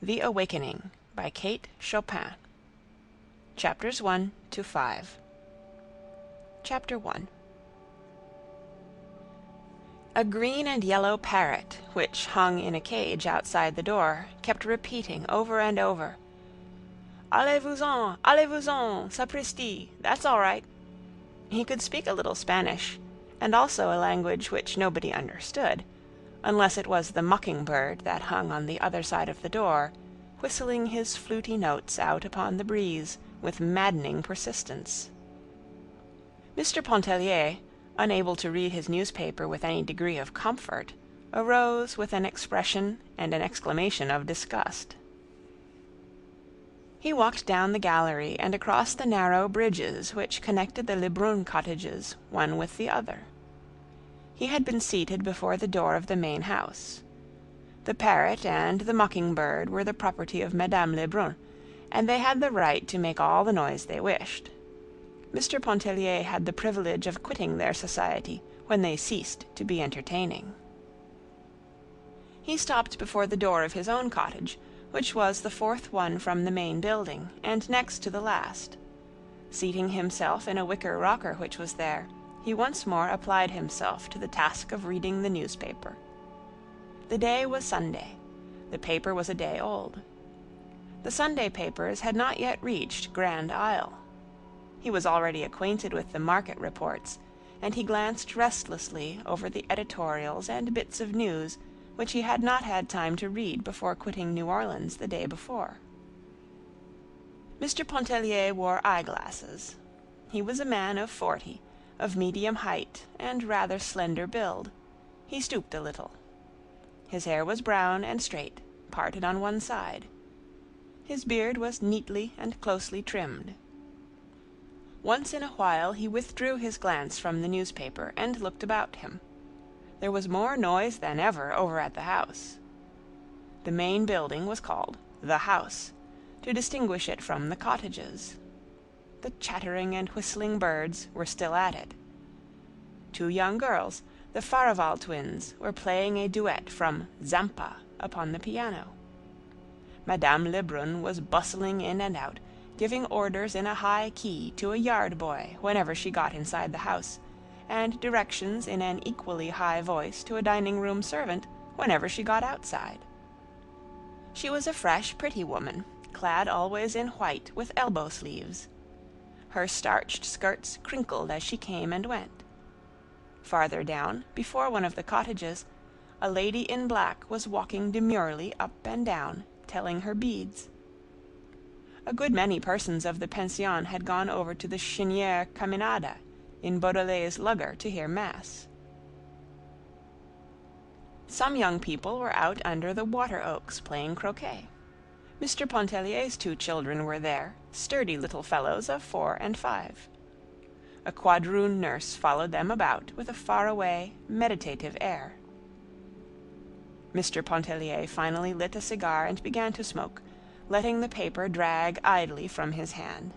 The Awakening by Kate Chopin. Chapters 1 to 5. Chapter 1. A green and yellow parrot, which hung in a cage outside the door, kept repeating over and over, allez-vous-en, sapristi, that's all right. He could speak a little Spanish, and also a language which nobody understood, unless it was the mockingbird that hung on the other side of the door, whistling his fluty notes out upon the breeze with maddening persistence. Mr. Pontellier, unable to read his newspaper with any degree of comfort, arose with an expression and an exclamation of disgust. He walked down the gallery and across the narrow bridges which connected the Lebrun cottages one with the other. He had been seated before the door of the main house. The parrot and the mockingbird were the property of Madame Lebrun, and they had the right to make all the noise they wished. Mr. Pontellier had the privilege of quitting their society when they ceased to be entertaining. He stopped before the door of his own cottage, which was the fourth one from the main building, and next to the last. Seating himself in a wicker rocker which was there, he once more applied himself to the task of reading the newspaper. The day was Sunday. The paper was a day old. The Sunday papers had not yet reached Grand Isle. He was already acquainted with the market reports, and he glanced restlessly over the editorials and bits of news which he had not had time to read before quitting New Orleans the day before. Mr. Pontellier wore eyeglasses. He was a man of 40, of medium height and rather slender build. He stooped a little. His hair was brown and straight, parted on one side. His beard was neatly and closely trimmed. Once in a while he withdrew his glance from the newspaper and looked about him. There was more noise than ever over at the house. The main building was called the house, to distinguish it from the cottages. The chattering and whistling birds were still at it. Two young girls, the Farival twins, were playing a duet from Zampa upon the piano. Madame Lebrun was bustling in and out, giving orders in a high key to a yard boy whenever she got inside the house, and directions in an equally high voice to a dining-room servant whenever she got outside. She was a fresh, pretty woman, clad always in white with elbow sleeves. Her starched skirts crinkled as she came and went. Farther down, before one of the cottages, a lady in black was walking demurely up and down, telling her beads. A good many persons of the pension had gone over to the Cheniere Caminada in Beaudelet's lugger to hear mass. Some young people were out under the water oaks playing croquet. Mr. Pontellier's two children were there, sturdy little fellows of 4 and 5. A quadroon nurse followed them about with a far-away, meditative air. Mr. Pontellier finally lit a cigar and began to smoke, letting the paper drag idly from his hand.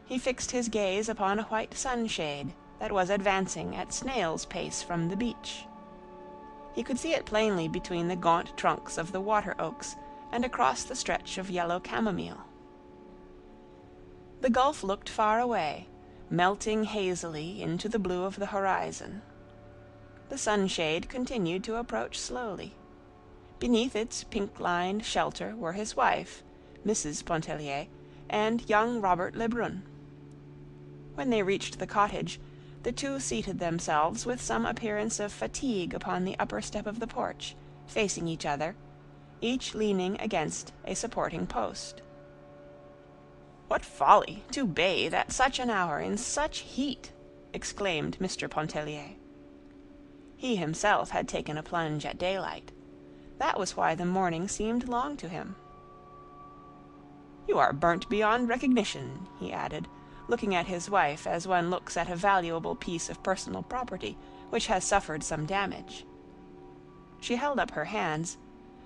He fixed his gaze upon a white sunshade that was advancing at snail's pace from the beach. He could see it plainly between the gaunt trunks of the water oaks and across the stretch of yellow chamomile. The gulf looked far away, melting hazily into the blue of the horizon. The sunshade continued to approach slowly. Beneath its pink-lined shelter were his wife, Mrs. Pontellier, and young Robert Lebrun. When they reached the cottage, the two seated themselves with some appearance of fatigue upon the upper step of the porch, facing each other, each leaning against a supporting post. "What folly, to bathe at such an hour in such heat!" exclaimed Mr. Pontellier. He himself had taken a plunge at daylight. That was why the morning seemed long to him. "You are burnt beyond recognition," he added, looking at his wife as one looks at a valuable piece of personal property which has suffered some damage. She held up her hands,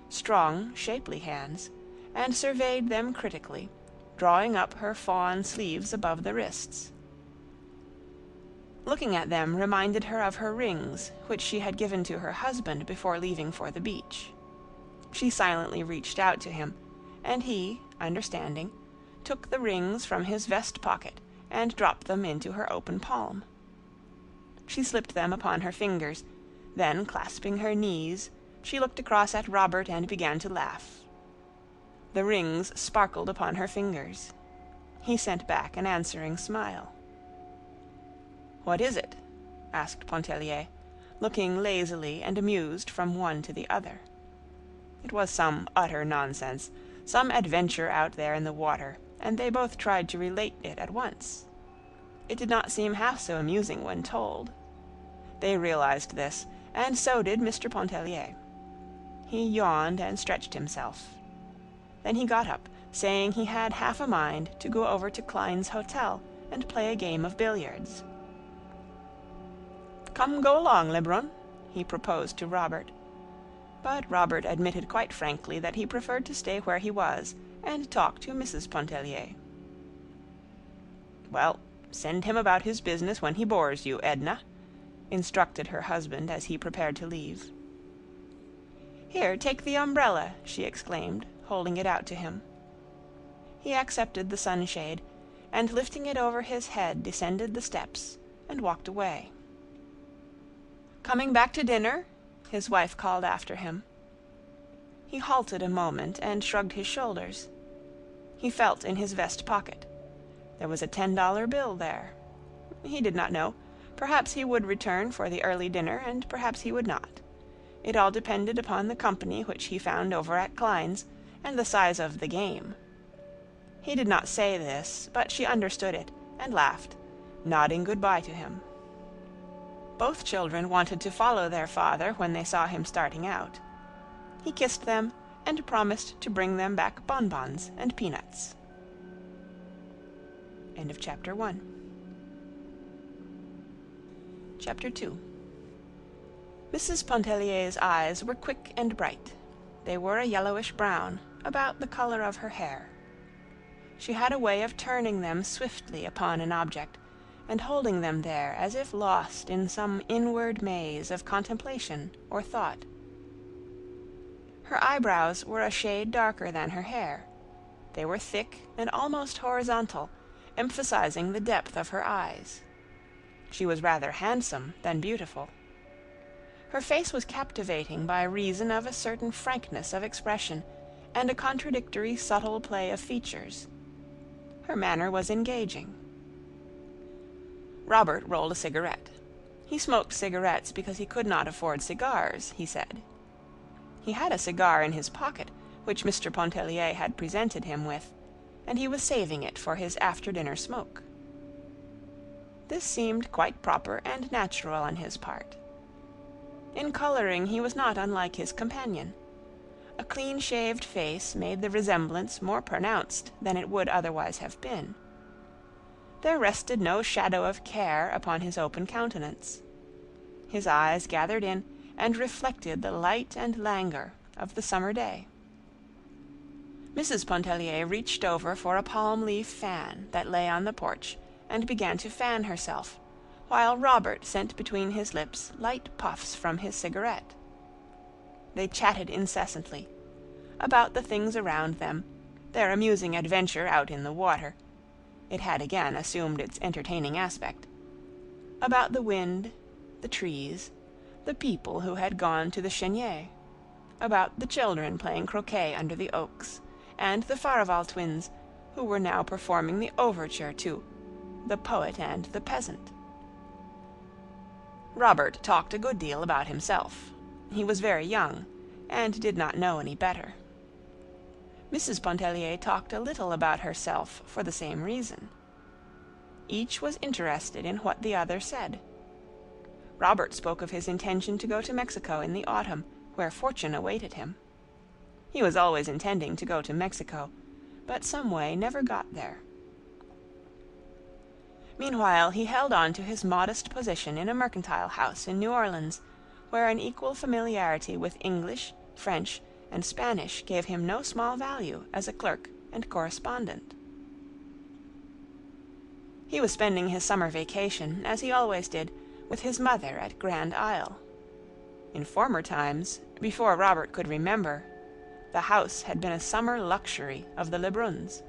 strong, shapely hands, and surveyed them critically, drawing up her fawn sleeves above the wrists. Looking at them reminded her of her rings, which she had given to her husband before leaving for the beach. She silently reached out to him, and he, understanding, took the rings from his vest pocket and dropped them into her open palm. She slipped them upon her fingers, then, clasping her knees, she looked across at Robert and began to laugh. The rings sparkled upon her fingers. He sent back an answering smile. "What is it?" asked Pontellier, looking lazily and amused from one to the other. It was some utter nonsense, some adventure out there in the water, and they both tried to relate it at once. It did not seem half so amusing when told. They realized this, and so did Mr. Pontellier. He yawned and stretched himself. Then he got up, saying he had half a mind to go over to Klein's hotel and play a game of billiards. "Come, go along, Lebrun," he proposed to Robert. But Robert admitted quite frankly that he preferred to stay where he was and talk to Mrs. Pontellier. "Well, send him about his business when he bores you, Edna," instructed her husband as he prepared to leave. "Here, take the umbrella," she exclaimed, holding it out to him. He accepted the sunshade, and lifting it over his head descended the steps and walked away. "Coming back to dinner?" his wife called after him. He halted a moment and shrugged his shoulders. He felt in his vest pocket. There was a $10 bill there. He did not know. Perhaps he would return for the early dinner, and perhaps he would not. It all depended upon the company which he found over at Klein's, and the size of the game. He did not say this, but she understood it, and laughed, nodding good-bye to him. Both children wanted to follow their father when they saw him starting out. He kissed them and promised to bring them back bonbons and peanuts. End of Chapter 1. Chapter 2. Mrs. Pontellier's eyes were quick and bright. They were a yellowish-brown, about the color of her hair. She had a way of turning them swiftly upon an object, and holding them there as if lost in some inward maze of contemplation or thought. Her eyebrows were a shade darker than her hair. They were thick and almost horizontal, emphasizing the depth of her eyes. She was rather handsome than beautiful. Her face was captivating by reason of a certain frankness of expression and a contradictory subtle play of features. Her manner was engaging. Robert rolled a cigarette. He smoked cigarettes because he could not afford cigars, he said. He had a cigar in his pocket, which Mr. Pontellier had presented him with, and he was saving it for his after-dinner smoke. This seemed quite proper and natural on his part. In coloring he was not unlike his companion. A clean-shaved face made the resemblance more pronounced than it would otherwise have been. There rested no shadow of care upon his open countenance. His eyes gathered in and reflected the light and languor of the summer day. Mrs. Pontellier reached over for a palm-leaf fan that lay on the porch and began to fan herself, while Robert sent between his lips light puffs from his cigarette. They chatted incessantly about the things around them, their amusing adventure out in the water, it had again assumed its entertaining aspect, about the wind, the trees, the people who had gone to the Chenier, about the children playing croquet under the oaks, and the Farival twins, who were now performing the overture to The Poet and the Peasant. Robert talked a good deal about himself. He was very young, and did not know any better. Mrs. Pontellier talked a little about herself for the same reason. Each was interested in what the other said. Robert spoke of his intention to go to Mexico in the autumn, where fortune awaited him. He was always intending to go to Mexico, but some way never got there. Meanwhile he held on to his modest position in a mercantile house in New Orleans, where an equal familiarity with English, French, and Spanish gave him no small value as a clerk and correspondent. He was spending his summer vacation, as he always did, with his mother at Grand Isle. In former times, before Robert could remember, The house had been a summer luxury of the Lebruns.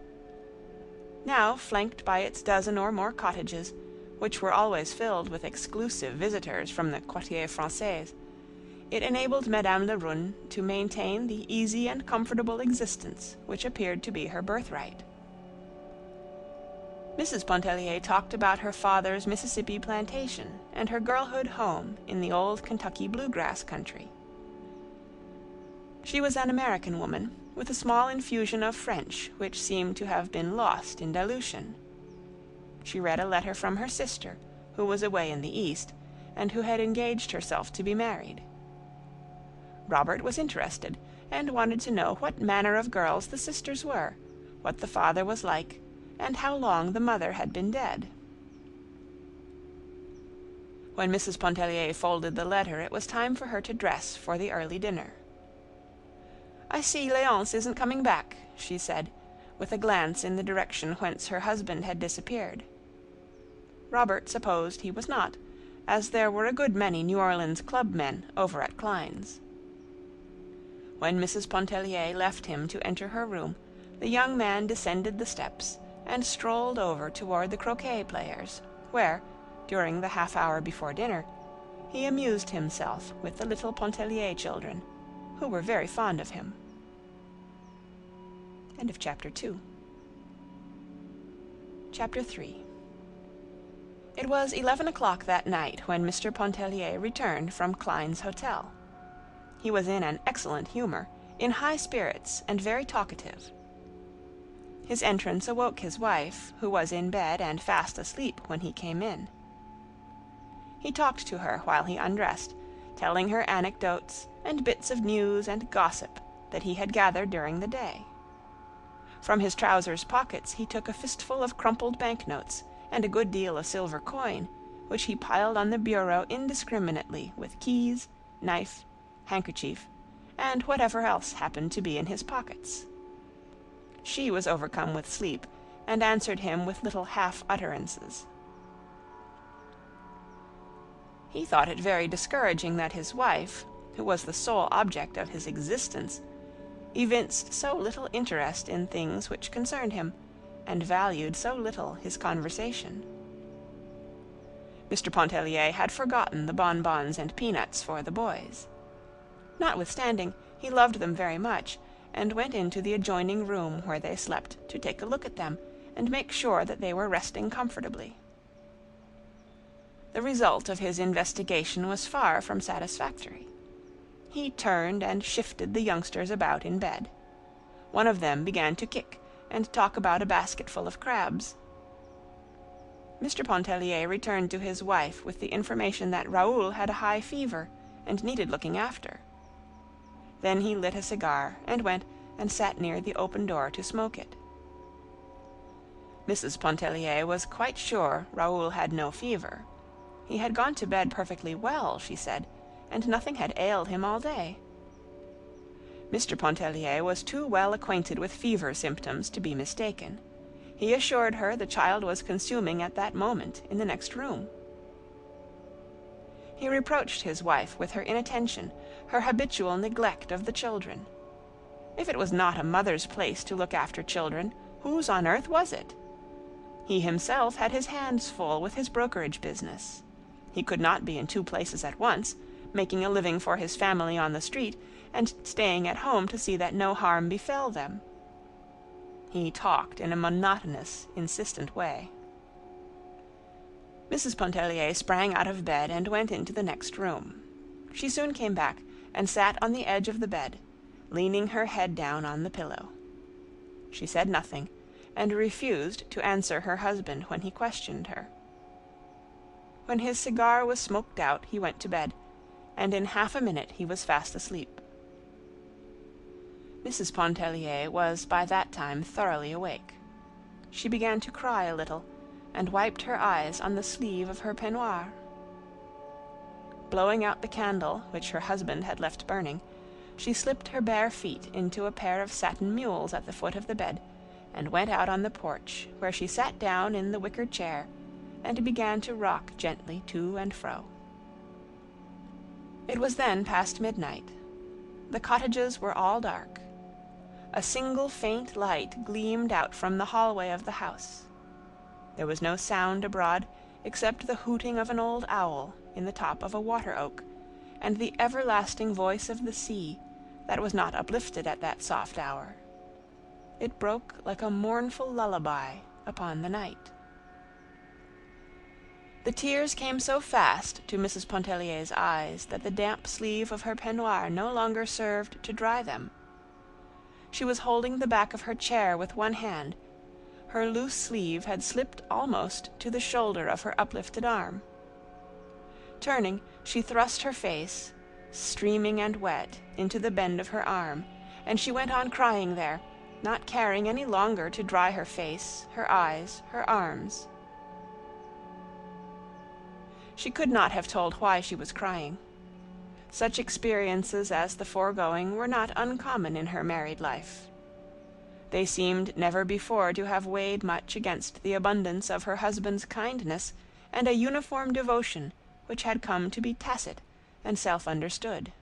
Now, flanked by its dozen or more cottages, which were always filled with exclusive visitors from the Quartier Français, it enabled Madame Lebrun to maintain the easy and comfortable existence which appeared to be her birthright. Mrs. Pontellier talked about her father's Mississippi plantation and her girlhood home in the old Kentucky bluegrass country. She was an American woman, with a small infusion of French which seemed to have been lost in dilution. She read a letter from her sister, who was away in the East, and who had engaged herself to be married. Robert was interested, and wanted to know what manner of girls the sisters were, what the father was like, and how long the mother had been dead. When Mrs. Pontellier folded the letter, it was time for her to dress for the early dinner. "I see Léonce isn't coming back," she said, with a glance in the direction whence her husband had disappeared. Robert supposed he was not, as there were a good many New Orleans club men over at Klein's. When Mrs. Pontellier left him to enter her room, the young man descended the steps and strolled over toward the croquet players, where, during the half-hour before dinner, he amused himself with the little Pontellier children, who were very fond of him. End of Chapter 2. Chapter 3. It was 11 o'clock that night when Mr. Pontellier returned from Klein's hotel. He was in an excellent humor, in high spirits, and very talkative. His entrance awoke his wife, who was in bed and fast asleep when he came in. He talked to her while he undressed, telling her anecdotes and bits of news and gossip that he had gathered during the day. From his trousers pockets he took a fistful of crumpled banknotes and a good deal of silver coin, which he piled on the bureau indiscriminately with keys, knife, handkerchief, and whatever else happened to be in his pockets. She was overcome with sleep, and answered him with little half-utterances. He thought it very discouraging that his wife, who was the sole object of his existence, evinced so little interest in things which concerned him, and valued so little his conversation. Mr. Pontellier had forgotten the bonbons and peanuts for the boys. Notwithstanding, he loved them very much, and went into the adjoining room where they slept to take a look at them and make sure that they were resting comfortably. The result of his investigation was far from satisfactory. He turned and shifted the youngsters about in bed. One of them began to kick and talk about a basketful of crabs. Mr. Pontellier returned to his wife with the information that Raoul had a high fever and needed looking after. Then he lit a cigar and went and sat near the open door to smoke it. Mrs. Pontellier was quite sure Raoul had no fever. He had gone to bed perfectly well, she said, and nothing had ailed him all day. Mr. Pontellier was too well acquainted with fever symptoms to be mistaken. He assured her the child was consuming at that moment in the next room. He reproached his wife with her inattention, her habitual neglect of the children. If it was not a mother's place to look after children, whose on earth was it? He himself had his hands full with his brokerage business. He could not be in two places at once, making a living for his family on the street, and staying at home to see that no harm befell them. He talked in a monotonous, insistent way. Mrs. Pontellier sprang out of bed and went into the next room. She soon came back and sat on the edge of the bed, leaning her head down on the pillow. She said nothing, and refused to answer her husband when he questioned her. When his cigar was smoked out, he went to bed, and in half a minute he was fast asleep. Mrs. Pontellier was by that time thoroughly awake. She began to cry a little, and wiped her eyes on the sleeve of her peignoir. Blowing out the candle, which her husband had left burning, she slipped her bare feet into a pair of satin mules at the foot of the bed, and went out on the porch, where she sat down in the wicker chair, and began to rock gently to and fro. It was then past midnight. The cottages were all dark. A single faint light gleamed out from the hallway of the house. There was no sound abroad except the hooting of an old owl in the top of a water oak, and the everlasting voice of the sea that was not uplifted at that soft hour. It broke like a mournful lullaby upon the night. The tears came so fast to Mrs. Pontellier's eyes that the damp sleeve of her peignoir no longer served to dry them. She was holding the back of her chair with one hand. Her loose sleeve had slipped almost to the shoulder of her uplifted arm. Turning, she thrust her face, streaming and wet, into the bend of her arm, and she went on crying there, not caring any longer to dry her face, her eyes, her arms. She could not have told why she was crying. Such experiences as the foregoing were not uncommon in her married life. They seemed never before to have weighed much against the abundance of her husband's kindness and a uniform devotion which had come to be tacit and self-understood.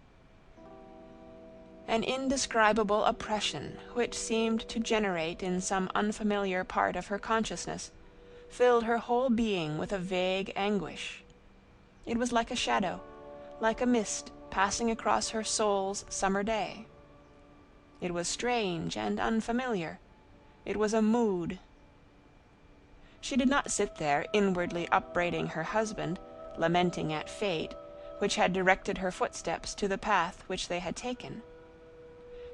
An indescribable oppression, which seemed to generate in some unfamiliar part of her consciousness, filled her whole being with a vague anguish. It was like a shadow, like a mist passing across her soul's summer day. It was strange and unfamiliar. It was a mood. She did not sit there inwardly upbraiding her husband, lamenting at fate, which had directed her footsteps to the path which they had taken.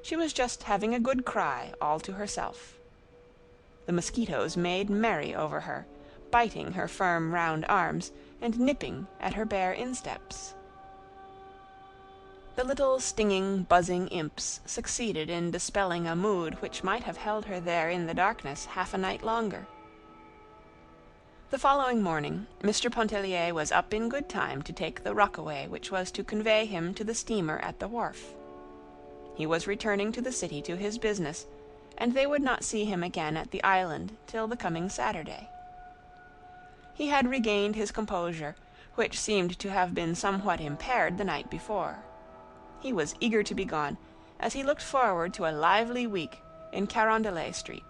She was just having a good cry all to herself. The mosquitoes made merry over her, biting her firm round arms and nipping at her bare insteps. The little stinging, buzzing imps succeeded in dispelling a mood which might have held her there in the darkness half a night longer. The following morning, Mr. Pontellier was up in good time to take the rockaway which was to convey him to the steamer at the wharf. He was returning to the city to his business, and they would not see him again at the island till the coming Saturday. He had regained his composure, which seemed to have been somewhat impaired the night before. He was eager to be gone, as he looked forward to a lively week in Carondelet Street.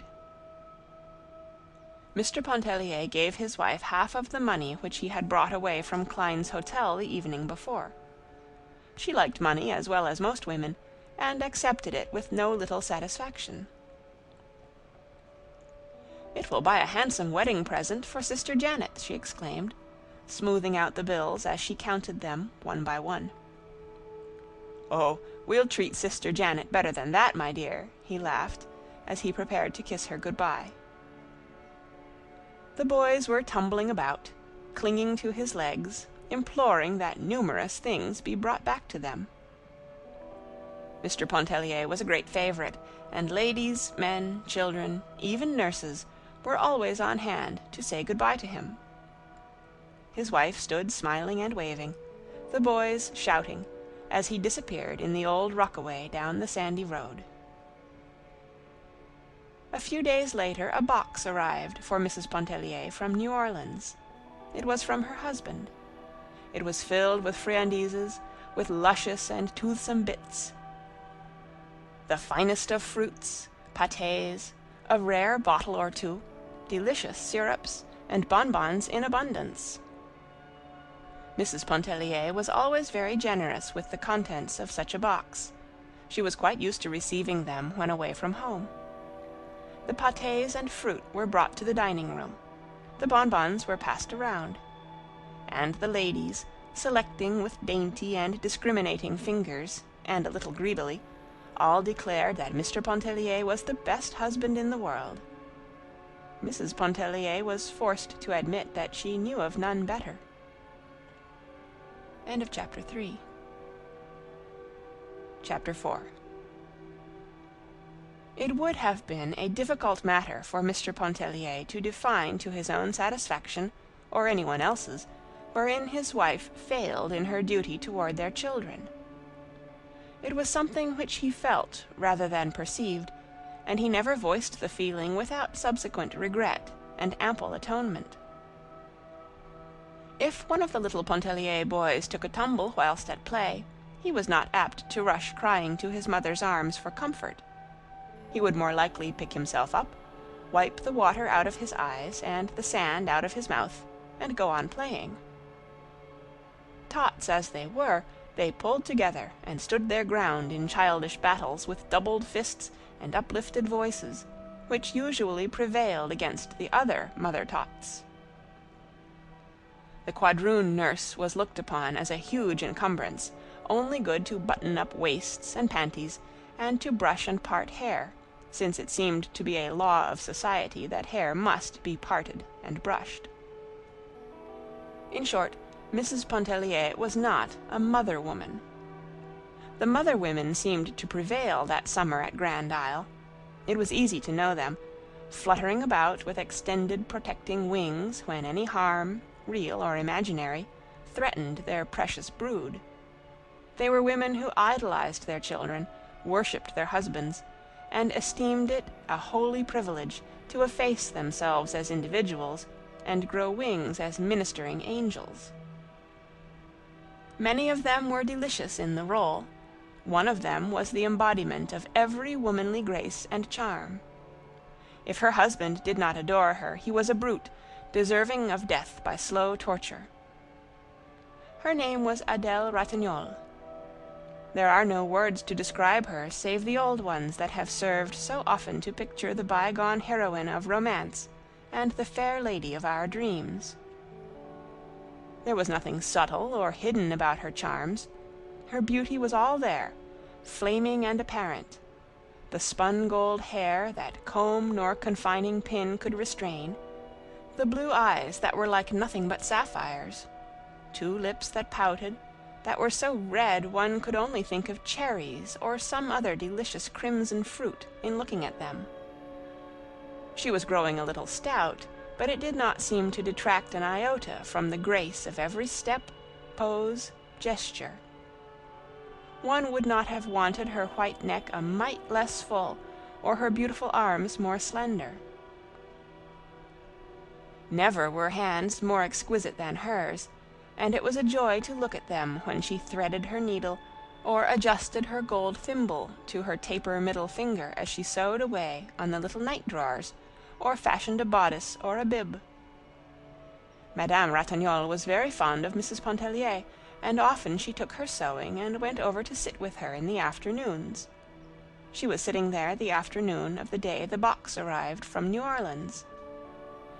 Mr. Pontellier gave his wife half of the money which he had brought away from Klein's hotel the evening before. She liked money as well as most women, and accepted it with no little satisfaction. "It will buy a handsome wedding present for Sister Janet," she exclaimed, smoothing out the bills as she counted them one by one. "Oh, we'll treat Sister Janet better than that, my dear," he laughed, as he prepared to kiss her good-bye. The boys were tumbling about, clinging to his legs, imploring that numerous things be brought back to them. Mr. Pontellier was a great favorite, and ladies, men, children, even nurses, were always on hand to say good-bye to him. His wife stood smiling and waving, the boys shouting, as he disappeared in the old rockaway down the sandy road. A few days later a box arrived for Mrs. Pontellier from New Orleans. It was from her husband. It was filled with friandises, with luscious and toothsome bits. The finest of fruits, pâtés, a rare bottle or two, delicious syrups, and bonbons in abundance. Mrs. Pontellier was always very generous with the contents of such a box. She was quite used to receiving them when away from home. The pâtés and fruit were brought to the dining-room. The bonbons were passed around. And the ladies, selecting with dainty and discriminating fingers, and a little greedily, all declared that Mr. Pontellier was the best husband in the world. Mrs. Pontellier was forced to admit that she knew of none better. End of Chapter 3. Chapter 4. It would have been a difficult matter for Mr. Pontellier to define to his own satisfaction, or anyone else's, wherein his wife failed in her duty toward their children. It was something which he felt rather than perceived, and he never voiced the feeling without subsequent regret and ample atonement. If one of the little Pontellier boys took a tumble whilst at play, he was not apt to rush crying to his mother's arms for comfort. he would more likely pick himself up, wipe the water out of his eyes and the sand out of his mouth, and go on playing. Tots as they were, they pulled together and stood their ground in childish battles with doubled fists and uplifted voices, which usually prevailed against the other mother tots. The quadroon nurse was looked upon as a huge encumbrance, only good to button up waists and panties, and to brush and part hair, since it seemed to be a law of society that hair must be parted and brushed. In short, Mrs. Pontellier was not a mother-woman. The mother-women seemed to prevail that summer at Grand Isle. It was easy to know them, fluttering about with extended protecting wings when any harm, real or imaginary, threatened their precious brood. They were women who idolized their children, worshipped their husbands, and esteemed it a holy privilege to efface themselves as individuals and grow wings as ministering angels. Many of them were delicious in the role. One of them was the embodiment of every womanly grace and charm. If her husband did not adore her, he was a brute, deserving of death by slow torture. Her name was Adèle Ratignolle. There are no words to describe her save the old ones that have served so often to picture the bygone heroine of romance and the fair lady of our dreams. There was nothing subtle or hidden about her charms. Her beauty was all there, flaming and apparent. The spun gold hair that comb nor confining pin could restrain, the blue eyes that were like nothing but sapphires, two lips that pouted, that were so red one could only think of cherries or some other delicious crimson fruit in looking at them. She was growing a little stout, but it did not seem to detract an iota from the grace of every step, pose, gesture. One would not have wanted her white neck a mite less full, or her beautiful arms more slender. Never were hands more exquisite than hers, and it was a joy to look at them when she threaded her needle, or adjusted her gold thimble to her taper middle finger as she sewed away on the little night drawers, or fashioned a bodice or a bib. Madame Ratignolle was very fond of Mrs. Pontellier, and often she took her sewing and went over to sit with her in the afternoons. She was sitting there the afternoon of the day the box arrived from New Orleans.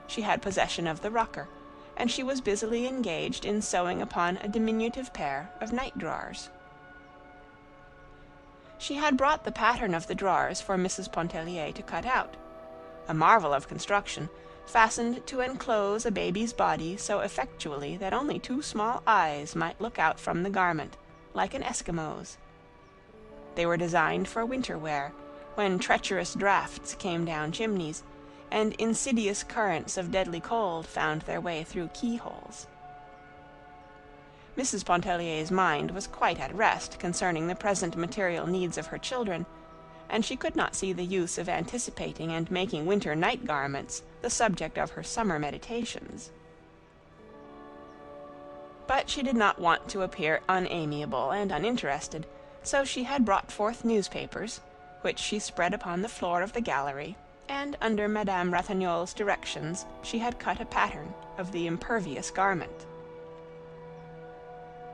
She had possession of the rocker, and she was busily engaged in sewing upon a diminutive pair of night drawers. She had brought the pattern of the drawers for Mrs. Pontellier to cut out, a marvel of construction, fastened to enclose a baby's body so effectually that only two small eyes might look out from the garment, like an Eskimo's. They were designed for winter wear, when treacherous draughts came down chimneys, and insidious currents of deadly cold found their way through keyholes. Mrs. Pontellier's mind was quite at rest concerning the present material needs of her children, and she could not see the use of anticipating and making winter night garments the subject of her summer meditations. But she did not want to appear unamiable and uninterested, so she had brought forth newspapers, which she spread upon the floor of the gallery, and under Madame Ratignolle's directions she had cut a pattern of the impervious garment.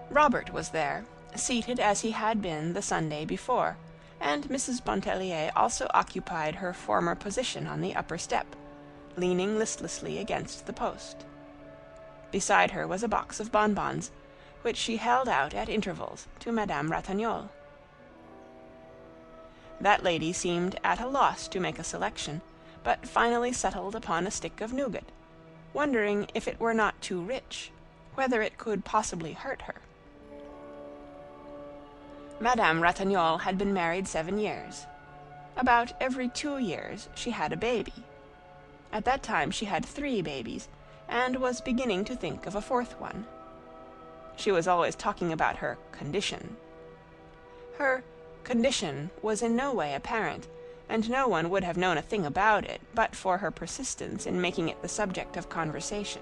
Robert was there, seated as he had been the Sunday before, and Mrs. Pontellier also occupied her former position on the upper step, leaning listlessly against the post. Beside her was a box of bonbons, which she held out at intervals to Madame Ratignolle. That lady seemed at a loss to make a selection, but finally settled upon a stick of nougat, wondering if it were not too rich, whether it could possibly hurt her. Madame Ratignolle had been married 7 years. About every 2 years she had a baby. At that time she had 3 babies, and was beginning to think of a 4th one. She was always talking about her condition. Her condition was in no way apparent, and no one would have known a thing about it but for her persistence in making it the subject of conversation.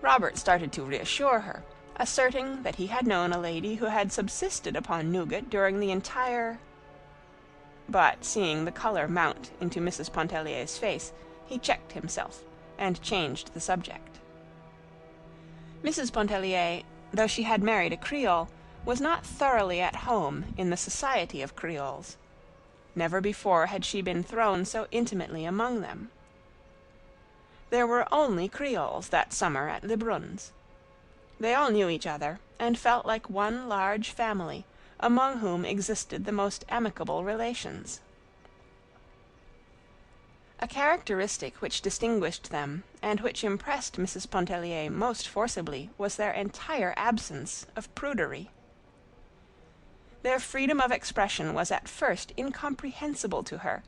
Robert started to reassure her, asserting that he had known a lady who had subsisted upon nougat during the entire... but seeing the color mount into Mrs. Pontellier's face, he checked himself, and changed the subject. Mrs. Pontellier, though she had married a Creole, was not thoroughly at home in the society of Creoles. Never before had she been thrown so intimately among them. There were only Creoles that summer at Lebrun's. They all knew each other, and felt like one large family, among whom existed the most amicable relations. A characteristic which distinguished them, and which impressed Mrs. Pontellier most forcibly, was their entire absence of prudery. Their freedom of expression was at first incomprehensible to her,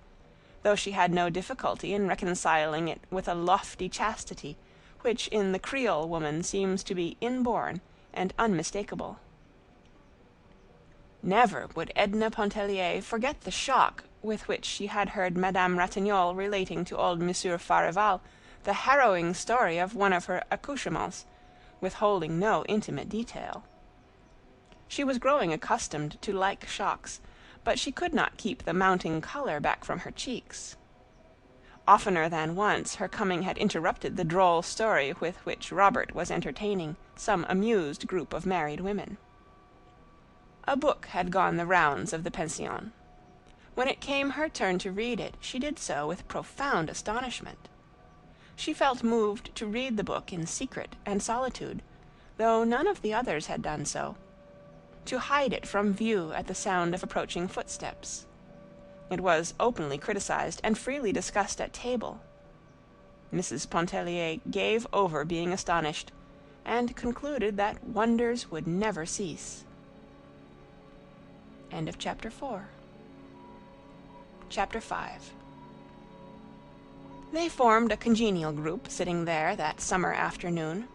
though she had no difficulty in reconciling it with a lofty chastity, which in the Creole woman seems to be inborn and unmistakable. Never would Edna Pontellier forget the shock with which she had heard Madame Ratignolle relating to old Monsieur Farival the harrowing story of one of her accouchements, withholding no intimate detail. She was growing accustomed to like shocks, but she could not keep the mounting color back from her cheeks. Oftener than once her coming had interrupted the droll story with which Robert was entertaining some amused group of married women. A book had gone the rounds of the pension. When it came her turn to read it, she did so with profound astonishment. She felt moved to read the book in secret and solitude, though none of the others had done so, to hide it from view at the sound of approaching footsteps. It was openly criticized and freely discussed at table. Mrs. Pontellier gave over being astonished, and concluded that wonders would never cease. End of Chapter 4. Chapter 5. They formed a congenial group sitting there that summer afternoon,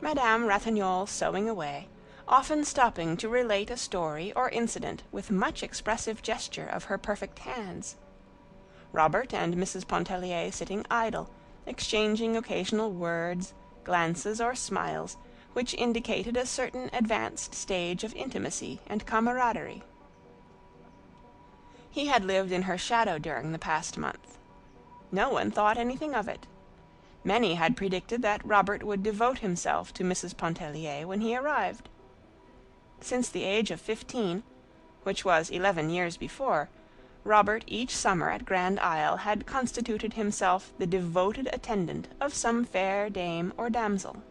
Madame Ratignolle sewing away, often stopping to relate a story or incident with much expressive gesture of her perfect hands. Robert and Mrs. Pontellier sitting idle, exchanging occasional words, glances, or smiles, which indicated a certain advanced stage of intimacy and camaraderie. He had lived in her shadow during the past month. No one thought anything of it. Many had predicted that Robert would devote himself to Mrs. Pontellier when he arrived. Since the age of 15, which was 11 years before, Robert each summer at Grand Isle had constituted himself the devoted attendant of some fair dame or damsel.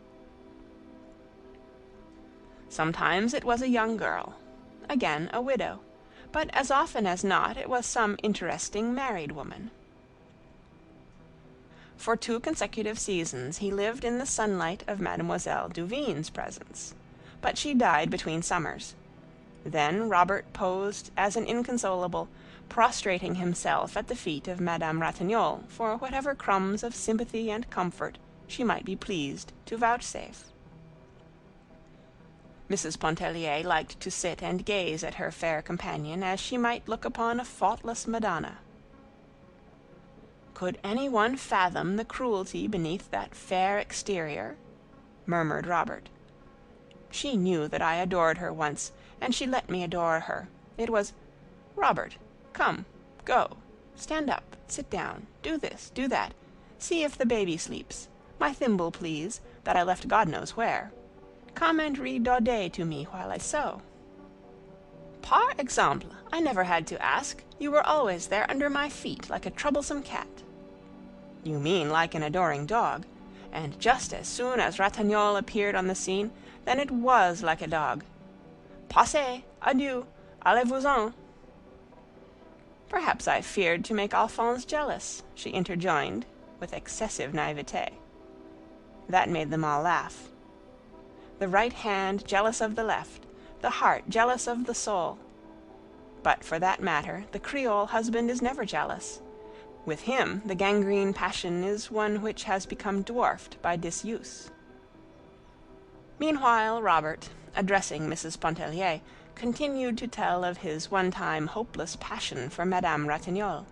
Sometimes it was a young girl, again a widow, but as often as not it was some interesting married woman. For 2 consecutive seasons he lived in the sunlight of Mademoiselle Duvigne's presence, but she died between summers. Then Robert posed as an inconsolable, prostrating himself at the feet of Madame Ratignolle for whatever crumbs of sympathy and comfort she might be pleased to vouchsafe. Mrs. Pontellier liked to sit and gaze at her fair companion as she might look upon a faultless Madonna. "Could any one fathom the cruelty beneath that fair exterior?" murmured Robert. "She knew that I adored her once, and she let me adore her. It was, 'Robert, come, go, stand up, sit down, do this, do that, see if the baby sleeps, my thimble, please, that I left God knows where. Come and read Daudet to me while I sew.' Par exemple, I never had to ask. You were always there under my feet like a troublesome cat." "You mean like an adoring dog. And just as soon as Ratignolle appeared on the scene, then it was like a dog. Passez, adieu, allez-vous-en." "Perhaps I feared to make Alphonse jealous," she interjoined, with excessive naivete. That made them all laugh. The right hand jealous of the left, the heart jealous of the soul. But for that matter, the Creole husband is never jealous. With him the gangrene passion is one which has become dwarfed by disuse. Meanwhile Robert, addressing Mrs. Pontellier, continued to tell of his one-time hopeless passion for Madame Ratignolle,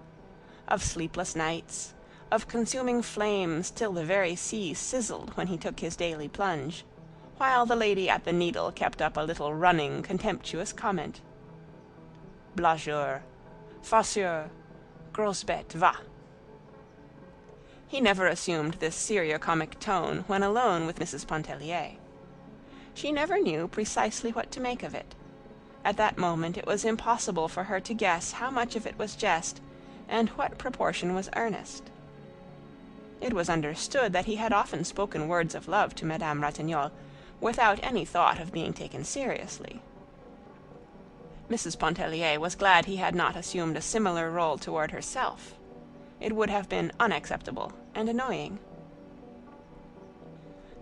of sleepless nights, of consuming flames till the very sea sizzled when he took his daily plunge, while the lady at the needle kept up a little running, contemptuous comment. "Blagueur! Farceur, grosse bête, va." He never assumed this serio-comic tone when alone with Mrs. Pontellier. She never knew precisely what to make of it. At that moment it was impossible for her to guess how much of it was jest and what proportion was earnest. It was understood that he had often spoken words of love to Madame Ratignolle, without any thought of being taken seriously. Mrs. Pontellier was glad he had not assumed a similar role toward herself. It would have been unacceptable and annoying.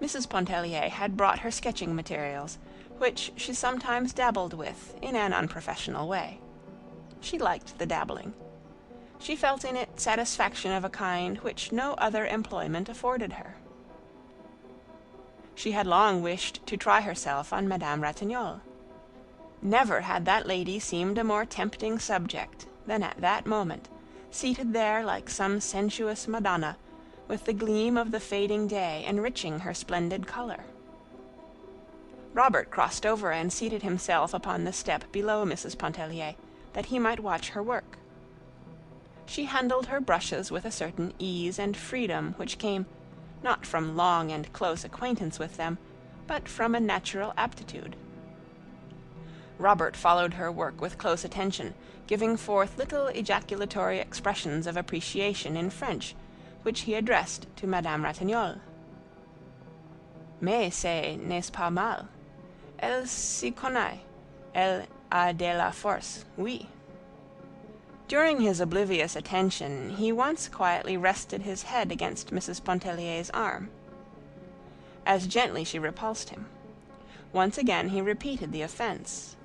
Mrs. Pontellier had brought her sketching materials, which she sometimes dabbled with in an unprofessional way. She liked the dabbling. She felt in it satisfaction of a kind which no other employment afforded her. She had long wished to try herself on Madame Ratignolle. Never had that lady seemed a more tempting subject than at that moment, seated there like some sensuous Madonna, with the gleam of the fading day enriching her splendid color. Robert crossed over and seated himself upon the step below Mrs. Pontellier, that he might watch her work. She handled her brushes with a certain ease and freedom which came, not from long and close acquaintance with them, but from a natural aptitude. Robert followed her work with close attention, giving forth little ejaculatory expressions of appreciation in French, which he addressed to Madame Ratignolle. "Mais c'est, n'est-ce pas mal? Elle s'y connaît. Elle a de la force, oui." During his oblivious attention, he once quietly rested his head against Mrs. Pontellier's arm. As gently she repulsed him. Once again he repeated the offense.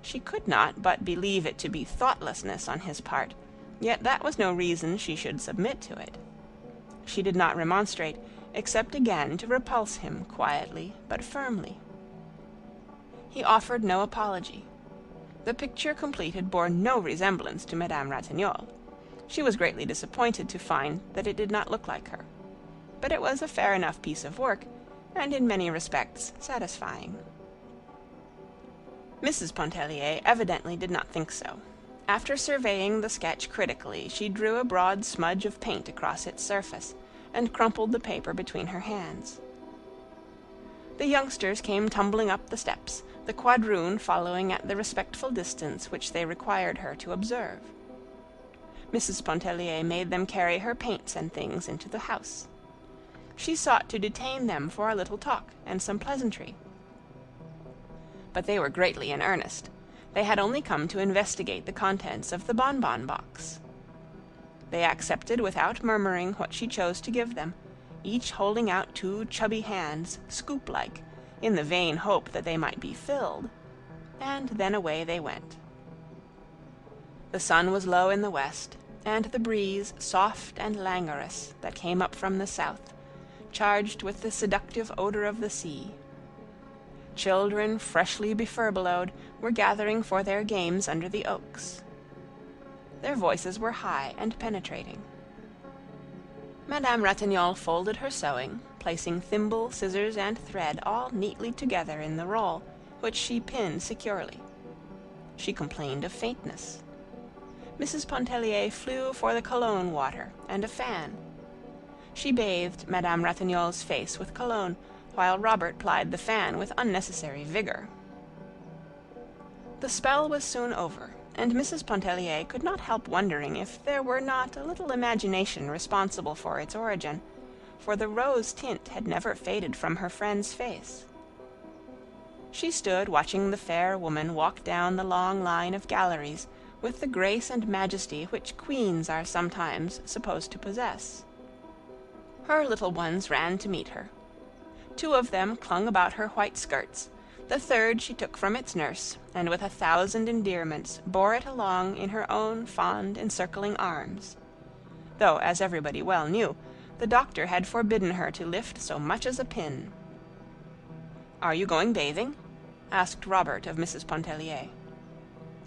She could not but believe it to be thoughtlessness on his part, yet that was no reason she should submit to it. She did not remonstrate, except again to repulse him quietly but firmly. He offered no apology. The picture completed bore no resemblance to Madame Ratignolle. She was greatly disappointed to find that it did not look like her. But it was a fair enough piece of work, and in many respects satisfying. Mrs. Pontellier evidently did not think so. After surveying the sketch critically, she drew a broad smudge of paint across its surface, and crumpled the paper between her hands. The youngsters came tumbling up the steps, the quadroon following at the respectful distance which they required her to observe. Mrs. Pontellier made them carry her paints and things into the house. She sought to detain them for a little talk and some pleasantry. But they were greatly in earnest. They had only come to investigate the contents of the bonbon box. They accepted without murmuring what she chose to give them, each holding out 2 chubby hands, scoop-like, in the vain hope that they might be filled, and then away they went. The sun was low in the west, and the breeze soft and languorous that came up from the south, charged with the seductive odor of the sea. Children freshly befurbelowed were gathering for their games under the oaks. Their voices were high and penetrating. Madame Ratignolle folded her sewing, placing thimble, scissors, and thread all neatly together in the roll, which she pinned securely. She complained of faintness. Mrs. Pontellier flew for the cologne water and a fan. She bathed Madame Ratignolle's face with cologne, while Robert plied the fan with unnecessary vigor. The spell was soon over, and Mrs. Pontellier could not help wondering if there were not a little imagination responsible for its origin, for the rose tint had never faded from her friend's face. She stood watching the fair woman walk down the long line of galleries with the grace and majesty which queens are sometimes supposed to possess. Her little ones ran to meet her. 2 of them clung about her white skirts. The third she took from its nurse, and with 1,000 endearments bore it along in her own fond, encircling arms, though, as everybody well knew, the doctor had forbidden her to lift so much as a pin. "Are you going bathing?" asked Robert of Mrs. Pontellier.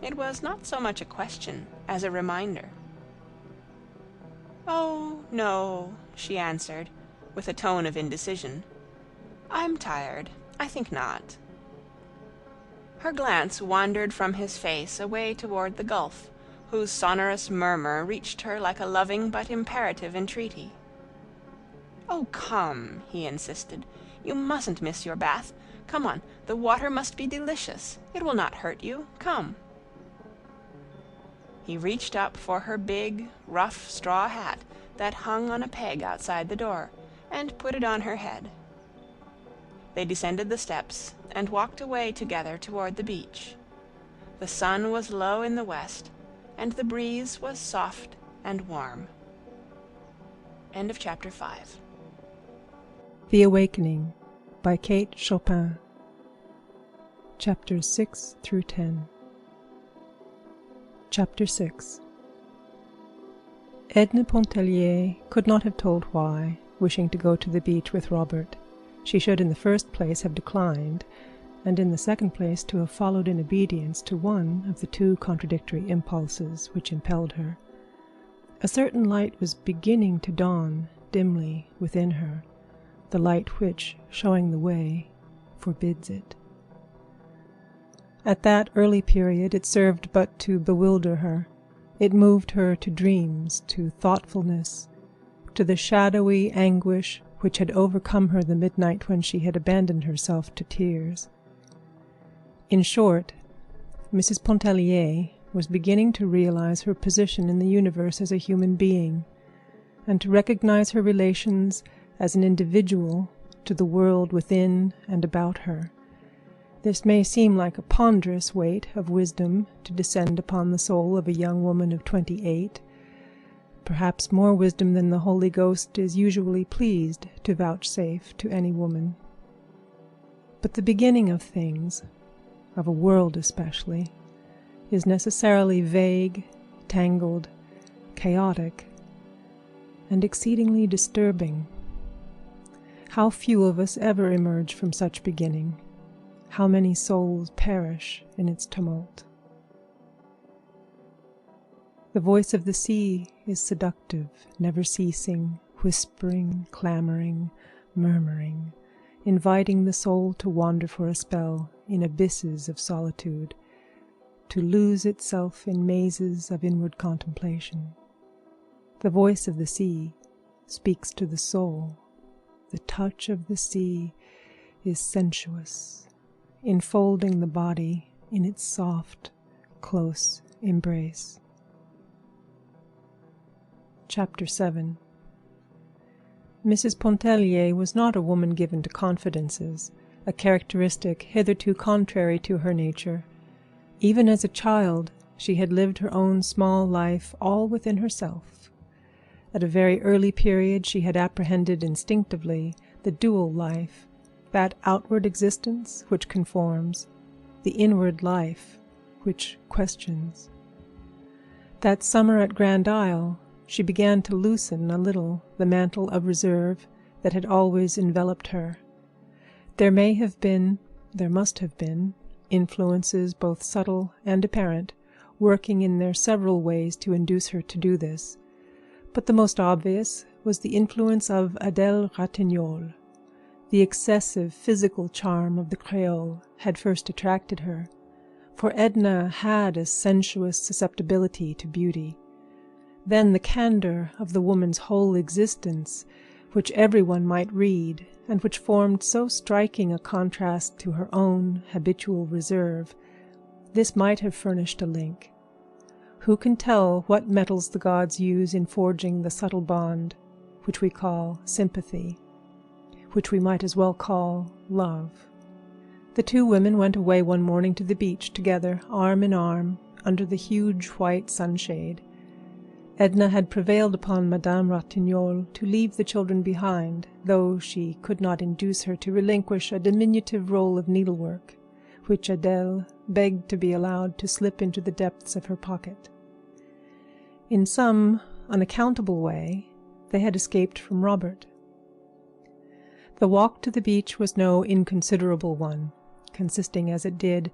It was not so much a question as a reminder. "Oh, no," she answered, with a tone of indecision. "I'm tired. I think not." Her glance wandered from his face away toward the gulf, whose sonorous murmur reached her like a loving but imperative entreaty. "Oh, come," he insisted. "You mustn't miss your bath. Come on, the water must be delicious. It will not hurt you. Come." He reached up for her big, rough straw hat that hung on a peg outside the door, and put it on her head. They descended the steps and walked away together toward the beach. The sun was low in the west, and the breeze was soft and warm. End of chapter 5. The Awakening by Kate Chopin. Chapters 6 through 10. Chapter 6. Edna Pontellier could not have told why, wishing to go to the beach with Robert, she should in the first place have declined, and in the second place to have followed in obedience to one of the two contradictory impulses which impelled her. A certain light was beginning to dawn dimly within her, the light which, showing the way, forbids it. At that early period it served but to bewilder her. It moved her to dreams, to thoughtfulness, to the shadowy anguish which had overcome her the midnight when she had abandoned herself to tears. In short, Mrs. Pontellier was beginning to realize her position in the universe as a human being, and to recognize her relations as an individual to the world within and about her. This may seem like a ponderous weight of wisdom to descend upon the soul of a young woman of 28, perhaps more wisdom than the Holy Ghost is usually pleased to vouchsafe to any woman. But the beginning of things, of a world especially, is necessarily vague, tangled, chaotic, and exceedingly disturbing. How few of us ever emerge from such beginning! How many souls perish in its tumult! The voice of the sea is seductive, never ceasing, whispering, clamoring, murmuring, inviting the soul to wander for a spell in abysses of solitude, to lose itself in mazes of inward contemplation. The voice of the sea speaks to the soul. The touch of the sea is sensuous, enfolding the body in its soft, close embrace. Chapter 7. Mrs. Pontellier was not a woman given to confidences, a characteristic hitherto contrary to her nature. Even as a child, she had lived her own small life all within herself. At a very early period she had apprehended instinctively the dual life, that outward existence which conforms, the inward life which questions. That summer at Grand Isle she began to loosen a little the mantle of reserve that had always enveloped her. There must have been, influences both subtle and apparent, working in their several ways to induce her to do this. But the most obvious was the influence of Adèle Ratignolle. The excessive physical charm of the Creole had first attracted her, for Edna had a sensuous susceptibility to beauty. Then the candor of the woman's whole existence, which everyone might read, and which formed so striking a contrast to her own habitual reserve, this might have furnished a link. Who can tell what metals the gods use in forging the subtle bond, which we call sympathy, which we might as well call love? The two women went away one morning to the beach together, arm in arm, under the huge white sunshade. Edna had prevailed upon Madame Ratignolle to leave the children behind, though she could not induce her to relinquish a diminutive roll of needlework, which Adèle begged to be allowed to slip into the depths of her pocket. In some unaccountable way, they had escaped from Robert. The walk to the beach was no inconsiderable one, consisting as it did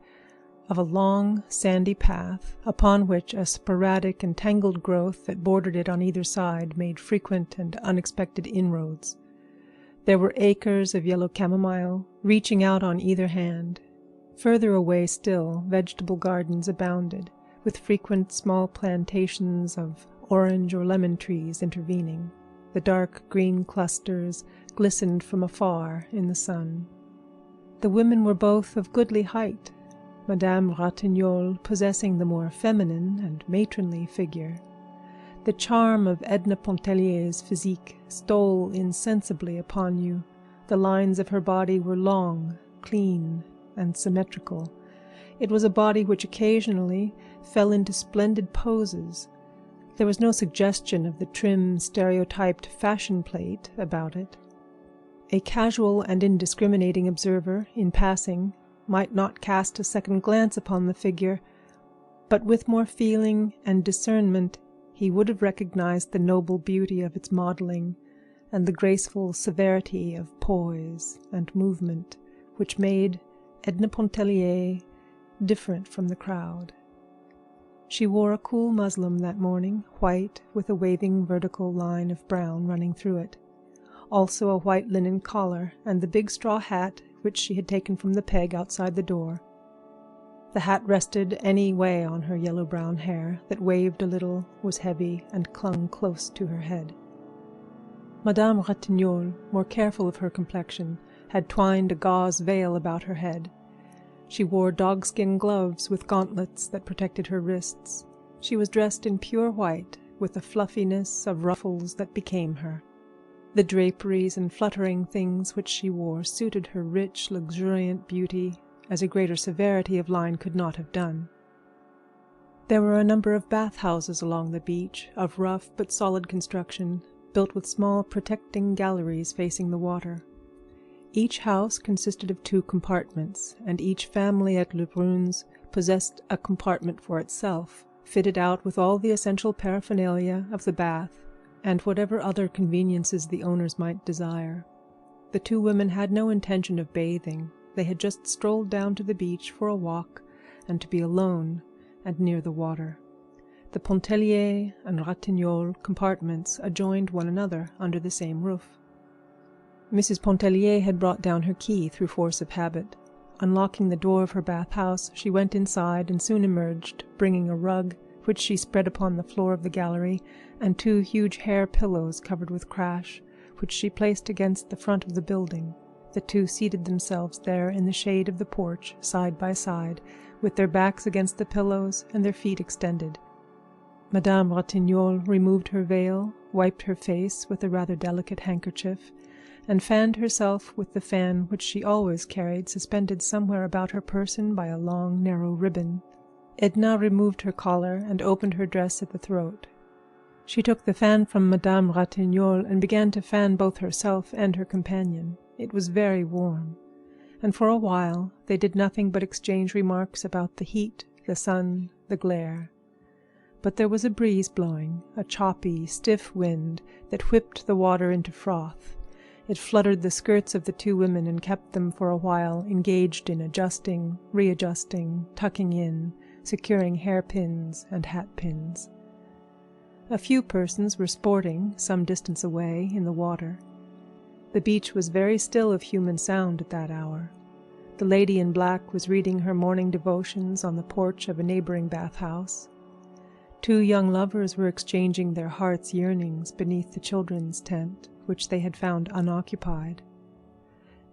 of a long, sandy path, upon which a sporadic and tangled growth that bordered it on either side made frequent and unexpected inroads. There were acres of yellow chamomile, reaching out on either hand. Further away still, vegetable gardens abounded, with frequent small plantations of orange or lemon trees intervening. The dark green clusters glistened from afar in the sun. The women were both of goodly height, Madame Ratignolle possessing the more feminine and matronly figure. The charm of Edna Pontellier's physique stole insensibly upon you. The lines of her body were long, clean, and symmetrical. It was a body which occasionally fell into splendid poses. There was no suggestion of the trim, stereotyped fashion plate about it. A casual and indiscriminating observer, in passing, might not cast a second glance upon the figure, but with more feeling and discernment he would have recognized the noble beauty of its modeling and the graceful severity of poise and movement which made Edna Pontellier different from the crowd. She wore a cool muslin that morning, white, with a waving vertical line of brown running through it, also a white linen collar and the big straw hat which she had taken from the peg outside the door. The hat rested any way on her yellow-brown hair that waved a little, was heavy, and clung close to her head. Madame Ratignolle, more careful of her complexion, had twined a gauze veil about her head. She wore dogskin gloves with gauntlets that protected her wrists. She was dressed in pure white, with a fluffiness of ruffles that became her. The draperies and fluttering things which she wore suited her rich, luxuriant beauty, as a greater severity of line could not have done. There were a number of bath-houses along the beach, of rough but solid construction, built with small protecting galleries facing the water. Each house consisted of 2 compartments, and each family at Le Bruns possessed a compartment for itself, fitted out with all the essential paraphernalia of the bath, and whatever other conveniences the owners might desire. The 2 women had no intention of bathing. They had just strolled down to the beach for a walk and to be alone and near the water. The Pontellier and Ratignolle compartments adjoined one another under the same roof. Mrs. Pontellier had brought down her key through force of habit. Unlocking the door of her bath-house, she went inside and soon emerged, bringing a rug, which she spread upon the floor of the gallery, and 2 huge hair pillows covered with crash, which she placed against the front of the building. The 2 seated themselves there in the shade of the porch, side by side, with their backs against the pillows and their feet extended. Madame Ratignolle removed her veil, wiped her face with a rather delicate handkerchief, and fanned herself with the fan which she always carried suspended somewhere about her person by a long, narrow ribbon. Edna removed her collar and opened her dress at the throat. She took the fan from Madame Ratignolle and began to fan both herself and her companion. It was very warm, and for a while they did nothing but exchange remarks about the heat, the sun, the glare. But there was a breeze blowing, a choppy, stiff wind that whipped the water into froth. It fluttered the skirts of the 2 women and kept them for a while engaged in adjusting, readjusting, tucking in, securing hairpins and hatpins. A few persons were sporting some distance away in the water. The beach was very still of human sound at that hour. The lady in black was reading her morning devotions on the porch of a neighboring bath-house. 2 young lovers were exchanging their hearts' yearnings beneath the children's tent, which they had found unoccupied.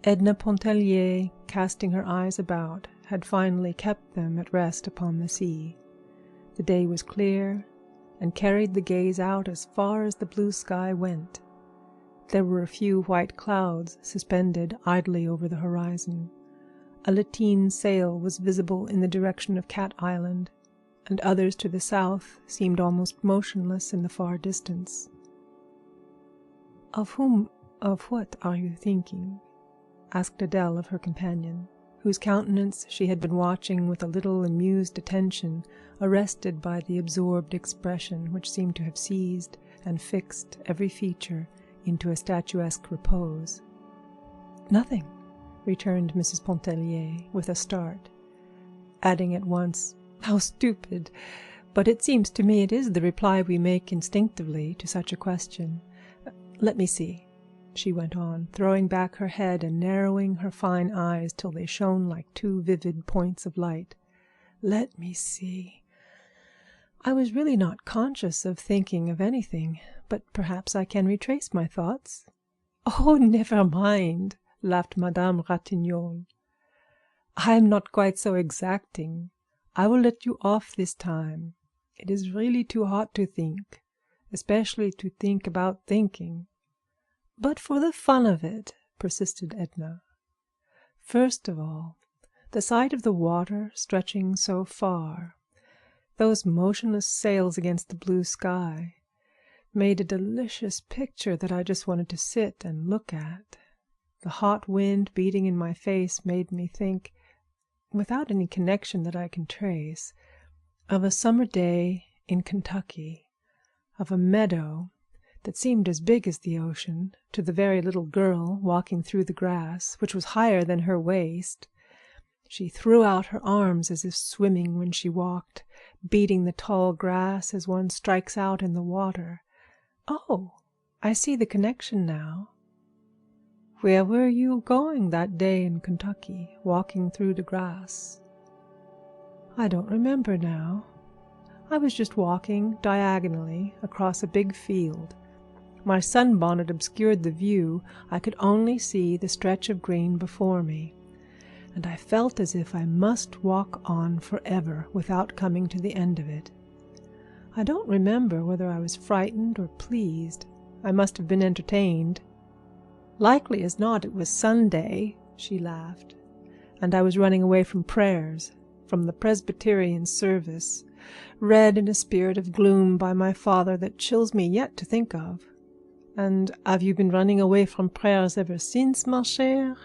Edna Pontellier, casting her eyes about, had finally kept them at rest upon the sea. The day was clear, and carried the gaze out as far as the blue sky went. There were a few white clouds suspended idly over the horizon. A lateen sail was visible in the direction of Cat Island, and others to the south seemed almost motionless in the far distance. "Of what are you thinking?" asked Adele of her companion, whose countenance she had been watching with a little amused attention, arrested by the absorbed expression which seemed to have seized and fixed every feature into a statuesque repose. "Nothing," returned Mrs. Pontellier with a start, adding at once, "How stupid! But it seems to me it is the reply we make instinctively to such a question. Let me see," she went on, throwing back her head and narrowing her fine eyes till they shone like 2 vivid points of light. "Let me see. I was really not conscious of thinking of anything, but perhaps I can retrace my thoughts." "Oh, never mind," laughed Madame Ratignolle. "I am not quite so exacting. I will let you off this time. It is really too hot to think, especially to think about thinking." "But for the fun of it," persisted Edna. "First of all, the sight of the water stretching so far, those motionless sails against the blue sky, made a delicious picture that I just wanted to sit and look at. The hot wind beating in my face made me think, without any connection that I can trace, of a summer day in Kentucky, of a meadow that seemed as big as the ocean to the very little girl walking through the grass, which was higher than her waist. She threw out her arms as if swimming when she walked, beating the tall grass as one strikes out in the water. Oh, I see the connection now. Where were you going that day in Kentucky, walking through the grass?" "I don't remember now. I was just walking diagonally across a big field. My sunbonnet obscured the view. I could only see the stretch of green before me, and I felt as if I must walk on forever without coming to the end of it. I don't remember whether I was frightened or pleased. I must have been entertained. Likely as not it was Sunday," she laughed, "and I was running away from prayers, from the Presbyterian service, read in a spirit of gloom by my father that chills me yet to think of." "And have you been running away from prayers ever since, ma chère?"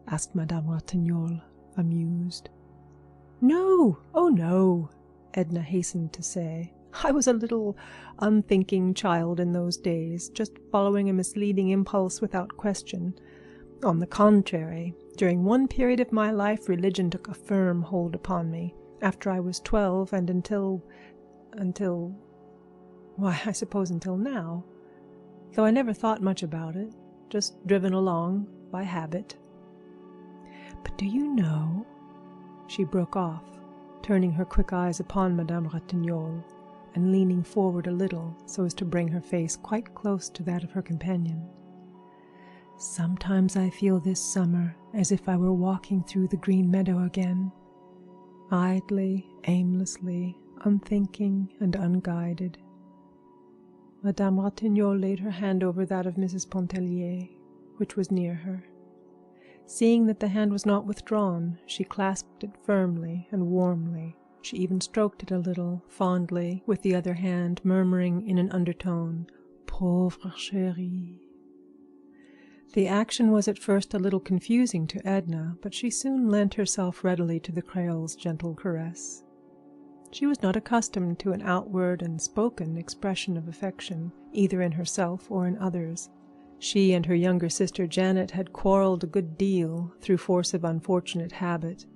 asked Madame Ratignolle, amused. "No, oh no," Edna hastened to say. "I was a little unthinking child in those days, just following a misleading impulse without question. On the contrary, during one period of my life religion took a firm hold upon me, after I was 12 and until, why, I suppose until now, though I never thought much about it, just driven along by habit. But do you know," she broke off, turning her quick eyes upon Madame Ratignolle, and leaning forward a little so as to bring her face quite close to that of her companion, "sometimes I feel this summer as if I were walking through the green meadow again, idly, aimlessly, unthinking and unguided." Madame Ratignolle laid her hand over that of Mrs. Pontellier, which was near her. Seeing that the hand was not withdrawn, she clasped it firmly and warmly. She even stroked it a little, fondly, with the other hand, murmuring in an undertone, "Pauvre chérie." The action was at first a little confusing to Edna, but she soon lent herself readily to the Creole's gentle caress. She was not accustomed to an outward and spoken expression of affection, either in herself or in others. She and her younger sister Janet had quarreled a good deal through force of unfortunate habit.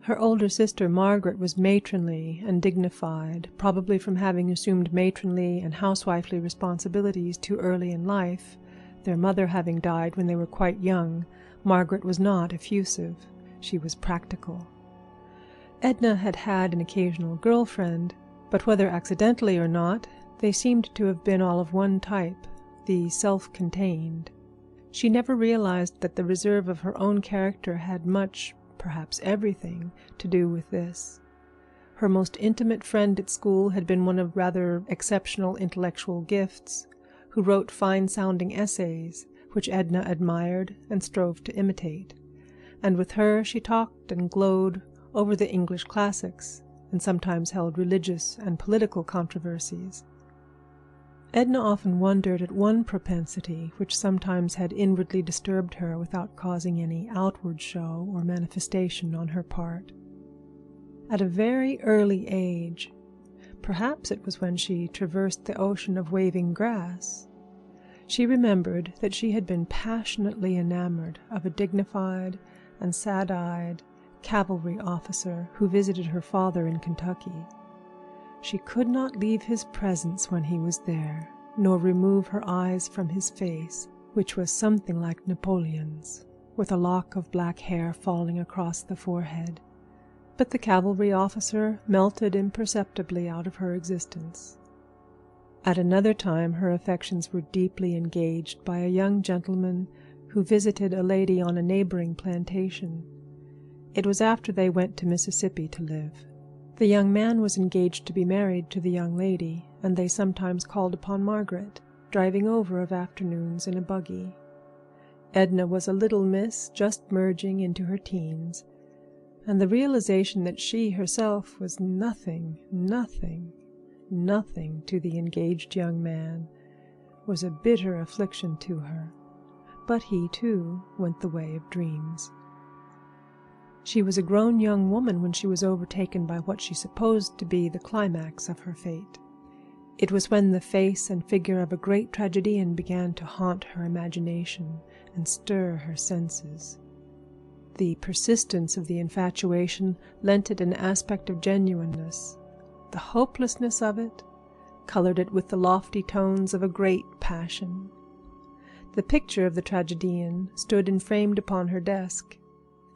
Her older sister Margaret was matronly and dignified, probably from having assumed matronly and housewifely responsibilities too early in life. Their mother having died when they were quite young, Margaret was not effusive. She was practical. Edna had had an occasional girlfriend, but whether accidentally or not, they seemed to have been all of one type, the self-contained. She never realized that the reserve of her own character had much, perhaps everything, to do with this. Her most intimate friend at school had been one of rather exceptional intellectual gifts, who wrote fine-sounding essays, which Edna admired and strove to imitate, and with her she talked and glowed over the English classics, and sometimes held religious and political controversies. Edna often wondered at one propensity which sometimes had inwardly disturbed her without causing any outward show or manifestation on her part. At a very early age, perhaps it was when she traversed the ocean of waving grass, she remembered that she had been passionately enamored of a dignified and sad-eyed cavalry officer who visited her father in Kentucky. She could not leave his presence when he was there, nor remove her eyes from his face, which was something like Napoleon's, with a lock of black hair falling across the forehead. but the cavalry officer melted imperceptibly out of her existence. At another time her affections were deeply engaged by a young gentleman who visited a lady on a neighboring plantation. It was after they went to Mississippi to live. The young man was engaged to be married to the young lady, and they sometimes called upon Margaret, driving over of afternoons in a buggy. Edna was a little miss just merging into her teens, and the realization that she herself was nothing to the engaged young man was a bitter affliction to her. But he, too, went the way of dreams. She was a grown young woman when she was overtaken by what she supposed to be the climax of her fate. It was when the face and figure of a great tragedian began to haunt her imagination and stir her senses. The persistence of the infatuation lent it an aspect of genuineness. The hopelessness of it colored it with the lofty tones of a great passion. The picture of the tragedian stood enframed upon her desk.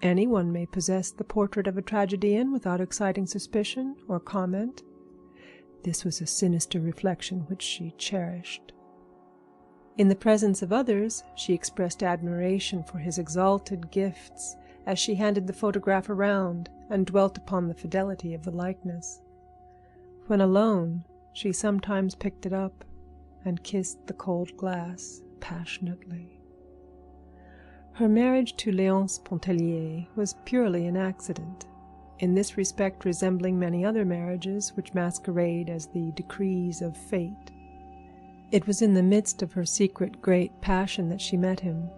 Anyone may possess the portrait of a tragedian without exciting suspicion or comment. This was a sinister reflection which she cherished. In the presence of others, she expressed admiration for his exalted gifts as she handed the photograph around and dwelt upon the fidelity of the likeness. When alone, she sometimes picked it up and kissed the cold glass passionately. Her marriage to Léonce Pontellier was purely an accident, in this respect resembling many other marriages which masquerade as the decrees of fate. It was in the midst of her secret great passion that she met him.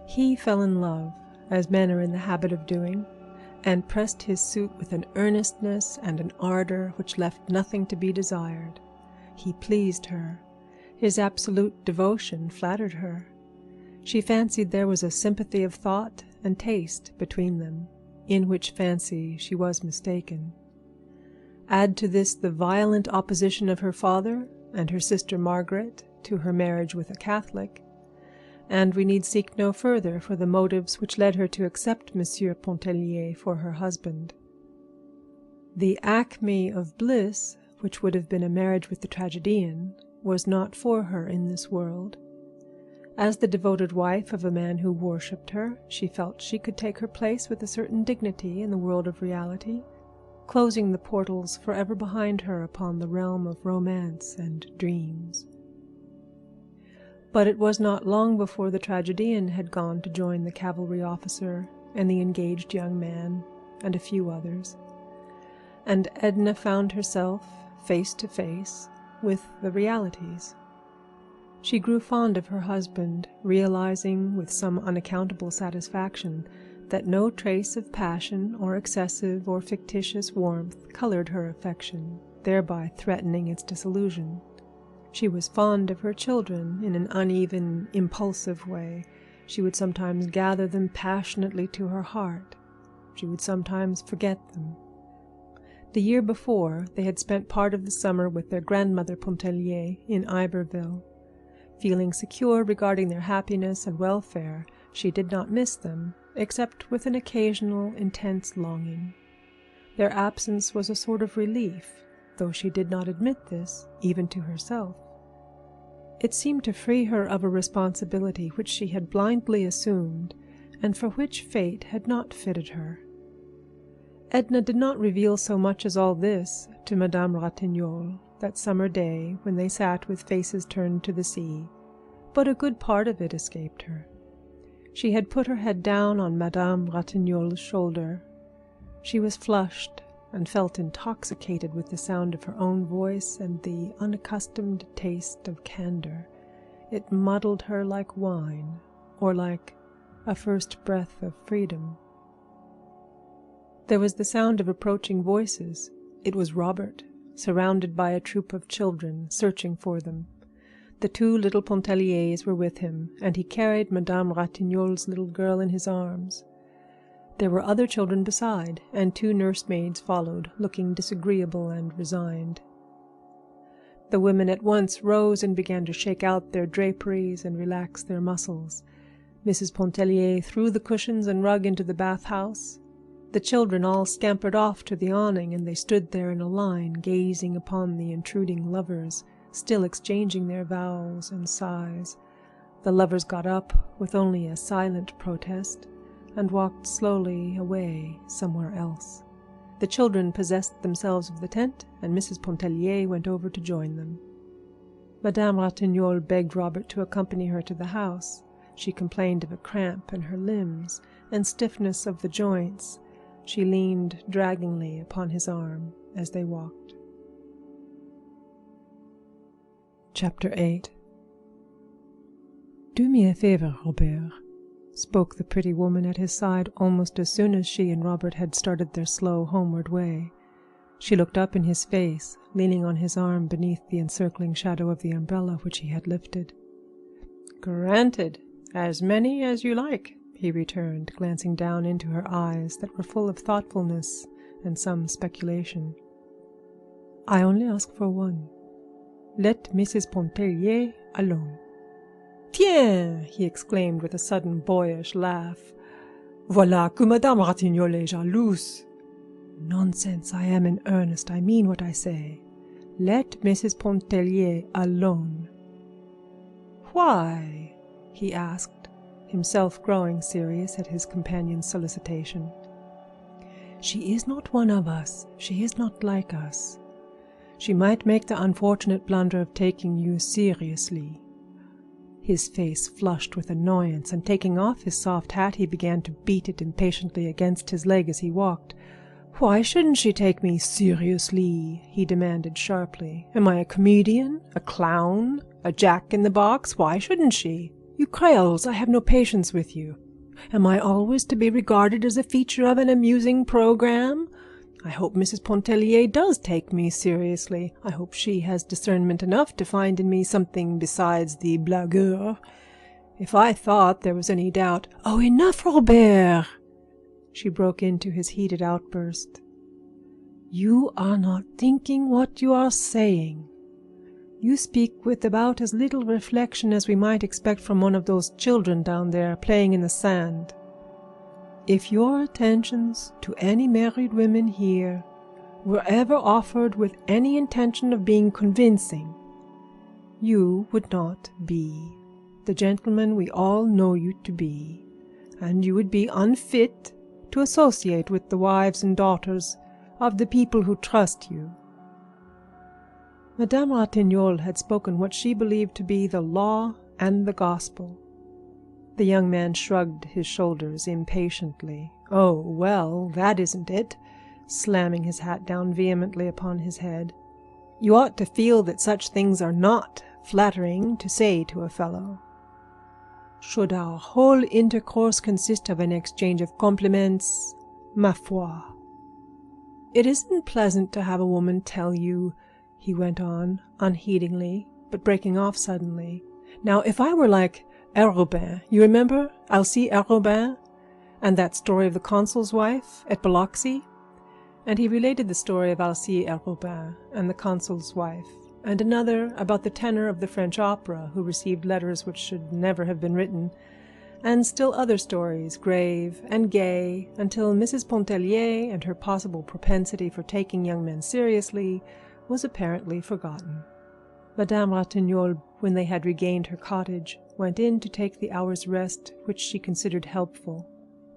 He fell in love, as men are in the habit of doing, and pressed his suit with an earnestness and an ardor which left nothing to be desired. He pleased her. His absolute devotion flattered her. She fancied there was a sympathy of thought and taste between them, in which fancy she was mistaken. Add to this the violent opposition of her father and her sister Margaret to her marriage with a Catholic, and we need seek no further for the motives which led her to accept Monsieur Pontellier for her husband. The acme of bliss, which would have been a marriage with the tragedian, was not for her in this world. As the devoted wife of a man who worshipped her, she felt she could take her place with a certain dignity in the world of reality, closing the portals forever behind her upon the realm of romance and dreams. But it was not long before the tragedian had gone to join the cavalry officer and the engaged young man and a few others, and Edna found herself face to face with the realities. She grew fond of her husband, realizing with some unaccountable satisfaction that no trace of passion or excessive or fictitious warmth colored her affection, thereby threatening its dissolution. She was fond of her children in an uneven, impulsive way. She would sometimes gather them passionately to her heart. She would sometimes forget them. The year before, they had spent part of the summer with their grandmother Pontellier in Iberville. Feeling secure regarding their happiness and welfare, she did not miss them, except with an occasional intense longing. Their absence was a sort of relief, though she did not admit this, even to herself. It seemed to free her of a responsibility which she had blindly assumed, and for which fate had not fitted her. Edna did not reveal so much as all this to Madame Ratignolle that summer day when they sat with faces turned to the sea, but a good part of it escaped her. She had put her head down on Madame Ratignolle's shoulder. She was flushed and felt intoxicated with the sound of her own voice and the unaccustomed taste of candor. It muddled her like wine, or like a first breath of freedom. There was the sound of approaching voices. It was Robert, surrounded by a troop of children, searching for them. The two little Pontelliers were with him, and he carried Madame Ratignolle's little girl in his arms. There were other children beside, and two nursemaids followed, looking disagreeable and resigned. The women at once rose and began to shake out their draperies and relax their muscles. Mrs. Pontellier threw the cushions and rug into the bath-house. The children all scampered off to the awning, and they stood there in a line, gazing upon the intruding lovers, still exchanging their vows and sighs. The lovers got up, with only a silent protest, and walked slowly away somewhere else. The children possessed themselves of the tent, and Mrs. Pontellier went over to join them. Madame Ratignolle begged Robert to accompany her to the house. She complained of a cramp in her limbs and stiffness of the joints. She leaned draggingly upon his arm as they walked. Chapter 8. "Do me a favor, Robert," spoke the pretty woman at his side almost as soon as she and Robert had started their slow homeward way. She looked up in his face, leaning on his arm beneath the encircling shadow of the umbrella which he had lifted. "Granted. As many as you like," he returned, glancing down into her eyes that were full of thoughtfulness and some speculation. "I only ask for one. Let Mrs. Pontellier alone." "Tiens!" he exclaimed with a sudden boyish laugh. "Voilà que Madame Ratignolle est jalouse." "Nonsense, I am in earnest. I mean what I say. Let Mrs. Pontellier alone." "Why?" he asked, himself growing serious at his companion's solicitation. "She is not one of us. She is not like us. She might make the unfortunate blunder of taking you seriously." His face flushed with annoyance, and taking off his soft hat, he began to beat it impatiently against his leg as he walked. "Why shouldn't she take me seriously?" he demanded sharply. "Am I a comedian? A clown? A jack-in-the-box? Why shouldn't she? You Creoles, I have no patience with you. Am I always to be regarded as a feature of an amusing program? I hope Mrs. Pontellier does take me seriously. I hope she has discernment enough to find in me something besides the blagueur. If I thought there was any doubt—" "Oh, enough, Robert!" She broke into his heated outburst. "You are not thinking what you are saying. You speak with about as little reflection as we might expect from one of those children down there playing in the sand. If your attentions to any married women here were ever offered with any intention of being convincing, you would not be the gentleman we all know you to be, and you would be unfit to associate with the wives and daughters of the people who trust you." Madame Ratignolle had spoken what she believed to be the law and the gospel. The young man shrugged his shoulders impatiently. "Oh, well, that isn't it," slamming his hat down vehemently upon his head. "You ought to feel that such things are not flattering to say to a fellow. Should our whole intercourse consist of an exchange of compliments, ma foi. It isn't pleasant to have a woman tell you," he went on, unheedingly, but breaking off suddenly. "Now, if I were like Arobin, you remember Alcée Arobin, and that story of the consul's wife at Biloxi?" And he related the story of Alcée Arobin and the consul's wife, and another about the tenor of the French opera who received letters which should never have been written, and still other stories, grave and gay, until Mrs. Pontellier and her possible propensity for taking young men seriously was apparently forgotten. Madame Ratignolle, when they had regained her cottage, went in to take the hour's rest which she considered helpful.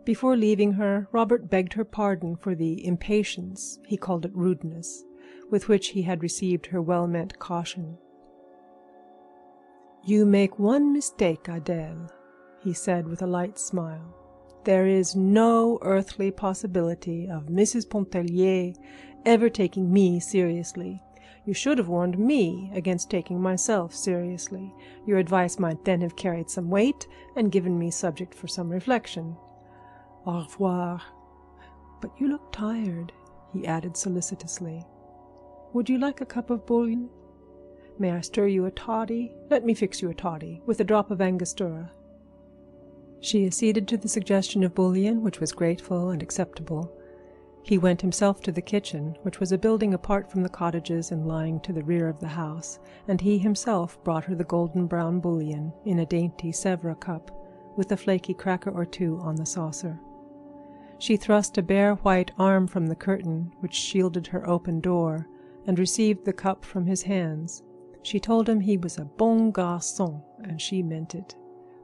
Before leaving her, Robert begged her pardon for the impatience, he called it rudeness, with which he had received her well-meant caution. "You make one mistake, Adèle," he said with a light smile. "There is no earthly possibility of Mrs. Pontellier ever taking me seriously. You should have warned me against taking myself seriously. Your advice might then have carried some weight and given me subject for some reflection. Au revoir. But you look tired," he added solicitously. "Would you like a cup of bouillon? May I stir you a toddy? Let me fix you a toddy, with a drop of Angostura." She acceded to the suggestion of bouillon, which was grateful and acceptable. He went himself to the kitchen, which was a building apart from the cottages and lying to the rear of the house, and he himself brought her the golden brown bouillon in a dainty Sèvres cup, with a flaky cracker or two on the saucer. She thrust a bare white arm from the curtain which shielded her open door, and received the cup from his hands. She told him he was a bon garçon, and she meant it.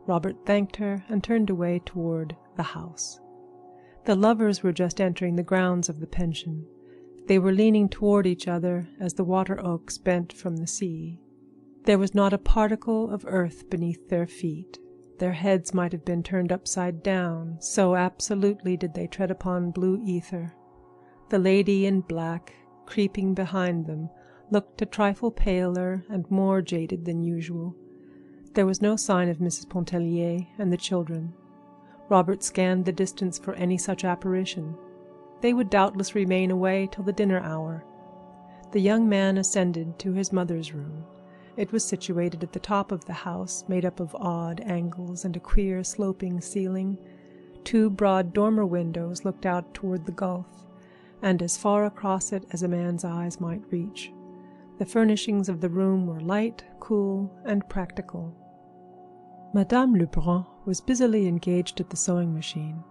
Robert thanked her and turned away toward the house. The lovers were just entering the grounds of the pension. They were leaning toward each other as the water oaks bent from the sea. There was not a particle of earth beneath their feet. Their heads might have been turned upside down, so absolutely did they tread upon blue ether. The lady in black, creeping behind them, looked a trifle paler and more jaded than usual. There was no sign of Mrs. Pontellier and the children. Robert scanned the distance for any such apparition. They would doubtless remain away till the dinner hour. The young man ascended to his mother's room. It was situated at the top of the house, made up of odd angles and a queer sloping ceiling. 2 broad dormer windows looked out toward the gulf, and as far across it as a man's eyes might reach. The furnishings of the room were light, cool, and practical. Madame Lebrun was busily engaged at the sewing machine.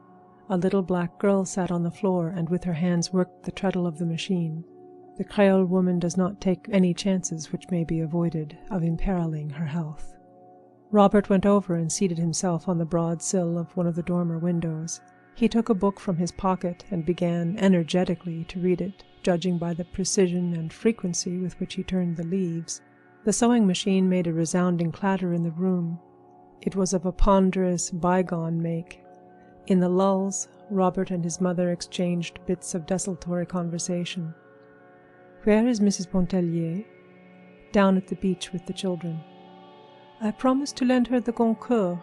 A little black girl sat on the floor and with her hands worked the treadle of the machine. The Creole woman does not take any chances which may be avoided of imperiling her health. Robert went over and seated himself on the broad sill of one of the dormer windows. He took a book from his pocket and began energetically to read it, judging by the precision and frequency with which he turned the leaves. The sewing machine made a resounding clatter in the room. It was of a ponderous, bygone make. In the lulls, Robert and his mother exchanged bits of desultory conversation. "Where is Mrs. Pontellier?" "Down at the beach with the children." "I promised to lend her the Goncourt.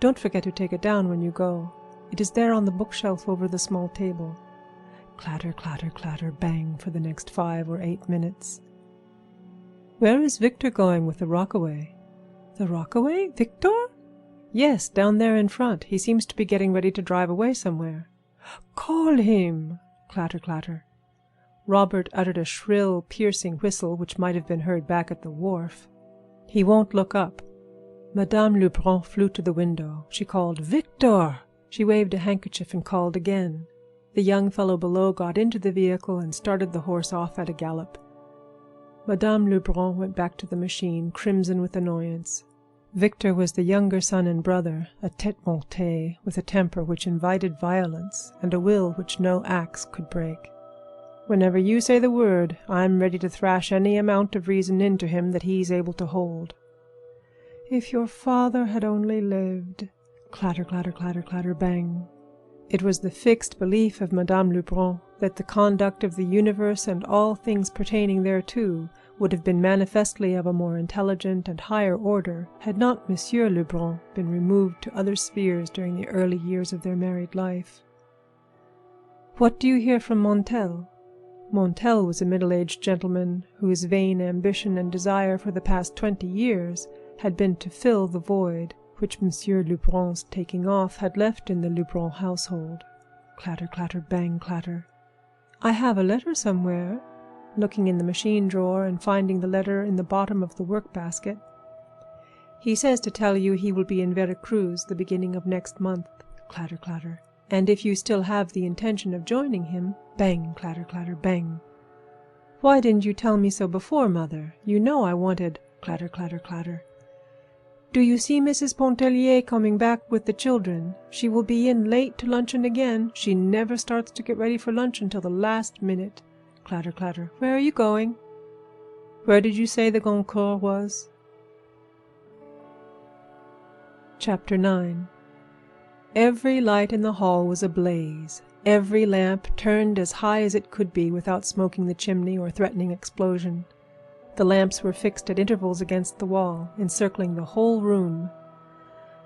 Don't forget to take it down when you go. It is there on the bookshelf over the small table." Clatter, clatter, clatter, bang for the next 5 or 8 minutes. "Where is Victor going with the rockaway?" "The rockaway? Victor?" "Yes, down there in front. He seems to be getting ready to drive away somewhere." "Call him." Clatter, clatter. Robert uttered a shrill, piercing whistle which might have been heard back at the wharf. "He won't look up." Madame Lebrun flew to the window. She called, "Victor!" She waved a handkerchief and called again. The young fellow below got into the vehicle and started the horse off at a gallop. Madame Lebrun went back to the machine, crimson with annoyance. Victor was the younger son and brother, a tête-montée, with a temper which invited violence and a will which no axe could break. "Whenever you say the word, I'm ready to thrash any amount of reason into him that he's able to hold." "If your father had only lived." Clatter, clatter, clatter, clatter, bang. It was the fixed belief of Madame Lebrun that the conduct of the universe and all things pertaining thereto would have been manifestly of a more intelligent and higher order had not Monsieur Lebrun been removed to other spheres during the early years of their married life. "What do you hear from Montel?" Montel was a middle-aged gentleman whose vain ambition and desire for the past 20 years had been to fill the void which Monsieur Lebrun's taking off had left in the Lebrun household. Clatter, clatter, bang, clatter. "I have a letter somewhere," looking in the machine drawer and finding the letter in the bottom of the work-basket. "He says to tell you he will be in Vera Cruz the beginning of next month." Clatter, clatter. "And if you still have the intention of joining him," bang, clatter, clatter, bang. "Why didn't you tell me so before, Mother? You know I wanted—" clatter, clatter, clatter. "Do you see Mrs. Pontellier coming back with the children? She will be in late to luncheon again. She never starts to get ready for lunch until the last minute." Clatter, clatter. "Where are you going?" "Where did you say the Goncourt was?" Chapter 9. Every light in the hall was ablaze. Every lamp turned as high as it could be without smoking the chimney or threatening explosion. The lamps were fixed at intervals against the wall, encircling the whole room.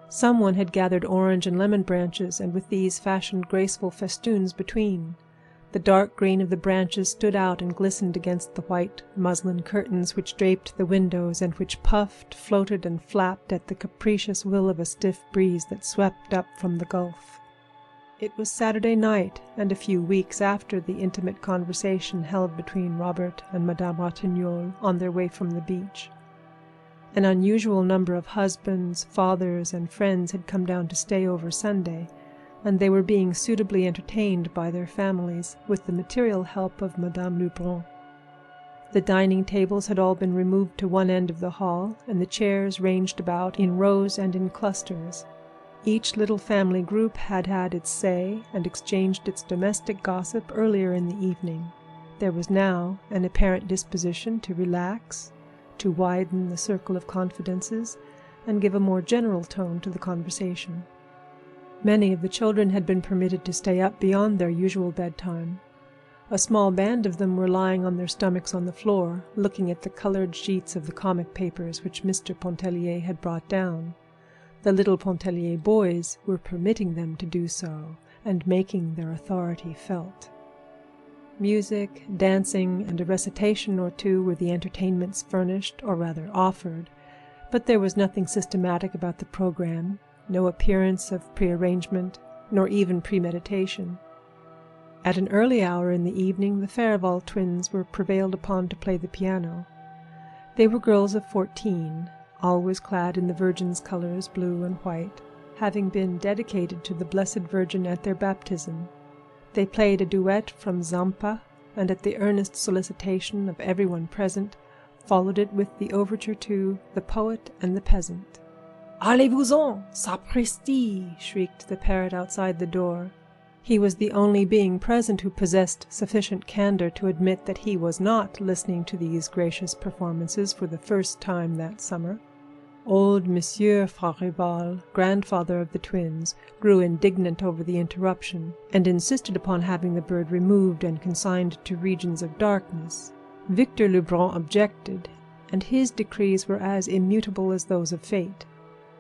Someone had gathered orange and lemon branches and with these fashioned graceful festoons between. The dark green of the branches stood out and glistened against the white muslin curtains which draped the windows and which puffed, floated, and flapped at the capricious will of a stiff breeze that swept up from the gulf. It was Saturday night, and a few weeks after the intimate conversation held between Robert and Madame Ratignolle on their way from the beach. An unusual number of husbands, fathers, and friends had come down to stay over Sunday, and they were being suitably entertained by their families with the material help of Madame Lebrun. The dining tables had all been removed to one end of the hall, and the chairs ranged about in rows and in clusters. Each little family group had had its say and exchanged its domestic gossip earlier in the evening. There was now an apparent disposition to relax, to widen the circle of confidences, and give a more general tone to the conversation. Many of the children had been permitted to stay up beyond their usual bedtime. A small band of them were lying on their stomachs on the floor, looking at the colored sheets of the comic papers which Mr. Pontellier had brought down. The little Pontellier boys were permitting them to do so, and making their authority felt. Music, dancing, and a recitation or two were the entertainments furnished, or rather offered, but there was nothing systematic about the program, no appearance of prearrangement, nor even premeditation. At an early hour in the evening the Farival twins were prevailed upon to play the piano. They were girls of 14, always clad in the Virgin's colors, blue and white, having been dedicated to the Blessed Virgin at their baptism. They played a duet from Zampa, and at the earnest solicitation of everyone present, followed it with the overture to The Poet and the Peasant. "Allez-vous-en, sapristi!" shrieked the parrot outside the door. He was the only being present who possessed sufficient candor to admit that he was not listening to these gracious performances for the first time that summer. Old Monsieur Farival, grandfather of the twins, grew indignant over the interruption, and insisted upon having the bird removed and consigned to regions of darkness. Victor Lebrun objected, and his decrees were as immutable as those of fate.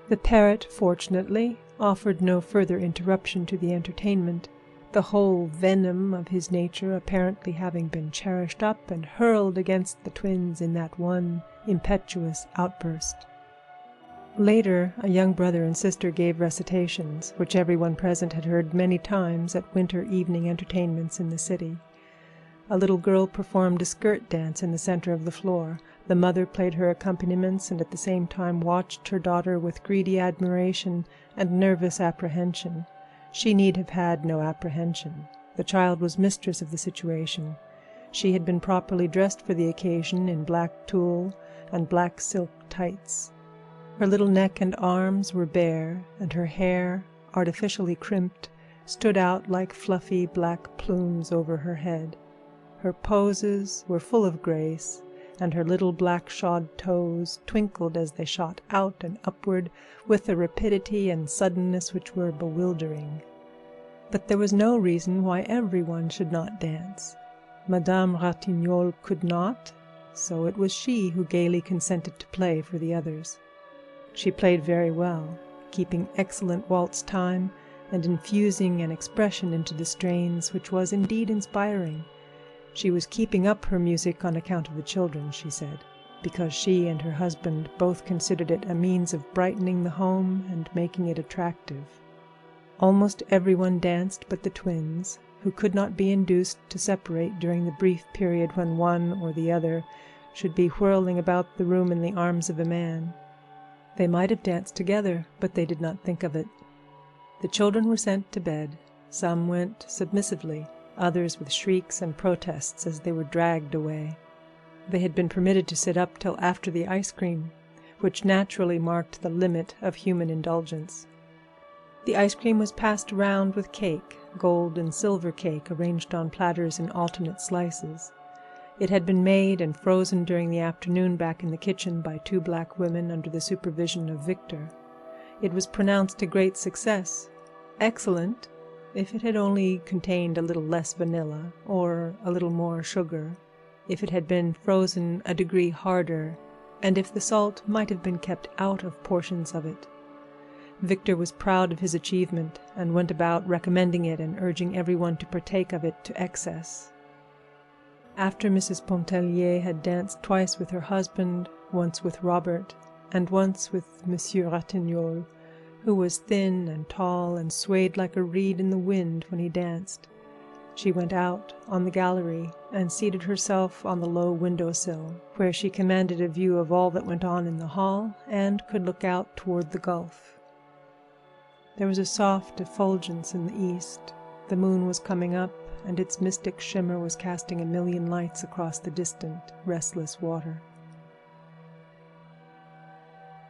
The parrot, fortunately, offered no further interruption to the entertainment, the whole venom of his nature apparently having been cherished up and hurled against the twins in that one impetuous outburst. Later, a young brother and sister gave recitations, which everyone present had heard many times at winter evening entertainments in the city. A little girl performed a skirt dance in the center of the floor. The mother played her accompaniments and at the same time watched her daughter with greedy admiration and nervous apprehension. She need have had no apprehension. The child was mistress of the situation. She had been properly dressed for the occasion in black tulle and black silk tights. Her little neck and arms were bare, and her hair, artificially crimped, stood out like fluffy black plumes over her head. Her poses were full of grace, and her little black-shod toes twinkled as they shot out and upward with a rapidity and suddenness which were bewildering. But there was no reason why everyone should not dance. Madame Ratignolle could not, so it was she who gaily consented to play for the others. She played very well, keeping excellent waltz time and infusing an expression into the strains which was indeed inspiring. She was keeping up her music on account of the children, she said, because she and her husband both considered it a means of brightening the home and making it attractive. Almost everyone danced but the twins, who could not be induced to separate during the brief period when one or the other should be whirling about the room in the arms of a man. They might have danced together, but they did not think of it. The children were sent to bed. Some went submissively, others with shrieks and protests as they were dragged away. They had been permitted to sit up till after the ice cream, which naturally marked the limit of human indulgence. The ice cream was passed around with cake, gold and silver cake arranged on platters in alternate slices. It had been made and frozen during the afternoon back in the kitchen by two black women under the supervision of Victor. It was pronounced a great success, excellent, if it had only contained a little less vanilla, or a little more sugar, if it had been frozen a degree harder, and if the salt might have been kept out of portions of it. Victor was proud of his achievement, and went about recommending it and urging everyone to partake of it to excess. After Mrs. Pontellier had danced twice with her husband, once with Robert, and once with Monsieur Ratignolle, who was thin and tall and swayed like a reed in the wind when he danced, she went out on the gallery and seated herself on the low window-sill, where she commanded a view of all that went on in the hall and could look out toward the gulf. There was a soft effulgence in the east. The moon was coming up, and its mystic shimmer was casting a million lights across the distant, restless water.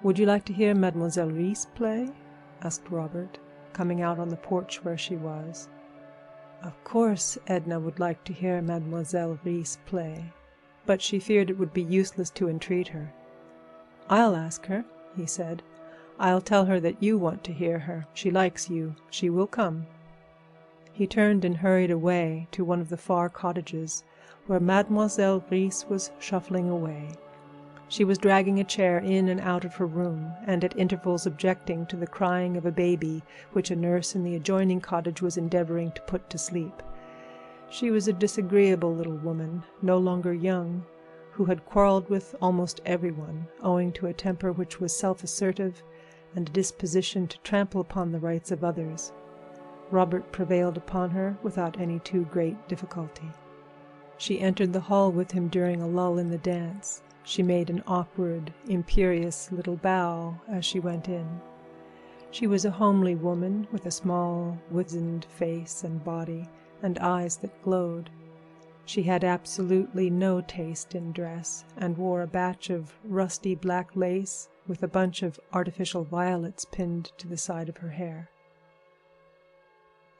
"Would you like to hear Mademoiselle Reisz play?" asked Robert, coming out on the porch where she was. Of course Edna would like to hear Mademoiselle Reisz play, but she feared it would be useless to entreat her. "I'll ask her," he said. "I'll tell her that you want to hear her. She likes you. She will come." He turned and hurried away to one of the far cottages, where Mademoiselle Reisz was shuffling away. She was dragging a chair in and out of her room, and at intervals objecting to the crying of a baby which a nurse in the adjoining cottage was endeavoring to put to sleep. She was a disagreeable little woman, no longer young, who had quarreled with almost everyone, owing to a temper which was self-assertive and a disposition to trample upon the rights of others. Robert prevailed upon her without any too great difficulty. She entered the hall with him during a lull in the dance. She made an awkward, imperious little bow as she went in. She was a homely woman with a small, wizened face and body, and eyes that glowed. She had absolutely no taste in dress, and wore a batch of rusty black lace with a bunch of artificial violets pinned to the side of her hair.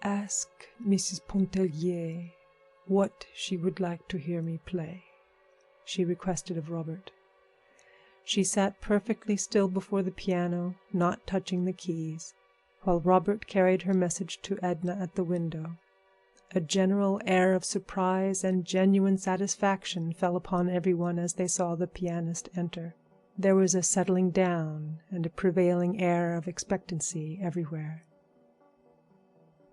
"Ask Mrs. Pontellier what she would like to hear me play," she requested of Robert. She sat perfectly still before the piano, not touching the keys, while Robert carried her message to Edna at the window. A general air of surprise and genuine satisfaction fell upon everyone as they saw the pianist enter. There was a settling down and a prevailing air of expectancy everywhere.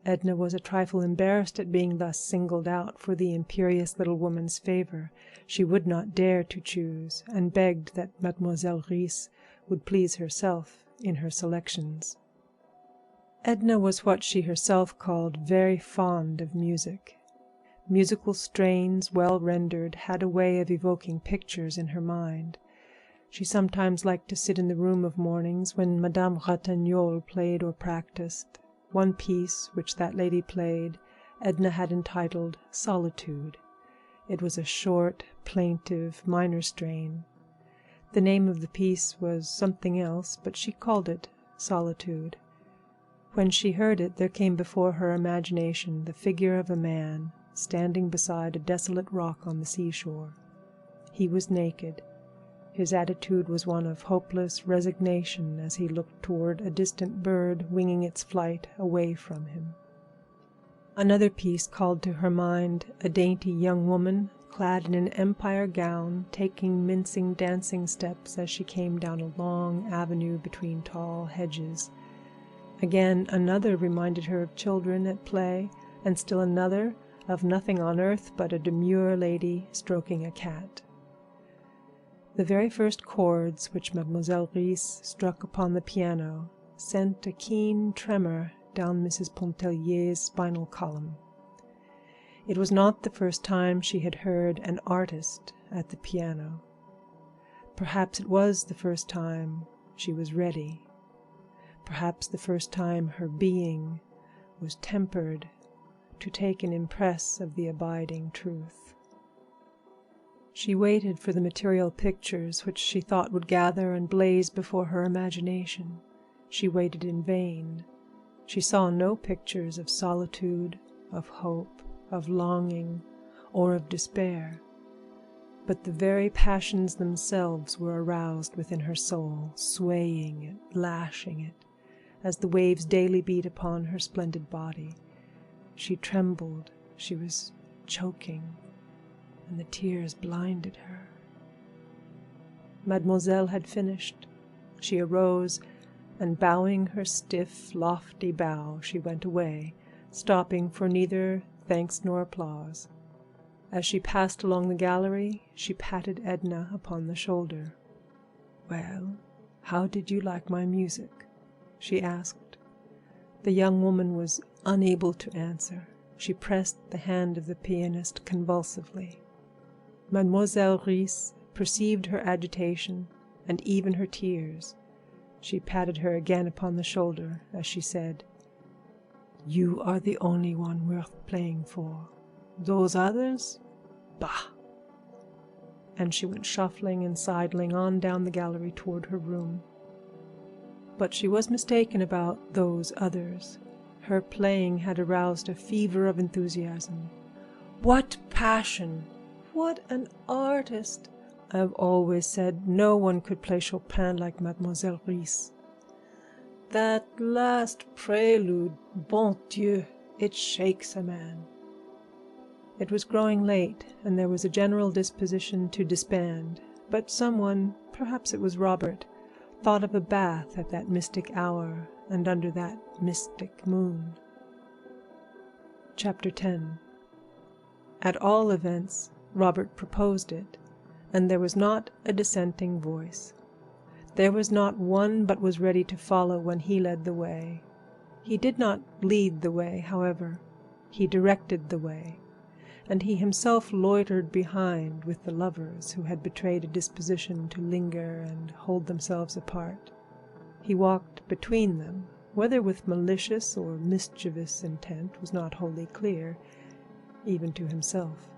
Edna was a trifle embarrassed at being thus singled out for the imperious little woman's favor. She would not dare to choose, and begged that Mademoiselle Reisz would please herself in her selections. Edna was what she herself called very fond of music. Musical strains, well rendered, had a way of evoking pictures in her mind. She sometimes liked to sit in the room of mornings when Madame Ratignolle played or practiced. One piece which that lady played, Edna had entitled Solitude. It was a short, plaintive, minor strain. The name of the piece was something else, but she called it Solitude. When she heard it, there came before her imagination the figure of a man standing beside a desolate rock on the seashore. He was naked. His attitude was one of hopeless resignation as he looked toward a distant bird winging its flight away from him. Another piece called to her mind a dainty young woman, clad in an empire gown, taking mincing dancing steps as she came down a long avenue between tall hedges. Again, another reminded her of children at play, and still another of nothing on earth but a demure lady stroking a cat. The very first chords which Mademoiselle Reisz struck upon the piano sent a keen tremor down Mrs. Pontellier's spinal column. It was not the first time she had heard an artist at the piano. Perhaps it was the first time she was ready. Perhaps the first time her being was tempered to take an impress of the abiding truth. She waited for the material pictures which she thought would gather and blaze before her imagination. She waited in vain. She saw no pictures of solitude, of hope, of longing, or of despair. But the very passions themselves were aroused within her soul, swaying it, lashing it, as the waves daily beat upon her splendid body. She trembled, she was choking, and the tears blinded her. Mademoiselle had finished. She arose, and bowing her stiff, lofty bow, she went away, stopping for neither thanks nor applause. As she passed along the gallery, she patted Edna upon the shoulder. "Well, how did you like my music?" she asked. The young woman was unable to answer. She pressed the hand of the pianist convulsively. Mademoiselle Reisz perceived her agitation and even her tears. She patted her again upon the shoulder as she said, "You are the only one worth playing for. Those others? Bah!" And she went shuffling and sidling on down the gallery toward her room. But she was mistaken about those others. Her playing had aroused a fever of enthusiasm. What passion! What an artist! I've always said no one could play Chopin like Mademoiselle Reiss. That last prelude, bon Dieu, it shakes a man. It was growing late, and there was a general disposition to disband, but someone, perhaps it was Robert, thought of a bath at that mystic hour and under that mystic moon. Chapter 10. At all events, Robert proposed it, and there was not a dissenting voice. There was not one but was ready to follow when he led the way. He did not lead the way, however. He directed the way, and he himself loitered behind with the lovers who had betrayed a disposition to linger and hold themselves apart. He walked between them, whether with malicious or mischievous intent was not wholly clear, even to himself.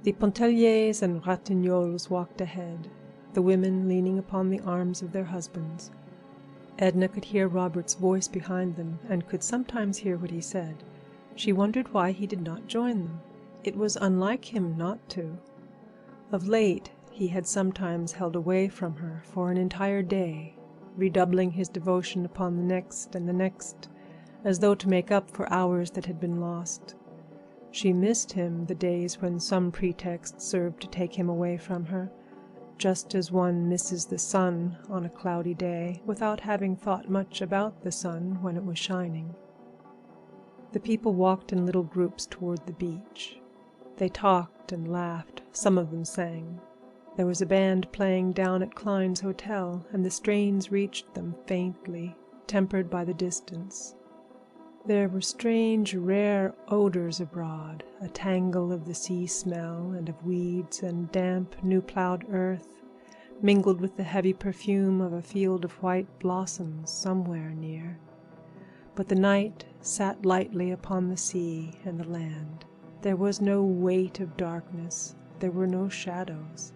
The Pontelliers and Ratignolles walked ahead, the women leaning upon the arms of their husbands. Edna could hear Robert's voice behind them, and could sometimes hear what he said. She wondered why he did not join them. It was unlike him not to. Of late he had sometimes held away from her for an entire day, redoubling his devotion upon the next and the next, as though to make up for hours that had been lost. She missed him the days when some pretext served to take him away from her, just as one misses the sun on a cloudy day without having thought much about the sun when it was shining. The people walked in little groups toward the beach. They talked and laughed. Some of them sang. There was a band playing down at Klein's hotel, and the strains reached them faintly, tempered by the distance. There were strange, rare odors abroad, a tangle of the sea smell and of weeds and damp, new-plowed earth, mingled with the heavy perfume of a field of white blossoms somewhere near. But the night sat lightly upon the sea and the land. There was no weight of darkness. There were no shadows.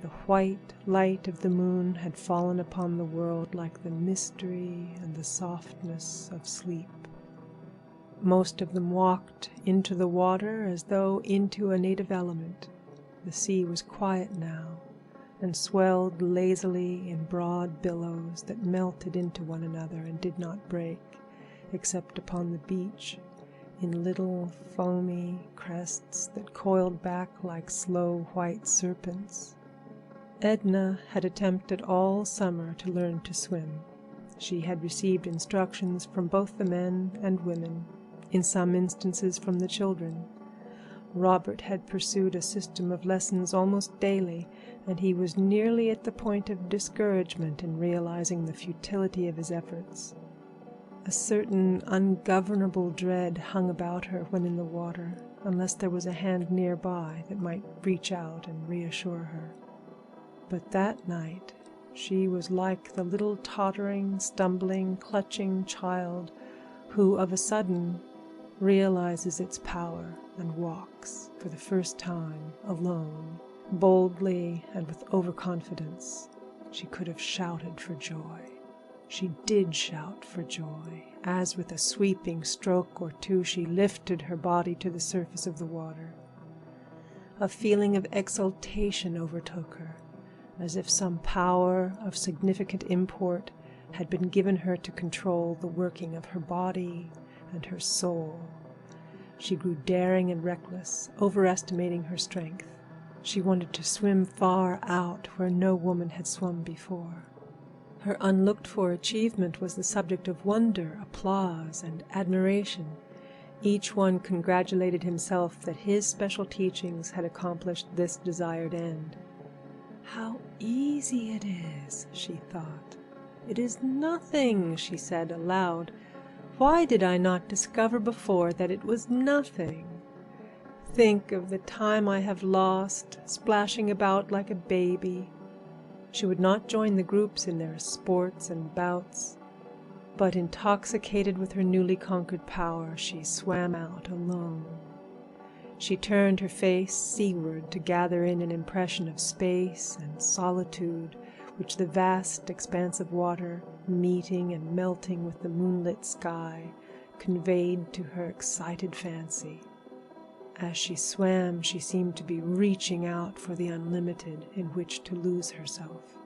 The white light of the moon had fallen upon the world like the mystery and the softness of sleep. Most of them walked into the water as though into a native element. The sea was quiet now, and swelled lazily in broad billows that melted into one another and did not break, except upon the beach, in little foamy crests that coiled back like slow white serpents. Edna had attempted all summer to learn to swim. She had received instructions from both the men and women, in some instances from the children. Robert had pursued a system of lessons almost daily, and he was nearly at the point of discouragement in realizing the futility of his efforts. A certain ungovernable dread hung about her when in the water, unless there was a hand nearby that might reach out and reassure her. But that night she was like the little tottering, stumbling, clutching child who of a sudden realizes its power and walks for the first time alone, boldly and with overconfidence. She could have shouted for joy. She did shout for joy, as with a sweeping stroke or two she lifted her body to the surface of the water. A feeling of exultation overtook her, as if some power of significant import had been given her to control the working of her body and her soul. She grew daring and reckless, overestimating her strength. She wanted to swim far out where no woman had swum before. Her unlooked-for achievement was the subject of wonder, applause, and admiration. Each one congratulated himself that his special teachings had accomplished this desired end. "How easy it is," she thought. "It is nothing," she said aloud. "Why did I not discover before that it was nothing? Think of the time I have lost, splashing about like a baby." She would not join the groups in their sports and bouts, but intoxicated with her newly conquered power, she swam out alone. She turned her face seaward to gather in an impression of space and solitude which the vast expanse of water, meeting and melting with the moonlit sky, conveyed to her excited fancy. As she swam, she seemed to be reaching out for the unlimited in which to lose herself.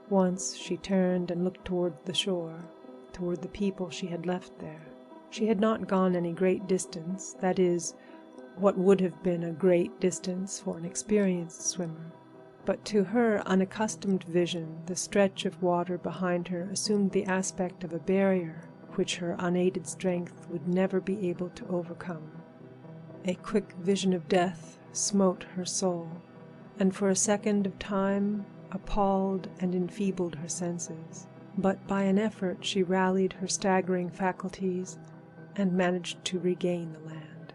Once she turned and looked toward the shore, toward the people she had left there. She had not gone any great distance, that is, what would have been a great distance for an experienced swimmer. But to her unaccustomed vision, the stretch of water behind her assumed the aspect of a barrier which her unaided strength would never be able to overcome. A quick vision of death smote her soul, and for a second of time appalled and enfeebled her senses. But by an effort she rallied her staggering faculties and managed to regain the land.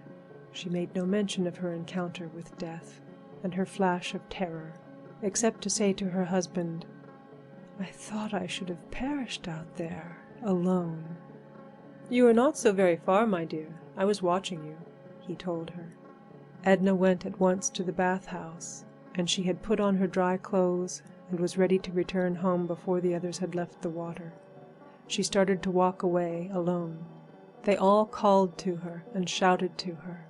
She made no mention of her encounter with death and her flash of terror, except to say to her husband, "I thought I should have perished out there, alone." "You are not so very far, my dear. I was watching you," he told her. Edna went at once to the bath-house, and she had put on her dry clothes and was ready to return home before the others had left the water. She started to walk away alone. They all called to her and shouted to her.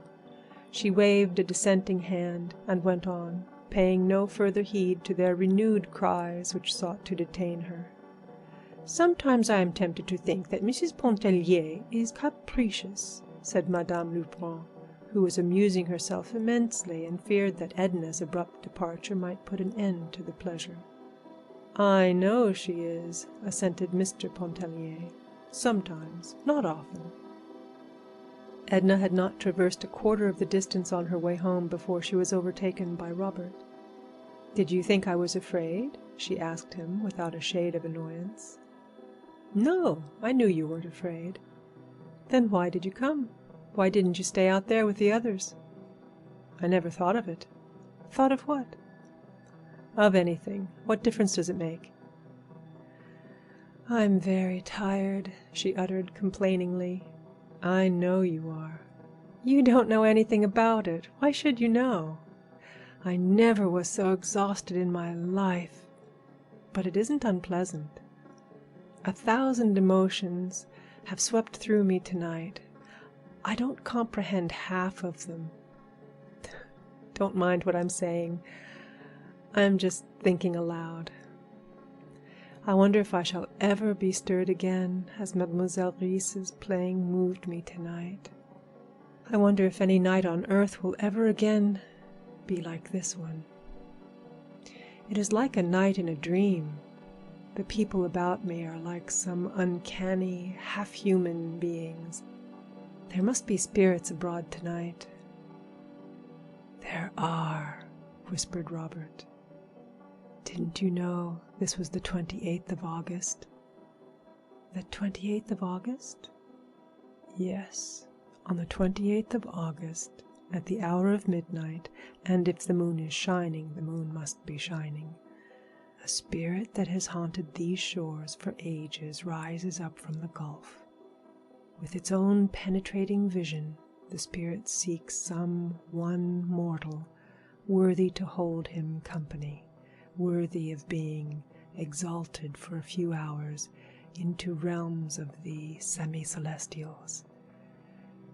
She waved a dissenting hand and went on, paying no further heed to their renewed cries which sought to detain her. "Sometimes I am tempted to think that Mrs. Pontellier is capricious," said Madame Lebrun, who was amusing herself immensely and feared that Edna's abrupt departure might put an end to the pleasure. "I know she is," assented Mr. Pontellier. "Sometimes, not often." Edna had not traversed a quarter of the distance on her way home before she was overtaken by Robert. "Did you think I was afraid?" she asked him, without a shade of annoyance. "No, I knew you weren't afraid." "Then why did you come? Why didn't you stay out there with the others?" "I never thought of it." "Thought of what?" "Of anything. What difference does it make?" "I'm very tired," she uttered complainingly. "I know you are." "You don't know anything about it. Why should you know? I never was so exhausted in my life. But it isn't unpleasant. 1,000 emotions have swept through me tonight. I don't comprehend half of them. Don't mind what I'm saying. I'm just thinking aloud. I wonder if I shall ever be stirred again as Mademoiselle Reisz's playing moved me tonight. I wonder if any night on earth will ever again be like this one. It is like a night in a dream. The people about me are like some uncanny, half-human beings. There must be spirits abroad tonight." "There are," whispered Robert. "Didn't you know this was the 28th of August?" "The 28th of August?" "Yes, on the 28th of August, at the hour of midnight, and if the moon is shining, the moon must be shining, a spirit that has haunted these shores for ages rises up from the gulf. With its own penetrating vision, the spirit seeks some one mortal worthy to hold him company, worthy of being exalted for a few hours into realms of the semi-celestials.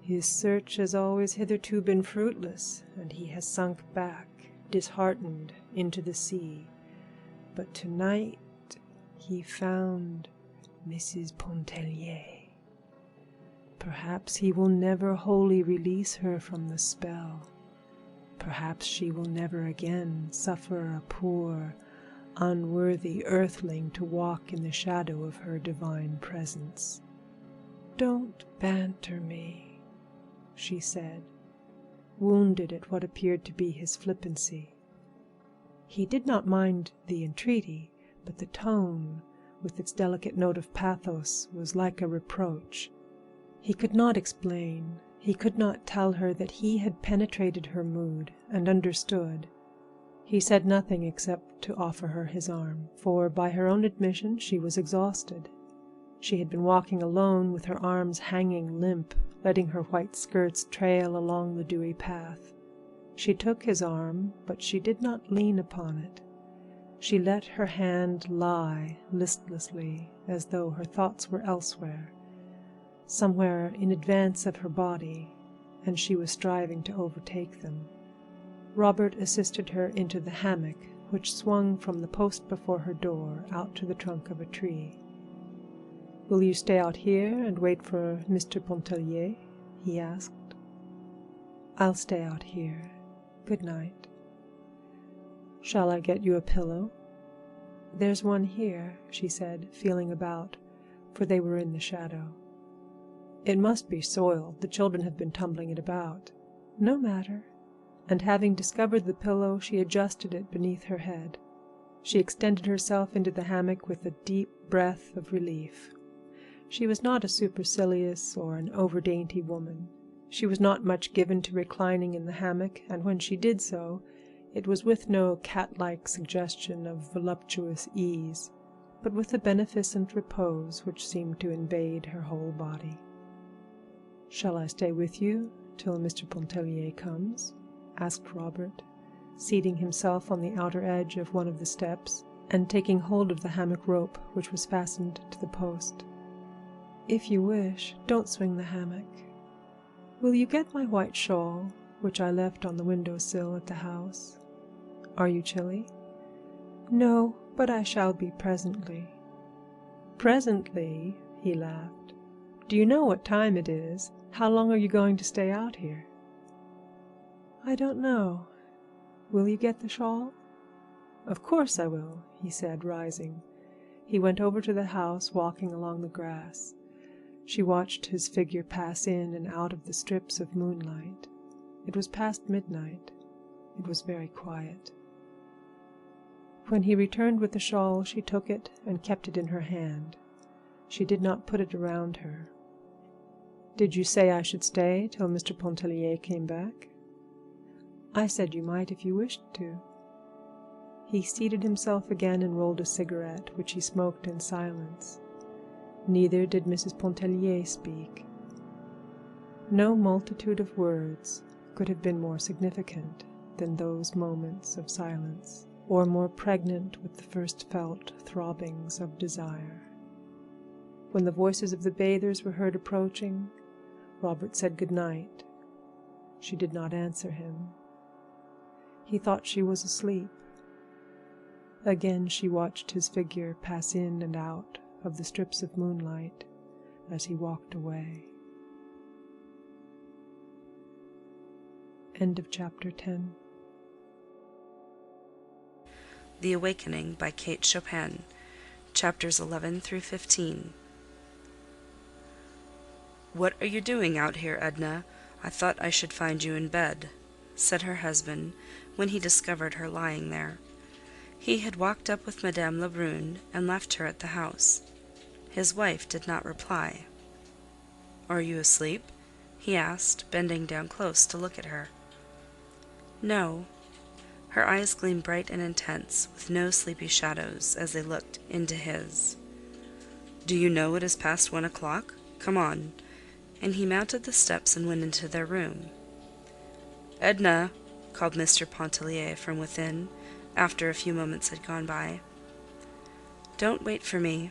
His search has always hitherto been fruitless, and he has sunk back, disheartened, into the sea. But tonight he found Mrs. Pontellier. Perhaps he will never wholly release her from the spell. Perhaps she will never again suffer a poor, unworthy earthling to walk in the shadow of her divine presence. "Don't banter me," she said, wounded at what appeared to be his flippancy. He did not mind the entreaty, but the tone, with its delicate note of pathos, was like a reproach. He could not explain. He could not tell her that he had penetrated her mood and understood. He said nothing except to offer her his arm, for by her own admission she was exhausted. She had been walking alone with her arms hanging limp, letting her white skirts trail along the dewy path. She took his arm, but she did not lean upon it. She let her hand lie listlessly, as though her thoughts were elsewhere, somewhere in advance of her body, and she was striving to overtake them. Robert assisted her into the hammock, which swung from the post before her door out to the trunk of a tree. "Will you stay out here and wait for Mr. Pontellier?" he asked. "I'll stay out here. Good night." "Shall I get you a pillow?" "There's one here," she said, feeling about, for they were in the shadow. "It must be soiled. The children have been tumbling it about." "No matter." And having discovered the pillow, she adjusted it beneath her head. She extended herself into the hammock with a deep breath of relief. She was not a supercilious or an over-dainty woman. She was not much given to reclining in the hammock, and when she did so, it was with no cat-like suggestion of voluptuous ease, but with a beneficent repose which seemed to invade her whole body. "Shall I stay with you till Mr. Pontellier comes?" asked Robert, seating himself on the outer edge of one of the steps and taking hold of the hammock rope which was fastened to the post. "If you wish, don't swing the hammock. Will you get my white shawl, which I left on the window-sill at the house? Are you chilly?" "No, but I shall be presently." "Presently?" he laughed. "Do you know what time it is? How long are you going to stay out here?" "I don't know. Will you get the shawl?" "Of course I will," he said, rising. He went over to the house, walking along the grass. She watched his figure pass in and out of the strips of moonlight. It was past midnight. It was very quiet. When he returned with the shawl, she took it and kept it in her hand. She did not put it around her. "Did you say I should stay till Mr. Pontellier came back?" "I said you might if you wished to." He seated himself again and rolled a cigarette, which he smoked in silence. Neither did Mrs. Pontellier speak. No multitude of words could have been more significant than those moments of silence, or more pregnant with the first felt throbbings of desire. When the voices of the bathers were heard approaching, Robert said good night. She did not answer him. He thought she was asleep. Again she watched his figure pass in and out of the strips of moonlight as he walked away. End of chapter 10. The Awakening by Kate Chopin, chapters 11 through 15. "What are you doing out here, Edna? I thought I should find you in bed," said her husband, when he discovered her lying there. He had walked up with Madame Lebrun and left her at the house. His wife did not reply. "Are you asleep?" he asked, bending down close to look at her. "No." Her eyes gleamed bright and intense, with no sleepy shadows, as they looked into his. "Do you know it is past 1 o'clock? Come on." And he mounted the steps and went into their room. "Edna!" called Mr. Pontellier from within, after a few moments had gone by. "Don't wait for me,"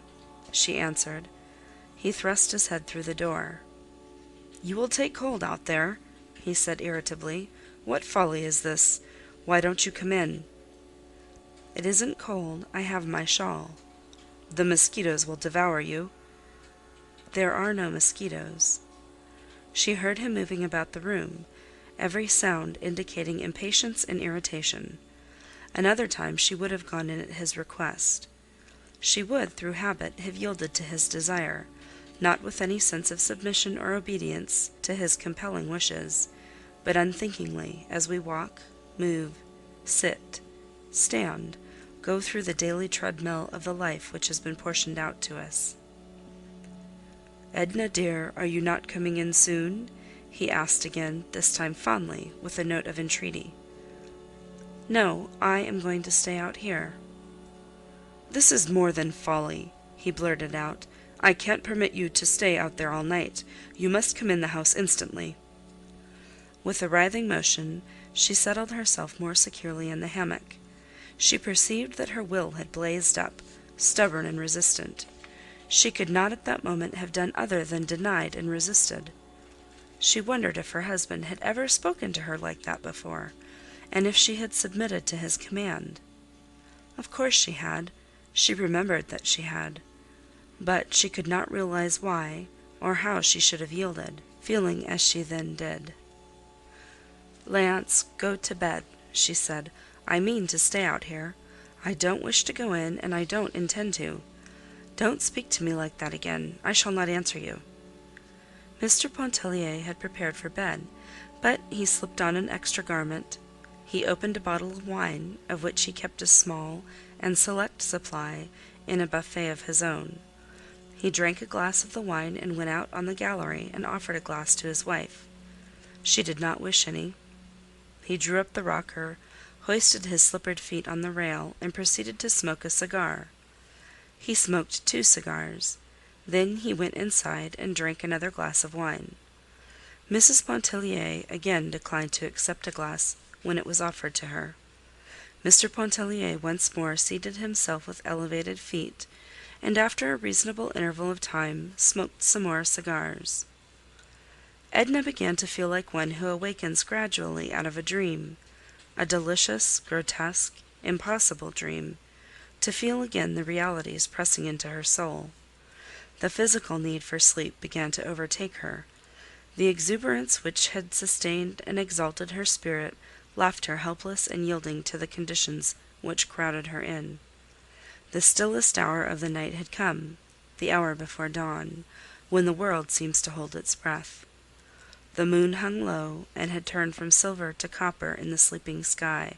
she answered. He thrust his head through the door. "You will take cold out there," he said irritably. "What folly is this? Why don't you come in?" "It isn't cold. I have my shawl." "The mosquitoes will devour you." "There are no mosquitoes." She heard him moving about the room, every sound indicating impatience and irritation. Another time she would have gone in at his request. She would, through habit, have yielded to his desire, not with any sense of submission or obedience to his compelling wishes, but unthinkingly, as we walk, move, sit, stand, go through the daily treadmill of the life which has been portioned out to us. "Edna, dear, are you not coming in soon?" he asked again, this time fondly, with a note of entreaty. "No, I am going to stay out here." "This is more than folly," he blurted out. "I can't permit you to stay out there all night. You must come in the house instantly." With a writhing motion, she settled herself more securely in the hammock. She perceived that her will had blazed up, stubborn and resistant. She could not at that moment have done other than denied and resisted. She wondered if her husband had ever spoken to her like that before, and if she had submitted to his command. Of course she had. She remembered that she had. But she could not realize why or how she should have yielded, feeling as she then did. "Léonce, go to bed," she said. "I mean to stay out here. I don't wish to go in, and I don't intend to. Don't speak to me like that again. I shall not answer you." Mr. Pontellier had prepared for bed, but he slipped on an extra garment. He opened a bottle of wine, of which he kept a small and select supply in a buffet of his own. He drank a glass of the wine and went out on the gallery and offered a glass to his wife. She did not wish any. He drew up the rocker, hoisted his slippered feet on the rail, and proceeded to smoke a cigar. He smoked 2 cigars. Then he went inside and drank another glass of wine. Mrs. Pontellier again declined to accept a glass when it was offered to her. Mr. Pontellier once more seated himself with elevated feet, and after a reasonable interval of time smoked some more cigars. Edna began to feel like one who awakens gradually out of a dream, a delicious, grotesque, impossible dream, to feel again the realities pressing into her soul. The physical need for sleep began to overtake her. The exuberance which had sustained and exalted her spirit left her helpless and yielding to the conditions which crowded her in. The stillest hour of the night had come, the hour before dawn, when the world seems to hold its breath. The moon hung low, and had turned from silver to copper in the sleeping sky.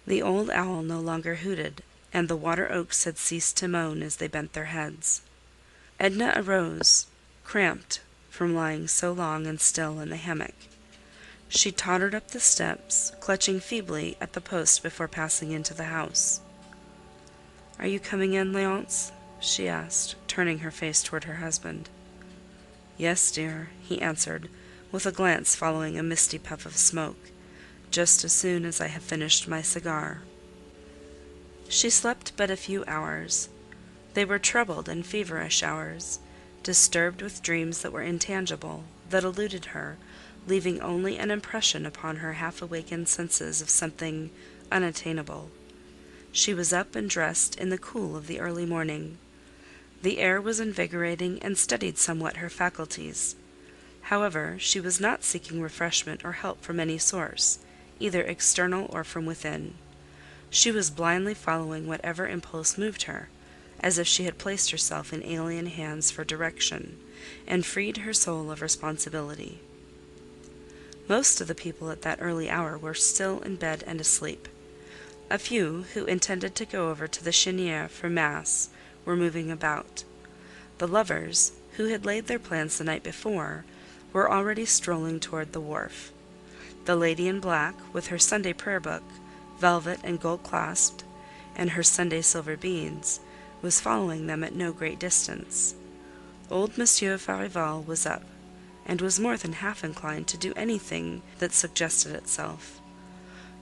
The old owl no longer hooted, and the water oaks had ceased to moan as they bent their heads. Edna arose, cramped from lying so long and still in the hammock. She tottered up the steps, clutching feebly at the post before passing into the house. "Are you coming in, Léonce?" she asked, turning her face toward her husband. "Yes, dear," he answered, with a glance following a misty puff of smoke, "just as soon as I have finished my cigar." She slept but a few hours. They were troubled and feverish hours, disturbed with dreams that were intangible, that eluded her, leaving only an impression upon her half-awakened senses of something unattainable. She was up and dressed in the cool of the early morning. The air was invigorating and steadied somewhat her faculties. However, she was not seeking refreshment or help from any source, either external or from within. She was blindly following whatever impulse moved her, as if she had placed herself in alien hands for direction, and freed her soul of responsibility. Most of the people at that early hour were still in bed and asleep. A few, who intended to go over to the Chênière for Mass, were moving about. The lovers, who had laid their plans the night before, were already strolling toward the wharf. The lady in black, with her Sunday prayer book, velvet and gold clasped, and her Sunday silver beads, was following them at no great distance. Old Monsieur Farival was up, and was more than half inclined to do anything that suggested itself.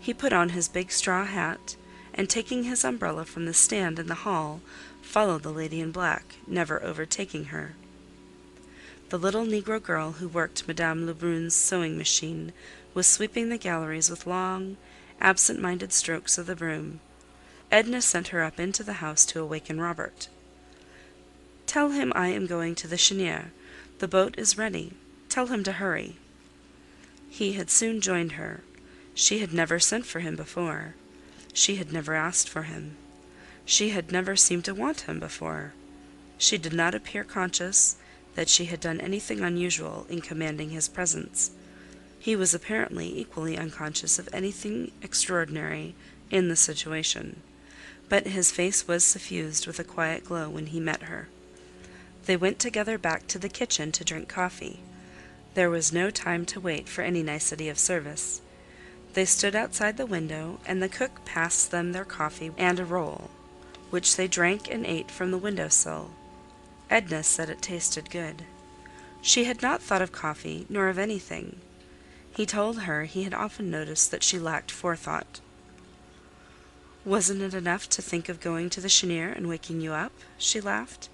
He put on his big straw hat, and taking his umbrella from the stand in the hall, followed the lady in black, never overtaking her. The little negro girl who worked Madame Lebrun's sewing machine was sweeping the galleries with long, absent-minded strokes of the broom. Edna sent her up into the house to awaken Robert. "Tell him I am going to the Chênière. The boat is ready. Tell him to hurry." He had soon joined her. She had never sent for him before. She had never asked for him. She had never seemed to want him before. She did not appear conscious that she had done anything unusual in commanding his presence. He was apparently equally unconscious of anything extraordinary in the situation, but his face was suffused with a quiet glow when he met her. They went together back to the kitchen to drink coffee. There was no time to wait for any nicety of service. They stood outside the window, and the cook passed them their coffee and a roll, which they drank and ate from the window-sill. Edna said it tasted good. She had not thought of coffee, nor of anything. He told her he had often noticed that she lacked forethought. "Wasn't it enough to think of going to the Cheniere and waking you up?" she laughed.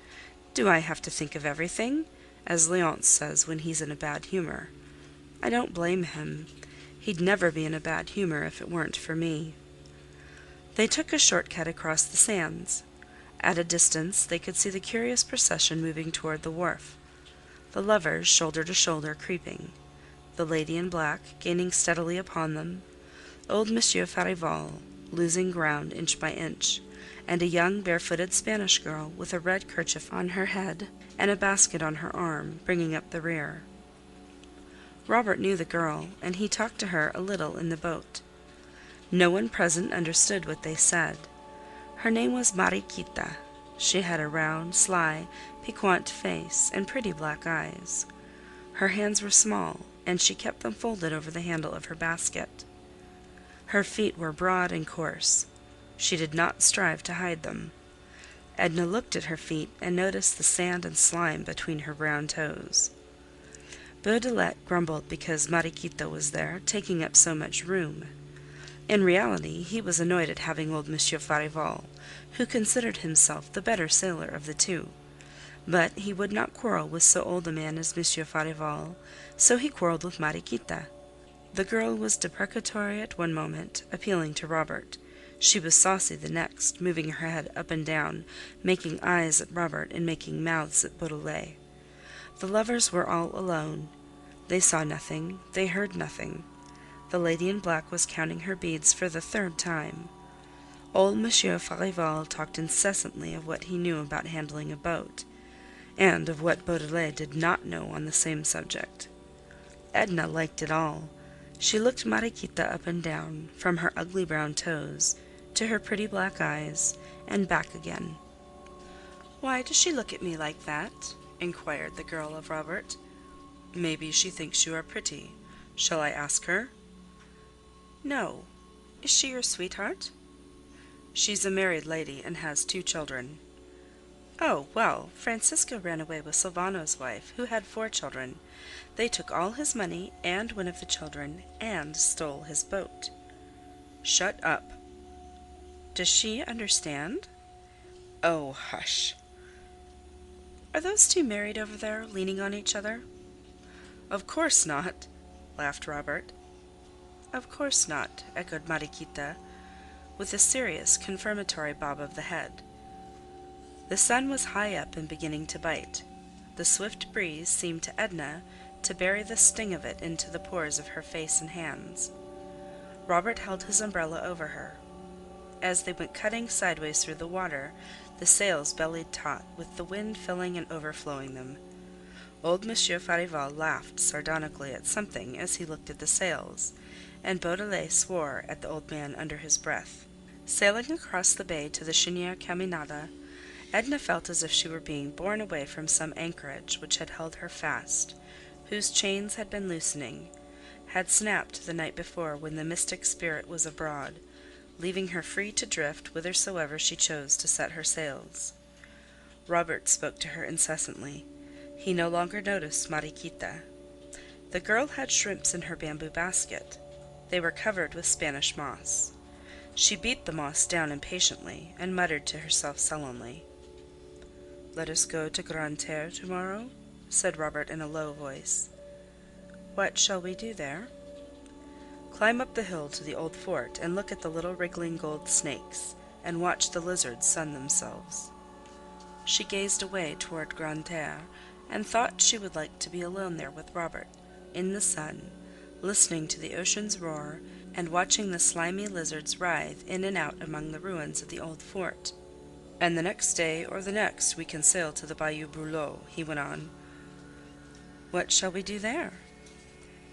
"Do I have to think of everything, as Léonce says when he's in a bad humor? I don't blame him. He'd never be in a bad humor if it weren't for me." They took a short cut across the sands. At a distance they could see the curious procession moving toward the wharf. The lovers, shoulder to shoulder, creeping. The lady in black, gaining steadily upon them. Old Monsieur Farival, losing ground inch by inch, and a young barefooted Spanish girl with a red kerchief on her head and a basket on her arm, bringing up the rear. Robert knew the girl, and he talked to her a little in the boat. No one present understood what they said. Her name was Mariquita. She had a round, sly, piquant face and pretty black eyes. Her hands were small, and she kept them folded over the handle of her basket. Her feet were broad and coarse. She did not strive to hide them. Edna looked at her feet and noticed the sand and slime between her brown toes. Beaudelet grumbled because Mariquita was there, taking up so much room. In reality, he was annoyed at having old Monsieur Farival, who considered himself the better sailor of the two. But he would not quarrel with so old a man as Monsieur Farival, so he quarreled with Mariquita. The girl was deprecatory at one moment, appealing to Robert. She was saucy the next, moving her head up and down, making eyes at Robert and making mouths at Beaudelet. The lovers were all alone. They saw nothing, they heard nothing. The lady in black was counting her beads for the third time. Old Monsieur Farival talked incessantly of what he knew about handling a boat, and of what Beaudelet did not know on the same subject. Edna liked it all. She looked Mariquita up and down, from her ugly brown toes to her pretty black eyes, and back again. "Why does she look at me like that?" inquired the girl of Robert. "Maybe she thinks you are pretty. Shall I ask her?" "No. Is she your sweetheart?" "She's a married lady and has 2 children." "Oh, well, Francisco ran away with Silvano's wife, who had 4 children. They took all his money and one of the children, and stole his boat." "Shut up." "Does she understand?" "Oh, hush." "Are those 2 married over there, leaning on each other?" "Of course not," laughed Robert. "Of course not," echoed Mariquita, with a serious, confirmatory bob of the head. The sun was high up and beginning to bite. The swift breeze seemed to Edna to bury the sting of it into the pores of her face and hands. Robert held his umbrella over her. As they went cutting sideways through the water, the sails bellied taut, with the wind filling and overflowing them. Old Monsieur Farival laughed sardonically at something as he looked at the sails, and Beaudelet swore at the old man under his breath. Sailing across the bay to the Cheniere Caminada, Edna felt as if she were being borne away from some anchorage which had held her fast, whose chains had been loosening, had snapped the night before when the mystic spirit was abroad, leaving her free to drift whithersoever she chose to set her sails. Robert spoke to her incessantly. He no longer noticed Mariquita. The girl had shrimps in her bamboo basket. They were covered with Spanish moss. She beat the moss down impatiently, and muttered to herself sullenly. "Let us go to Grande Terre tomorrow?" said Robert in a low voice. "What shall we do there?" "Climb up the hill to the old fort, and look at the little wriggling gold snakes, and watch the lizards sun themselves." She gazed away toward Grande Terre, and thought she would like to be alone there with Robert, in the sun, listening to the ocean's roar, and watching the slimy lizards writhe in and out among the ruins of the old fort. "And the next day or the next we can sail to the Bayou Brulow," he went on. "What shall we do there?"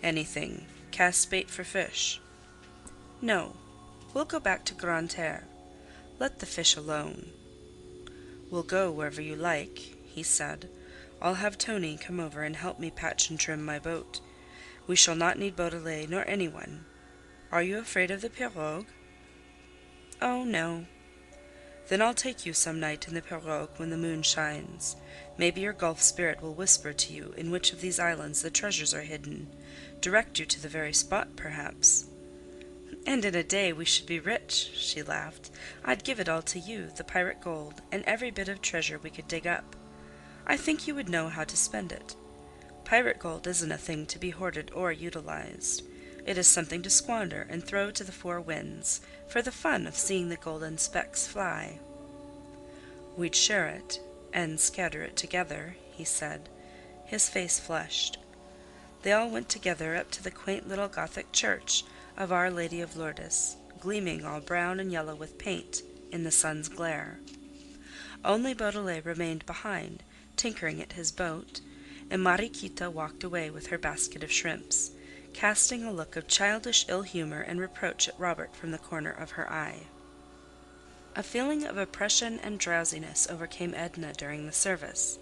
"Anything. Cast bait for fish." "No. We'll go back to Grande Terre. Let the fish alone." "We'll go wherever you like," he said. "I'll have Tony come over and help me patch and trim my boat. We shall not need Beaudelet nor anyone." Are you afraid of the pirogue?" "Oh, no." "Then I'll take you some night in the pirogue when the moon shines. Maybe your Gulf spirit will whisper to you in which of these islands the treasures are hidden, direct you to the very spot, perhaps." "And in a day we should be rich," she laughed. "I'd give it all to you, the pirate gold, and every bit of treasure we could dig up. I think you would know how to spend it. Pirate gold isn't a thing to be hoarded or utilized. It is something to squander and throw to the four winds, for the fun of seeing the golden specks fly." "We'd share it, and scatter it together," he said. His face flushed. They all went together up to the quaint little Gothic church of Our Lady of Lourdes, gleaming all brown and yellow with paint in the sun's glare. Only Beaudelet remained behind, tinkering at his boat, and Mariequita walked away with her basket of shrimps, casting a look of childish ill-humor and reproach at Robert from the corner of her eye. A feeling of oppression and drowsiness overcame Edna during the service.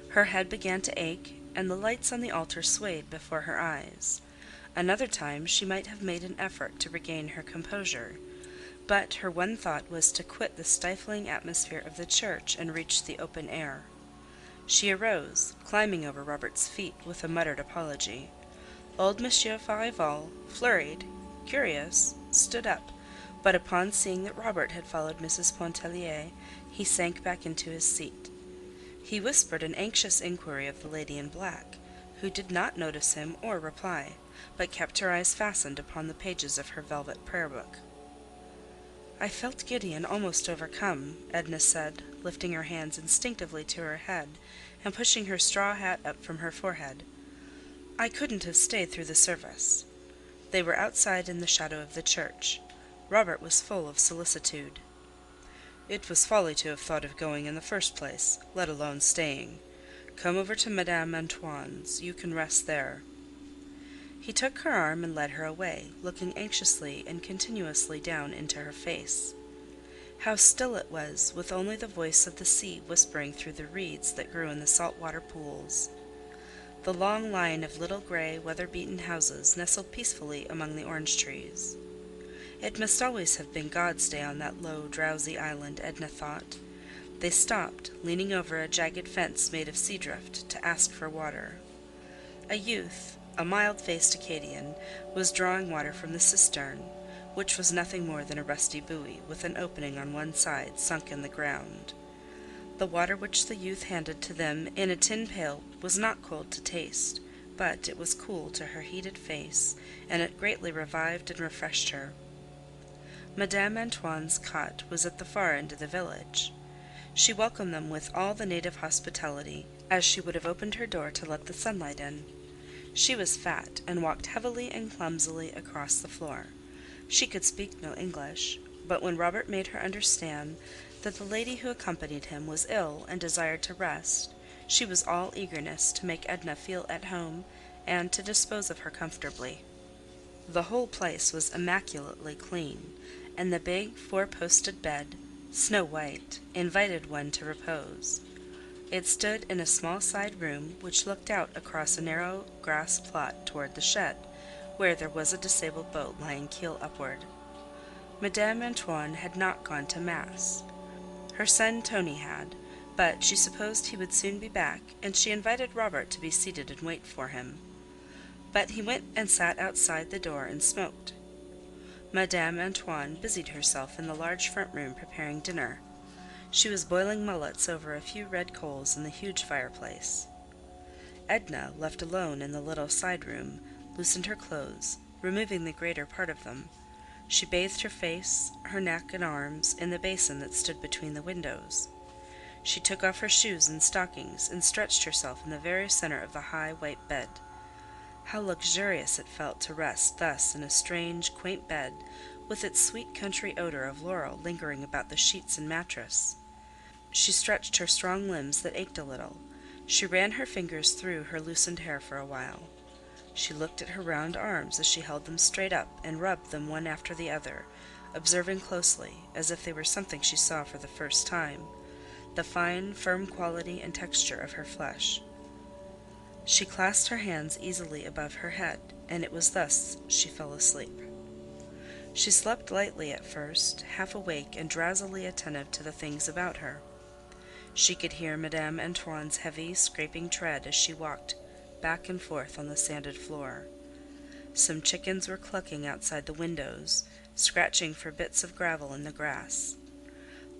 Her head began to ache, and the lights on the altar swayed before her eyes. Another time she might have made an effort to regain her composure, but her one thought was to quit the stifling atmosphere of the church and reach the open air. She arose, climbing over Robert's feet with a muttered apology. Old Monsieur Farival, flurried, curious, stood up, but upon seeing that Robert had followed Mrs. Pontellier, he sank back into his seat. He whispered an anxious inquiry of the lady in black, who did not notice him or reply, but kept her eyes fastened upon the pages of her velvet prayer-book. "I felt giddy and almost overcome," Edna said, lifting her hands instinctively to her head and pushing her straw hat up from her forehead. "I couldn't have stayed through the service." They were outside in the shadow of the church. Robert was full of solicitude. "It was folly to have thought of going in the first place, let alone staying. Come over to Madame Antoine's. You can rest there." He took her arm and led her away, looking anxiously and continuously down into her face. How still it was, with only the voice of the sea whispering through the reeds that grew in the salt-water pools. The long line of little gray, weather-beaten houses nestled peacefully among the orange trees. It must always have been God's day on that low, drowsy island, Edna thought. They stopped, leaning over a jagged fence made of sea drift, to ask for water. A youth, a mild-faced Acadian, was drawing water from the cistern, which was nothing more than a rusty buoy, with an opening on one side sunk in the ground. The water which the youth handed to them in a tin pail was not cold to taste, but it was cool to her heated face, and it greatly revived and refreshed her. Madame Antoine's cot was at the far end of the village. She welcomed them with all the native hospitality, as she would have opened her door to let the sunlight in. She was fat, and walked heavily and clumsily across the floor. She could speak no English, but when Robert made her understand that the lady who accompanied him was ill and desired to rest, she was all eagerness to make Edna feel at home and to dispose of her comfortably. The whole place was immaculately clean, and the big four-posted bed, snow-white, invited one to repose. It stood in a small side room which looked out across a narrow grass plot toward the shed, where there was a disabled boat lying keel upward. Madame Antoine had not gone to Mass. Her son Tony had, but she supposed he would soon be back, and she invited Robert to be seated and wait for him. But he went and sat outside the door and smoked. Madame Antoine busied herself in the large front room preparing dinner. She was boiling mullets over a few red coals in the huge fireplace. Edna, left alone in the little side room, loosened her clothes, removing the greater part of them. She bathed her face, her neck and arms in the basin that stood between the windows. She took off her shoes and stockings and stretched herself in the very center of the high white bed. How luxurious it felt to rest thus in a strange, quaint bed, with its sweet country odor of laurel lingering about the sheets and mattress. She stretched her strong limbs that ached a little. She ran her fingers through her loosened hair for a while. She looked at her round arms as she held them straight up and rubbed them one after the other, observing closely, as if they were something she saw for the first time, the fine, firm quality and texture of her flesh. She clasped her hands easily above her head, and it was thus she fell asleep. She slept lightly at first, half awake and drowsily attentive to the things about her. She could hear Madame Antoine's heavy, scraping tread as she walked back and forth on the sanded floor. Some chickens were clucking outside the windows, scratching for bits of gravel in the grass.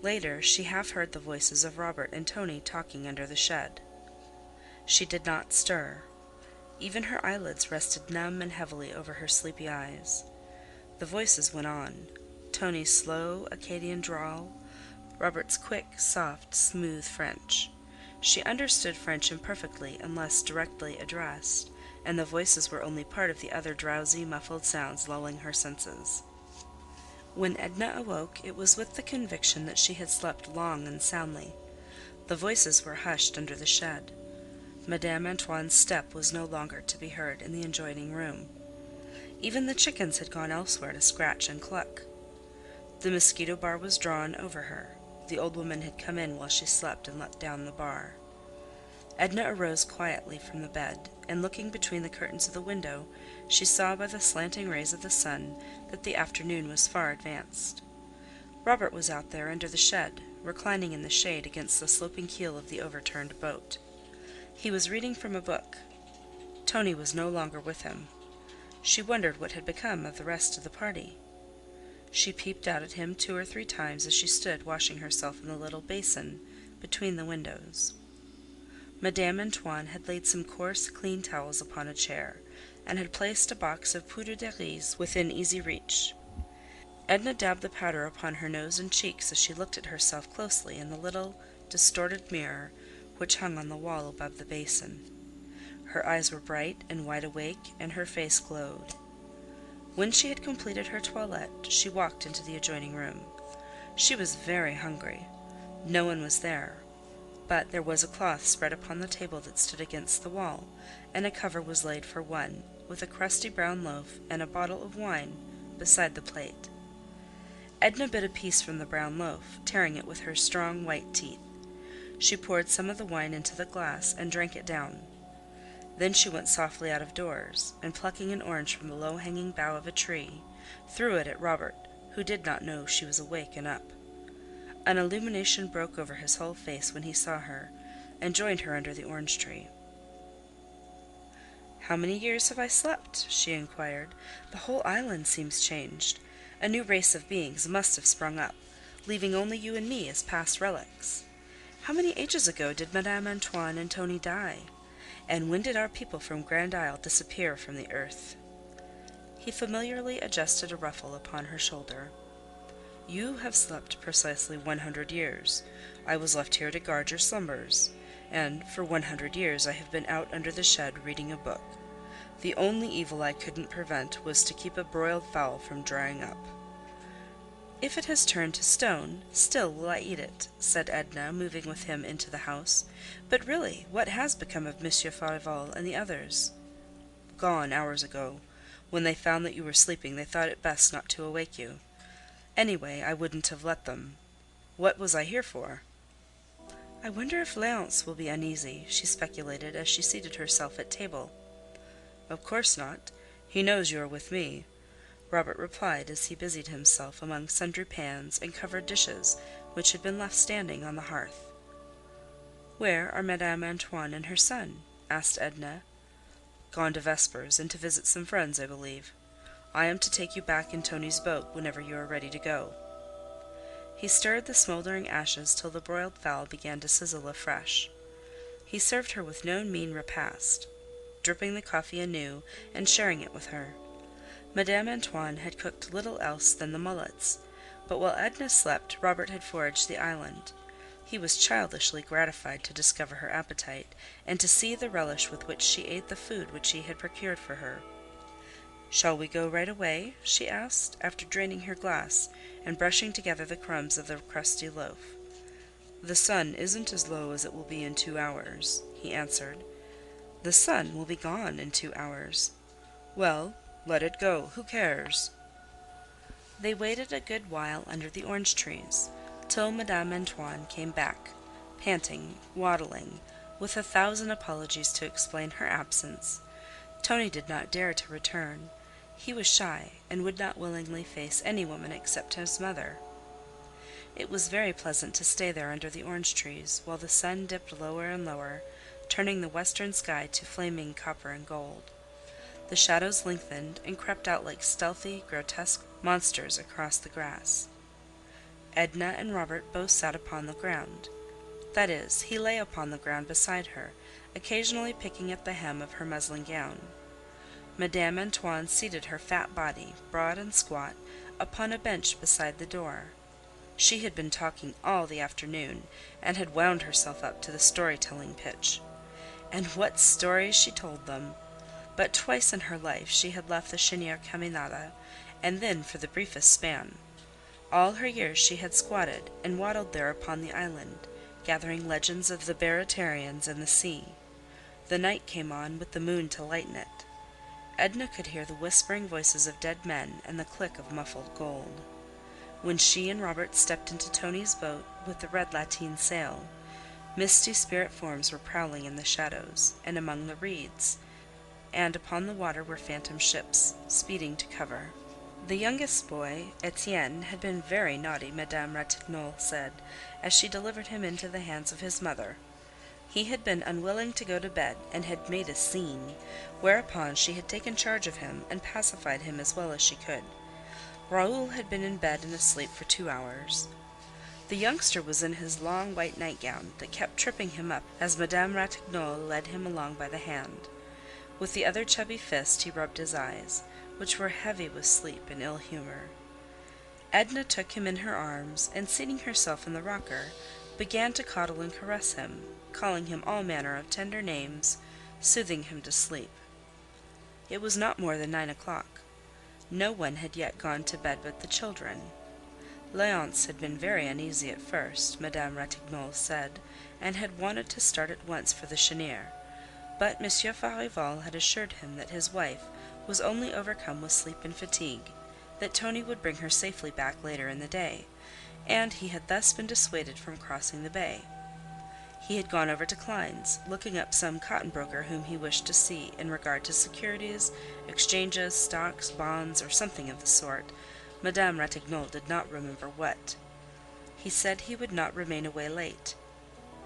Later, she half heard the voices of Robert and Tony talking under the shed. She did not stir. Even her eyelids rested numb and heavily over her sleepy eyes. The voices went on. Tony's slow Acadian drawl, Robert's quick, soft, smooth French. She understood French imperfectly unless directly addressed, and the voices were only part of the other drowsy, muffled sounds lulling her senses. When Edna awoke, it was with the conviction that she had slept long and soundly. The voices were hushed under the shed. Madame Antoine's step was no longer to be heard in the adjoining room. Even the chickens had gone elsewhere to scratch and cluck. The mosquito bar was drawn over her. The old woman had come in while she slept and let down the bar. Edna arose quietly from the bed, and looking between the curtains of the window, she saw by the slanting rays of the sun that the afternoon was far advanced. Robert was out there under the shed, reclining in the shade against the sloping keel of the overturned boat. He was reading from a book. Tony was no longer with him. She wondered what had become of the rest of the party. She peeped out at him 2 or 3 times as she stood washing herself in the little basin between the windows. Madame Antoine had laid some coarse, clean towels upon a chair, and had placed a box of poudre de riz within easy reach. Edna dabbed the powder upon her nose and cheeks as she looked at herself closely in the little, distorted mirror which hung on the wall above the basin. Her eyes were bright and wide awake, and her face glowed. When she had completed her toilette, she walked into the adjoining room. She was very hungry. No one was there, but there was a cloth spread upon the table that stood against the wall, and a cover was laid for one, with a crusty brown loaf and a bottle of wine beside the plate. Edna bit a piece from the brown loaf, tearing it with her strong white teeth. She poured some of the wine into the glass and drank it down. Then she went softly out of doors, and plucking an orange from the low-hanging bough of a tree, threw it at Robert, who did not know she was awake and up. An illumination broke over his whole face when he saw her, and joined her under the orange tree. "How many years have I slept?" she inquired. "The whole island seems changed. A new race of beings must have sprung up, leaving only you and me as past relics. How many ages ago did Madame Antoine and Tony die? And when did our people from Grand Isle disappear from the earth?" He familiarly adjusted a ruffle upon her shoulder. "You have slept precisely 100 years. I was left here to guard your slumbers, and for 100 years I have been out under the shed reading a book. The only evil I couldn't prevent was to keep a broiled fowl from drying up." "If it has turned to stone, still will I eat it," said Edna, moving with him into the house. "But really, what has become of Monsieur Farival and the others?" "Gone hours ago. When they found that you were sleeping, they thought it best not to awake you. Anyway, I wouldn't have let them. What was I here for?" "I wonder if Léonce will be uneasy," she speculated as she seated herself at table. "Of course not. He knows you are with me," Robert replied as he busied himself among sundry pans and covered dishes which had been left standing on the hearth. "Where are Madame Antoine and her son?" asked Edna. "Gone to vespers, and to visit some friends, I believe. I am to take you back in Tony's boat whenever you are ready to go." He stirred the smoldering ashes till the broiled fowl began to sizzle afresh. He served her with no mean repast, dripping the coffee anew and sharing it with her. Madame Antoine had cooked little else than the mullets, but while Edna slept, Robert had foraged the island. He was childishly gratified to discover her appetite, and to see the relish with which she ate the food which he had procured for her. "Shall we go right away?" she asked, after draining her glass and brushing together the crumbs of the crusty loaf. "The sun isn't as low as it will be in 2 hours," he answered. "The sun will be gone in 2 hours." "Well, let it go. Who cares?" They waited a good while under the orange trees, till Madame Antoine came back, panting, waddling, with 1,000 apologies to explain her absence. Tony did not dare to return, He was shy, and would not willingly face any woman except his mother. It was very pleasant to stay there under the orange trees, while the sun dipped lower and lower, turning the western sky to flaming copper and gold. The shadows lengthened and crept out like stealthy, grotesque monsters across the grass. Edna and Robert both sat upon the ground. That is, he lay upon the ground beside her, occasionally picking at the hem of her muslin gown. Madame Antoine seated her fat body, broad and squat, upon a bench beside the door. She had been talking all the afternoon, and had wound herself up to the story-telling pitch. And what stories she told them! But twice in her life she had left the Chênière Caminada, and then for the briefest span. All her years she had squatted and waddled there upon the island, gathering legends of the Baratarians and the sea. The night came on, with the moon to lighten it. Edna could hear the whispering voices of dead men and the click of muffled gold. When she and Robert stepped into Tony's boat with the red lateen sail, misty spirit forms were prowling in the shadows, and among the reeds, and upon the water were phantom ships, speeding to cover. The youngest boy, Etienne, had been very naughty, Madame Ratignolle said, as she delivered him into the hands of his mother. He had been unwilling to go to bed, and had made a scene, whereupon she had taken charge of him and pacified him as well as she could. Raoul had been in bed and asleep for 2 hours. The youngster was in his long white nightgown, that kept tripping him up as Madame Ratignolle led him along by the hand. With the other chubby fist he rubbed his eyes, which were heavy with sleep and ill humor. Edna took him in her arms, and seating herself in the rocker, began to coddle and caress him, calling him all manner of tender names, soothing him to sleep. It was not more than 9 o'clock. No one had yet gone to bed but the children. Léonce had been very uneasy at first, Madame Ratignolle said, and had wanted to start at once for the Chênière, but Monsieur Farival had assured him that his wife was only overcome with sleep and fatigue, that Tony would bring her safely back later in the day, and he had thus been dissuaded from crossing the bay. He had gone over to Klein's, looking up some cotton broker whom he wished to see in regard to securities, exchanges, stocks, bonds, or something of the sort. Madame Ratignolle did not remember what. He said he would not remain away late.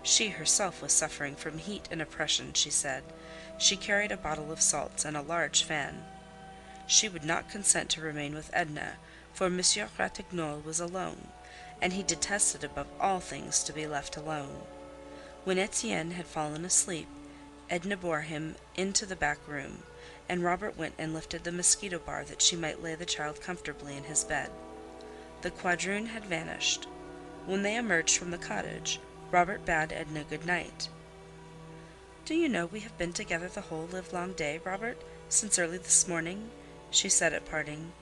She herself was suffering from heat and oppression, she said. She carried a bottle of salts and a large fan. She would not consent to remain with Edna, for Monsieur Ratignolle was alone, and he detested above all things to be left alone. When Etienne had fallen asleep, Edna bore him into the back room, and Robert went and lifted the mosquito bar that she might lay the child comfortably in his bed. The quadroon had vanished. When they emerged from the cottage, Robert bade Edna good night. "Do you know we have been together the whole livelong day, Robert, since early this morning?" she said at parting.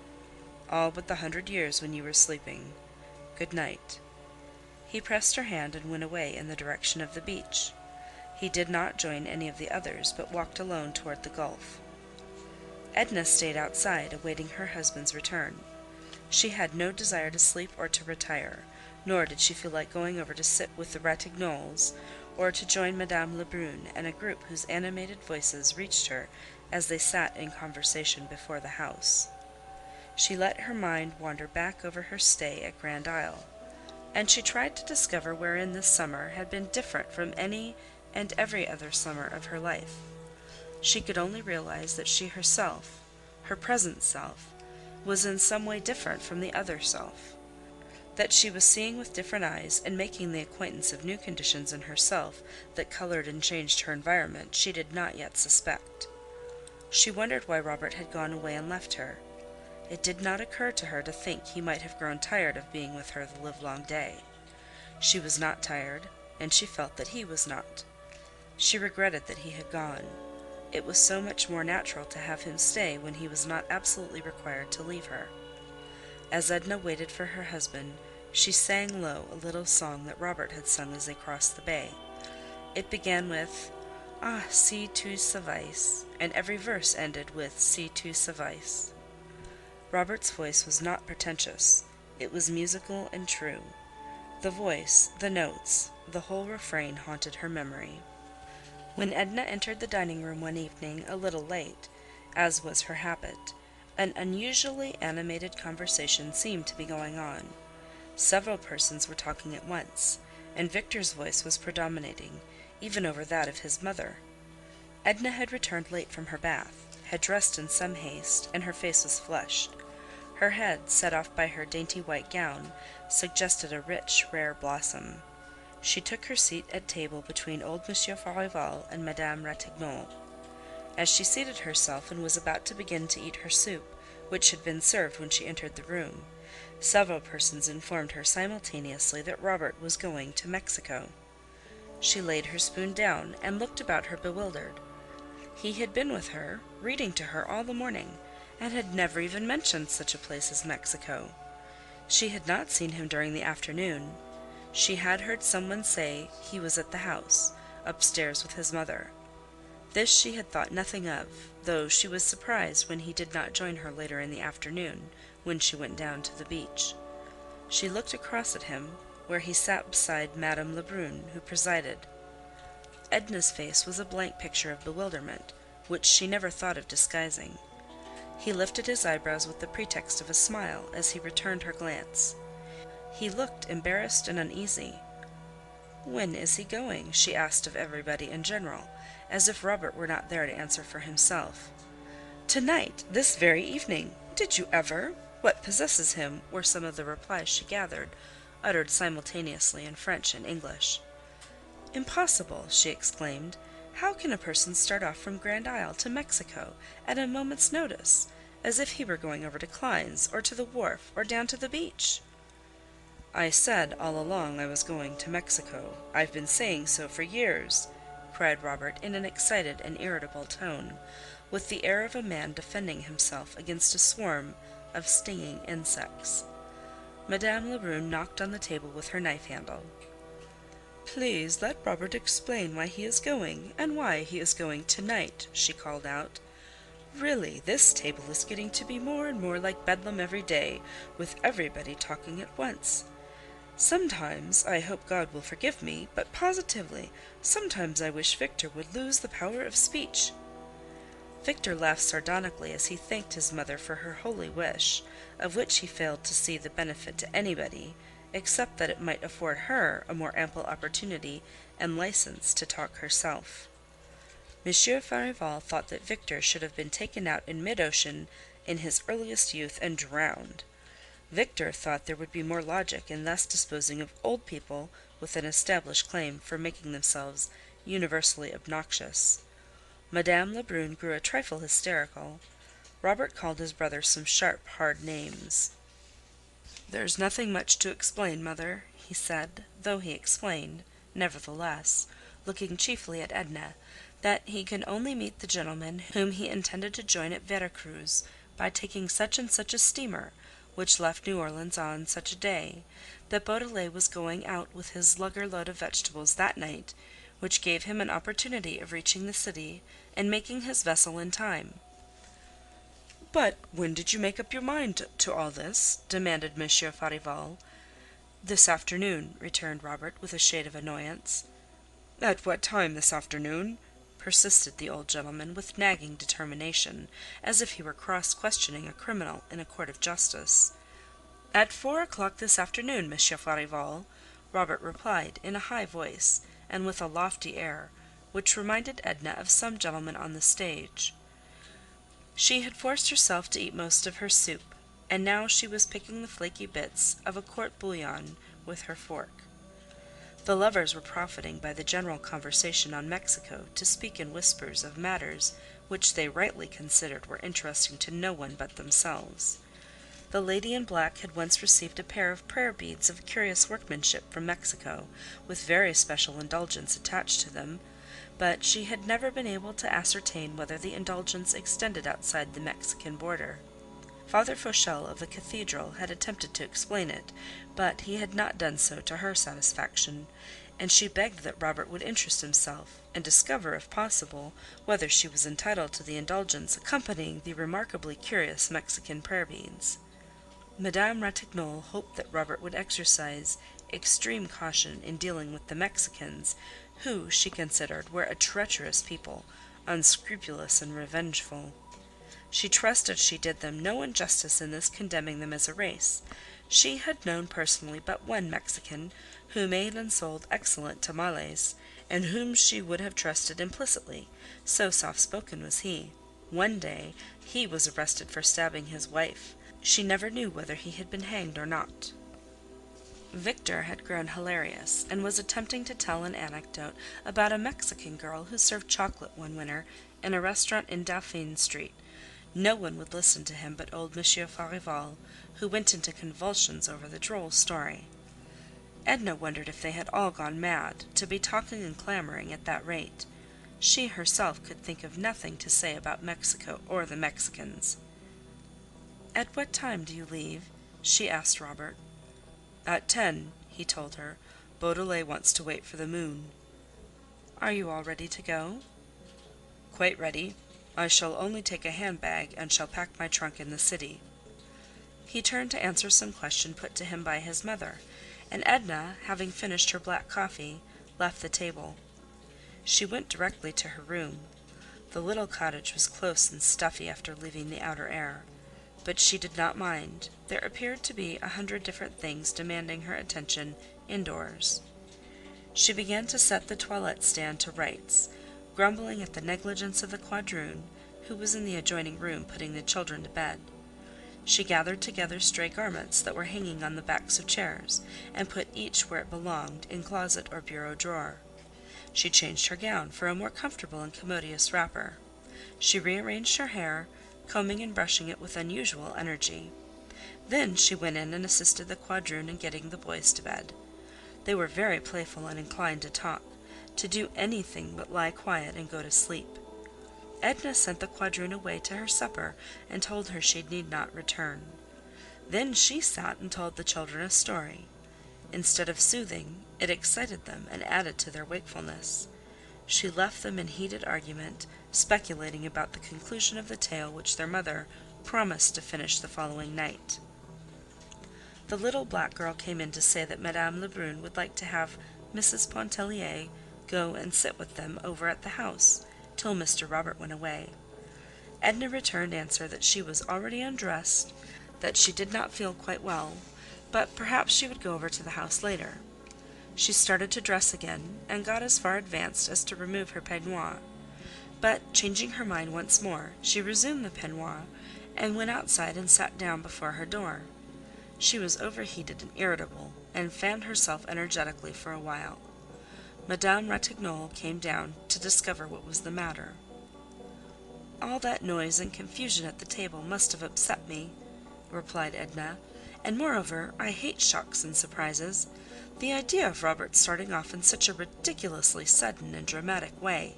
"All but the 100 years when you were sleeping. Good night." He pressed her hand and went away in the direction of the beach. He did not join any of the others, but walked alone toward the gulf. Edna stayed outside, awaiting her husband's return. She had no desire to sleep or to retire, nor did she feel like going over to sit with the Ratignolles, or to join Madame Lebrun and a group whose animated voices reached her as they sat in conversation before the house. She let her mind wander back over her stay at Grand Isle, and she tried to discover wherein this summer had been different from any and every other summer of her life. She could only realize that she herself, her present self, was in some way different from the other self, that she was seeing with different eyes and making the acquaintance of new conditions in herself that colored and changed her environment she did not yet suspect. She wondered why Robert had gone away and left her. It did not occur to her to think he might have grown tired of being with her the livelong day. She was not tired, and she felt that he was not. She regretted that he had gone. It was so much more natural to have him stay when he was not absolutely required to leave her. As Edna waited for her husband, she sang low a little song that Robert had sung as they crossed the bay. It began with, "Ah, si tu savais," and every verse ended with "si tu savais." Robert's voice was not pretentious. It was musical and true. The voice, the notes, the whole refrain haunted her memory. When Edna entered the dining room one evening a little late, as was her habit, An unusually animated conversation seemed to be going on. Several persons were talking at once, and Victor's voice was predominating, even over that of his mother. Edna had returned late from her bath, had dressed in some haste, and her face was flushed. Her head, set off by her dainty white gown, suggested a rich, rare blossom. She took her seat at table between old Monsieur Farival and Madame Ratignolle. As she seated herself and was about to begin to eat her soup, which had been served when she entered the room, several persons informed her simultaneously that Robert was going to Mexico. She laid her spoon down and looked about her bewildered. He had been with her, reading to her all the morning, and had never even mentioned such a place as Mexico. She had not seen him during the afternoon. She had heard someone say he was at the house, upstairs with his mother. This she had thought nothing of, though she was surprised when he did not join her later in the afternoon, when she went down to the beach. She looked across at him, where he sat beside Madame Lebrun, who presided. Edna's face was a blank picture of bewilderment, which she never thought of disguising. He lifted his eyebrows with the pretext of a smile as he returned her glance. He looked embarrassed and uneasy. "When is he going?" she asked of everybody in general, as if Robert were not there to answer for himself. "Tonight, this very evening. Did you ever? What possesses him?" were some of the replies she gathered, uttered simultaneously in French and English. "Impossible!" she exclaimed. "How can a person start off from Grand Isle to Mexico at a moment's notice, as if he were going over to Klein's, or to the wharf, or down to the beach?" "I said all along I was going to Mexico. I've been saying so for years," cried Robert in an excited and irritable tone, with the air of a man defending himself against a swarm of stinging insects. Madame Lebrun knocked on the table with her knife handle. "Please let Robert explain why he is going, and why he is going tonight," she called out. "Really, this table is getting to be more and more like Bedlam every day, with everybody talking at once. Sometimes, I hope God will forgive me, but positively, sometimes I wish Victor would lose the power of speech." Victor laughed sardonically as he thanked his mother for her holy wish, of which he failed to see the benefit to anybody, except that it might afford her a more ample opportunity and license to talk herself. Monsieur Farival thought that Victor should have been taken out in mid-ocean in his earliest youth and drowned. Victor thought there would be more logic in thus disposing of old people with an established claim for making themselves universally obnoxious. Madame Lebrun grew a trifle hysterical. Robert called his brother some sharp, hard names. "There's nothing much to explain, mother," he said, though he explained, nevertheless, looking chiefly at Edna, that he could only meet the gentleman whom he intended to join at Vera Cruz by taking such and such a steamer, which left New Orleans on such a day, that Beaudelet was going out with his lugger-load of vegetables that night, which gave him an opportunity of reaching the city and making his vessel in time. "But when did you make up your mind to all this?" demanded Monsieur Farival. "This afternoon," returned Robert, with a shade of annoyance. "At what time this afternoon?" persisted the old gentleman, with nagging determination, as if he were cross-questioning a criminal in a court of justice. "At 4 o'clock this afternoon, Monsieur Farival," Robert replied, in a high voice, and with a lofty air, which reminded Edna of some gentleman on the stage. She had forced herself to eat most of her soup, and now she was picking the flaky bits of a court bouillon with her fork. The lovers were profiting by the general conversation on Mexico to speak in whispers of matters which they rightly considered were interesting to no one but themselves. The lady in black had once received a pair of prayer beads of curious workmanship from Mexico, with very special indulgence attached to them, but she had never been able to ascertain whether the indulgence extended outside the Mexican border. Father Fauchel of the cathedral had attempted to explain it, but he had not done so to her satisfaction, and she begged that Robert would interest himself, and discover, if possible, whether she was entitled to the indulgence accompanying the remarkably curious Mexican prayer beads. Madame Ratignolle hoped that Robert would exercise extreme caution in dealing with the Mexicans, who, she considered, were a treacherous people, unscrupulous and revengeful. She trusted she did them no injustice in this condemning them as a race. She had known personally but one Mexican who made and sold excellent tamales, and whom she would have trusted implicitly, so soft-spoken was he. One day he was arrested for stabbing his wife. She never knew whether he had been hanged or not. Victor had grown hilarious, and was attempting to tell an anecdote about a Mexican girl who served chocolate one winter in a restaurant in Dauphine Street. No one would listen to him but old Monsieur Farival, who went into convulsions over the droll story. Edna wondered if they had all gone mad, to be talking and clamoring at that rate. She herself could think of nothing to say about Mexico or the Mexicans. "At what time do you leave?" she asked Robert. "At 10, he told her. Beaudelet wants to wait for the moon." "Are you all ready to go?" "Quite ready. I shall only take a handbag, and shall pack my trunk in the city." He turned to answer some question put to him by his mother, and Edna, having finished her black coffee, left the table. She went directly to her room. The little cottage was close and stuffy after leaving the outer air, but she did not mind. There appeared to be 100 different things demanding her attention indoors. She began to set the toilette stand to rights, grumbling at the negligence of the quadroon, who was in the adjoining room putting the children to bed. She gathered together stray garments that were hanging on the backs of chairs, and put each where it belonged, in closet or bureau drawer. She changed her gown for a more comfortable and commodious wrapper. She rearranged her hair, combing and brushing it with unusual energy. Then she went in and assisted the quadroon in getting the boys to bed. They were very playful and inclined to talk, to do anything but lie quiet and go to sleep. Edna sent the quadroon away to her supper and told her she need not return. Then she sat and told the children a story. Instead of soothing, it excited them and added to their wakefulness. She left them in heated argument, speculating about the conclusion of the tale which their mother promised to finish the following night. The little black girl came in to say that Madame Lebrun would like to have Mrs. Pontellier go and sit with them over at the house till Mr. Robert went away. Edna returned answer that she was already undressed, that she did not feel quite well, but perhaps she would go over to the house later. She started to dress again, and got as far advanced as to remove her peignoir. But, changing her mind once more, she resumed the peignoir, and went outside and sat down before her door. She was overheated and irritable, and fanned herself energetically for a while. Madame Ratignolle came down to discover what was the matter. "All that noise and confusion at the table must have upset me," replied Edna, "and moreover, I hate shocks and surprises. The idea of Robert starting off in such a ridiculously sudden and dramatic way,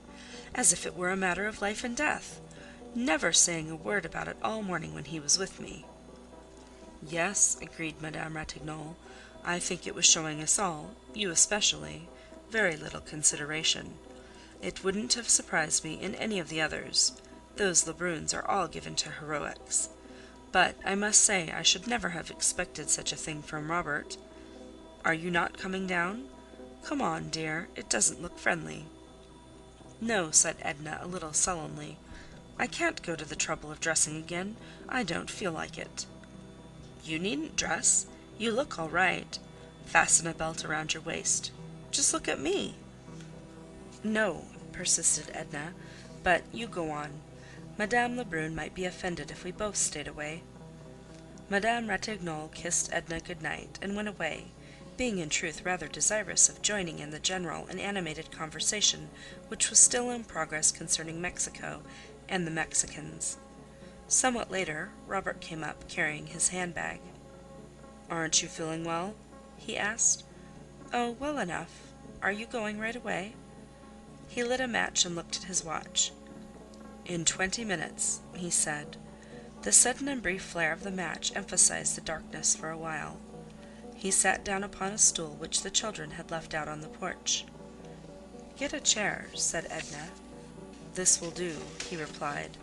as if it were a matter of life and death, never saying a word about it all morning when he was with me." "Yes," agreed Madame Ratignolle, "I think it was showing us all, you especially, very little consideration. It wouldn't have surprised me in any of the others. Those Lebruns are all given to heroics. But I must say I should never have expected such a thing from Robert. Are you not coming down? Come on, dear, it doesn't look friendly." "No," said Edna, a little sullenly. "I can't go to the trouble of dressing again. I don't feel like it." "You needn't dress. You look all right. Fasten a belt around your waist. Just look at me." "No," persisted Edna, "but you go on. Madame Lebrun might be offended if we both stayed away." Madame Ratignolle kissed Edna good night, and went away, being in truth rather desirous of joining in the general and animated conversation which was still in progress concerning Mexico and the Mexicans. Somewhat later, Robert came up, carrying his handbag. "Aren't you feeling well?" he asked. "Oh, well enough. Are you going right away?" He lit a match and looked at his watch. "In 20 minutes," he said. The sudden and brief flare of the match emphasized the darkness for a while. He sat down upon a stool which the children had left out on the porch. "Get a chair," said Edna. "This will do," he replied.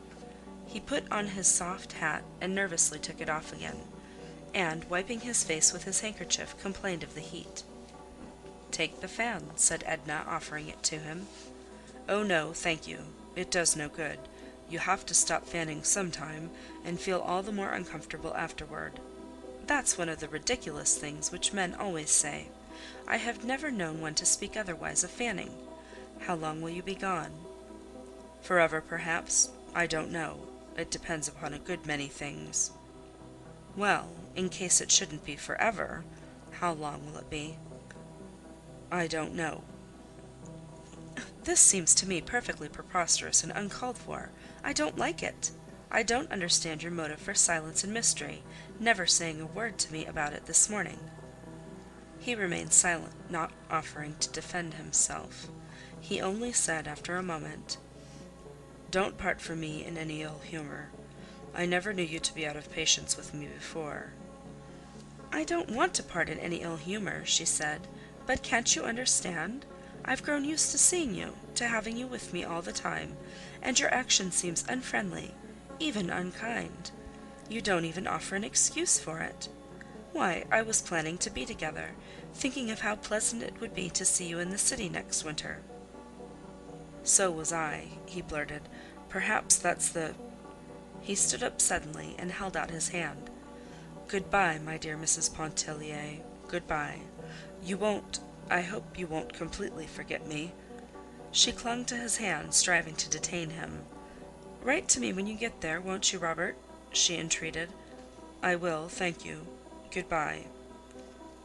He put on his soft hat and nervously took it off again, and, wiping his face with his handkerchief, complained of the heat. "Take the fan," said Edna, offering it to him. "Oh no, thank you. It does no good. You have to stop fanning sometime, and feel all the more uncomfortable afterward. That's one of the ridiculous things which men always say. I have never known one to speak otherwise of fanning. How long will you be gone? Forever, perhaps. I don't know. It depends upon a good many things. Well, in case it shouldn't be forever, how long will it be? I don't know. This seems to me perfectly preposterous and uncalled for. I don't like it. I don't understand your motive for silence and mystery, never saying a word to me about it this morning. He remained silent, not offering to defend himself. He only said after a moment, "Don't part from me in any ill humor. I never knew you to be out of patience with me before." "I don't want to part in any ill humor," she said. "But can't you understand? I've grown used to seeing you, to having you with me all the time, and your action seems unfriendly, even unkind. You don't even offer an excuse for it. Why, I was planning to be together, thinking of how pleasant it would be to see you in the city next winter." "So was I," he blurted. "Perhaps that's the—" He stood up suddenly and held out his hand. "Good-bye, my dear Mrs. Pontellier. Good-bye. I hope you won't completely forget me." She clung to his hand, striving to detain him. "Write to me when you get there, won't you, Robert?" she entreated. "I will, thank you. Good-bye."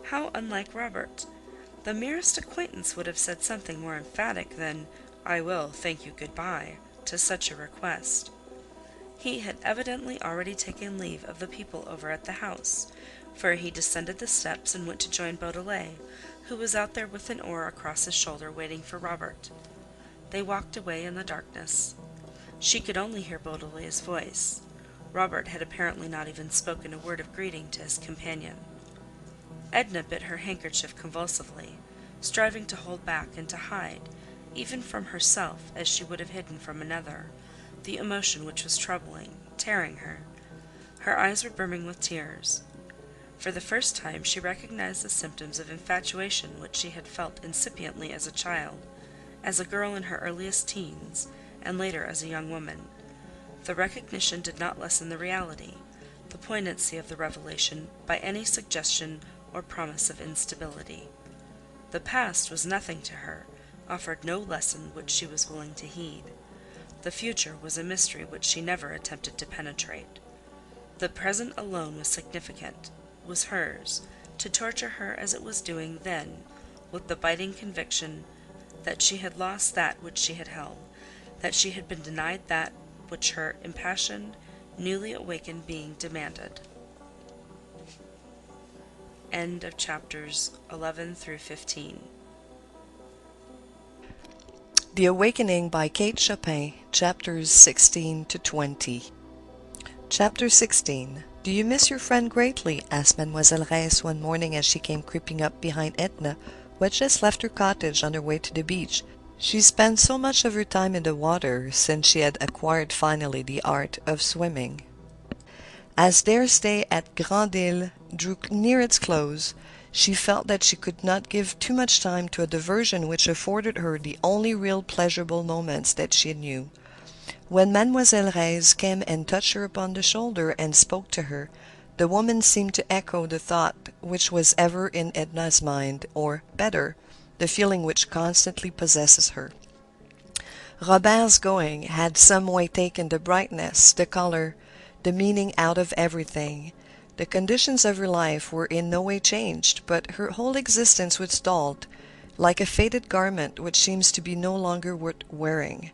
How unlike Robert! The merest acquaintance would have said something more emphatic than "I will, thank you, good-bye" to such a request. He had evidently already taken leave of the people over at the house, for he descended the steps and went to join Beaudelet, who was out there with an oar across his shoulder waiting for Robert. They walked away in the darkness. She could only hear Beaudelet's voice. Robert had apparently not even spoken a word of greeting to his companion. Edna bit her handkerchief convulsively, striving to hold back and to hide, even from herself as she would have hidden from another, the emotion which was troubling, tearing her. Her eyes were brimming with tears. For the first time she recognized the symptoms of infatuation which she had felt incipiently as a child, as a girl in her earliest teens, and later as a young woman. The recognition did not lessen the reality, the poignancy of the revelation, by any suggestion or promise of instability. The past was nothing to her, offered no lesson which she was willing to heed. The future was a mystery which she never attempted to penetrate. The present alone was significant, was hers, to torture her as it was doing then, with the biting conviction that she had lost that which she had held, that she had been denied that which her impassioned, newly awakened being demanded. End of chapters 11 through 15. The Awakening by Kate Chopin, chapters 16 to 20. Chapter 16. "Do you miss your friend greatly?" asked Mademoiselle Reisz one morning as she came creeping up behind Edna, who had just left her cottage on her way to the beach. She spent so much of her time in the water since she had acquired finally the art of swimming. As their stay at Grande Île drew near its close, she felt that she could not give too much time to a diversion which afforded her the only real pleasurable moments that she knew. When Mademoiselle Reisz came and touched her upon the shoulder and spoke to her, the woman seemed to echo the thought which was ever in Edna's mind, or, better, the feeling which constantly possesses her. Robert's going had some way taken the brightness, the color, the meaning out of everything. The conditions of her life were in no way changed, but her whole existence was dulled, like a faded garment which seems to be no longer worth wearing.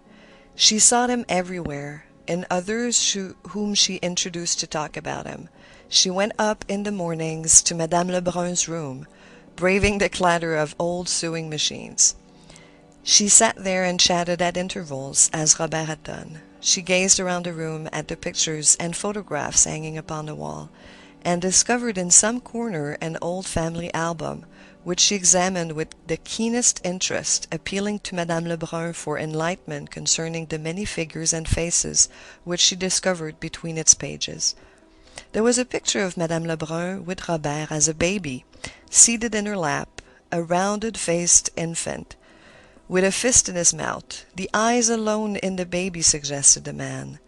She saw him everywhere, and others whom she introduced to talk about him. She went up in the mornings to Madame Lebrun's room, braving the clatter of old sewing machines. She sat there and chatted at intervals, as Robert had done. She gazed around the room at the pictures and photographs hanging upon the wall, and discovered in some corner an old family album, which she examined with the keenest interest, appealing to Madame Lebrun for enlightenment concerning the many figures and faces which she discovered between its pages. There was a picture of Madame Lebrun with Robert as a baby, seated in her lap, a rounded-faced infant. with a fist in his mouth. The eyes alone in the baby suggested the man.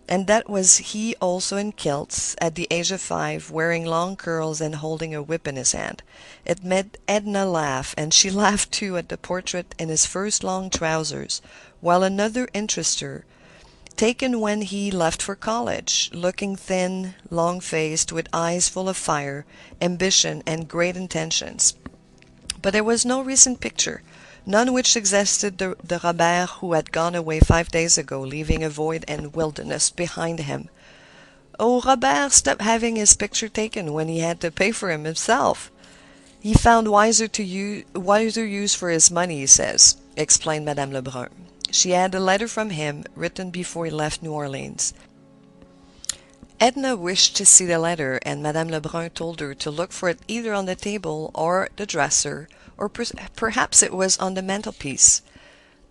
And that was he also in kilts, at the age of 5, wearing long curls and holding a whip in his hand. It made Edna laugh, and she laughed too at the portrait in his first long trousers, while another interested her, taken when he left for college, looking thin, long-faced, with eyes full of fire, ambition, and great intentions. But there was no recent picture, none which suggested the Robert who had gone away 5 days ago, leaving a void and wilderness behind him. Oh, Robert stopped having his picture taken when he had to pay for him himself. He found wiser use for his money, he says, explained Madame Lebrun. She had a letter from him, written before he left New Orleans. Edna wished to see the letter, and Madame Lebrun told her to look for it either on the table or the dresser, or perhaps it was on the mantelpiece.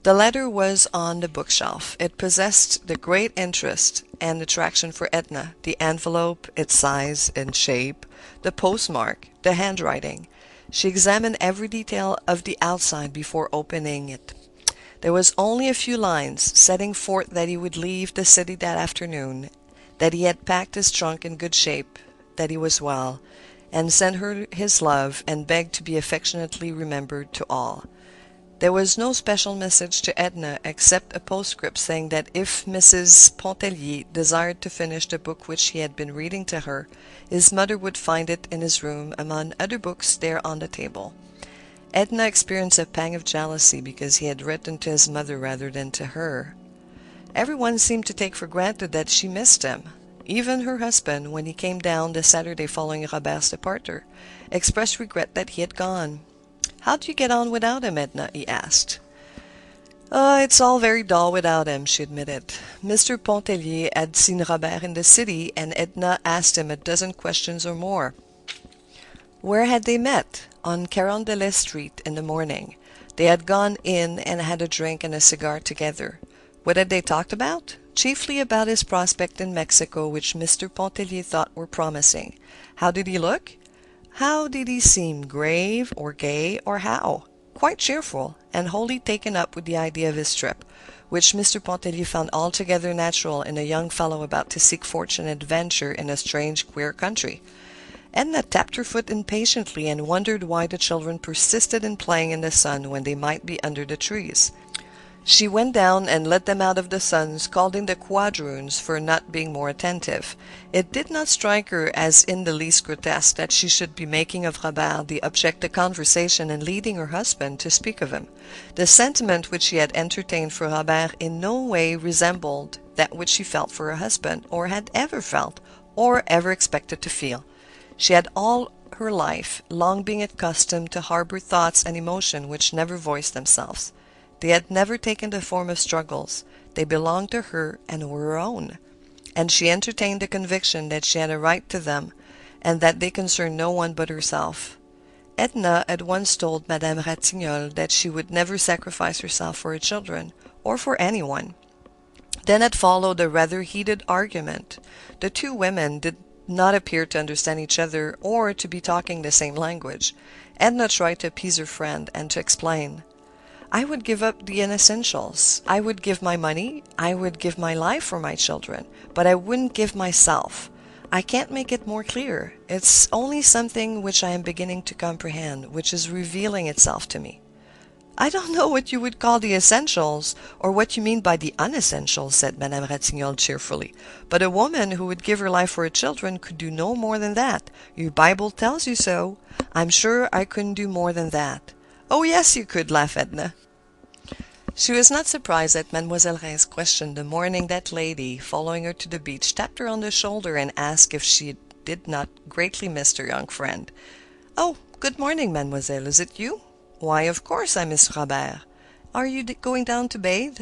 The letter was on the bookshelf. It possessed the great interest and attraction for Edna, the envelope, its size and shape, the postmark, the handwriting. She examined every detail of the outside before opening it. There was only a few lines, setting forth that he would leave the city that afternoon, that he had packed his trunk in good shape, that he was well, and sent her his love and begged to be affectionately remembered to all. There was no special message to Edna except a postscript saying that if Mrs. Pontellier desired to finish the book which he had been reading to her, his mother would find it in his room among other books there on the table. Edna experienced a pang of jealousy because he had written to his mother rather than to her. Everyone seemed to take for granted that she missed him. Even her husband, when he came down the Saturday following Robert's departure, expressed regret that he had gone. "How do you get on without him, Edna?" he asked. It's all very dull without him," she admitted. Mr. Pontellier had seen Robert in the city, and Edna asked him a dozen questions or more. Where had they met? On Carondelet Street in the morning. They had gone in and had a drink and a cigar together. What had they talked about? Chiefly about his prospect in Mexico, which Mr. Pontellier thought were promising. How did he look? How did he seem, grave or gay or how? Quite cheerful, and wholly taken up with the idea of his trip, which Mr. Pontellier found altogether natural in a young fellow about to seek fortune and adventure in a strange, queer country. Edna tapped her foot impatiently and wondered why the children persisted in playing in the sun when they might be under the trees. She went down and let them out of the sun, scolding the quadroons for not being more attentive. It did not strike her as in the least grotesque that she should be making of Robert the object of conversation and leading her husband to speak of him. The sentiment which she had entertained for Robert in no way resembled that which she felt for her husband, or had ever felt, or ever expected to feel. She had all her life long been accustomed to harbor thoughts and emotions which never voiced themselves. They had never taken the form of struggles. They belonged to her and were her own. And she entertained the conviction that she had a right to them, and that they concerned no one but herself. Edna had once told Madame Ratignolle that she would never sacrifice herself for her children, or for anyone. Then had followed a rather heated argument. The two women did not appear to understand each other or to be talking the same language. Edna tried to appease her friend and to explain. I would give up the unessentials. I would give my money. I would give my life for my children. But I wouldn't give myself. I can't make it more clear. It's only something which I am beginning to comprehend, which is revealing itself to me. I don't know what you would call the essentials, or what you mean by the unessentials, said Madame Ratignolle cheerfully. But a woman who would give her life for her children could do no more than that. Your Bible tells you so. I'm sure I couldn't do more than that. Oh, yes, you could, laughed Edna. She was not surprised that Mademoiselle Reisz questioned the morning that lady, following her to the beach, tapped her on the shoulder and asked if she did not greatly miss her young friend. Oh, good morning, mademoiselle. Is it you? Why, of course I miss Robert. Are you going down to bathe?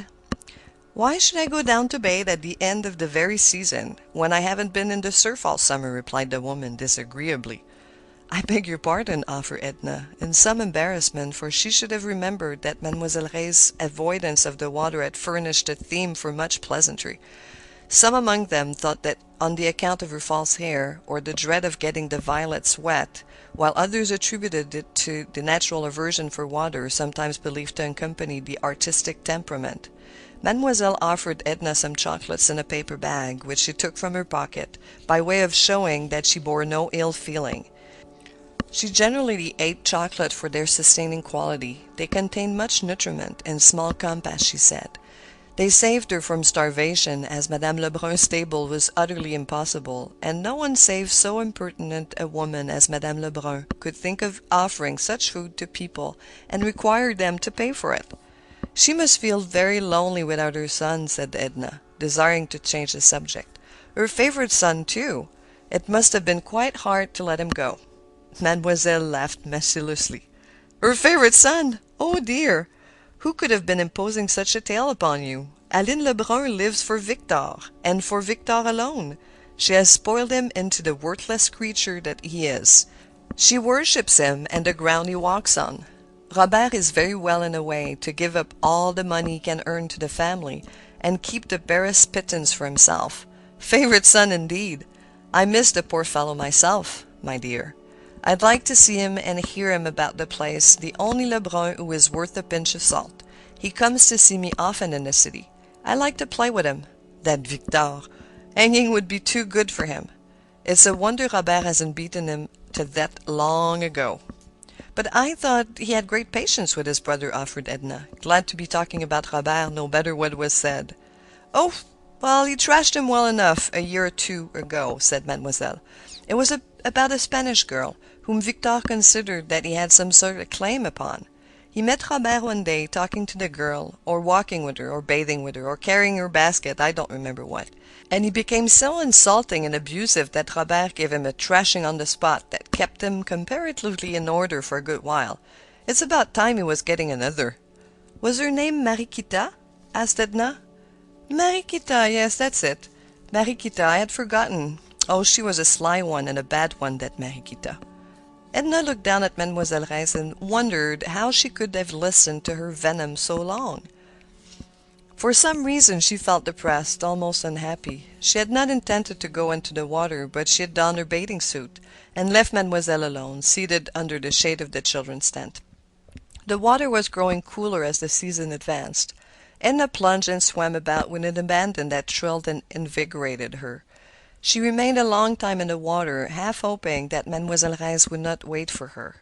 Why should I go down to bathe at the end of the very season, when I haven't been in the surf all summer, replied the woman disagreeably. I beg your pardon, offered Edna, in some embarrassment, for she should have remembered that Mademoiselle Reisz's avoidance of the water had furnished a theme for much pleasantry. Some among them thought that on the account of her false hair, or the dread of getting the violets wet, while others attributed it to the natural aversion for water, sometimes believed to accompany the artistic temperament. Mademoiselle offered Edna some chocolates in a paper bag, which she took from her pocket, by way of showing that she bore no ill feeling. She generally ate chocolate for their sustaining quality. They contained much nutriment and small compass, she said. They saved her from starvation, as Madame Lebrun's table was utterly impossible, and no one save so impertinent a woman as Madame Lebrun could think of offering such food to people and require them to pay for it. She must feel very lonely without her son, said Edna, desiring to change the subject. Her favorite son, too. It must have been quite hard to let him go. Mademoiselle laughed mercilessly. Her favorite son! Oh, dear! Who could have been imposing such a tale upon you? Aline Lebrun lives for Victor, and for Victor alone. She has spoiled him into the worthless creature that he is. She worships him and the ground he walks on. Robert is very well in a way to give up all the money he can earn to the family and keep the barest pittance for himself. Favorite son, indeed! I miss the poor fellow myself, my dear. I'd like to see him and hear him about the place, the only Lebrun who is worth a pinch of salt. He comes to see me often in the city. I like to play with him. That Victor! Hanging would be too good for him. It's a wonder Robert hasn't beaten him to that long ago. But I thought he had great patience with his brother, offered Edna, glad to be talking about Robert, no matter what was said. Oh, well, he trashed him well enough a year or two ago, said Mademoiselle. It was about a Spanish girl, whom Victor considered that he had some sort of claim upon. He met Robert one day talking to the girl, or walking with her, or bathing with her, or carrying her basket, I don't remember what. And he became so insulting and abusive that Robert gave him a thrashing on the spot that kept him comparatively in order for a good while. It's about time he was getting another. Was her name Mariquita? Asked Edna. Mariquita, yes, that's it. Mariquita, I had forgotten. Oh, she was a sly one and a bad one, that Mariquita. Edna looked down at Mademoiselle Reisz and wondered how she could have listened to her venom so long. For some reason she felt depressed, almost unhappy. She had not intended to go into the water, but she had donned her bathing suit and left Mademoiselle alone, seated under the shade of the children's tent. The water was growing cooler as the season advanced. Edna plunged and swam about with an abandon that thrilled and invigorated her. She remained a long time in the water, half hoping that Mademoiselle Reisz would not wait for her.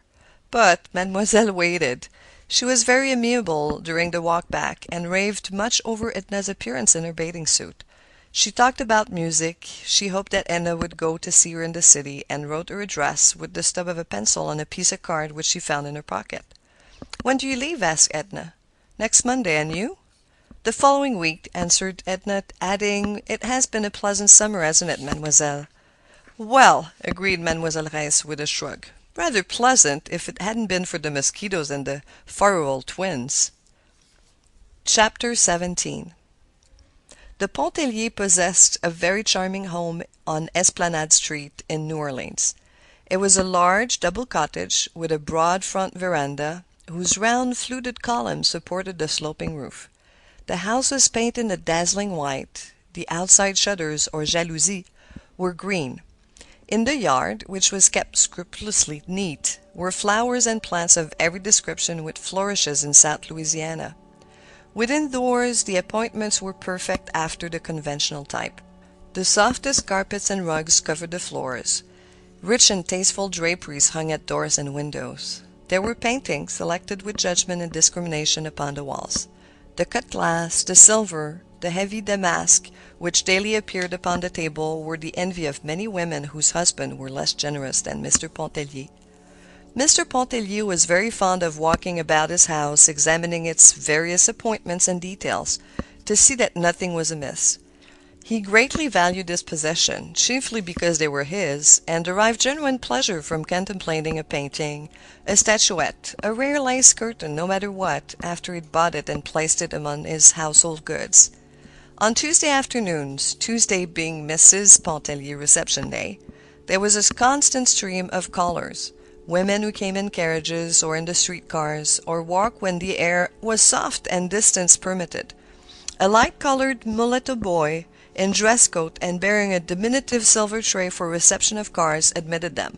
But Mademoiselle waited. She was very amiable during the walk back, and raved much over Edna's appearance in her bathing suit. She talked about music. She hoped that Edna would go to see her in the city, and wrote her address with the stub of a pencil on a piece of card which she found in her pocket. "When do you leave?" asked Edna. "Next Monday, and you?" "The following week," answered Edna, adding, "It has been a pleasant summer, hasn't it, mademoiselle?" "Well," agreed Mademoiselle Reisz with a shrug, "rather pleasant, if it hadn't been for the mosquitoes and the Farival twins." Chapter 17. The Pontellier possessed a very charming home on Esplanade Street in New Orleans. It was a large double cottage with a broad front veranda, whose round fluted columns supported the sloping roof. The house was painted a dazzling white. The outside shutters, or jalousies, were green. In the yard, which was kept scrupulously neat, were flowers and plants of every description which flourishes in South Louisiana. Within doors, the appointments were perfect after the conventional type. The softest carpets and rugs covered the floors. Rich and tasteful draperies hung at doors and windows. There were paintings, selected with judgment and discrimination, upon the walls. The cut glass, the silver, the heavy damask, which daily appeared upon the table, were the envy of many women whose husbands were less generous than Mr. Pontellier. Mr. Pontellier was very fond of walking about his house, examining its various appointments and details, to see that nothing was amiss. He greatly valued his possessions, chiefly because they were his, and derived genuine pleasure from contemplating a painting, a statuette, a rare lace curtain, no matter what, after he'd bought it and placed it among his household goods. On Tuesday afternoons, Tuesday being Mrs. Pontellier's reception day, there was a constant stream of callers, women who came in carriages or in the streetcars, or walked when the air was soft and distance permitted. A light-colored mulatto boy, in dress coat and bearing a diminutive silver tray for reception of cards, admitted them.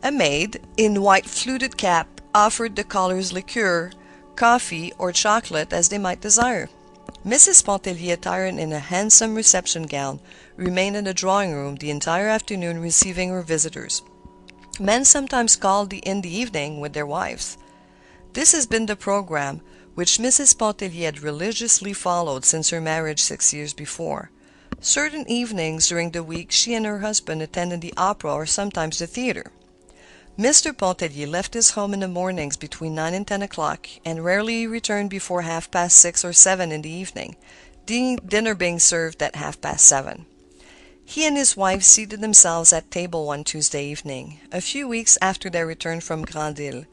A maid, in white fluted cap, offered the callers liqueur, coffee, or chocolate as they might desire. Mrs. Pontellier, attired in a handsome reception gown, remained in the drawing-room the entire afternoon receiving her visitors. Men sometimes called in the evening with their wives. This has been the program which Mrs. Pontellier had religiously followed since her marriage 6 years before. Certain evenings during the week she and her husband attended the opera or sometimes the theater. Mr. Pontellier left his home in the mornings between 9 and 10 o'clock, and rarely returned before 6:30 or 7 in the evening, dinner being served at 7:30. He and his wife seated themselves at table one Tuesday evening, a few weeks after their return from Grande-Île.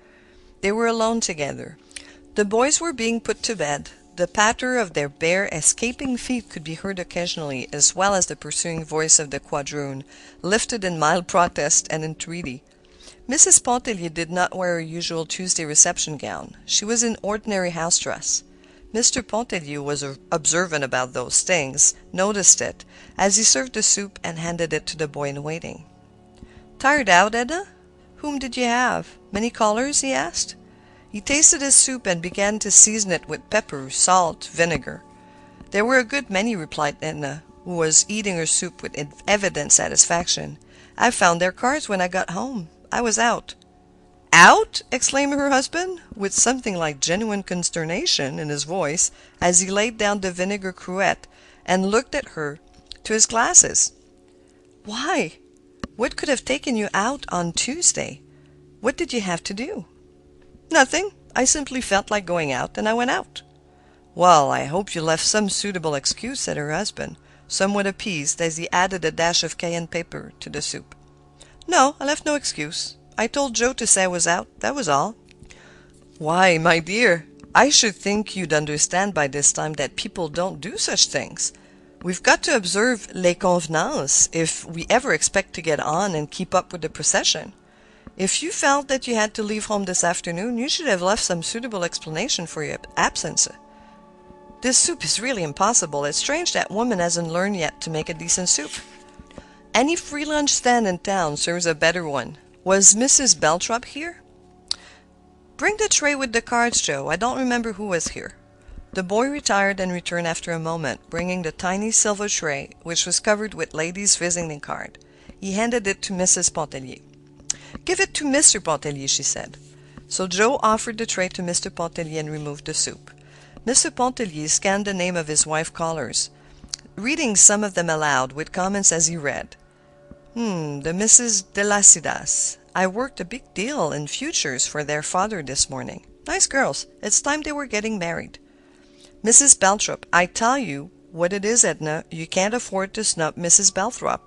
They were alone together. The boys were being put to bed. The patter of their bare, escaping feet could be heard occasionally, as well as the pursuing voice of the quadroon, lifted in mild protest and entreaty. Mrs. Pontellier did not wear her usual Tuesday reception gown. She was in ordinary house dress. Mr. Pontellier was observant about those things, noticed it, as he served the soup and handed it to the boy in waiting. "Tired out, Edna? Whom did you have? Many callers?" he asked. He tasted his soup and began to season it with pepper, salt, vinegar. "There were a good many," replied Edna, who was eating her soup with evident satisfaction. "I found their cards when I got home. I was out." "Out?" exclaimed her husband, with something like genuine consternation in his voice, as he laid down the vinegar cruet and looked at her to his glasses. "Why? What could have taken you out on Tuesday? What did you have to do?" "Nothing. I simply felt like going out, and I went out." "Well, I hope you left some suitable excuse," said her husband, somewhat appeased as he added a dash of cayenne pepper to the soup. "No, I left no excuse. I told Joe to say I was out, that was all." "Why, my dear, I should think you'd understand by this time that people don't do such things. We've got to observe les convenances if we ever expect to get on and keep up with the procession. If you felt that you had to leave home this afternoon, you should have left some suitable explanation for your absence. This soup is really impossible. It's strange that woman hasn't learned yet to make a decent soup. Any free lunch stand in town serves a better one. Was Mrs. Belthrop here?" "Bring the tray with the cards, Joe. I don't remember who was here." The boy retired and returned after a moment, bringing the tiny silver tray, which was covered with ladies' visiting card. He handed it to Mrs. Pontellier. "Give it to Mr. Pontellier," she said. So Joe offered the tray to Mr. Pontellier and removed the soup. Mr. Pontellier scanned the name of his wife callers, reading some of them aloud with comments as he read. The Mrs. de Lacidas. I worked a big deal in futures for their father this morning. Nice girls. It's time they were getting married. Mrs. Belthrop. I tell you what it is, Edna, you can't afford to snub Mrs. Belthrop.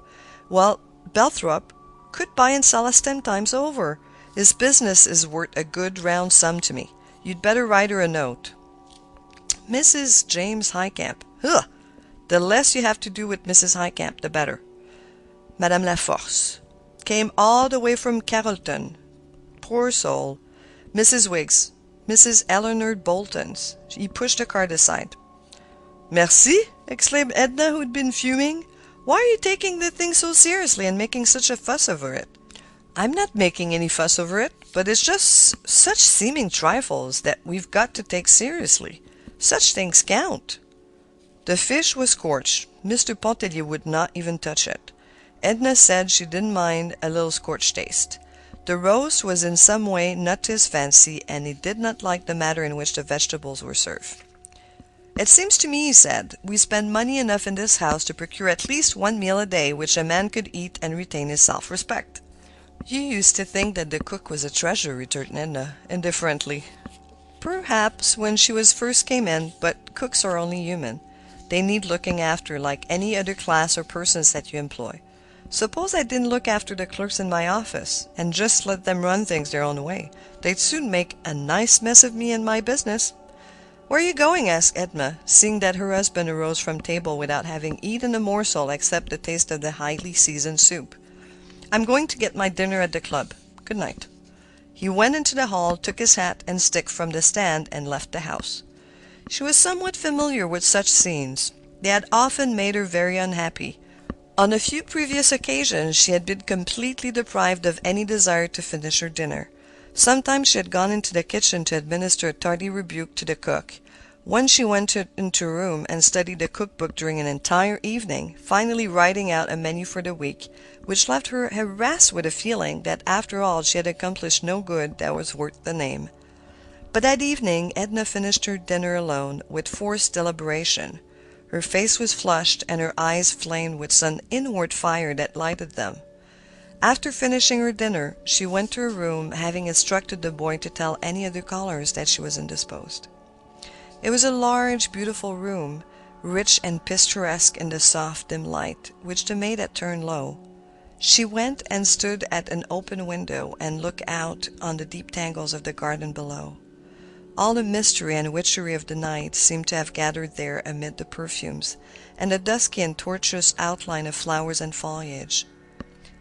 Well, Belthrop could buy and sell us 10 times over. His business is worth a good round sum to me. You'd better write her a note. Mrs. James Highcamp. Ugh! The less you have to do with Mrs. Highcamp, the better. Madame Laforce. Came all the way from Carrollton. Poor soul. Mrs. Wiggs. Mrs. Eleanor Bolton's. He pushed the card aside. Merci, exclaimed Edna, who'd been fuming. Why are you taking the thing so seriously and making such a fuss over it? I'm not making any fuss over it, but it's just such seeming trifles that we've got to take seriously. Such things count. The fish was scorched. Mr. Pontellier would not even touch it. Edna said she didn't mind a little scorched taste. The roast was in some way not to his fancy, and he did not like the manner in which the vegetables were served. It seems to me, he said, we spend money enough in this house to procure at least 1 meal a day which a man could eat and retain his self-respect. You used to think that the cook was a treasure, returned Edna, indifferently. Perhaps when she first came in, but cooks are only human. They need looking after like any other class or persons that you employ. Suppose I didn't look after the clerks in my office, and just let them run things their own way. They'd soon make a nice mess of me and my business. Where are you going? Asked Edna, seeing that her husband arose from table without having eaten a morsel except the taste of the highly seasoned soup. I'm going to get my dinner at the club. Good night. He went into the hall, took his hat and stick from the stand, and left the house. She was somewhat familiar with such scenes. They had often made her very unhappy. On a few previous occasions, she had been completely deprived of any desire to finish her dinner. Sometimes she had gone into the kitchen to administer a tardy rebuke to the cook. Once she went into a room and studied the cookbook during an entire evening, finally writing out a menu for the week, which left her harassed with a feeling that after all she had accomplished no good that was worth the name. But that evening Edna finished her dinner alone, with forced deliberation. Her face was flushed and her eyes flamed with some inward fire that lighted them. After finishing her dinner, she went to her room, having instructed the boy to tell any other callers that she was indisposed. It was a large, beautiful room, rich and picturesque in the soft, dim light, which the maid had turned low. She went and stood at an open window and looked out on the deep tangles of the garden below. All the mystery and witchery of the night seemed to have gathered there amid the perfumes, and the dusky and tortuous outline of flowers and foliage.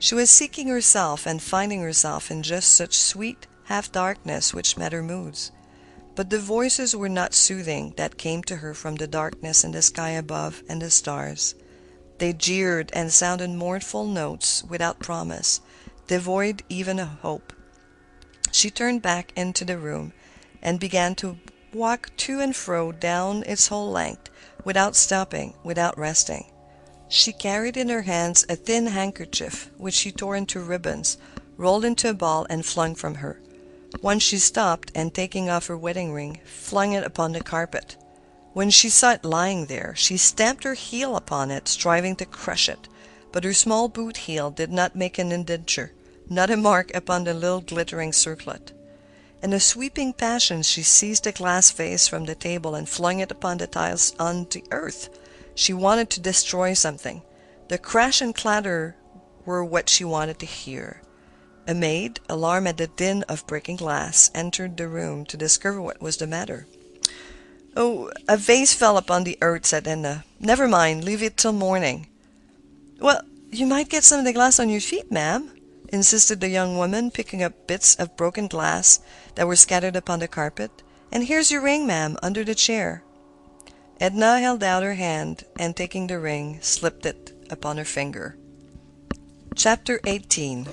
She was seeking herself and finding herself in just such sweet half-darkness which met her moods. But the voices were not soothing that came to her from the darkness in the sky above and the stars. They jeered and sounded mournful notes without promise, devoid even of hope. She turned back into the room and began to walk to and fro down its whole length, without stopping, without resting. She carried in her hands a thin handkerchief, which she tore into ribbons, rolled into a ball, and flung from her. Once she stopped, and taking off her wedding ring, flung it upon the carpet. When she saw it lying there, she stamped her heel upon it, striving to crush it, but her small boot heel did not make an indenture, not a mark upon the little glittering circlet. In a sweeping passion she seized the glass vase from the table and flung it upon the tiles on the earth. She wanted to destroy something. The crash and clatter were what she wanted to hear. A maid, alarmed at the din of breaking glass, entered the room to discover what was the matter. "Oh, a vase fell upon the earth," said Edna. "Never mind, leave it till morning." "Well, you might get some of the glass on your feet, ma'am," insisted the young woman, picking up bits of broken glass that were scattered upon the carpet. "And here's your ring, ma'am, under the chair." Edna held out her hand, and taking the ring, slipped it upon her finger. Chapter 18.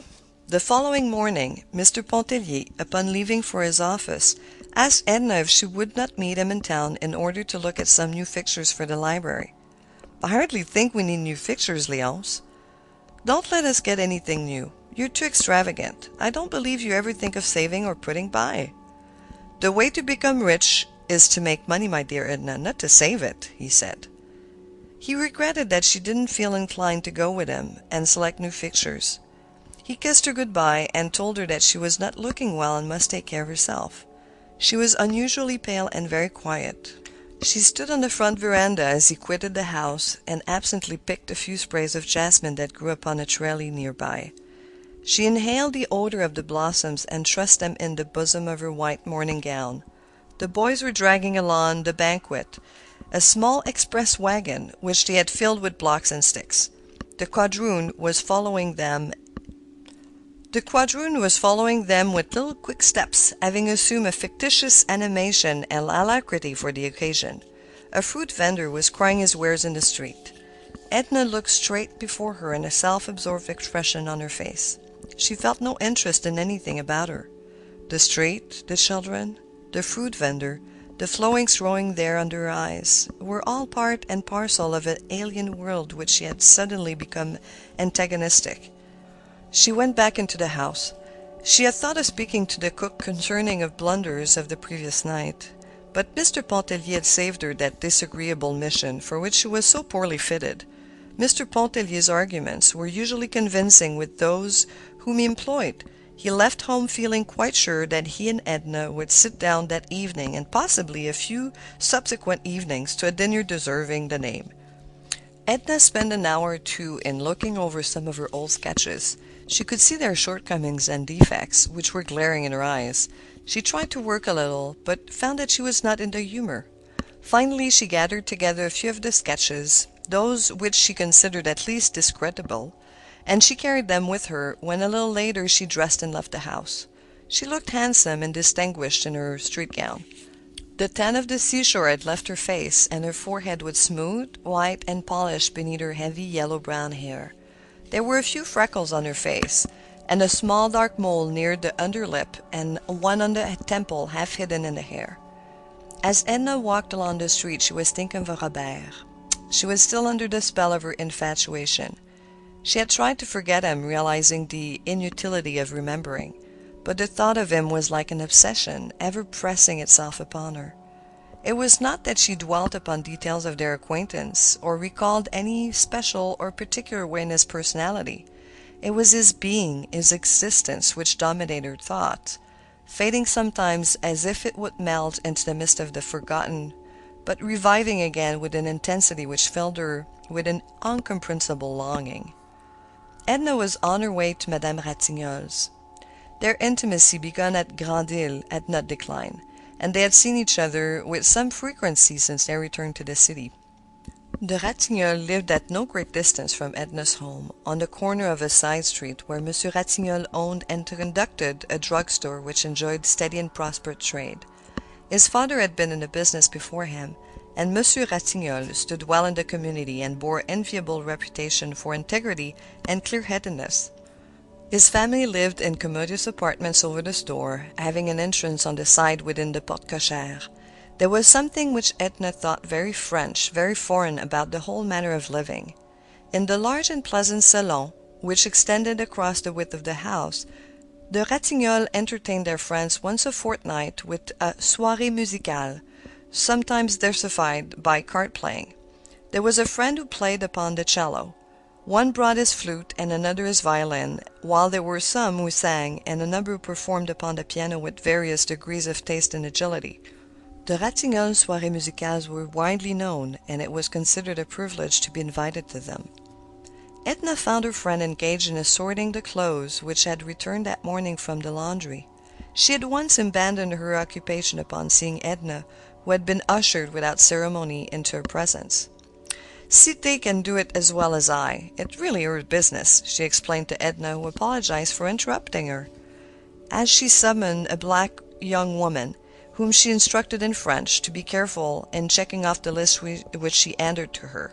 The following morning, Mr. Pontellier, upon leaving for his office, asked Edna if she would not meet him in town in order to look at some new fixtures for the library. "I hardly think we need new fixtures, Léonce." "Don't let us get anything new. You're too extravagant. I don't believe you ever think of saving or putting by." "The way to become rich is to make money, my dear Edna, not to save it," he said. He regretted that she didn't feel inclined to go with him and select new fixtures. He kissed her good-bye and told her that she was not looking well and must take care of herself. She was unusually pale and very quiet. She stood on the front veranda as he quitted the house and absently picked a few sprays of jasmine that grew upon a trellis nearby. She inhaled the odor of the blossoms and thrust them in the bosom of her white morning gown. The boys were dragging along the banquette a small express wagon, which they had filled with blocks and sticks. The quadroon was following them with little quick steps, having assumed a fictitious animation and alacrity for the occasion. A fruit vendor was crying his wares in the street. Edna looked straight before her in a self-absorbed expression on her face. She felt no interest in anything about her. The street, the children, the fruit vendor, the flowings growing there under her eyes, were all part and parcel of an alien world which she had suddenly become antagonistic. She went back into the house. She had thought of speaking to the cook concerning of blunders of the previous night, but Mr. Pontellier had saved her that disagreeable mission for which she was so poorly fitted. Mr. Pontellier's arguments were usually convincing with those whom he employed. He left home feeling quite sure that he and Edna would sit down that evening and possibly a few subsequent evenings to a dinner deserving the name. Edna spent an hour or two in looking over some of her old sketches. She could see their shortcomings and defects, which were glaring in her eyes. She tried to work a little, but found that she was not in the humor. Finally, she gathered together a few of the sketches, those which she considered at least discreditable, and she carried them with her when a little later she dressed and left the house. She looked handsome and distinguished in her street gown. The tan of the seashore had left her face, and her forehead was smooth, white, and polished beneath her heavy yellow-brown hair. There were a few freckles on her face, and a small dark mole near the underlip, and one on the temple half hidden in the hair. As Edna walked along the street, she was thinking of Robert. She was still under the spell of her infatuation. She had tried to forget him, realizing the inutility of remembering, but the thought of him was like an obsession, ever pressing itself upon her. It was not that she dwelt upon details of their acquaintance, or recalled any special or particular way in his personality. It was his being, his existence, which dominated her thought, fading sometimes as if it would melt into the mist of the forgotten, but reviving again with an intensity which filled her with an incomprehensible longing. Edna was on her way to Madame Ratignolle's. Their intimacy, begun at Grande-Île, had not declined, and they had seen each other with some frequency since their return to the city. The Ratignolles lived at no great distance from Edna's home, on the corner of a side street where Monsieur Ratignolle owned and conducted a drugstore which enjoyed steady and prosperous trade. His father had been in the business before him, and Monsieur Ratignolle stood well in the community and bore enviable reputation for integrity and clear-headedness. His family lived in commodious apartments over the store, having an entrance on the side within the porte cochère. There was something which Edna thought very French, very foreign about the whole manner of living. In the large and pleasant salon, which extended across the width of the house, the Ratignolles entertained their friends once a fortnight with a soirée musicale, sometimes diversified by card-playing. There was a friend who played upon the cello. One brought his flute and another his violin, while there were some who sang and a number who performed upon the piano with various degrees of taste and agility. The Ratignolles' soirées musicales were widely known, and it was considered a privilege to be invited to them. Edna found her friend engaged in assorting the clothes which had returned that morning from the laundry. She had once abandoned her occupation upon seeing Edna, who had been ushered without ceremony into her presence. "Cité can do it as well as I. It's really her business," she explained to Edna, who apologized for interrupting her. As she summoned a black young woman, whom she instructed in French to be careful in checking off the list which she handed to her.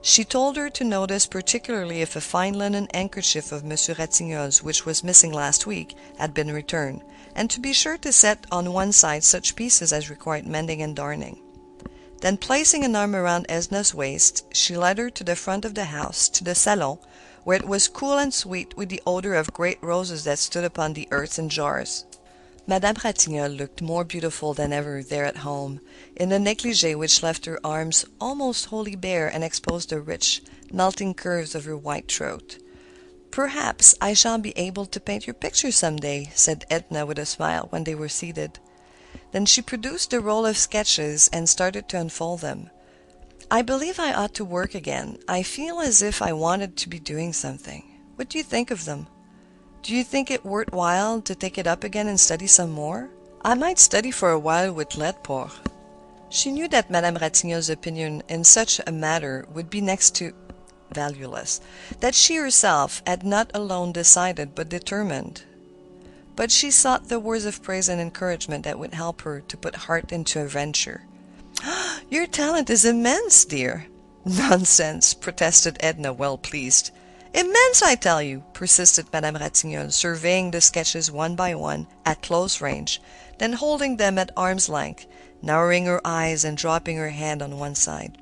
She told her to notice particularly if a fine linen handkerchief of Monsieur Ratignolle's, which was missing last week, had been returned, and to be sure to set on one side such pieces as required mending and darning. Then, placing an arm around Edna's waist, she led her to the front of the house, to the salon, where it was cool and sweet with the odor of great roses that stood upon the earthen jars. Madame Ratignolle looked more beautiful than ever there at home, in a negligée which left her arms almost wholly bare and exposed the rich, melting curves of her white throat. "Perhaps I shall be able to paint your picture some day," said Edna with a smile when they were seated. Then she produced the roll of sketches and started to unfold them. "I believe I ought to work again. I feel as if I wanted to be doing something. What do you think of them? Do you think it worth while to take it up again and study some more? I might study for a while with Ledport." She knew that Madame Ratignolle's opinion in such a matter would be next to valueless, that she herself had not alone decided but determined. But she sought the words of praise and encouragement that would help her to put heart into a venture. "Your talent is immense, dear." "Nonsense," protested Edna, well pleased. "Immense, I tell you," persisted Madame Ratignolle, surveying the sketches one by one, at close range, then holding them at arm's length, narrowing her eyes and dropping her hand on one side.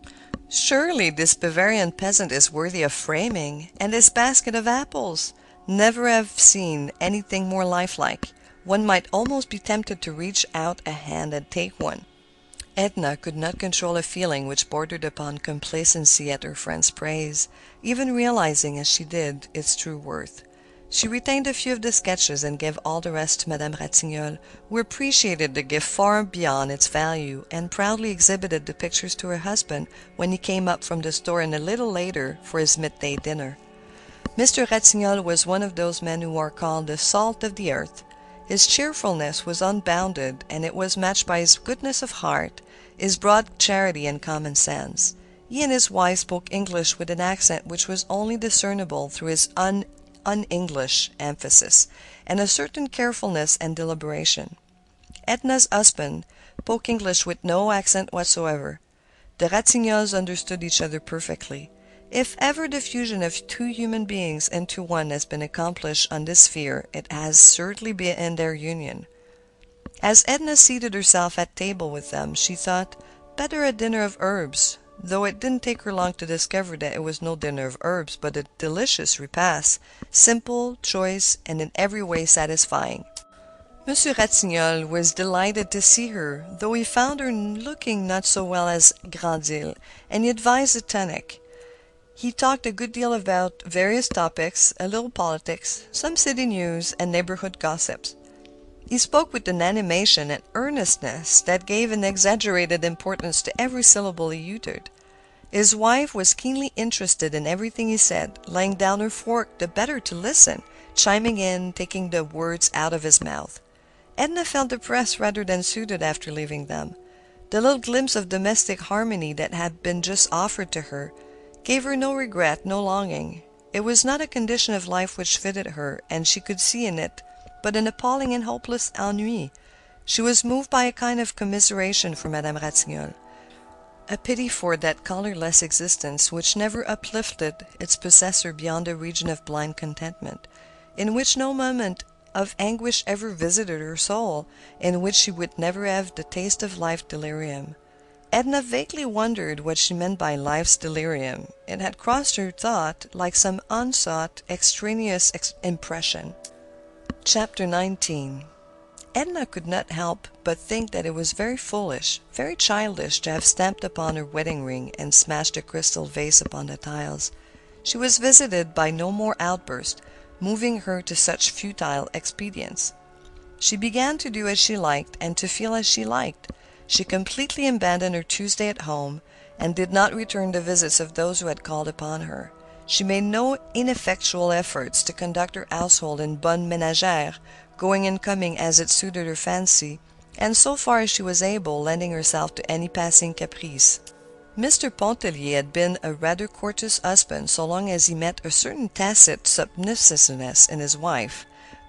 "Surely this Bavarian peasant is worthy of framing, and this basket of apples! Never have seen anything more lifelike. One might almost be tempted to reach out a hand and take one." Edna could not control a feeling which bordered upon complacency at her friend's praise, even realizing, as she did, its true worth. She retained a few of the sketches and gave all the rest to Madame Ratignolle, who appreciated the gift far beyond its value and proudly exhibited the pictures to her husband when he came up from the store and a little later for his midday dinner. Mr. Ratignolle was one of those men who are called the salt of the earth. His cheerfulness was unbounded, and it was matched by his goodness of heart, his broad charity and common sense. He and his wife spoke English with an accent which was only discernible through his un-English emphasis, and a certain carefulness and deliberation. Edna's husband spoke English with no accent whatsoever. The Ratignolles understood each other perfectly. If ever the fusion of two human beings into one has been accomplished on this sphere, it has certainly been in their union. As Edna seated herself at table with them, she thought, better a dinner of herbs, though it didn't take her long to discover that it was no dinner of herbs, but a delicious repast, simple, choice, and in every way satisfying. Monsieur Ratignolle was delighted to see her, though he found her looking not so well as Grandille, and he advised a tonic. He talked a good deal about various topics, a little politics, some city news, and neighborhood gossips. He spoke with an animation and earnestness that gave an exaggerated importance to every syllable he uttered. His wife was keenly interested in everything he said, laying down her fork the better to listen, chiming in, taking the words out of his mouth. Edna felt depressed rather than soothed after leaving them. The little glimpse of domestic harmony that had been just offered to her gave her no regret, no longing. It was not a condition of life which fitted her, and she could see in it but an appalling and hopeless ennui. She was moved by a kind of commiseration for Madame Ratignolle, a pity for that colorless existence which never uplifted its possessor beyond the region of blind contentment, in which no moment of anguish ever visited her soul, in which she would never have the taste of life delirium. Edna vaguely wondered what she meant by life's delirium. It had crossed her thought like some unsought, extraneous impression. Chapter 19. Edna could not help but think that it was very foolish, very childish to have stamped upon her wedding ring and smashed the crystal vase upon the tiles. She was visited by no more outburst, moving her to such futile expedients. She began to do as she liked and to feel as she liked. She completely abandoned her Tuesday at home and did not return the visits of those who had called upon her. She made no ineffectual efforts to conduct her household in bonne ménagère, going and coming as it suited her fancy, and so far as she was able, lending herself to any passing caprice. Mr. Pontellier had been a rather courteous husband so long as he met a certain tacit submissiveness in his wife,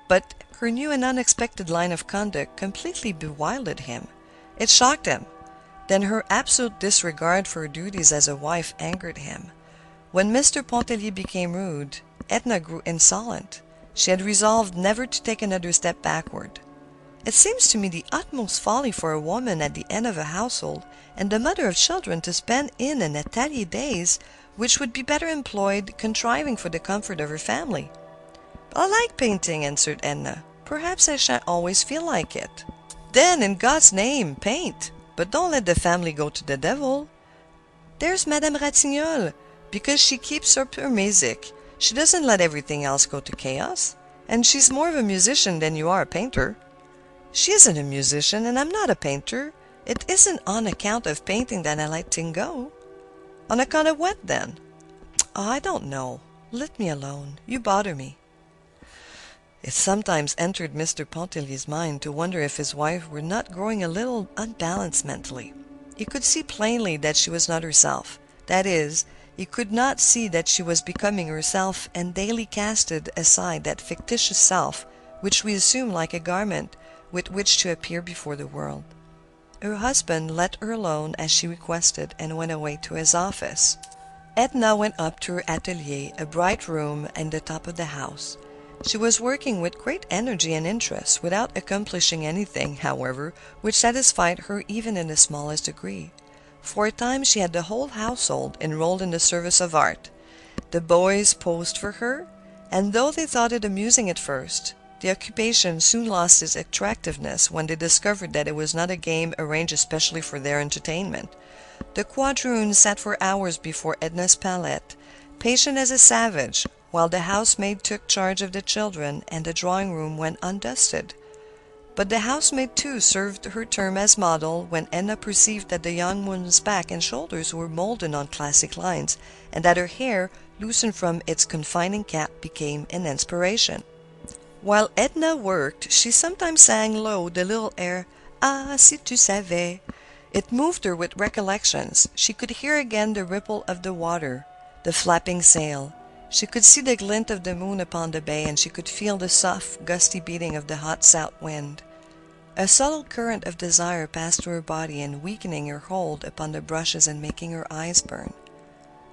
but her new and unexpected line of conduct completely bewildered him. It shocked him. Then her absolute disregard for her duties as a wife angered him. When Mr. Pontellier became rude, Edna grew insolent. She had resolved never to take another step backward. It seems to me the utmost folly for a woman at the end of a household and the mother of children to spend in an atelier days which would be better employed contriving for the comfort of her family. I like painting, answered Edna. Perhaps I shan't always feel like it. Then, in God's name, paint, but don't let the family go to the devil. There's Madame Ratignolle. Because she keeps up her music, she doesn't let everything else go to chaos, and she's more of a musician than you are a painter. She isn't a musician, and I'm not a painter. It isn't on account of painting that I let things go. On account of what, then? Oh, I don't know. Let me alone. You bother me. It sometimes entered Mr. Pontellier's mind to wonder if his wife were not growing a little unbalanced mentally. He could see plainly that she was not herself. That is, he could not see that she was becoming herself and daily casted aside that fictitious self which we assume like a garment with which to appear before the world. Her husband let her alone as she requested and went away to his office. Edna went up to her atelier, a bright room at the top of the house. She was working with great energy and interest, without accomplishing anything, however, which satisfied her even in the smallest degree. For a time she had the whole household enrolled in the service of art. The boys posed for her, and though they thought it amusing at first, the occupation soon lost its attractiveness when they discovered that it was not a game arranged especially for their entertainment. The quadroon sat for hours before Edna's palette, patient as a savage, while the housemaid took charge of the children and the drawing-room went undusted. But the housemaid, too, served her term as model when Edna perceived that the young woman's back and shoulders were molded on classic lines, and that her hair, loosened from its confining cap, became an inspiration. While Edna worked, she sometimes sang low the little air, "Ah, si tu savais." It moved her with recollections. She could hear again the ripple of the water, the flapping sail. She could see the glint of the moon upon the bay, and she could feel the soft, gusty beating of the hot south wind. A subtle current of desire passed through her body and weakening her hold upon the brushes and making her eyes burn.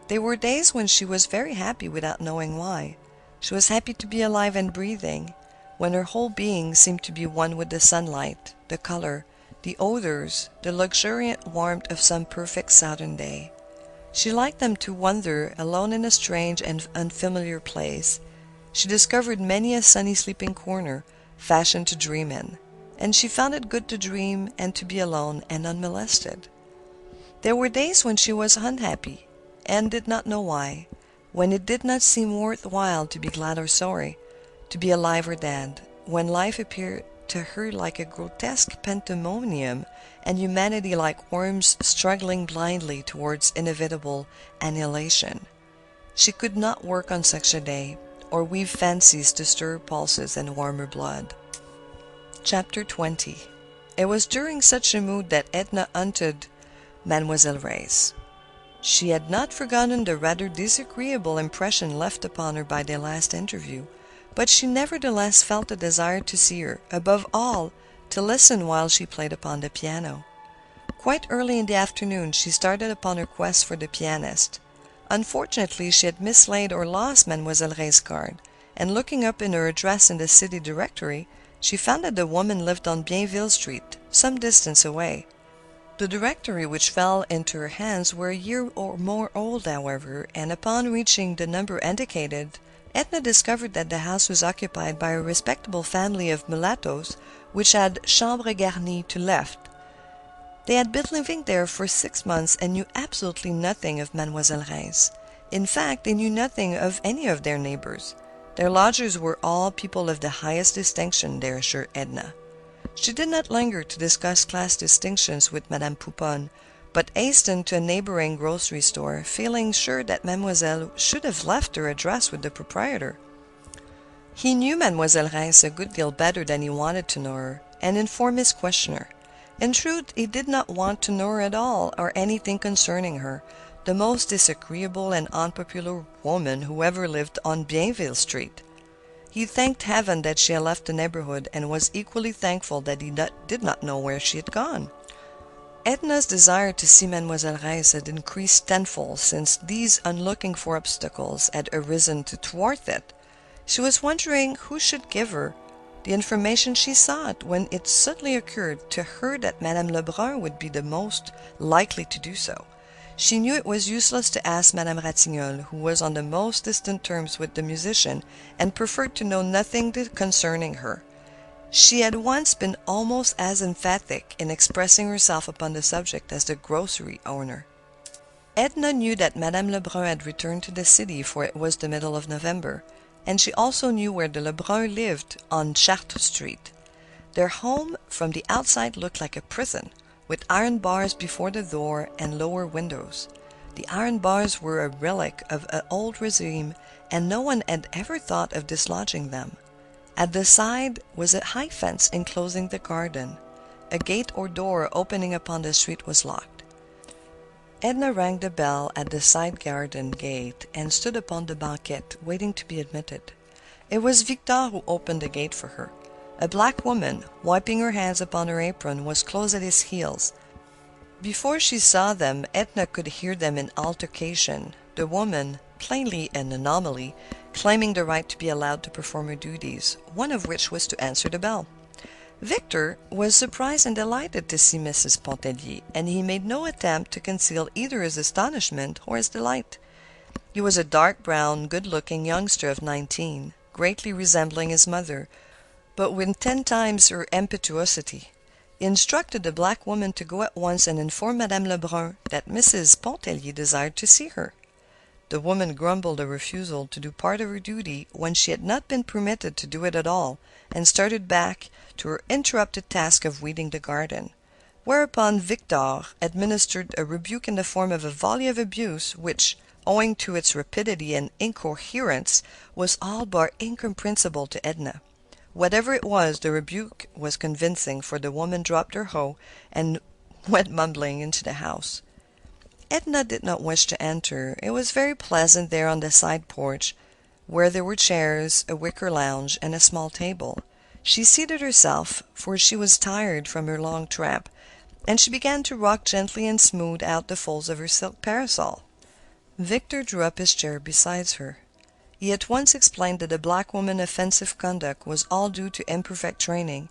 There were days when she was very happy without knowing why. She was happy to be alive and breathing, when her whole being seemed to be one with the sunlight, the color, the odors, the luxuriant warmth of some perfect southern day. She liked them to wander alone in a strange and unfamiliar place. She discovered many a sunny sleeping corner, fashioned to dream in, and she found it good to dream and to be alone and unmolested. There were days when she was unhappy, and did not know why, when it did not seem worth while to be glad or sorry, to be alive or dead, when life appeared to her like a grotesque pandemonium, and humanity like worms struggling blindly towards inevitable annihilation. She could not work on such a day, or weave fancies to stir her pulses and warm her blood. Chapter 20. It was during such a mood that Edna entered Mademoiselle Reisz. She had not forgotten the rather disagreeable impression left upon her by their last interview, but she nevertheless felt a desire to see her, above all, to listen while she played upon the piano. Quite early in the afternoon she started upon her quest for the pianist. Unfortunately, she had mislaid or lost Mademoiselle Reisz's card, and looking up in her address in the city directory, she found that the woman lived on Bienville Street, some distance away. The directory which fell into her hands were a year or more old, however, and upon reaching the number indicated, Edna discovered that the house was occupied by a respectable family of mulattoes, which had chambre garnie to let. They had been living there for 6 months and knew absolutely nothing of Mademoiselle Reisz. In fact, they knew nothing of any of their neighbors. Their lodgers were all people of the highest distinction, they assured Edna. She did not linger to discuss class distinctions with Madame Pouponne, but hastened to a neighboring grocery store, feeling sure that Mademoiselle should have left her address with the proprietor. He knew Mademoiselle Reisz a good deal better than he wanted to know her, and informed his questioner. In truth, he did not want to know her at all, or anything concerning her, the most disagreeable and unpopular woman who ever lived on Bienville Street. He thanked heaven that she had left the neighborhood, and was equally thankful that he did not know where she had gone. Edna's desire to see Mademoiselle Reisz had increased tenfold since these unlooked-for obstacles had arisen to thwart it. She was wondering who should give her the information she sought, when it suddenly occurred to her that Madame Lebrun would be the most likely to do so. She knew it was useless to ask Madame Ratignolle, who was on the most distant terms with the musician, and preferred to know nothing concerning her. She had once been almost as emphatic in expressing herself upon the subject as the grocery owner. Edna knew that Madame Lebrun had returned to the city, for it was the middle of November, and she also knew where the Lebrun lived, on Chartres Street. Their home from the outside looked like a prison, with iron bars before the door and lower windows. The iron bars were a relic of an old regime, and no one had ever thought of dislodging them. At the side was a high fence enclosing the garden. A gate or door opening upon the street was locked. Edna rang the bell at the side garden gate and stood upon the banquette, waiting to be admitted. It was Victor who opened the gate for her. A black woman, wiping her hands upon her apron, was close at his heels. Before she saw them, Edna could hear them in altercation, the woman, plainly an anomaly, claiming the right to be allowed to perform her duties, one of which was to answer the bell. Victor was surprised and delighted to see Mrs. Pontellier, and he made no attempt to conceal either his astonishment or his delight. He was a dark brown, good-looking youngster of 19, greatly resembling his mother, but with 10 times her impetuosity. He instructed the black woman to go at once and inform Madame Lebrun that Mrs. Pontellier desired to see her. The woman grumbled a refusal to do part of her duty when she had not been permitted to do it at all, and started back to her interrupted task of weeding the garden. Whereupon Victor administered a rebuke in the form of a volley of abuse, which, owing to its rapidity and incoherence, was all but incomprehensible to Edna. Whatever it was, the rebuke was convincing, for the woman dropped her hoe and went mumbling into the house. Edna did not wish to enter. It was very pleasant there on the side porch, where there were chairs, a wicker lounge, and a small table. She seated herself, for she was tired from her long tramp, and she began to rock gently and smooth out the folds of her silk parasol. Victor drew up his chair beside her. He at once explained that the black woman's offensive conduct was all due to imperfect training,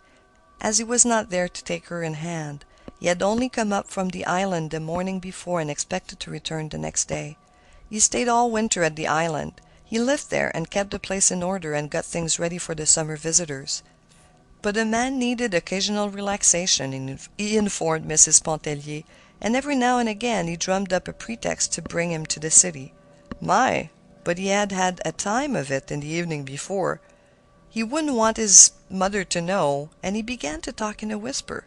as he was not there to take her in hand. He had only come up from the island the morning before and expected to return the next day. He stayed all winter at the island. He lived there and kept the place in order and got things ready for the summer visitors. But the man needed occasional relaxation, he informed Mrs. Pontellier, and every now and again he drummed up a pretext to bring him to the city. My, but he had had a time of it in the evening before. He wouldn't want his mother to know, and he began to talk in a whisper.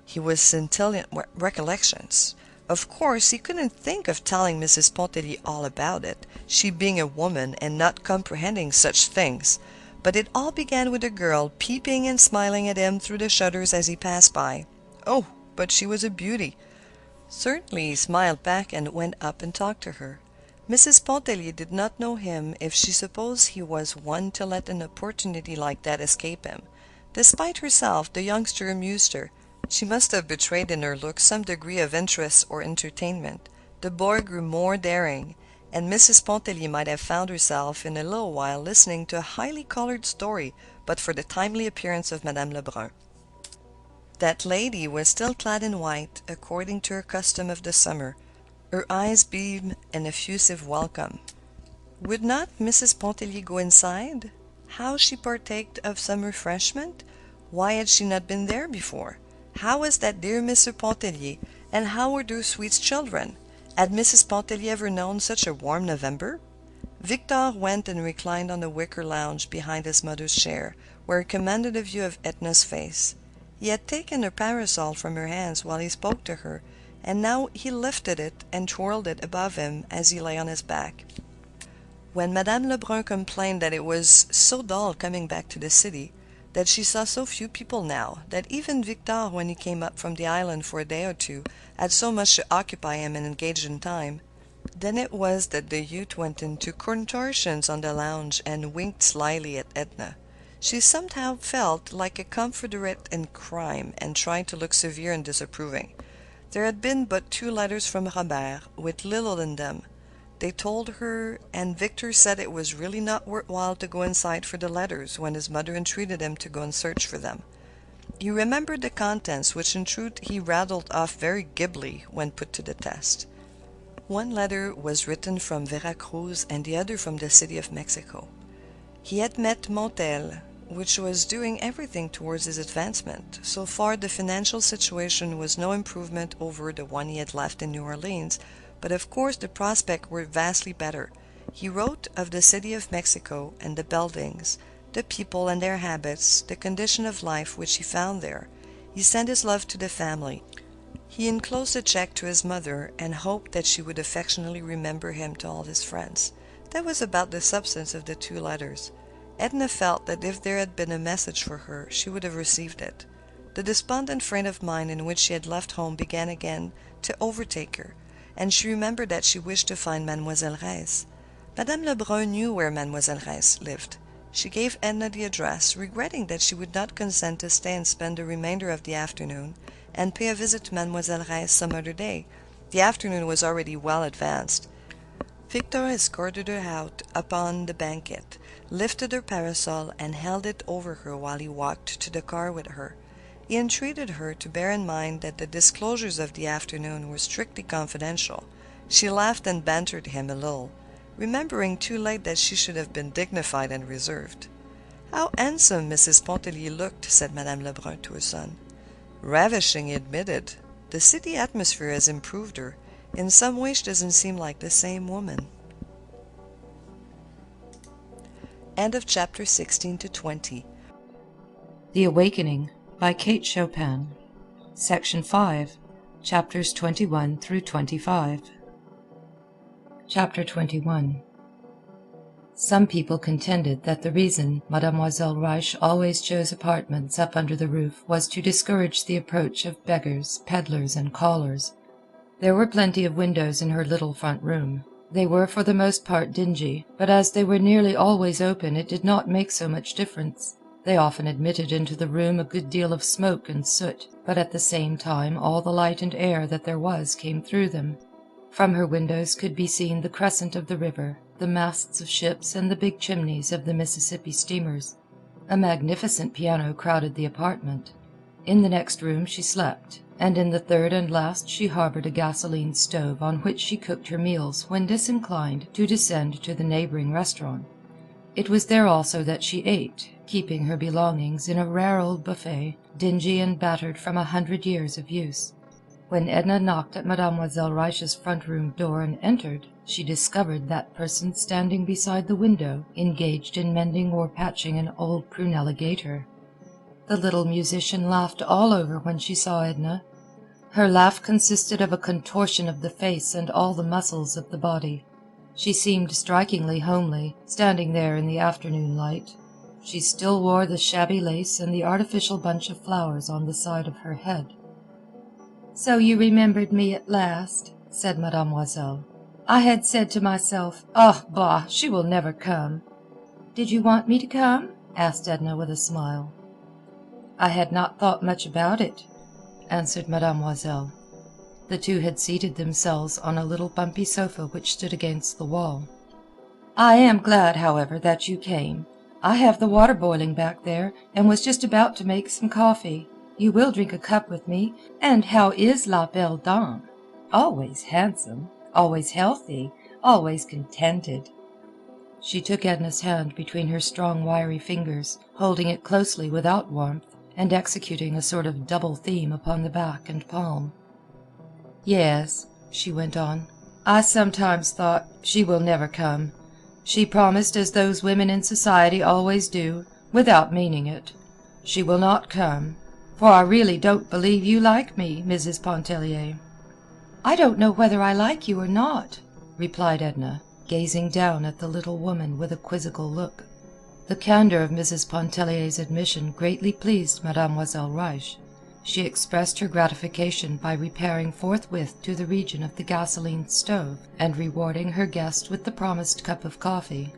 He was scintillant recollections. Of course, he couldn't think of telling Mrs. Pontellier all about it, she being a woman and not comprehending such things. But it all began with a girl peeping and smiling at him through the shutters as he passed by. Oh, but she was a beauty. Certainly he smiled back and went up and talked to her. Mrs. Pontellier did not know him if she supposed he was one to let an opportunity like that escape him. Despite herself, the youngster amused her. She must have betrayed in her look some degree of interest or entertainment. The boy grew more daring, and Mrs. Pontellier might have found herself in a little while listening to a highly colored story but for the timely appearance of Madame Lebrun. That lady was still clad in white, according to her custom of the summer. Her eyes beamed an effusive welcome. Would not Mrs. Pontellier go inside? How she partaked of some refreshment? Why had she not been there before? How was that dear Mr. Pontellier, and how were their sweet children? Had Mrs. Pontellier ever known such a warm November? Victor went and reclined on the wicker lounge behind his mother's chair, where he commanded a view of Edna's face. He had taken her parasol from her hands while he spoke to her, and now he lifted it and twirled it above him as he lay on his back. When Madame Lebrun complained that it was so dull coming back to the city, that she saw so few people now, that even Victor, when he came up from the island for a day or two, had so much to occupy him and engage in time, then it was that the youth went into contortions on the lounge and winked slyly at Edna. She somehow felt like a confederate in crime and tried to look severe and disapproving. There had been but 2 letters from Robert, with little in them. They told her, and Victor said it was really not worthwhile to go inside for the letters when his mother entreated him to go and search for them. He remembered the contents, which in truth he rattled off very glibly when put to the test. One letter was written from Vera Cruz and the other from the city of Mexico. He had met Montel, which was doing everything towards his advancement. So far, the financial situation was no improvement over the one he had left in New Orleans, but of course the prospects were vastly better. He wrote of the city of Mexico and the buildings, the people and their habits, the condition of life which he found there. He sent his love to the family. He enclosed a check to his mother and hoped that she would affectionately remember him to all his friends. That was about the substance of the 2 letters. Edna felt that if there had been a message for her, she would have received it. The despondent frame of mind in which she had left home began again to overtake her, and she remembered that she wished to find Mademoiselle Reisz. Madame Lebrun knew where Mademoiselle Reisz lived. She gave Edna the address, regretting that she would not consent to stay and spend the remainder of the afternoon, and pay a visit to Mademoiselle Reisz some other day. The afternoon was already well advanced. Victor escorted her out upon the banquette, lifted her parasol, and held it over her while he walked to the car with her. He entreated her to bear in mind that the disclosures of the afternoon were strictly confidential. She laughed and bantered him a little, remembering too late that she should have been dignified and reserved. "How handsome Mrs. Pontellier looked," said Madame Lebrun to her son. "Ravishing," he admitted. "The city atmosphere has improved her. In some way she doesn't seem like the same woman." End of chapter 16 to 20. The Awakening by Kate Chopin. Section 5, chapters 21 through 25. Chapter 21. Some people contended that the reason Mademoiselle Reisz always chose apartments up under the roof was to discourage the approach of beggars, peddlers, and callers. There were plenty of windows in her little front room. They were for the most part dingy, but as they were nearly always open it did not make so much difference. They often admitted into the room a good deal of smoke and soot, but at the same time all the light and air that there was came through them. From her windows could be seen the crescent of the river, the masts of ships, and the big chimneys of the Mississippi steamers. A magnificent piano crowded the apartment. In the next room she slept, and in the third and last she harbored a gasoline stove on which she cooked her meals when disinclined to descend to the neighboring restaurant. It was there also that she ate, keeping her belongings in a rare old buffet, dingy and battered from 100 years of use. When Edna knocked at Mademoiselle Reich's front room door and entered, she discovered that person standing beside the window, engaged in mending or patching an old prunella gaiter. The little musician laughed all over when she saw Edna. Her laugh consisted of a contortion of the face and all the muscles of the body. She seemed strikingly homely, standing there in the afternoon light. She still wore the shabby lace and the artificial bunch of flowers on the side of her head. "So you remembered me at last," said Mademoiselle. "I had said to myself, 'Ah, bah, she will never come.'" "Did you want me to come?" asked Edna with a smile. "I had not thought much about it," answered Mademoiselle. The two had seated themselves on a little bumpy sofa which stood against the wall. "I am glad, however, that you came. I have the water boiling back there, and was just about to make some coffee. You will drink a cup with me? And how is la belle dame? Always handsome, always healthy, always contented." She took Edna's hand between her strong wiry fingers, holding it closely without warmth, and executing a sort of double theme upon the back and palm. "Yes," she went on, "I sometimes thought, she will never come. She promised as those women in society always do, without meaning it. She will not come. For I really don't believe you like me, Mrs. Pontellier." "I don't know whether I like you or not," replied Edna, gazing down at the little woman with a quizzical look. The candor of Mrs. Pontellier's admission greatly pleased Mademoiselle Reisz. She expressed her gratification by repairing forthwith to the region of the gasoline stove and rewarding her guest with the promised cup of coffee.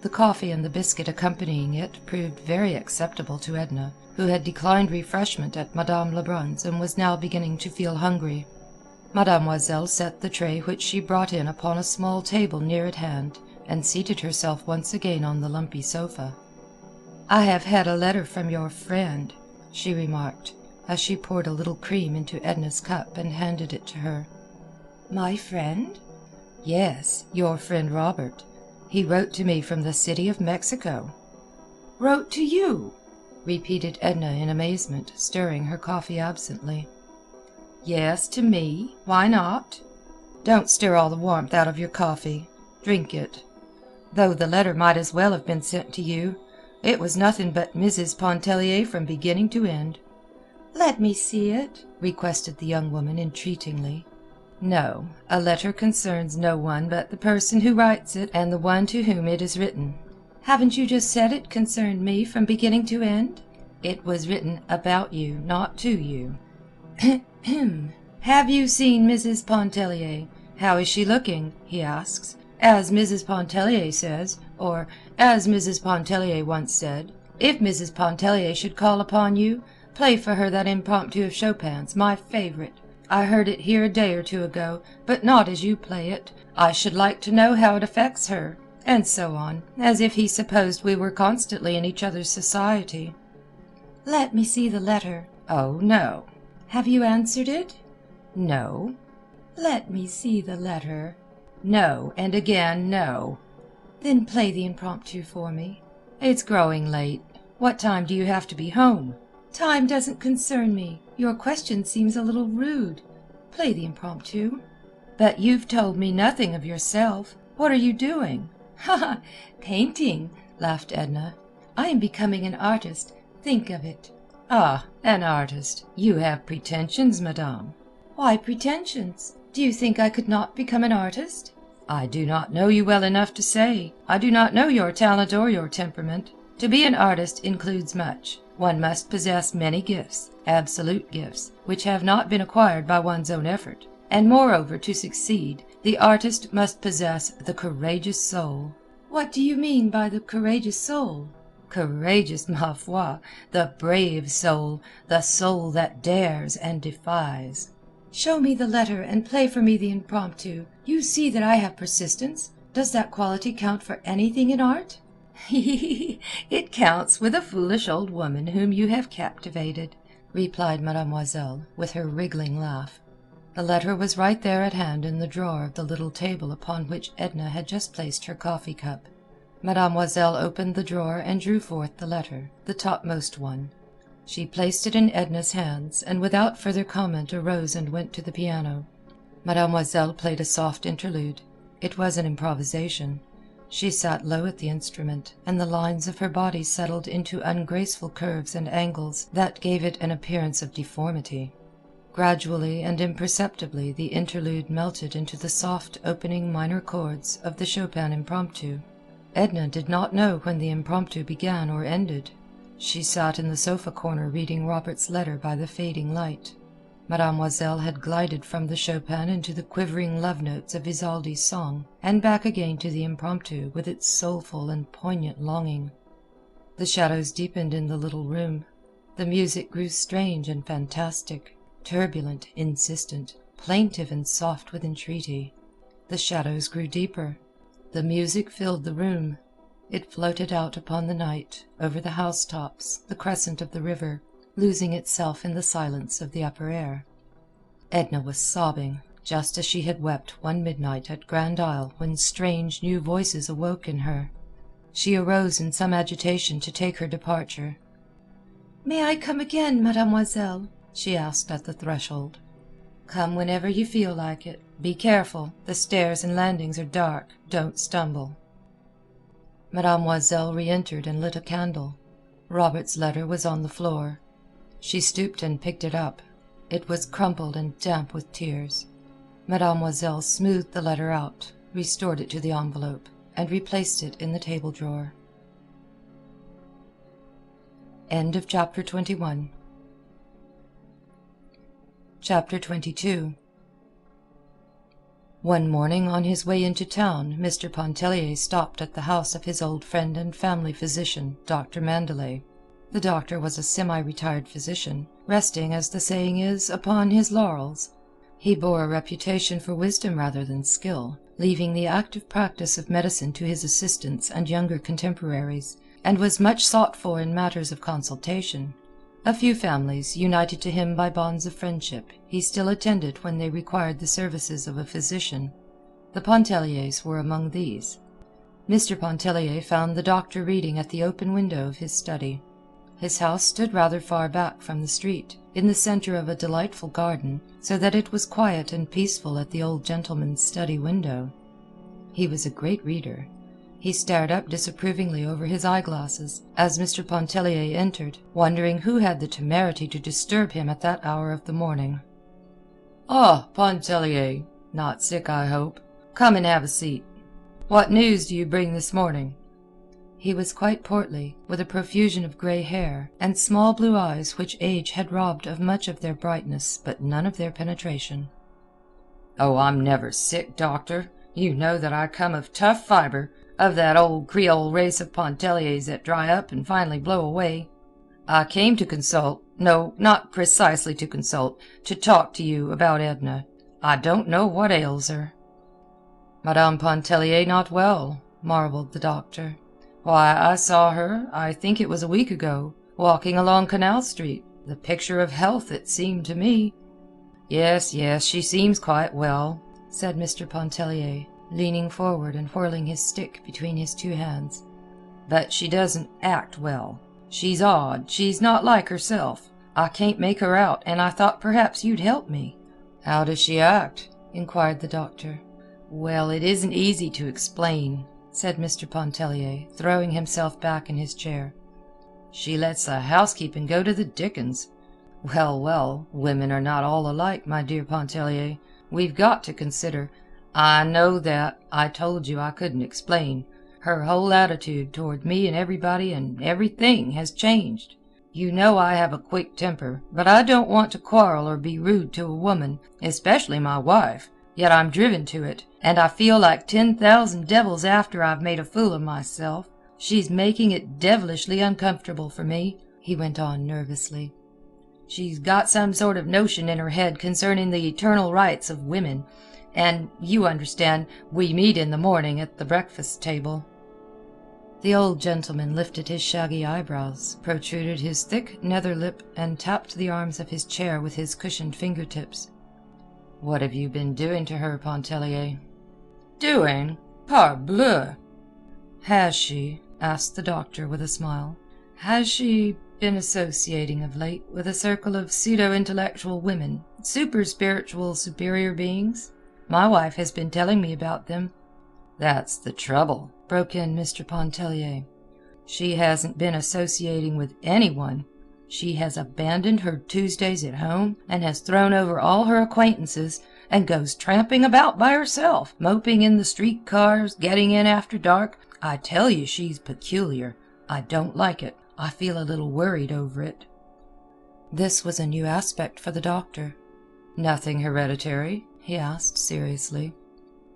The coffee and the biscuit accompanying it proved very acceptable to Edna, who had declined refreshment at Madame Lebrun's and was now beginning to feel hungry. Mademoiselle set the tray which she brought in upon a small table near at hand, and seated herself once again on the lumpy sofa. "I have had a letter from your friend," she remarked, as she poured a little cream into Edna's cup and handed it to her. "My friend?" "Yes, your friend Robert. He wrote to me from the city of Mexico." "Wrote to you?" repeated Edna in amazement, stirring her coffee absently. "Yes, to me. Why not? Don't stir all the warmth out of your coffee. Drink it. Though the letter might as well have been sent to you. It was nothing but Mrs. Pontellier from beginning to end." "Let me see it," requested the young woman entreatingly. "No, a letter concerns no one but the person who writes it and the one to whom it is written." "Haven't you just said it concerned me from beginning to end?" "It was written about you, not to you." "Have you seen Mrs. Pontellier? How is she looking?" he asks. "As Mrs. Pontellier says, or as Mrs. Pontellier once said, if Mrs. Pontellier should call upon you, play for her that impromptu of Chopin's, my favorite. I heard it here a day or two ago, but not as you play it. I should like to know how it affects her," and so on, as if he supposed we were constantly in each other's society. "Let me see the letter." "Oh, no." "Have you answered it?" "No." "Let me see the letter." "No, and again no." "Then play the impromptu for me." "It's growing late. What time do you have to be home?" "Time doesn't concern me. Your question seems a little rude. Play the impromptu." "But you've told me nothing of yourself. What are you doing?" "Ha ha! Painting," laughed Edna. "I am becoming an artist. Think of it." "Ah, an artist. You have pretensions, madame." "Why pretensions? Do you think I could not become an artist?" "I do not know you well enough to say. I do not know your talent or your temperament. To be an artist includes much. One must possess many gifts, absolute gifts, which have not been acquired by one's own effort. And moreover, to succeed, the artist must possess the courageous soul." "What do you mean by the courageous soul?" Courageous, ma foi, the brave soul, the soul that dares and defies. Show me the letter and play for me the impromptu. You see that I have persistence. Does that quality count for anything in art? It counts with a foolish old woman whom you have captivated, replied Mademoiselle, with her wriggling laugh. The letter was right there at hand in the drawer of the little table upon which Edna had just placed her coffee cup. Mademoiselle opened the drawer and drew forth the letter, the topmost one. She placed it in Edna's hands, and without further comment arose and went to the piano. Mademoiselle played a soft interlude. It was an improvisation. She sat low at the instrument, and the lines of her body settled into ungraceful curves and angles that gave it an appearance of deformity. Gradually and imperceptibly the interlude melted into the soft opening minor chords of the Chopin impromptu. Edna did not know when the impromptu began or ended. She sat in the sofa corner reading Robert's letter by the fading light. Mademoiselle had glided from the Chopin into the quivering love notes of Isolde's song, and back again to the impromptu with its soulful and poignant longing. The shadows deepened in the little room. The music grew strange and fantastic, turbulent, insistent, plaintive and soft with entreaty. The shadows grew deeper. The music filled the room. It floated out upon the night, over the housetops, the crescent of the river, losing itself in the silence of the upper air. Edna was sobbing, just as she had wept one midnight at Grand Isle when strange new voices awoke in her. She arose in some agitation to take her departure. "May I come again, mademoiselle?" she asked at the threshold. "Come whenever you feel like it. Be careful. The stairs and landings are dark. Don't stumble." Mademoiselle re-entered and lit a candle. Robert's letter was on the floor. She stooped and picked it up. It was crumpled and damp with tears. Mademoiselle smoothed the letter out, restored it to the envelope, and replaced it in the table drawer. End of chapter 21. Chapter 22. One morning on his way into town, Mr. Pontellier stopped at the house of his old friend and family physician, Dr. Mandelet. The doctor was a semi-retired physician, resting, as the saying is, upon his laurels. He bore a reputation for wisdom rather than skill, leaving the active practice of medicine to his assistants and younger contemporaries, and was much sought for in matters of consultation. A few families, united to him by bonds of friendship, he still attended when they required the services of a physician. The Pontelliers were among these. Mr. Pontellier found the doctor reading at the open window of his study. His house stood rather far back from the street, in the center of a delightful garden, so that it was quiet and peaceful at the old gentleman's study window. He was a great reader. He stared up disapprovingly over his eyeglasses as Mr. Pontellier entered, wondering who had the temerity to disturb him at that hour of the morning. "Ah, Pontellier. Not sick, I hope. Come and have a seat. What news do you bring this morning?" He was quite portly, with a profusion of gray hair, and small blue eyes which age had robbed of much of their brightness but none of their penetration. "Oh, I'm never sick, doctor. You know that I come of tough fiber, of that old Creole race of Pontelliers that dry up and finally blow away. I came to consult, no, not precisely to consult, to talk to you about Edna. I don't know what ails her." "Madame Pontellier not well," marveled the doctor. "Why, I saw her, I think it was a week ago, walking along Canal Street, the picture of health it seemed to me." "Yes, yes, she seems quite well," said Mr. Pontellier, leaning forward and whirling his stick between his two hands. "But she doesn't act well. She's odd, she's not like herself. I can't make her out, and I thought perhaps you'd help me." "How does she act?" inquired the doctor. "Well, it isn't easy to explain," said Mr. Pontellier, throwing himself back in his chair. "She lets the housekeeping go to the dickens. Well, well, women are not all alike, my dear Pontellier. We've got to consider—" "I know that. I told you I couldn't explain. Her whole attitude toward me and everybody and everything has changed. You know I have a quick temper, but I don't want to quarrel or be rude to a woman, especially my wife. Yet I'm driven to it, and I feel like 10,000 devils after I've made a fool of myself. She's making it devilishly uncomfortable for me," he went on nervously. "She's got some sort of notion in her head concerning the eternal rights of women, and, you understand, we meet in the morning at the breakfast table." The old gentleman lifted his shaggy eyebrows, protruded his thick nether lip, and tapped the arms of his chair with his cushioned fingertips. "What have you been doing to her, Pontellier?" "Doing? Parbleu!" "Has she," asked the doctor with a smile, "has she been associating of late with a circle of pseudo-intellectual women, super-spiritual superior beings? My wife has been telling me about them." "That's the trouble," broke in Mr. Pontellier. "She hasn't been associating with anyone. She has abandoned her Tuesdays at home, and has thrown over all her acquaintances, and goes tramping about by herself, moping in the street cars, getting in after dark. I tell you she's peculiar. I don't like it. I feel a little worried over it." This was a new aspect for the doctor. "Nothing hereditary?" he asked seriously.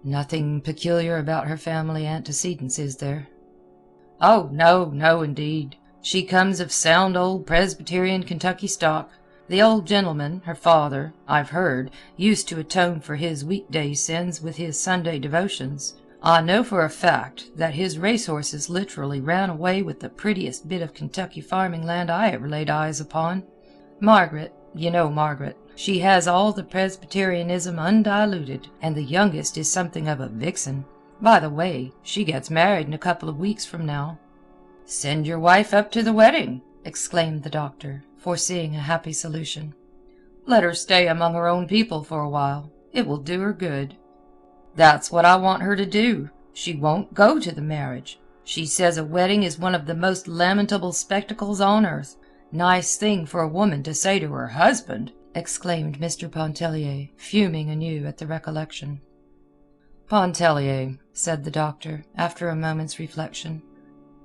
"Nothing peculiar about her family antecedents, is there?" "Oh, no, no, indeed. She comes of sound old Presbyterian Kentucky stock. The old gentleman, her father, I've heard, used to atone for his weekday sins with his Sunday devotions. I know for a fact that his racehorses literally ran away with the prettiest bit of Kentucky farming land I ever laid eyes upon. Margaret, you know Margaret, she has all the Presbyterianism undiluted, and the youngest is something of a vixen. By the way, she gets married in a couple of weeks from now." "Send your wife up to the wedding," exclaimed the doctor, foreseeing a happy solution. "Let her stay among her own people for a while. It will do her good." "That's what I want her to do. She won't go to the marriage. She says a wedding is one of the most lamentable spectacles on earth. Nice thing for a woman to say to her husband!" exclaimed Mr. Pontellier, fuming anew at the recollection. "Pontellier," said the doctor, after a moment's reflection,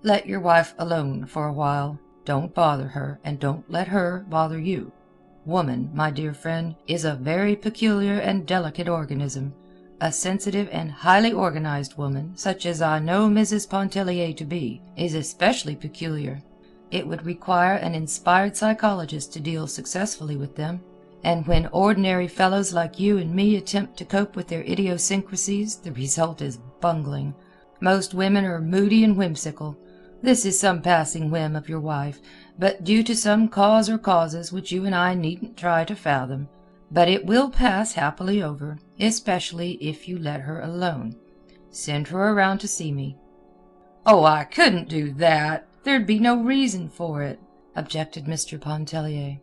"let your wife alone for a while. Don't bother her, and don't let her bother you. Woman, my dear friend, is a very peculiar and delicate organism. A sensitive and highly organized woman, such as I know Mrs. Pontellier to be, is especially peculiar. It would require an inspired psychologist to deal successfully with them. And when ordinary fellows like you and me attempt to cope with their idiosyncrasies, the result is bungling. Most women are moody and whimsical. This is some passing whim of your wife, but due to some cause or causes which you and I needn't try to fathom. But it will pass happily over, especially if you let her alone. Send her around to see me." "Oh, I couldn't do that. There'd be no reason for it," objected Mr. Pontellier.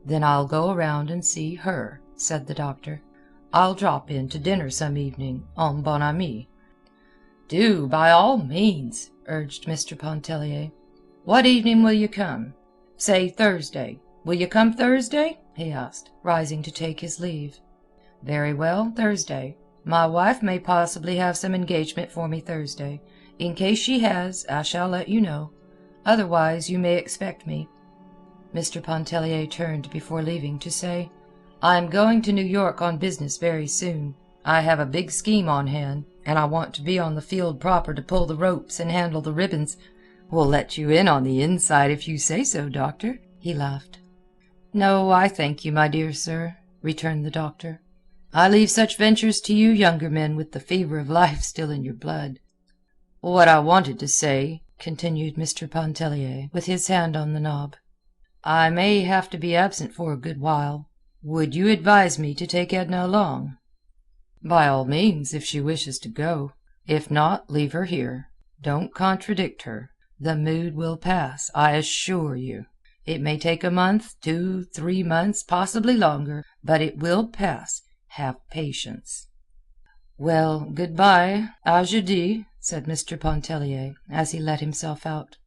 "Then I'll go around and see her," said the doctor. "I'll drop in to dinner some evening, en bon ami." "Do, by all means," urged Mr. Pontellier. "What evening will you come? Say Thursday. Will you come Thursday?" he asked, rising to take his leave. "Very well, Thursday. My wife may possibly have some engagement for me Thursday. In case she has, I shall let you know. Otherwise, you may expect me." Mr. Pontellier turned before leaving to say, "I am going to New York on business very soon. I have a big scheme on hand, and I want to be on the field proper to pull the ropes and handle the ribbons. We'll let you in on the inside if you say so, Doctor," he laughed. "No, I thank you, my dear sir," returned the doctor. "I leave such ventures to you younger men with the fever of life still in your blood. What I wanted to say," continued Mr. Pontellier, with his hand on the knob, "I may have to be absent for a good while. Would you advise me to take Edna along?" "By all means, if she wishes to go. If not, leave her here. Don't contradict her. The mood will pass, I assure you. It may take a month, 2, 3 months, possibly longer, but it will pass. Have patience." "Well, good-bye, à jeudi," said Mr. Pontellier, as he let himself out.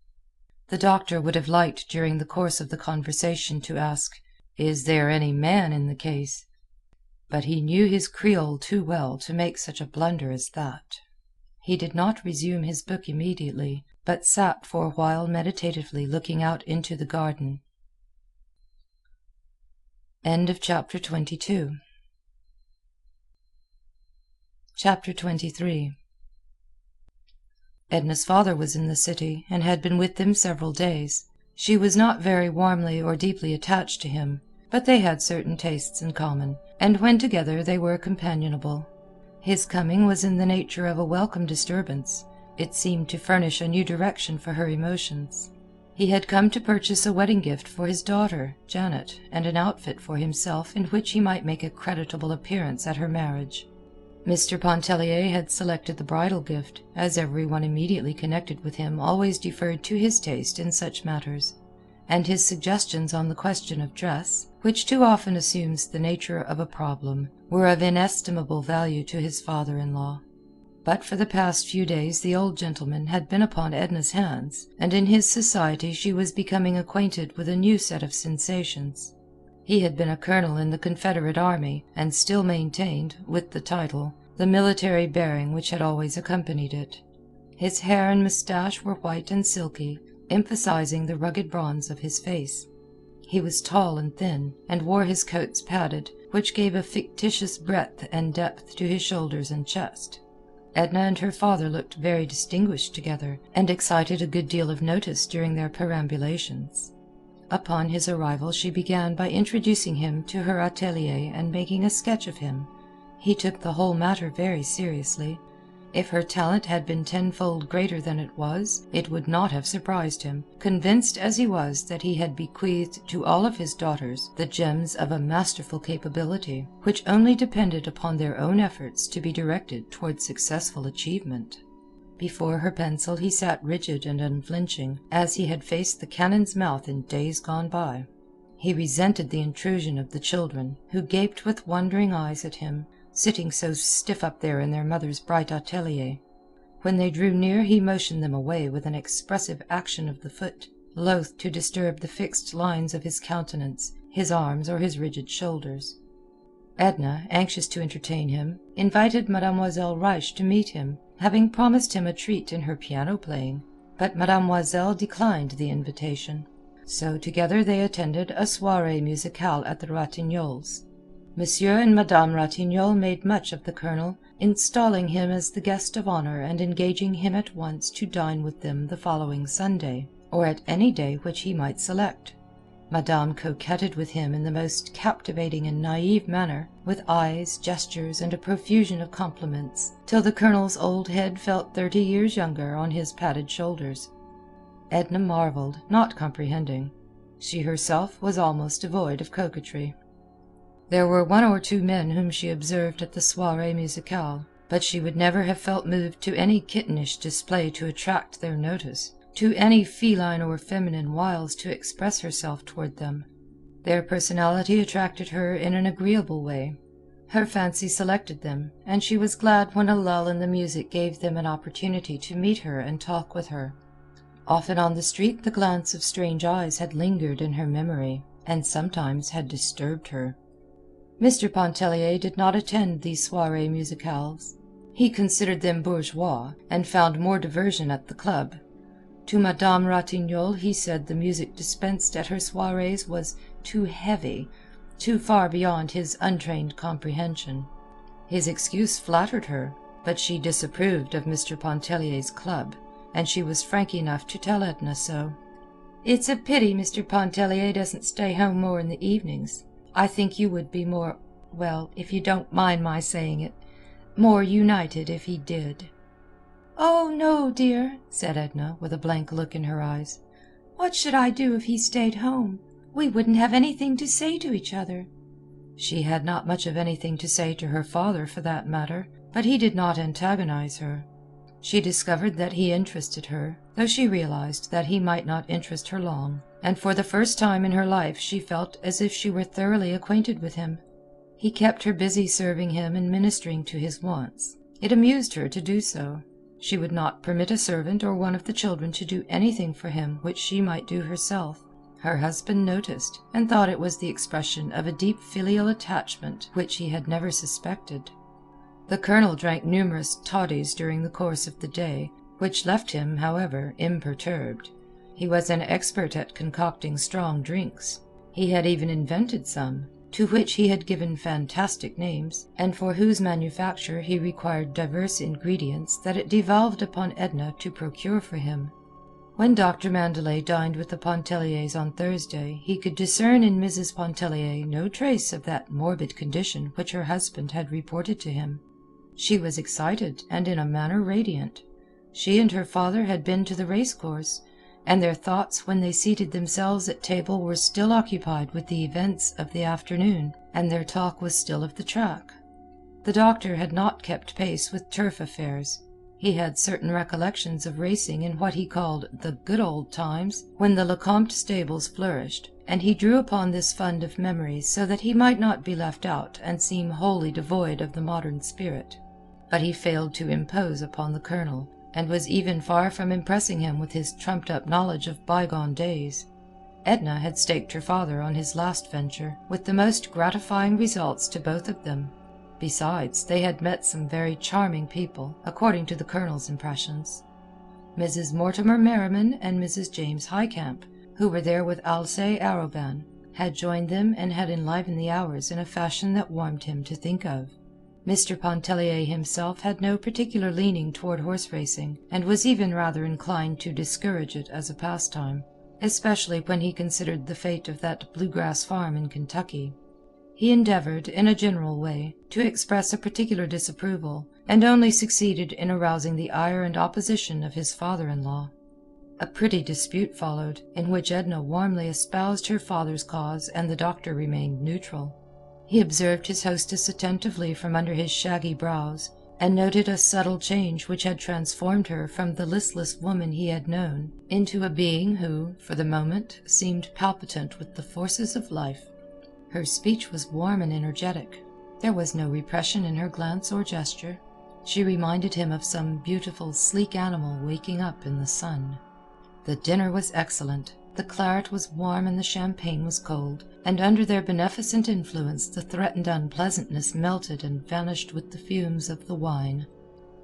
The doctor would have liked during the course of the conversation to ask, "Is there any man in the case?" But he knew his Creole too well to make such a blunder as that. He did not resume his book immediately, but sat for a while meditatively looking out into the garden. Chapter 23. Edna's father was in the city, and had been with them several days. She was not very warmly or deeply attached to him, but they had certain tastes in common, and when together they were companionable. His coming was in the nature of a welcome disturbance. It seemed to furnish a new direction for her emotions. He had come to purchase a wedding gift for his daughter, Janet, and an outfit for himself in which he might make a creditable appearance at her marriage. Mr. Pontellier had selected the bridal gift, as everyone immediately connected with him always deferred to his taste in such matters, and his suggestions on the question of dress, which too often assumes the nature of a problem, were of inestimable value to his father-in-law. But for the past few days the old gentleman had been upon Edna's hands, and in his society she was becoming acquainted with a new set of sensations. He had been a colonel in the Confederate Army, and still maintained, with the title, the military bearing which had always accompanied it. His hair and moustache were white and silky, emphasizing the rugged bronze of his face. He was tall and thin, and wore his coats padded, which gave a fictitious breadth and depth to his shoulders and chest. Edna and her father looked very distinguished together, and excited a good deal of notice during their perambulations. Upon his arrival she began by introducing him to her atelier and making a sketch of him. He took the whole matter very seriously. If her talent had been tenfold greater than it was, it would not have surprised him, convinced as he was that he had bequeathed to all of his daughters the gems of a masterful capability, which only depended upon their own efforts to be directed toward successful achievement. Before her pencil he sat rigid and unflinching, as he had faced the cannon's mouth in days gone by. He resented the intrusion of the children, who gaped with wondering eyes at him, sitting so stiff up there in their mother's bright atelier. When they drew near he motioned them away with an expressive action of the foot, loath to disturb the fixed lines of his countenance, his arms, or his rigid shoulders. Edna, anxious to entertain him, invited Mademoiselle Reisz to meet him, having promised him a treat in her piano playing, but Mademoiselle declined the invitation. So together they attended a soirée musicale at the Ratignolles. Monsieur and Madame Ratignolle made much of the colonel, installing him as the guest of honor and engaging him at once to dine with them the following Sunday, or at any day which he might select. Madame coquetted with him in the most captivating and naïve manner, with eyes, gestures, and a profusion of compliments, till the colonel's old head felt 30 years younger on his padded shoulders. Edna marveled, not comprehending. She herself was almost devoid of coquetry. There were 1 or 2 men whom she observed at the soirée musicale, but she would never have felt moved to any kittenish display to attract their notice, to any feline or feminine wiles to express herself toward them. Their personality attracted her in an agreeable way. Her fancy selected them, and she was glad when a lull in the music gave them an opportunity to meet her and talk with her. Often on the street the glance of strange eyes had lingered in her memory, and sometimes had disturbed her. Mr. Pontellier did not attend these soirées musicales. He considered them bourgeois, and found more diversion at the club. To Madame Ratignolle he said the music dispensed at her soirées was too heavy, too far beyond his untrained comprehension. His excuse flattered her, but she disapproved of Mr. Pontellier's club, and she was frank enough to tell Edna so. "It's a pity Mr. Pontellier doesn't stay home more in the evenings. I think you would be more, well, if you don't mind my saying it, more united if he did." "Oh, no, dear," said Edna, with a blank look in her eyes. "What should I do if he stayed home? We wouldn't have anything to say to each other." She had not much of anything to say to her father, for that matter, but he did not antagonize her. She discovered that he interested her, though she realized that he might not interest her long, and for the first time in her life she felt as if she were thoroughly acquainted with him. He kept her busy serving him and ministering to his wants. It amused her to do so. She would not permit a servant or one of the children to do anything for him which she might do herself. Her husband noticed, and thought it was the expression of a deep filial attachment which he had never suspected. The colonel drank numerous toddies during the course of the day, which left him, however, imperturbed. He was an expert at concocting strong drinks. He had even invented some, to which he had given fantastic names, and for whose manufacture he required diverse ingredients that it devolved upon Edna to procure for him. When Dr. Mandelet dined with the Pontelliers on Thursday, he could discern in Mrs. Pontellier no trace of that morbid condition which her husband had reported to him. She was excited and in a manner radiant. She and her father had been to the race-course, and their thoughts when they seated themselves at table were still occupied with the events of the afternoon, and their talk was still of the track. The doctor had not kept pace with turf affairs. He had certain recollections of racing in what he called the good old times, when the Lecomte stables flourished, and he drew upon this fund of memories so that he might not be left out and seem wholly devoid of the modern spirit. But he failed to impose upon the colonel, and was even far from impressing him with his trumped-up knowledge of bygone days. Edna had staked her father on his last venture, with the most gratifying results to both of them. Besides, they had met some very charming people, according to the colonel's impressions. Mrs. Mortimer Merriman and Mrs. James Highcamp, who were there with Alcée Arobin, had joined them and had enlivened the hours in a fashion that warmed him to think of. Mr. Pontellier himself had no particular leaning toward horse racing, and was even rather inclined to discourage it as a pastime, especially when he considered the fate of that bluegrass farm in Kentucky. He endeavored, in a general way, to express a particular disapproval, and only succeeded in arousing the ire and opposition of his father-in-law. A pretty dispute followed, in which Edna warmly espoused her father's cause and the doctor remained neutral. He observed his hostess attentively from under his shaggy brows, and noted a subtle change which had transformed her from the listless woman he had known into a being who, for the moment, seemed palpitant with the forces of life. Her speech was warm and energetic. There was no repression in her glance or gesture. She reminded him of some beautiful, sleek animal waking up in the sun. The dinner was excellent. The claret was warm and the champagne was cold, and under their beneficent influence the threatened unpleasantness melted and vanished with the fumes of the wine.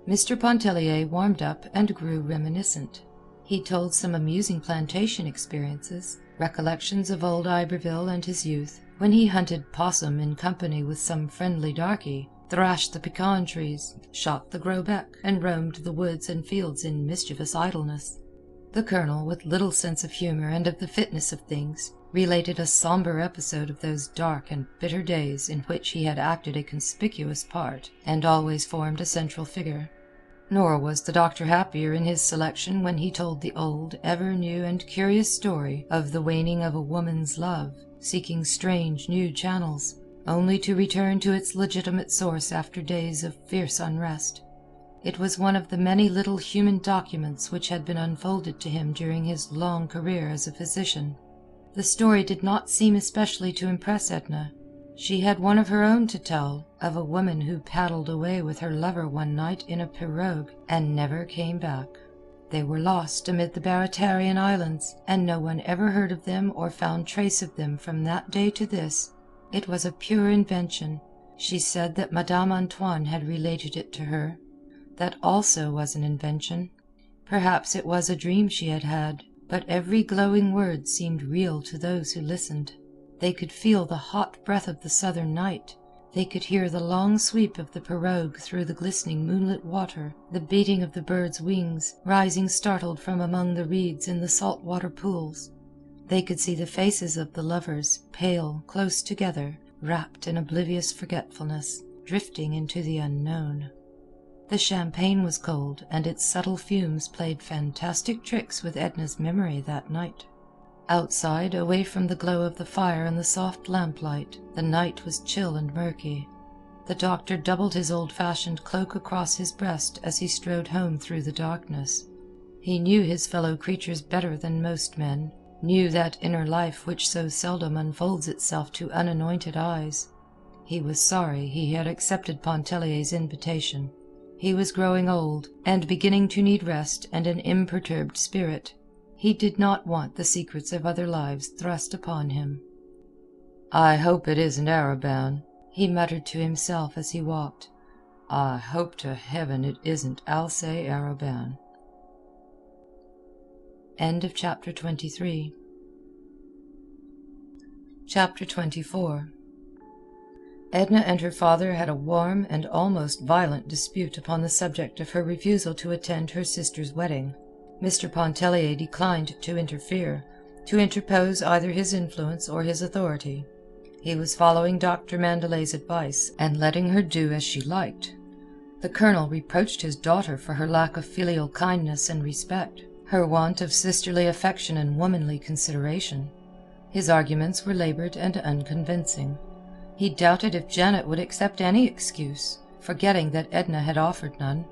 Mr. Pontellier warmed up and grew reminiscent. He told some amusing plantation experiences, recollections of old Iberville and his youth, when he hunted possum in company with some friendly darky, thrashed the pecan trees, shot the grosbec, and roamed the woods and fields in mischievous idleness. The colonel, with little sense of humor and of the fitness of things, related a somber episode of those dark and bitter days in which he had acted a conspicuous part and always formed a central figure. Nor was the doctor happier in his selection when he told the old, ever-new and curious story of the waning of a woman's love, seeking strange new channels, only to return to its legitimate source after days of fierce unrest. It was one of the many little human documents which had been unfolded to him during his long career as a physician. The story did not seem especially to impress Edna. She had one of her own to tell, of a woman who paddled away with her lover one night in a pirogue and never came back. They were lost amid the Baratarian Islands, and no one ever heard of them or found trace of them from that day to this. It was a pure invention. She said that Madame Antoine had related it to her. That also was an invention. Perhaps it was a dream she had had, but every glowing word seemed real to those who listened. They could feel the hot breath of the southern night. They could hear the long sweep of the pirogue through the glistening moonlit water, the beating of the birds' wings, rising startled from among the reeds in the salt-water pools. They could see the faces of the lovers, pale, close together, wrapped in oblivious forgetfulness, drifting into the unknown. The champagne was cold, and its subtle fumes played fantastic tricks with Edna's memory that night. Outside, away from the glow of the fire and the soft lamplight, the night was chill and murky. The doctor doubled his old-fashioned cloak across his breast as he strode home through the darkness. He knew his fellow creatures better than most men, knew that inner life which so seldom unfolds itself to unanointed eyes. He was sorry he had accepted Pontellier's invitation. He was growing old, and beginning to need rest and an imperturbed spirit. He did not want the secrets of other lives thrust upon him. "I hope it isn't Arobin," he muttered to himself as he walked. "I hope to heaven it isn't Alcée Arobin." End of chapter 23. Chapter 24. Edna and her father had a warm and almost violent dispute upon the subject of her refusal to attend her sister's wedding. Mr. Pontellier declined to interfere, to interpose either his influence or his authority. He was following Dr. Mandelet's advice, and letting her do as she liked. The colonel reproached his daughter for her lack of filial kindness and respect, her want of sisterly affection and womanly consideration. His arguments were labored and unconvincing. He doubted if Janet would accept any excuse, forgetting that Edna had offered none.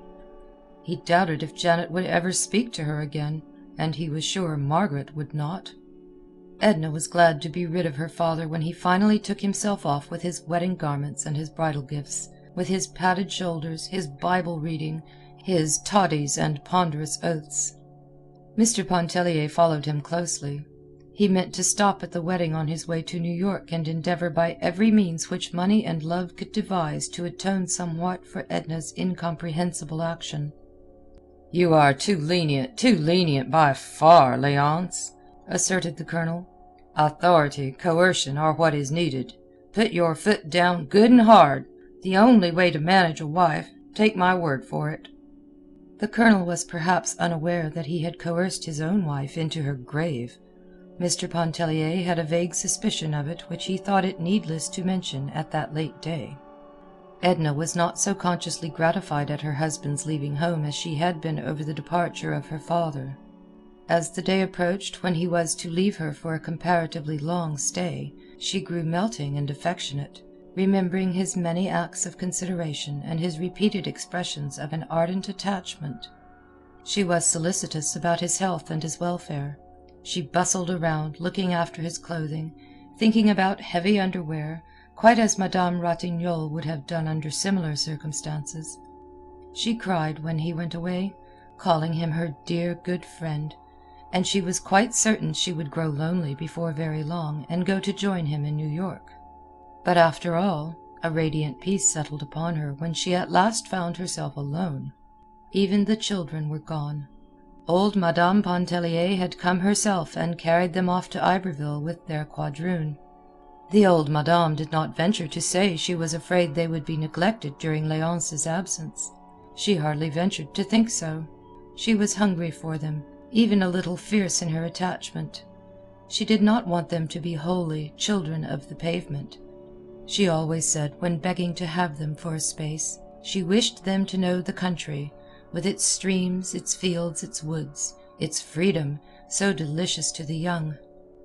He doubted if Janet would ever speak to her again, and he was sure Margaret would not. Edna was glad to be rid of her father when he finally took himself off with his wedding garments and his bridal gifts, with his padded shoulders, his Bible reading, his toddies and ponderous oaths. Mr. Pontellier followed him closely. He meant to stop at the wedding on his way to New York and endeavor by every means which money and love could devise to atone somewhat for Edna's incomprehensible action. "You are too lenient by far, Léonce," asserted the colonel. "Authority, coercion are what is needed. Put your foot down good and hard. The only way to manage a wife, take my word for it." The colonel was perhaps unaware that he had coerced his own wife into her grave. Mr. Pontellier had a vague suspicion of it which he thought it needless to mention at that late day. Edna was not so consciously gratified at her husband's leaving home as she had been over the departure of her father. As the day approached when he was to leave her for a comparatively long stay, she grew melting and affectionate, remembering his many acts of consideration and his repeated expressions of an ardent attachment. She was solicitous about his health and his welfare. She bustled around, looking after his clothing, thinking about heavy underwear, quite as Madame Ratignolle would have done under similar circumstances. She cried when he went away, calling him her dear good friend, and she was quite certain she would grow lonely before very long and go to join him in New York. But after all, a radiant peace settled upon her when she at last found herself alone. Even the children were gone. Old Madame Pontellier had come herself and carried them off to Iberville with their quadroon. The old madame did not venture to say she was afraid they would be neglected during Léonce's absence. She hardly ventured to think so. She was hungry for them, even a little fierce in her attachment. She did not want them to be wholly children of the pavement. She always said, when begging to have them for a space, she wished them to know the country, with its streams, its fields, its woods, its freedom, so delicious to the young.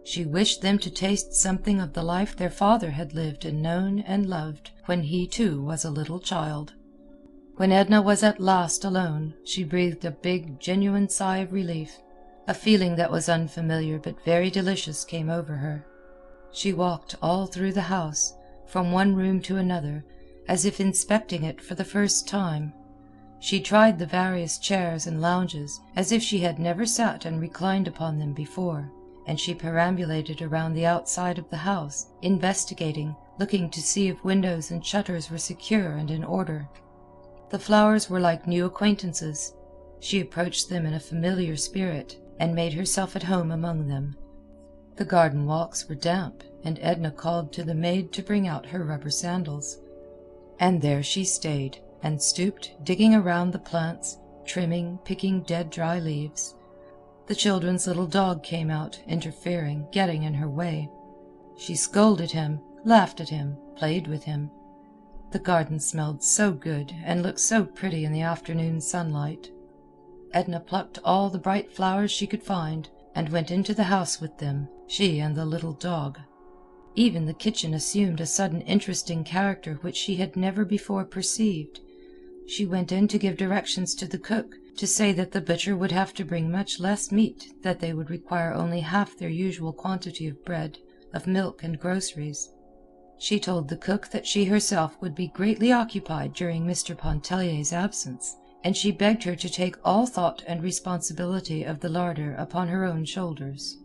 She wished them to taste something of the life their father had lived and known and loved when he too was a little child. When Edna was at last alone, she breathed a big, genuine sigh of relief. A feeling that was unfamiliar but very delicious came over her. She walked all through the house, from one room to another, as if inspecting it for the first time. She tried the various chairs and lounges as if she had never sat and reclined upon them before, and she perambulated around the outside of the house, investigating, looking to see if windows and shutters were secure and in order. The flowers were like new acquaintances. She approached them in a familiar spirit, and made herself at home among them. The garden walks were damp, and Edna called to the maid to bring out her rubber sandals. And there she stayed, and stooped, digging around the plants, trimming, picking dead dry leaves. The children's little dog came out, interfering, getting in her way. She scolded him, laughed at him, played with him. The garden smelled so good and looked so pretty in the afternoon sunlight. Edna plucked all the bright flowers she could find, and went into the house with them, she and the little dog. Even the kitchen assumed a sudden interesting character which she had never before perceived. She went in to give directions to the cook, to say that the butcher would have to bring much less meat, that they would require only half their usual quantity of bread, of milk and groceries. She told the cook that she herself would be greatly occupied during Mr. Pontellier's absence, and she begged her to take all thought and responsibility of the larder upon her own shoulders.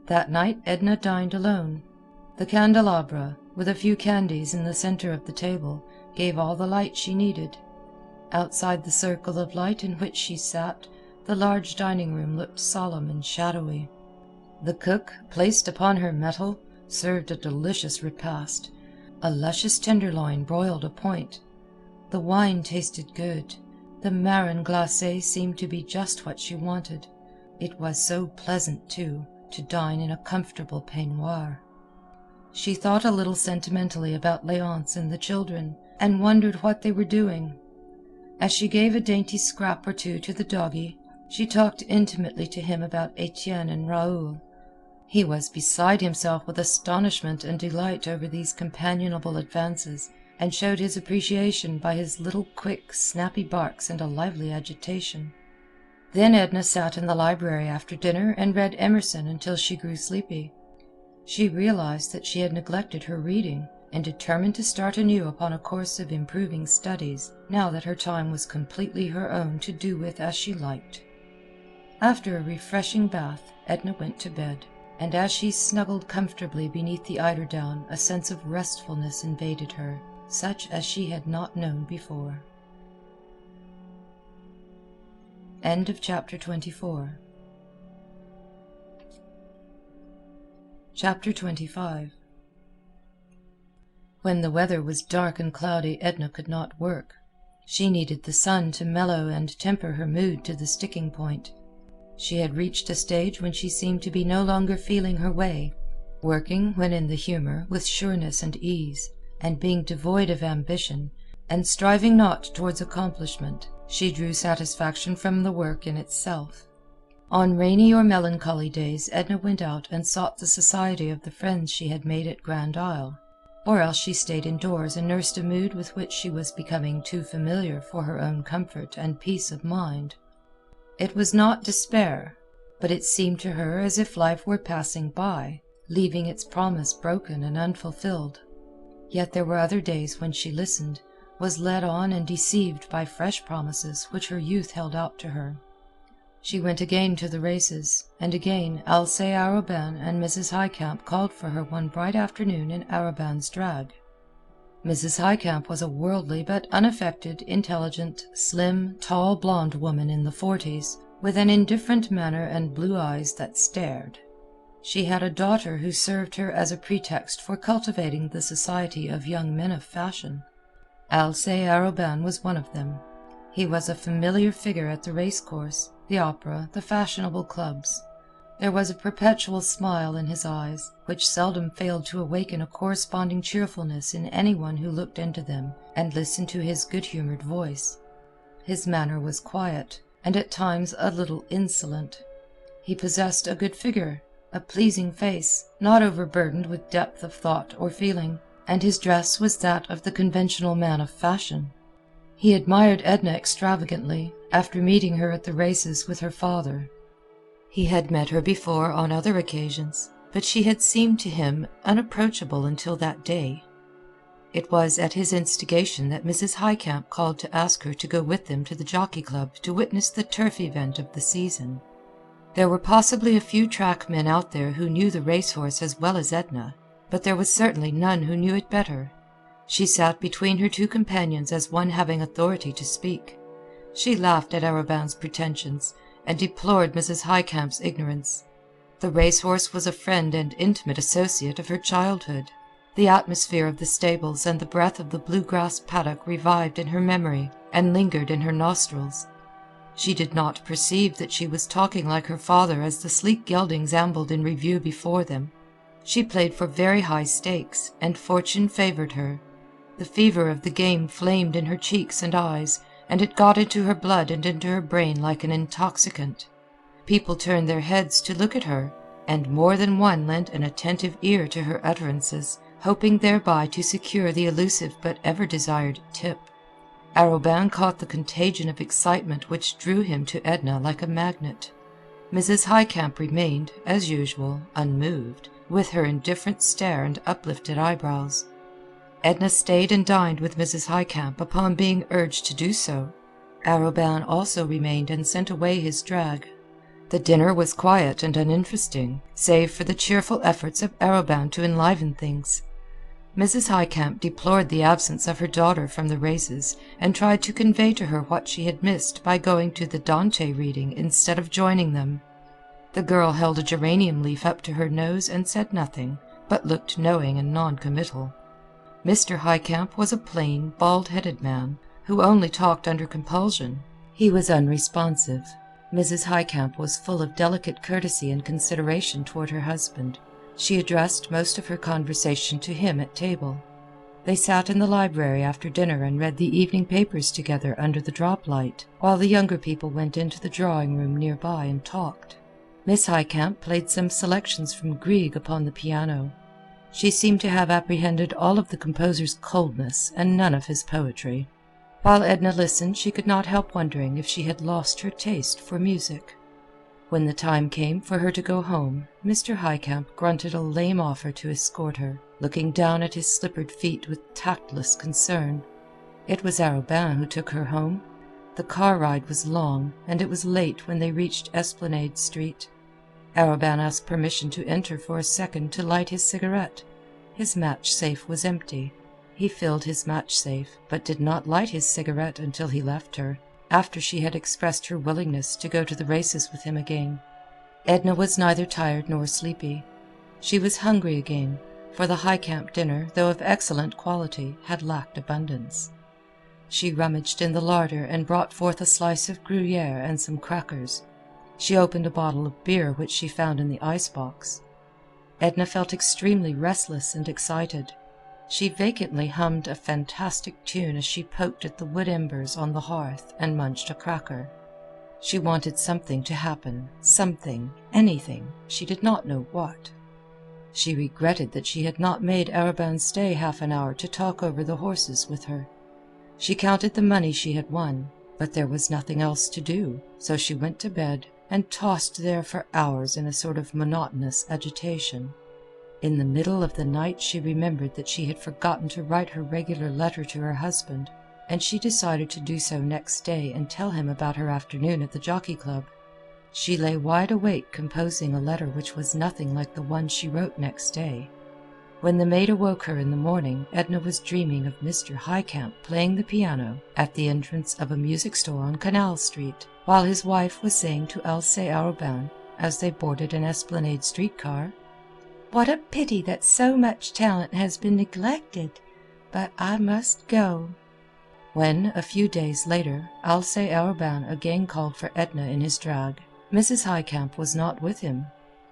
That night Edna dined alone. The candelabra, with a few candies in the center of the table, gave all the light she needed. Outside the circle of light in which she sat, the large dining room looked solemn and shadowy. The cook, placed upon her mettle, served a delicious repast. A luscious tenderloin broiled a point. The wine tasted good. The marron glacé seemed to be just what she wanted. It was so pleasant, too, to dine in a comfortable peignoir. She thought a little sentimentally about Léonce and the children, and wondered what they were doing. As she gave a dainty scrap or two to the doggie, she talked intimately to him about Etienne and Raoul. He was beside himself with astonishment and delight over these companionable advances, and showed his appreciation by his little quick, snappy barks and a lively agitation. Then Edna sat in the library after dinner and read Emerson until she grew sleepy. She realized that she had neglected her reading, and determined to start anew upon a course of improving studies, now that her time was completely her own to do with as she liked. After a refreshing bath, Edna went to bed, and as she snuggled comfortably beneath the eiderdown, a sense of restfulness invaded her, such as she had not known before. End of chapter 24. Chapter 25. When the weather was dark and cloudy, Edna could not work. She needed the sun to mellow and temper her mood to the sticking point. She had reached a stage when she seemed to be no longer feeling her way, working when in the humor with sureness and ease, and being devoid of ambition, and striving not towards accomplishment. She drew satisfaction from the work in itself. On rainy or melancholy days Edna went out and sought the society of the friends she had made at Grand Isle, or else she stayed indoors and nursed a mood with which she was becoming too familiar for her own comfort and peace of mind. It was not despair, but it seemed to her as if life were passing by, leaving its promise broken and unfulfilled. Yet there were other days when she listened, was led on and deceived by fresh promises which her youth held out to her. She went again to the races, and again Alcée Arobin and Mrs. Highcamp called for her one bright afternoon in Arobin's drag. Mrs. Highcamp was a worldly but unaffected, intelligent, slim, tall blonde woman in the 40s, with an indifferent manner and blue eyes that stared. She had a daughter who served her as a pretext for cultivating the society of young men of fashion. Alcée Arobin was one of them. He was a familiar figure at the racecourse, the opera, the fashionable clubs. There was a perpetual smile in his eyes, which seldom failed to awaken a corresponding cheerfulness in anyone who looked into them and listened to his good-humored voice. His manner was quiet, and at times a little insolent. He possessed a good figure, a pleasing face, not overburdened with depth of thought or feeling, and his dress was that of the conventional man of fashion. He admired Edna extravagantly, after meeting her at the races with her father. He had met her before on other occasions, but she had seemed to him unapproachable until that day. It was at his instigation that Mrs. Highcamp called to ask her to go with them to the Jockey Club to witness the turf event of the season. There were possibly a few track men out there who knew the racehorse as well as Edna, but there was certainly none who knew it better. She sat between her two companions as one having authority to speak. She laughed at Arobin's pretensions, and deplored Mrs. Highcamp's ignorance. The racehorse was a friend and intimate associate of her childhood. The atmosphere of the stables and the breath of the blue-grass paddock revived in her memory and lingered in her nostrils. She did not perceive that she was talking like her father as the sleek geldings ambled in review before them. She played for very high stakes, and fortune favored her. The fever of the game flamed in her cheeks and eyes, and it got into her blood and into her brain like an intoxicant. People turned their heads to look at her, and more than one lent an attentive ear to her utterances, hoping thereby to secure the elusive but ever-desired tip. Arobin caught the contagion of excitement which drew him to Edna like a magnet. Mrs. Highcamp remained, as usual, unmoved, with her indifferent stare and uplifted eyebrows. Edna stayed and dined with Mrs. Highcamp upon being urged to do so. Arobin also remained and sent away his drag. The dinner was quiet and uninteresting, save for the cheerful efforts of Arobin to enliven things. Mrs. Highcamp deplored the absence of her daughter from the races, and tried to convey to her what she had missed by going to the Dante reading instead of joining them. The girl held a geranium leaf up to her nose and said nothing, but looked knowing and non-committal. Mr. Highcamp was a plain, bald-headed man, who only talked under compulsion. He was unresponsive. Mrs. Highcamp was full of delicate courtesy and consideration toward her husband. She addressed most of her conversation to him at table. They sat in the library after dinner and read the evening papers together under the drop light, while the younger people went into the drawing-room nearby and talked. Miss Highcamp played some selections from Grieg upon the piano. She seemed to have apprehended all of the composer's coldness and none of his poetry. While Edna listened, she could not help wondering if she had lost her taste for music. When the time came for her to go home, Mr. Highcamp grunted a lame offer to escort her, looking down at his slippered feet with tactless concern. It was Arobin who took her home. The car ride was long, and it was late when they reached Esplanade Street. Arobin asked permission to enter for a second to light his cigarette. His match-safe was empty. He filled his match-safe, but did not light his cigarette until he left her, after she had expressed her willingness to go to the races with him again. Edna was neither tired nor sleepy. She was hungry again, for the Highcamp dinner, though of excellent quality, had lacked abundance. She rummaged in the larder and brought forth a slice of Gruyere and some crackers. She opened a bottle of beer which she found in the ice-box. Edna felt extremely restless and excited. She vacantly hummed a fantastic tune as she poked at the wood embers on the hearth and munched a cracker. She wanted something to happen, something, anything, she did not know what. She regretted that she had not made Arobin stay half an hour to talk over the horses with her. She counted the money she had won, but there was nothing else to do, so she went to bed and tossed there for hours in a sort of monotonous agitation. In the middle of the night she remembered that she had forgotten to write her regular letter to her husband, and she decided to do so next day and tell him about her afternoon at the Jockey Club. She lay wide awake composing a letter which was nothing like the one she wrote next day. When the maid awoke her in the morning, Edna was dreaming of Mr. Highcamp playing the piano at the entrance of a music store on Canal Street, while his wife was saying to Alcée Arobin, as they boarded an Esplanade streetcar, "What a pity that so much talent has been neglected, but I must go." When, a few days later, Alcée Arobin again called for Edna in his drag, Mrs. Highcamp was not with him.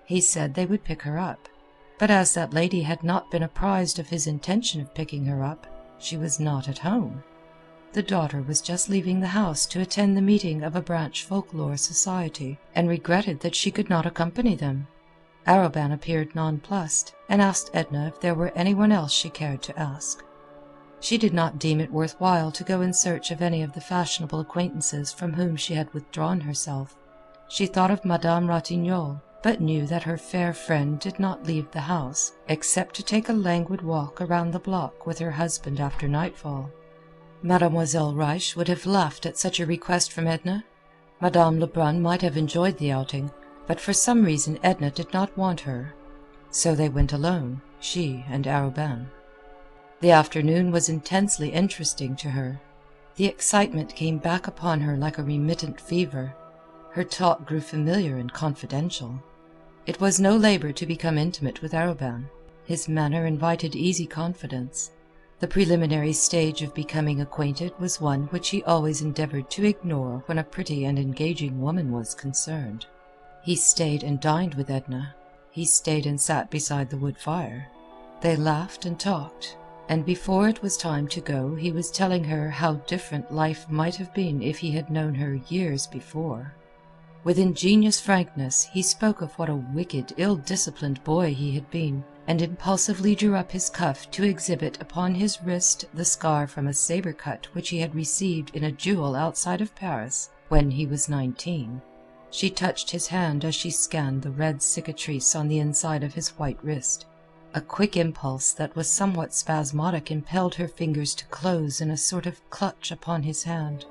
He said they would pick her up, but as that lady had not been apprised of his intention of picking her up, she was not at home. The daughter was just leaving the house to attend the meeting of a branch folklore society, and regretted that she could not accompany them. Arobin appeared nonplussed, and asked Edna if there were anyone else she cared to ask. She did not deem it worth while to go in search of any of the fashionable acquaintances from whom she had withdrawn herself. She thought of Madame Ratignolle, but knew that her fair friend did not leave the house, except to take a languid walk around the block with her husband after nightfall. Mademoiselle Reisz would have laughed at such a request from Edna. Madame Lebrun might have enjoyed the outing, but for some reason Edna did not want her. So they went alone, she and Arobin. The afternoon was intensely interesting to her. The excitement came back upon her like a remittent fever. Her talk grew familiar and confidential. It was no labor to become intimate with Arobin. His manner invited easy confidence. The preliminary stage of becoming acquainted was one which he always endeavored to ignore when a pretty and engaging woman was concerned. He stayed and dined with Edna. He stayed and sat beside the wood fire. They laughed and talked, and before it was time to go he was telling her how different life might have been if he had known her years before. With ingenious frankness he spoke of what a wicked, ill-disciplined boy he had been, and impulsively drew up his cuff to exhibit upon his wrist the scar from a saber cut which he had received in a duel outside of Paris when he was 19. She touched his hand as she scanned the red cicatrice on the inside of his white wrist. A quick impulse that was somewhat spasmodic impelled her fingers to close in a sort of clutch upon his hand.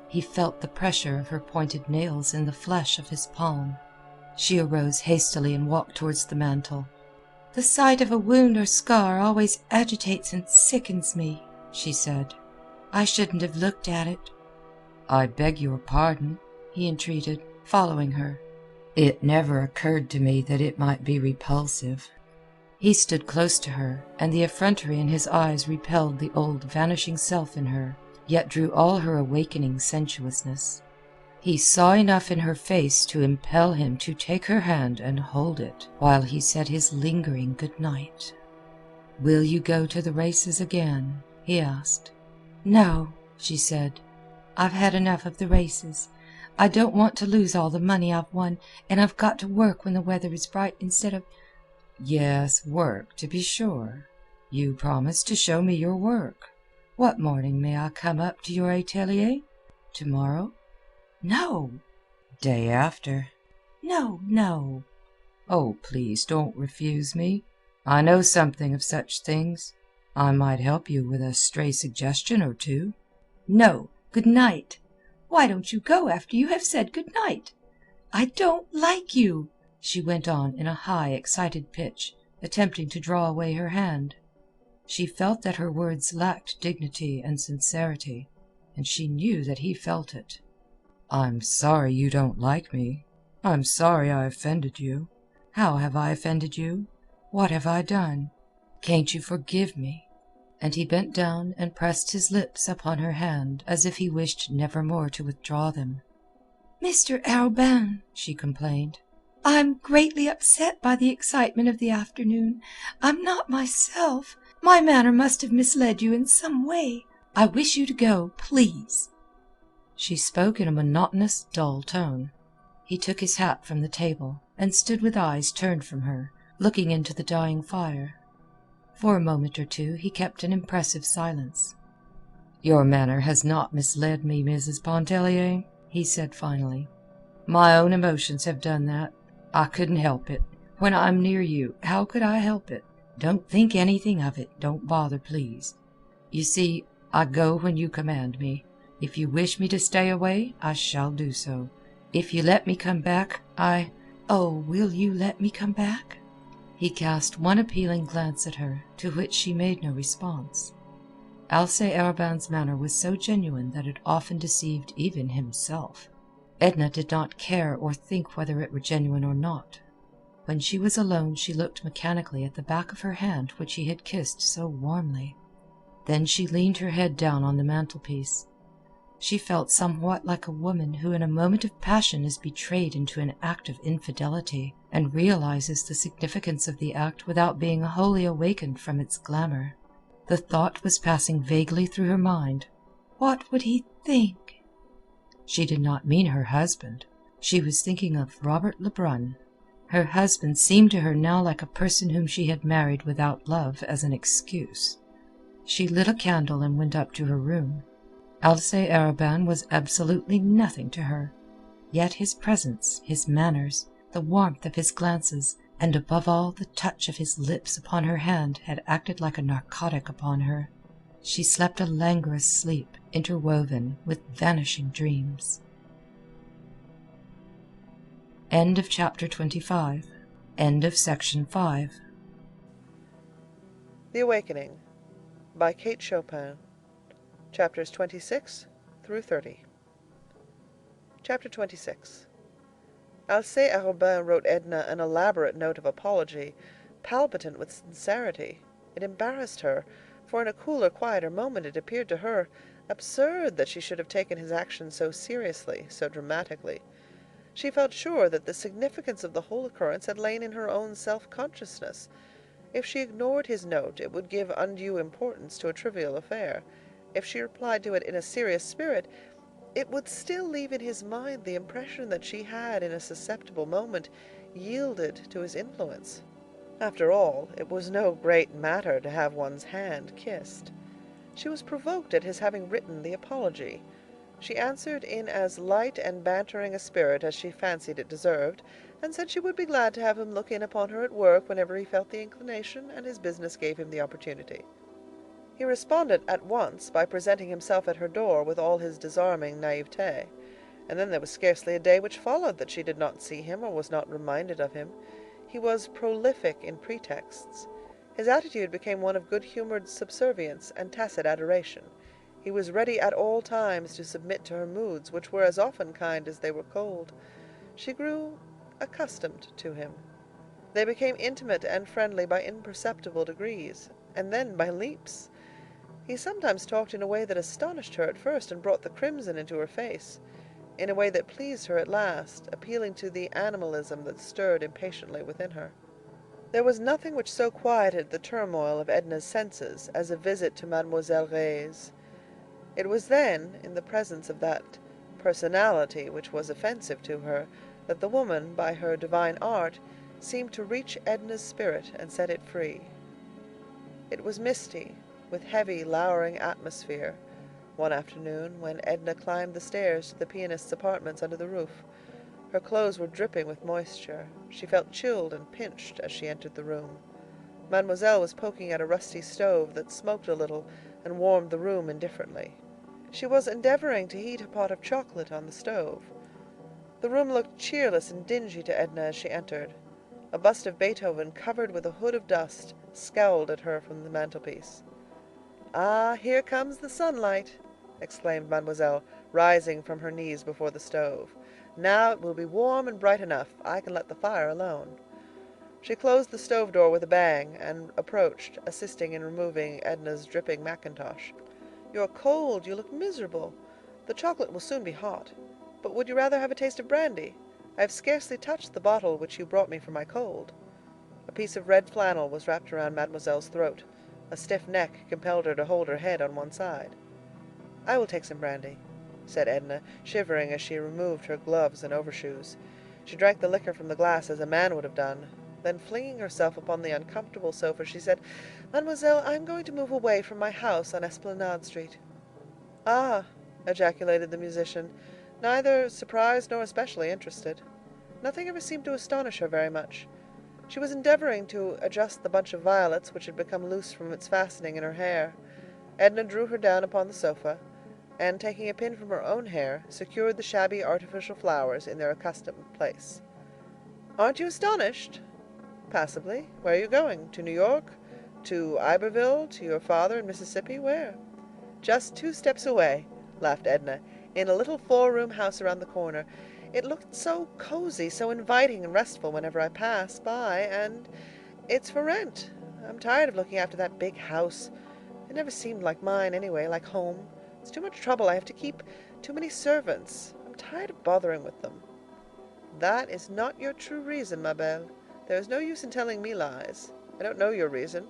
He felt the pressure of her pointed nails in the flesh of his palm. She arose hastily and walked towards the mantel. "The sight of a wound or scar always agitates and sickens me," she said. "I shouldn't have looked at it." "I beg your pardon," he entreated, following her. "It never occurred to me that it might be repulsive." He stood close to her, and the effrontery in his eyes repelled the old, vanishing self in her, yet drew all her awakening sensuousness. He saw enough in her face to impel him to take her hand and hold it, while he said his lingering good night. "Will you go to the races again?" he asked. "No," she said. "I've had enough of the races. I don't want to lose all the money I've won, and I've got to work when the weather is bright instead of—" "Yes, work, to be sure. You promised to show me your work. What morning may I come up to your atelier? Tomorrow?" "No." "Day after?" "No, no." Oh, please don't refuse me. I know something of such things. I might help you with a stray suggestion or two." "No. Good night. Why don't you go after you have said good night? I don't like you," she went on in a high, excited pitch, attempting to draw away her hand. She felt that her words lacked dignity and sincerity, and she knew that he felt it. "I'm sorry you don't like me. I'm sorry I offended you. "How have I offended you? What have I done? Can't you forgive me?" And he bent down and pressed his lips upon her hand as if he wished never more to withdraw them. "Mr. Arobin," she complained, "I'm greatly upset by the excitement of the afternoon. I'm not myself. My manner must have misled you in some way. I wish you to go, please." She spoke in a monotonous, dull tone. He took his hat from the table, and stood with eyes turned from her, looking into the dying fire. For a moment or two he kept an impressive silence. "Your manner has not misled me, Mrs. Pontellier," he said finally. "My own emotions have done that. I couldn't help it. When I'm near you, how could I help it? Don't think anything of it. Don't bother, please. You see, I go when you command me. If you wish me to stay away, I shall do so. If you let me come back, "Oh, will you let me come back?" He cast one appealing glance at her, to which she made no response. Alcée Arobin's manner was so genuine that it often deceived even himself. Edna did not care or think whether it were genuine or not. When she was alone she looked mechanically at the back of her hand which he had kissed so warmly. Then she leaned her head down on the mantelpiece. She felt somewhat like a woman who in a moment of passion is betrayed into an act of infidelity, and realizes the significance of the act without being wholly awakened from its glamour. The thought was passing vaguely through her mind. What would he think? She did not mean her husband. She was thinking of Robert Lebrun. Her husband seemed to her now like a person whom she had married without love as an excuse. She lit a candle and went up to her room. Alcée Arobin was absolutely nothing to her. Yet his presence, his manners, the warmth of his glances, and above all the touch of his lips upon her hand had acted like a narcotic upon her. She slept a languorous sleep, interwoven with vanishing dreams. End of chapter 25. End of section 5. The Awakening by Kate Chopin. Chapters 26 through 30. Chapter 26. Alcée Arobin wrote Edna an elaborate note of apology, palpitant with sincerity. It embarrassed her, for in a cooler, quieter moment it appeared to her absurd that she should have taken his action so seriously, so dramatically. She felt sure that the significance of the whole occurrence had lain in her own self-consciousness. If she ignored his note, it would give undue importance to a trivial affair. If she replied to it in a serious spirit, it would still leave in his mind the impression that she had, in a susceptible moment, yielded to his influence. After all, it was no great matter to have one's hand kissed. She was provoked at his having written the apology. She answered in as light and bantering a spirit as she fancied it deserved, and said she would be glad to have him look in upon her at work whenever he felt the inclination and his business gave him the opportunity. He responded at once by presenting himself at her door with all his disarming naivete, and then there was scarcely a day which followed that she did not see him or was not reminded of him. He was prolific in pretexts. His attitude became one of good-humored subservience and tacit adoration. He was ready at all times to submit to her moods, which were as often kind as they were cold. She grew accustomed to him. They became intimate and friendly by imperceptible degrees, and then by leaps. He sometimes talked in a way that astonished her at first and brought the crimson into her face, in a way that pleased her at last, appealing to the animalism that stirred impatiently within her. There was nothing which so quieted the turmoil of Edna's senses as a visit to Mademoiselle Reisz. It was then, in the presence of that personality which was offensive to her, that the woman, by her divine art, seemed to reach Edna's spirit and set it free. It was misty, with heavy, lowering atmosphere, one afternoon when Edna climbed the stairs to the pianist's apartments under the roof. Her clothes were dripping with moisture. She felt chilled and pinched as she entered the room. Mademoiselle was poking at a rusty stove that smoked a little and warmed the room indifferently. She was endeavoring to heat a pot of chocolate on the stove. The room looked cheerless and dingy to Edna as she entered. A bust of Beethoven, covered with a hood of dust, scowled at her from the mantelpiece. "Ah, here comes the sunlight!" exclaimed Mademoiselle, rising from her knees before the stove. "Now it will be warm and bright enough. I can let the fire alone." She closed the stove door with a bang, and approached, assisting in removing Edna's dripping mackintosh. "You're cold. You look miserable. The chocolate will soon be hot. But would you rather have a taste of brandy? I have scarcely touched the bottle which you brought me for my cold." A piece of red flannel was wrapped around Mademoiselle's throat. A stiff neck compelled her to hold her head on one side. "I will take some brandy," said Edna, shivering as she removed her gloves and overshoes. She drank the liquor from the glass as a man would have done. Then, flinging herself upon the uncomfortable sofa, she said, "Mademoiselle, I am going to move away from my house on Esplanade Street." "Ah!" ejaculated the musician, neither surprised nor especially interested. Nothing ever seemed to astonish her very much. She was endeavoring to adjust the bunch of violets which had become loose from its fastening in her hair. Edna drew her down upon the sofa, and taking a pin from her own hair, secured the shabby artificial flowers in their accustomed place. "Aren't you astonished?" "Passably. Where are you going? To New York? To Iberville? To your father in Mississippi? Where?" "Just 2 steps away," laughed Edna, "in a little 4-room house around the corner. It looked so cozy, so inviting and restful whenever I pass by, and it's for rent. I'm tired of looking after that big house. It never seemed like mine anyway, like home. It's too much trouble. I have to keep too many servants. I'm tired of bothering with them." "That is not your true reason, ma belle. There is no use in telling me lies. I don't know your reason,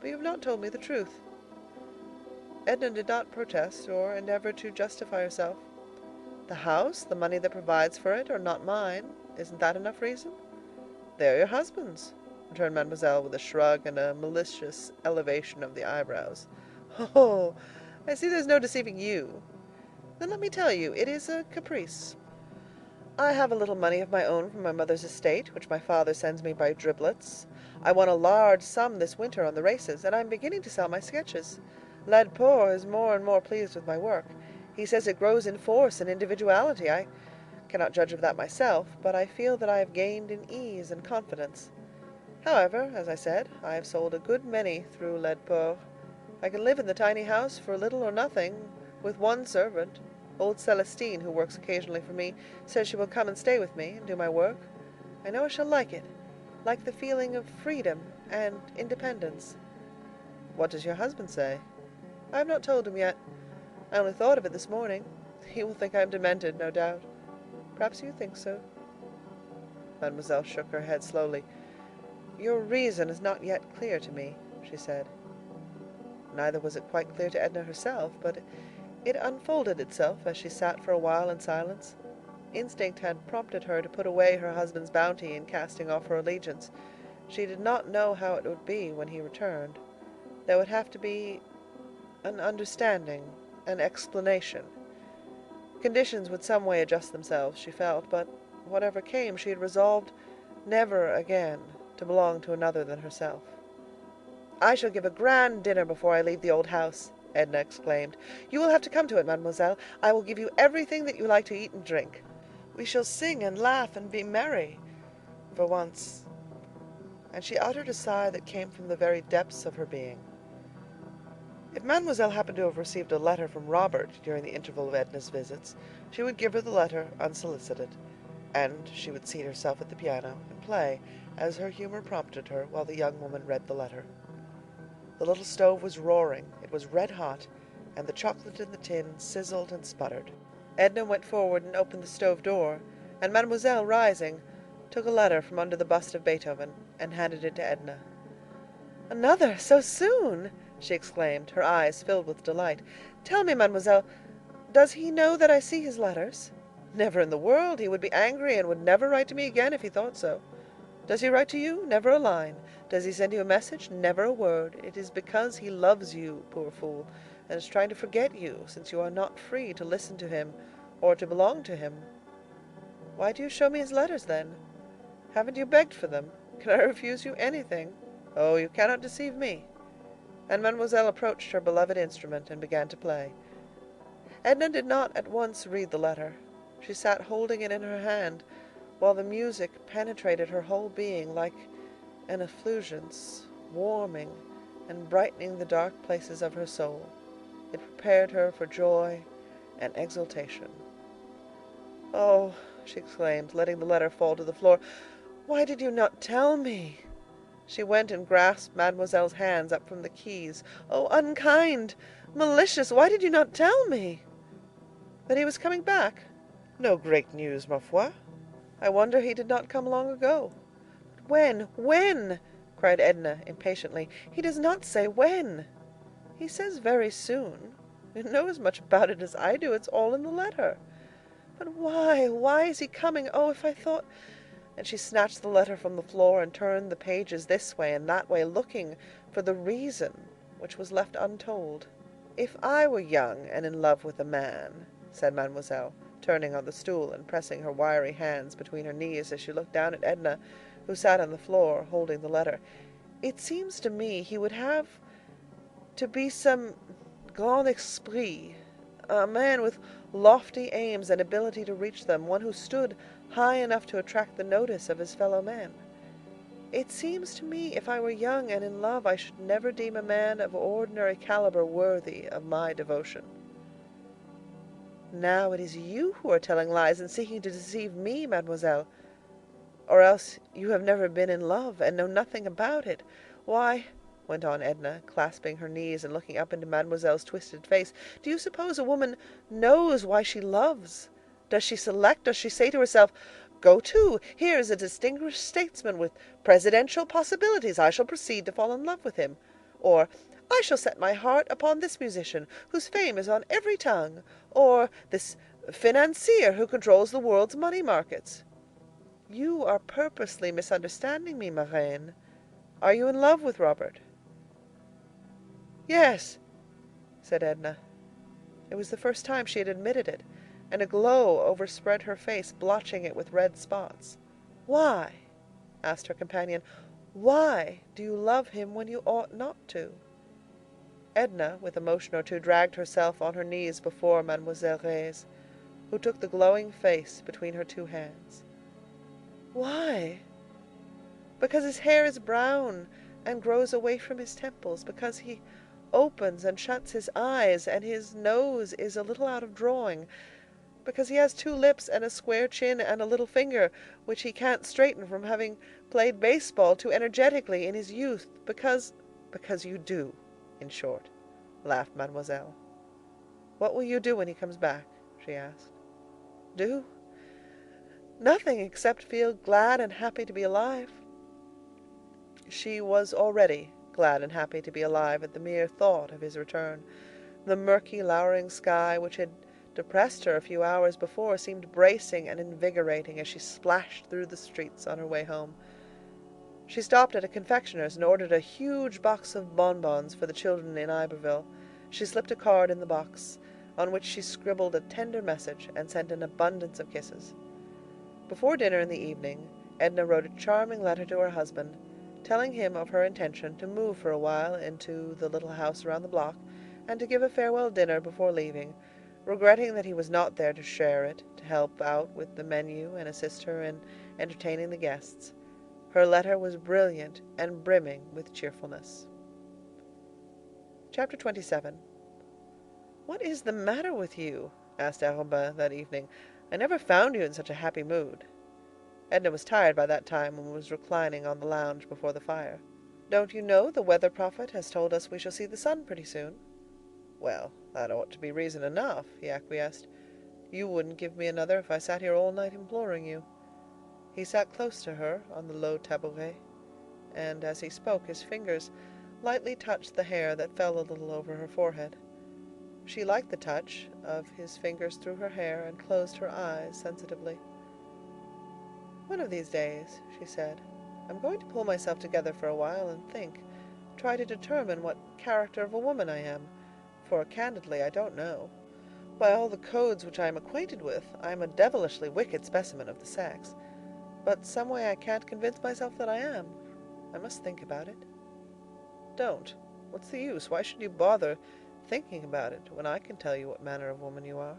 but you have not told me the truth." Edna did not protest or endeavor to justify herself. "The house, the money that provides for it, are not mine. Isn't that enough reason?" "They are your husband's," returned Mademoiselle with a shrug and a malicious elevation of the eyebrows. "Oh, I see there's no deceiving you. Then let me tell you, it is a caprice. I have a little money of my own from my mother's estate, which my father sends me by driblets. I won a large sum this winter on the races, and I'm beginning to sell my sketches. Laidpore is more and more pleased with my work. He says it grows in force and individuality. I cannot judge of that myself, but I feel that I have gained in ease and confidence. However, as I said, I have sold a good many through Laidpore. I can live in the tiny house for little or nothing, with one servant. Old Celestine, who works occasionally for me, says she will come and stay with me and do my work. I know I shall like it, like the feeling of freedom and independence." "What does your husband say?" "I have not told him yet. I only thought of it this morning. He will think I am demented, no doubt. Perhaps you think so." Mademoiselle shook her head slowly. "Your reason is not yet clear to me," she said. Neither was it quite clear to Edna herself, but it unfolded itself as she sat for a while in silence. Instinct had prompted her to put away her husband's bounty in casting off her allegiance. She did not know how it would be when he returned. There would have to be an understanding, an explanation. Conditions would some way adjust themselves, she felt, but whatever came, she had resolved never again to belong to another than herself. "I shall give a grand dinner before I leave the old house," Edna exclaimed. "You will have to come to it, mademoiselle. I will give you everything that you like to eat and drink. We shall sing and laugh and be merry, for once." And she uttered a sigh that came from the very depths of her being. If Mademoiselle happened to have received a letter from Robert during the interval of Edna's visits, she would give her the letter unsolicited. and she would seat herself at the piano and play, as her humor prompted her, while the young woman read the letter. The little stove was roaring, it was red hot, and the chocolate in the tin sizzled and sputtered. Edna went forward and opened the stove door, and Mademoiselle, rising, took a letter from under the bust of Beethoven and handed it to Edna. "Another, so soon!" she exclaimed, her eyes filled with delight. "Tell me, Mademoiselle, does he know that I see his letters?" "Never in the world. He would be angry and would never write to me again if he thought so." "Does he write to you?" "Never a line." "Does he send you a message?" "Never a word. It is because he loves you, poor fool, and is trying to forget you, since you are not free to listen to him or to belong to him." "Why do you show me his letters, then?" "Haven't you begged for them? Can I refuse you anything? Oh, you cannot deceive me." And Mademoiselle approached her beloved instrument and began to play. Edna did not at once read the letter. She sat holding it in her hand, while the music penetrated her whole being like an effulgence, warming and brightening the dark places of her soul. It prepared her for joy and exultation. "Oh," she exclaimed, letting the letter fall to the floor, "why did you not tell me?" She went and grasped Mademoiselle's hands up from the keys. "Oh, unkind, malicious, why did you not tell me?" "That he was coming back." "No great news, ma foi." "I wonder he did not come long ago." "But when? When?" cried Edna impatiently. "He does not say when." "He says very soon. You know as much about it as I do. It's all in the letter." "But why? Why is he coming? Oh, if I thought—" And she snatched the letter from the floor and turned the pages this way and that way, looking for the reason which was left untold. "If I were young and in love with a man," said Mademoiselle, turning on the stool and pressing her wiry hands between her knees as she looked down at Edna, who sat on the floor holding the letter, "it seems to me he would have to be some grand esprit, a man with lofty aims and ability to reach them, one who stood high enough to attract the notice of his fellow men. It seems to me if I were young and in love I should never deem a man of ordinary caliber worthy of my devotion." "Now it is you who are telling lies and seeking to deceive me, Mademoiselle. Or else you have never been in love and know nothing about it. Why," went on Edna, clasping her knees and looking up into Mademoiselle's twisted face, "do you suppose a woman knows why she loves? Does she select? Does she say to herself, 'Go to, here is a distinguished statesman with presidential possibilities. I shall proceed to fall in love with him'? Or, 'I shall set my heart upon this musician, whose fame is on every tongue'? Or, 'this financier who controls the world's money markets'? You are purposely misunderstanding me, ma reine. Are you in love with Robert?" "Yes," said Edna. It was the first time she had admitted it, and a glow overspread her face, blotching it with red spots. "Why?" asked her companion. "Why do you love him when you ought not to?" Edna, with a motion or two, dragged herself on her knees before Mademoiselle Reisz, who took the glowing face between her two hands. "Why? Because his hair is brown and grows away from his temples, because he opens and shuts his eyes, and his nose is a little out of drawing, because he has two lips and a square chin and a little finger, which he can't straighten from having played baseball too energetically in his youth, because you do, in short," laughed Mademoiselle. "What will you do when he comes back?" she asked. "Do? Nothing, except feel glad and happy to be alive." She was already glad and happy to be alive at the mere thought of his return. The murky, lowering sky, which had depressed her a few hours before, seemed bracing and invigorating as she splashed through the streets on her way home. She stopped at a confectioner's and ordered a huge box of bonbons for the children in Iberville. She slipped a card in the box, on which she scribbled a tender message and sent an abundance of kisses. Before dinner in the evening, Edna wrote a charming letter to her husband, telling him of her intention to move for a while into the little house around the block, and to give a farewell dinner before leaving, regretting that he was not there to share it, to help out with the menu and assist her in entertaining the guests. Her letter was brilliant and brimming with cheerfulness. Chapter 27. "What is the matter with you?" asked Arobin that evening. "I never found you in such a happy mood." Edna was tired by that time and was reclining on the lounge before the fire. "Don't you know the weather prophet has told us we shall see the sun pretty soon?" "Well, that ought to be reason enough," he acquiesced. "You wouldn't give me another if I sat here all night imploring you." He sat close to her on the low tabouret, and as he spoke his fingers lightly touched the hair that fell a little over her forehead. She liked the touch of his fingers through her hair and closed her eyes sensitively. "One of these days," she said, "I'm going to pull myself together for a while and think, try to determine what character of a woman I am, for candidly I don't know. By all the codes which I am acquainted with, I am a devilishly wicked specimen of the sex, but some way I can't convince myself that I am. I must think about it." "Don't. What's the use? Why should you bother thinking about it when I can tell you what manner of woman you are?"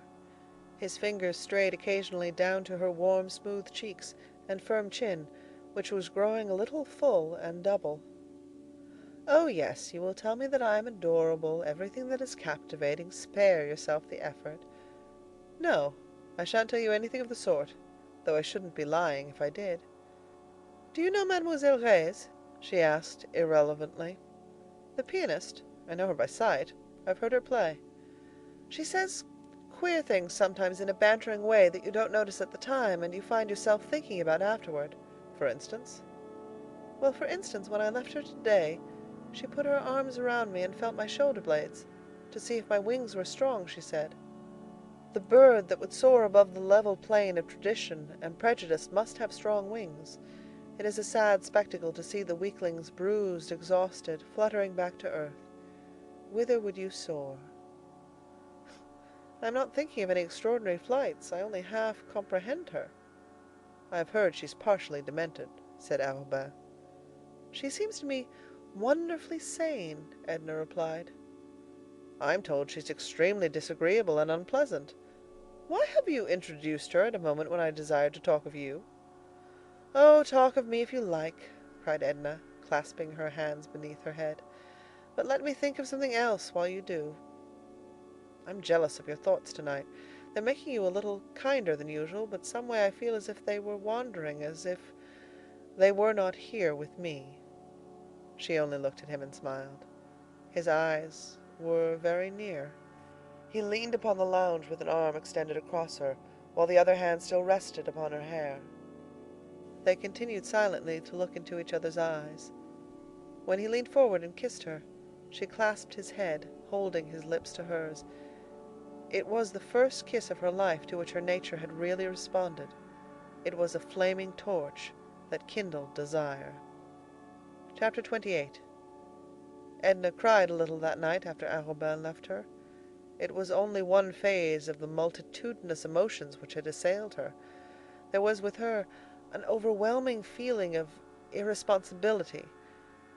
His fingers strayed occasionally down to her warm, smooth cheeks and firm chin, which was growing a little full and double. "Oh, yes, you will tell me that I am adorable, everything that is captivating. Spare yourself the effort." "No, I shan't tell you anything of the sort, though I shouldn't be lying if I did." "Do you know Mademoiselle Reisz?" she asked irrelevantly. "The pianist? I know her by sight. I've heard her play." "She says queer things sometimes in a bantering way that you don't notice at the time and you find yourself thinking about afterward." "For instance?" "Well, for instance, when I left her today, she put her arms around me and felt my shoulder blades, to see if my wings were strong, she said. The bird that would soar above the level plain of tradition and prejudice must have strong wings. It is a sad spectacle to see the weaklings bruised, exhausted, fluttering back to earth. Whither would you soar?" "I'm not thinking of any extraordinary flights. I only half comprehend her." "I have heard she's partially demented," said Arobin. "She seems to me wonderfully sane," Edna replied. "I'm told she's extremely disagreeable and unpleasant. Why have you introduced her at a moment when I desired to talk of you?" "Oh, talk of me if you like," cried Edna, clasping her hands beneath her head. "But let me think of something else while you do. I'm jealous of your thoughts tonight. They're making you a little kinder than usual, but some way I feel as if they were wandering, as if they were not here with me." She only looked at him and smiled. His eyes were very near. He leaned upon the lounge with an arm extended across her, while the other hand still rested upon her hair. They continued silently to look into each other's eyes. When he leaned forward and kissed her, she clasped his head, holding his lips to hers. It was the first kiss of her life to which her nature had really responded. It was a flaming torch that kindled desire. Chapter 28. Edna cried a little that night after Arobin left her. It was only one phase of the multitudinous emotions which had assailed her. There was with her an overwhelming feeling of irresponsibility.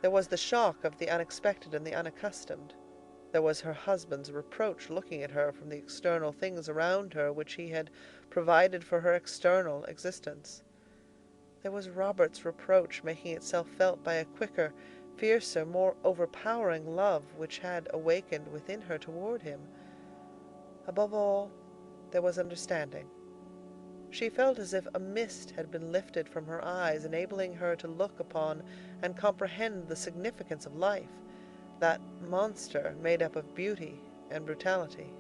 There was the shock of the unexpected and the unaccustomed. There was her husband's reproach looking at her from the external things around her which he had provided for her external existence. There was Robert's reproach making itself felt by a quicker, fiercer, more overpowering love which had awakened within her toward him. Above all, there was understanding. She felt as if a mist had been lifted from her eyes, enabling her to look upon and comprehend the significance of life, that monster made up of beauty and brutality.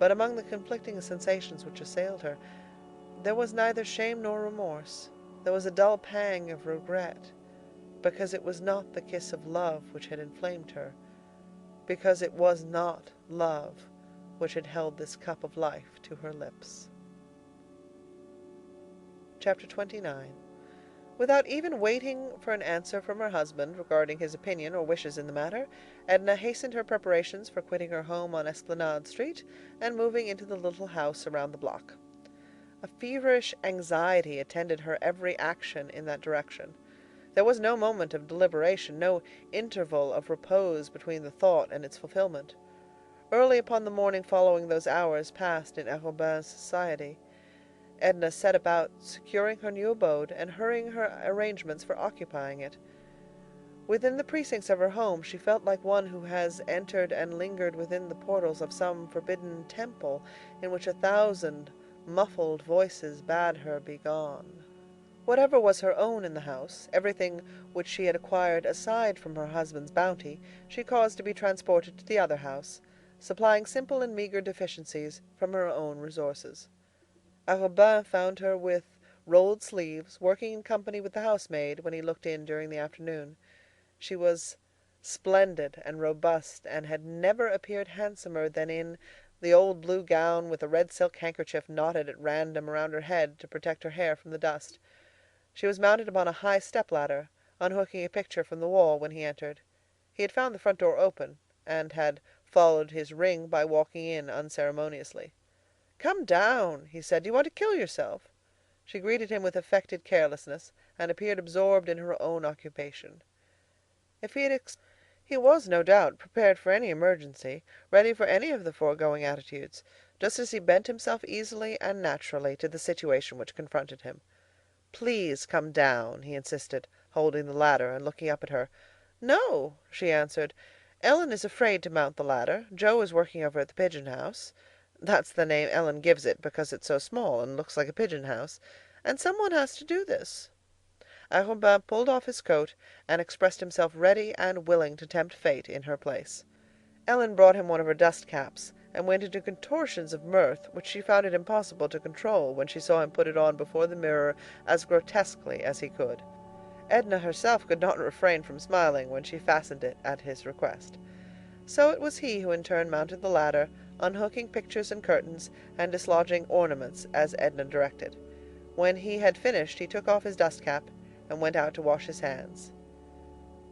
But among the conflicting sensations which assailed her, there was neither shame nor remorse. There was a dull pang of regret, because it was not the kiss of love which had inflamed her, because it was not love which had held this cup of life to her lips. Chapter 29. Without even waiting for an answer from her husband regarding his opinion or wishes in the matter, Edna hastened her preparations for quitting her home on Esplanade Street and moving into the little house around the block. A feverish anxiety attended her every action in that direction. There was no moment of deliberation, no interval of repose between the thought and its fulfillment. Early upon the morning following those hours passed in Arobin's society, Edna set about securing her new abode and hurrying her arrangements for occupying it. Within the precincts of her home she felt like one who has entered and lingered within the portals of some forbidden temple in which 1,000 muffled voices bade her begone. Whatever was her own in the house, everything which she had acquired aside from her husband's bounty, she caused to be transported to the other house, supplying simple and meager deficiencies from her own resources. Arobin found her with rolled sleeves, working in company with the housemaid when he looked in during the afternoon. She was splendid and robust, and had never appeared handsomer than in the old blue gown with a red silk handkerchief knotted at random around her head to protect her hair from the dust. She was mounted upon a high step-ladder, unhooking a picture from the wall when he entered. He had found the front door open, and had followed his ring by walking in unceremoniously. "Come down," he said. "Do you want to kill yourself?" She greeted him with affected carelessness, and appeared absorbed in her own occupation. He was, no doubt, prepared for any emergency, ready for any of the foregoing attitudes, just as he bent himself easily and naturally to the situation which confronted him. "Please come down," he insisted, holding the ladder and looking up at her. "No," she answered. "Ellen is afraid to mount the ladder. Joe is working over at the pigeon house. That's the name Ellen gives it because it's so small and looks like a pigeon house. And someone has to do this." Arobin pulled off his coat and expressed himself ready and willing to tempt fate in her place. Ellen brought him one of her dust caps, and went into contortions of mirth which she found it impossible to control when she saw him put it on before the mirror as grotesquely as he could. Edna herself could not refrain from smiling when she fastened it at his request. So it was he who in turn mounted the ladder, unhooking pictures and curtains, and dislodging ornaments as Edna directed. When he had finished, he took off his dust cap and went out to wash his hands.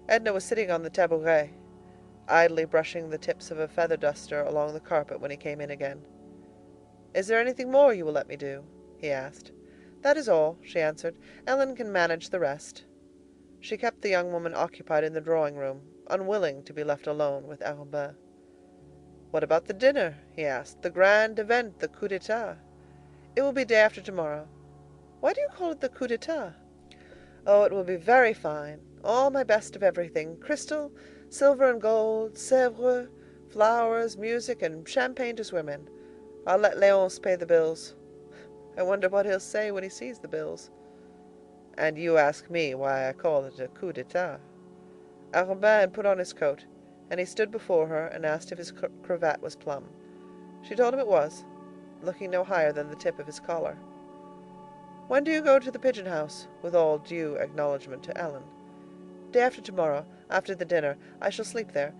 Edna was sitting on the tabouret, idly brushing the tips of a feather duster along the carpet when he came in again. "Is there anything more you will let me do?" he asked. "That is all," she answered. "Ellen can manage the rest." She kept the young woman occupied in the drawing-room, unwilling to be left alone with Arobin. "What about the dinner?" he asked. "The grand event, the coup d'etat?" "It will be day after tomorrow." "Why do you call it the coup d'etat?" "Oh, it will be very fine. All my best of everything. Crystal, silver and gold, Sèvres, flowers, music, and champagne to swim in. I'll let Léonce pay the bills. I wonder what he'll say when he sees the bills." "And you ask me why I call it a coup d'etat." Arobin had put on his coat, and he stood before her and asked if his cravat was plumb. She told him it was, looking no higher than the tip of his collar. "When do you go to the pigeon house?" with all due acknowledgment to Ellen. "Day after tomorrow, after the dinner. I shall sleep there."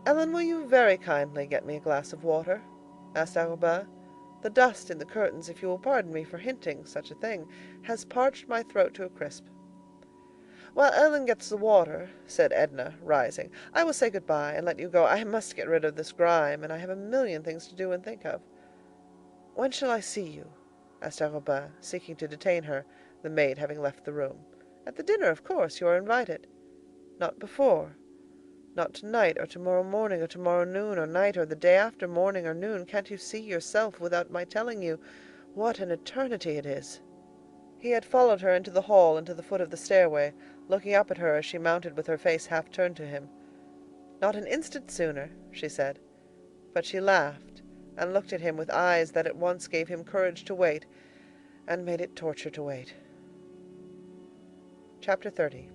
"Ellen, will you very kindly get me a glass of water?" asked Arobin. "The dust in the curtains, if you will pardon me for hinting such a thing, has parched my throat to a crisp." "While Ellen gets the water," said Edna, rising, "I will say good-bye and let you go. I must get rid of this grime, and I have a million things to do and think of." "When shall I see you?" asked Arobin, seeking to detain her, the maid having left the room. "At the dinner, of course. You are invited." "Not before? Not tonight, or tomorrow morning, or tomorrow noon, or night, or the day after morning or noon? Can't you see yourself, without my telling you, what an eternity it is?" He had followed her into the hall and to the foot of the stairway, looking up at her as she mounted with her face half turned to him. "Not an instant sooner," she said. But she laughed and looked at him with eyes that at once gave him courage to wait and made it torture to wait. Chapter 30.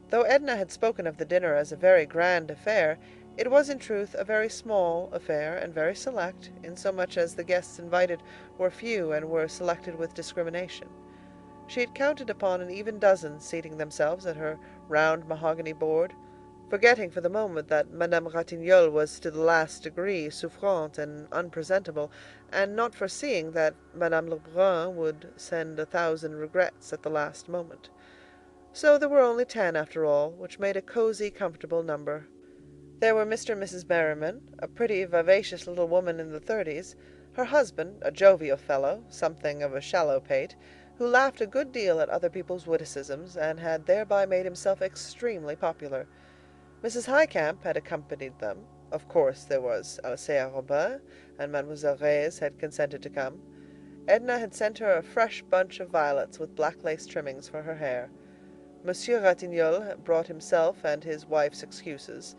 Though Edna had spoken of the dinner as a very grand affair, it was in truth a very small affair and very select, insomuch as the guests invited were few and were selected with discrimination. She had counted upon an even dozen seating themselves at her round mahogany board, forgetting for the moment that Madame Ratignolle was to the last degree souffrante and unpresentable, and not foreseeing that Madame Lebrun would send 1,000 regrets at the last moment. So there were only 10 after all, which made a cozy, comfortable number. There were Mr. and Mrs. Merriman, a pretty, vivacious little woman in the 30s, her husband, a jovial fellow, something of a shallow pate, who laughed a good deal at other people's witticisms, and had thereby made himself extremely popular. Mrs. Highcamp had accompanied them. Of course there was Alcée Arobin, and Mademoiselle Reisz had consented to come. Edna had sent her a fresh bunch of violets with black lace trimmings for her hair. Monsieur Ratignolle brought himself and his wife's excuses.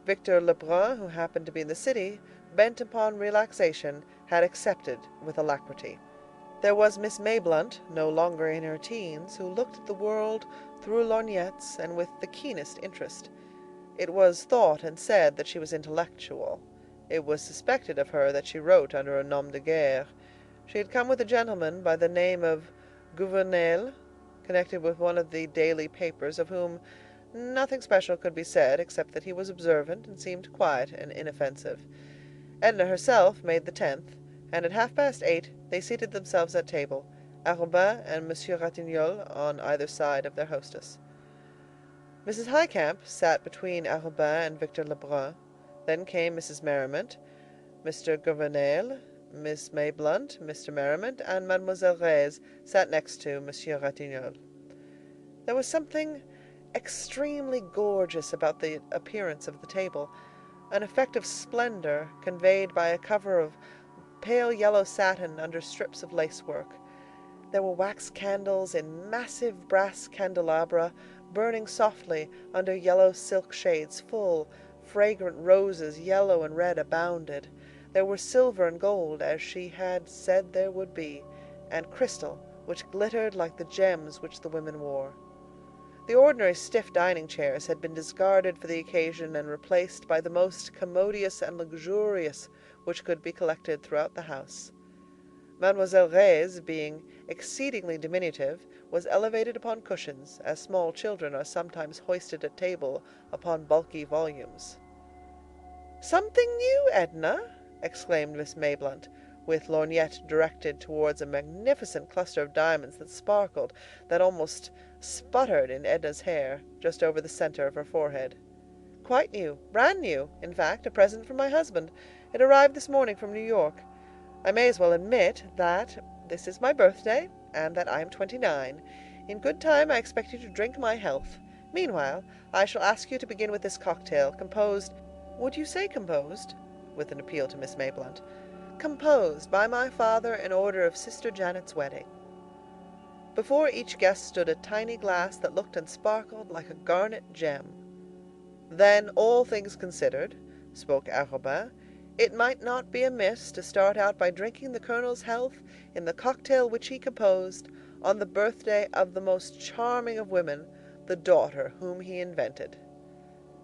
Victor Lebrun, who happened to be in the city, bent upon relaxation, had accepted with alacrity. There was Miss Mayblunt, no longer in her teens, who looked at the world through lorgnettes and with the keenest interest. It was thought and said that she was intellectual. It was suspected of her that she wrote under a nom de guerre. She had come with a gentleman by the name of Gouvernail, connected with one of the daily papers, of whom nothing special could be said, except that he was observant and seemed quiet and inoffensive. Edna herself made the 10th, and at 8:30 they seated themselves at table, Arobin and Monsieur Ratignolle on either side of their hostess. Mrs. Highcamp sat between Arobin and Victor Lebrun. Then came Mrs. Merriman, Mr. Gouvernail, Miss Mayblunt, Mr. Merriman, and Mademoiselle Reisz sat next to Monsieur Ratignolle. There was something extremely gorgeous about the appearance of the table, an effect of splendor conveyed by a cover of pale yellow satin under strips of lacework. There were wax candles in massive brass candelabra, burning softly under yellow silk shades. Full, fragrant roses, yellow and red, abounded. There were silver and gold, as she had said there would be, and crystal, which glittered like the gems which the women wore. The ordinary stiff dining chairs had been discarded for the occasion and replaced by the most commodious and luxurious which could be collected throughout the house. Mademoiselle Reisz, being exceedingly diminutive, was elevated upon cushions, as small children are sometimes hoisted at table upon bulky volumes. "Something new, Edna!" exclaimed Miss Mayblunt, with lorgnette directed towards a magnificent cluster of diamonds that sparkled, that almost sputtered in Edna's hair, just over the center of her forehead. "Quite new, brand new, in fact, a present from my husband. It arrived this morning from New York. I may as well admit that this is my birthday, and that I am 29. In good time I expect you to drink my health. Meanwhile, I shall ask you to begin with this cocktail, composed— Would you say composed?" with an appeal to Miss Mayblunt. "Composed by my father in order of Sister Janet's wedding." Before each guest stood a tiny glass that looked and sparkled like a garnet gem. "Then, all things considered," spoke Arobin, "it might not be amiss to start out by drinking the Colonel's health in the cocktail which he composed on the birthday of the most charming of women, the daughter whom he invented."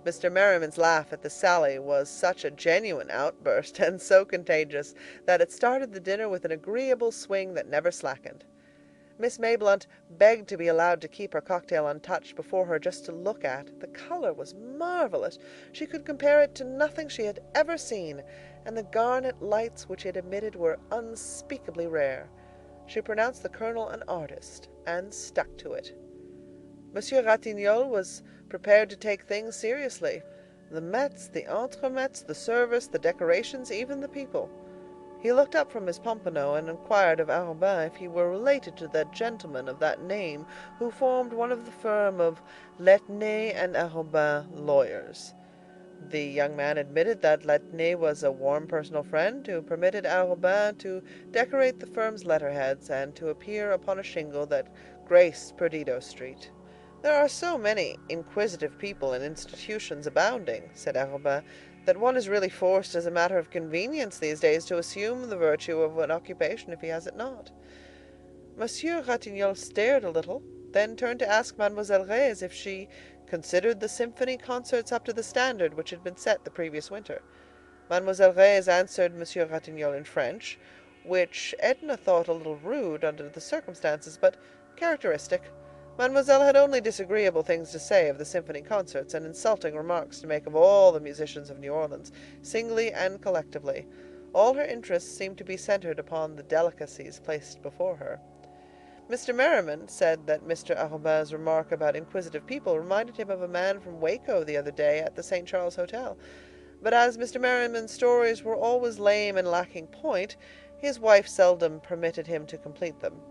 Mr. Merriman's laugh at this sally was such a genuine outburst, and so contagious, that it started the dinner with an agreeable swing that never slackened. Miss Mayblunt begged to be allowed to keep her cocktail untouched before her just to look at. The color was marvelous. She could compare it to nothing she had ever seen, and the garnet lights which it emitted were unspeakably rare. She pronounced the Colonel an artist, and stuck to it. Monsieur Ratignolle was prepared to take things seriously. The mets, the entremets, the service, the decorations, even the people. He looked up from his pompano and inquired of Arobin if he were related to that gentleman of that name who formed one of the firm of Letne and Arobin, lawyers. The young man admitted that Letne was a warm personal friend who permitted Arobin to decorate the firm's letterheads and to appear upon a shingle that graced Perdido Street. "There are so many inquisitive people and institutions abounding," said Arobin, "that one is really forced as a matter of convenience these days to assume the virtue of an occupation if he has it not." Monsieur Ratignolle stared a little, then turned to ask Mademoiselle Reisz if she considered the symphony concerts up to the standard which had been set the previous winter. Mademoiselle Reisz answered Monsieur Ratignolle in French, which Edna thought a little rude under the circumstances, but characteristic. Mademoiselle had only disagreeable things to say of the symphony concerts, and insulting remarks to make of all the musicians of New Orleans, singly and collectively. All her interests seemed to be centered upon the delicacies placed before her. Mr. Merriman said that Mr. Arobin's remark about inquisitive people reminded him of a man from Waco the other day at the St. Charles Hotel. But as Mr. Merriman's stories were always lame and lacking point, his wife seldom permitted him to complete them.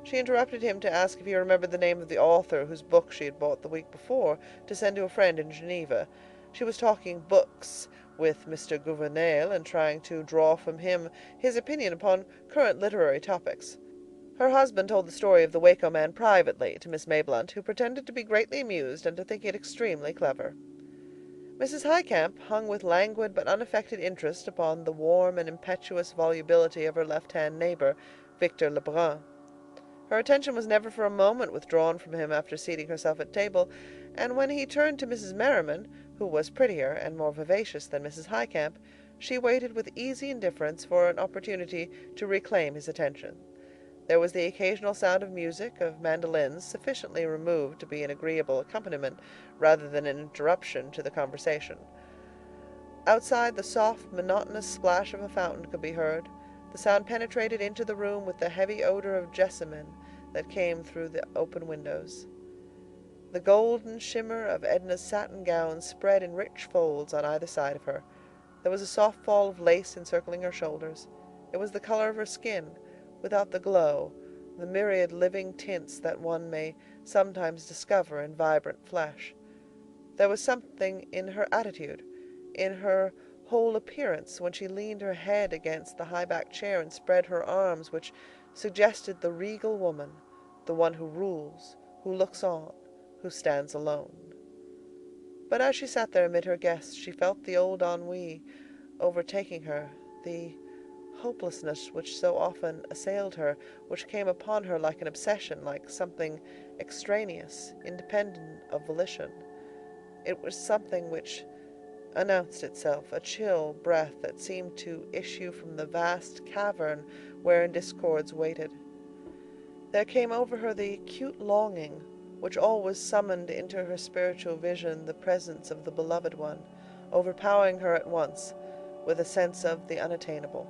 She interrupted him to ask if he remembered the name of the author whose book she had bought the week before to send to a friend in Geneva. She was talking books with Mr. Gouvernail and trying to draw from him his opinion upon current literary topics. Her husband told the story of the Waco man privately to Miss Mayblunt, who pretended to be greatly amused and to think it extremely clever. Mrs. Highcamp hung with languid but unaffected interest upon the warm and impetuous volubility of her left-hand neighbor, Victor Lebrun. Her attention was never for a moment withdrawn from him after seating herself at table, and when he turned to Mrs. Merriman, who was prettier and more vivacious than Mrs. Highcamp, she waited with easy indifference for an opportunity to reclaim his attention. There was the occasional sound of music, of mandolins, sufficiently removed to be an agreeable accompaniment rather than an interruption to the conversation. Outside, the soft, monotonous splash of a fountain could be heard. The sound penetrated into the room with the heavy odor of jessamine that came through the open windows. The golden shimmer of Edna's satin gown spread in rich folds on either side of her. There was a soft fall of lace encircling her shoulders. It was the color of her skin, without the glow, the myriad living tints that one may sometimes discover in vibrant flesh. There was something in her attitude, in her whole appearance, when she leaned her head against the high-backed chair and spread her arms, which suggested the regal woman, the one who rules, who looks on, who stands alone. But as she sat there amid her guests, she felt the old ennui overtaking her, the hopelessness which so often assailed her, which came upon her like an obsession, like something extraneous, independent of volition. It was something which announced itself, a chill breath that seemed to issue from the vast cavern wherein discords waited. There came over her the acute longing which always summoned into her spiritual vision the presence of the beloved one, overpowering her at once with a sense of the unattainable.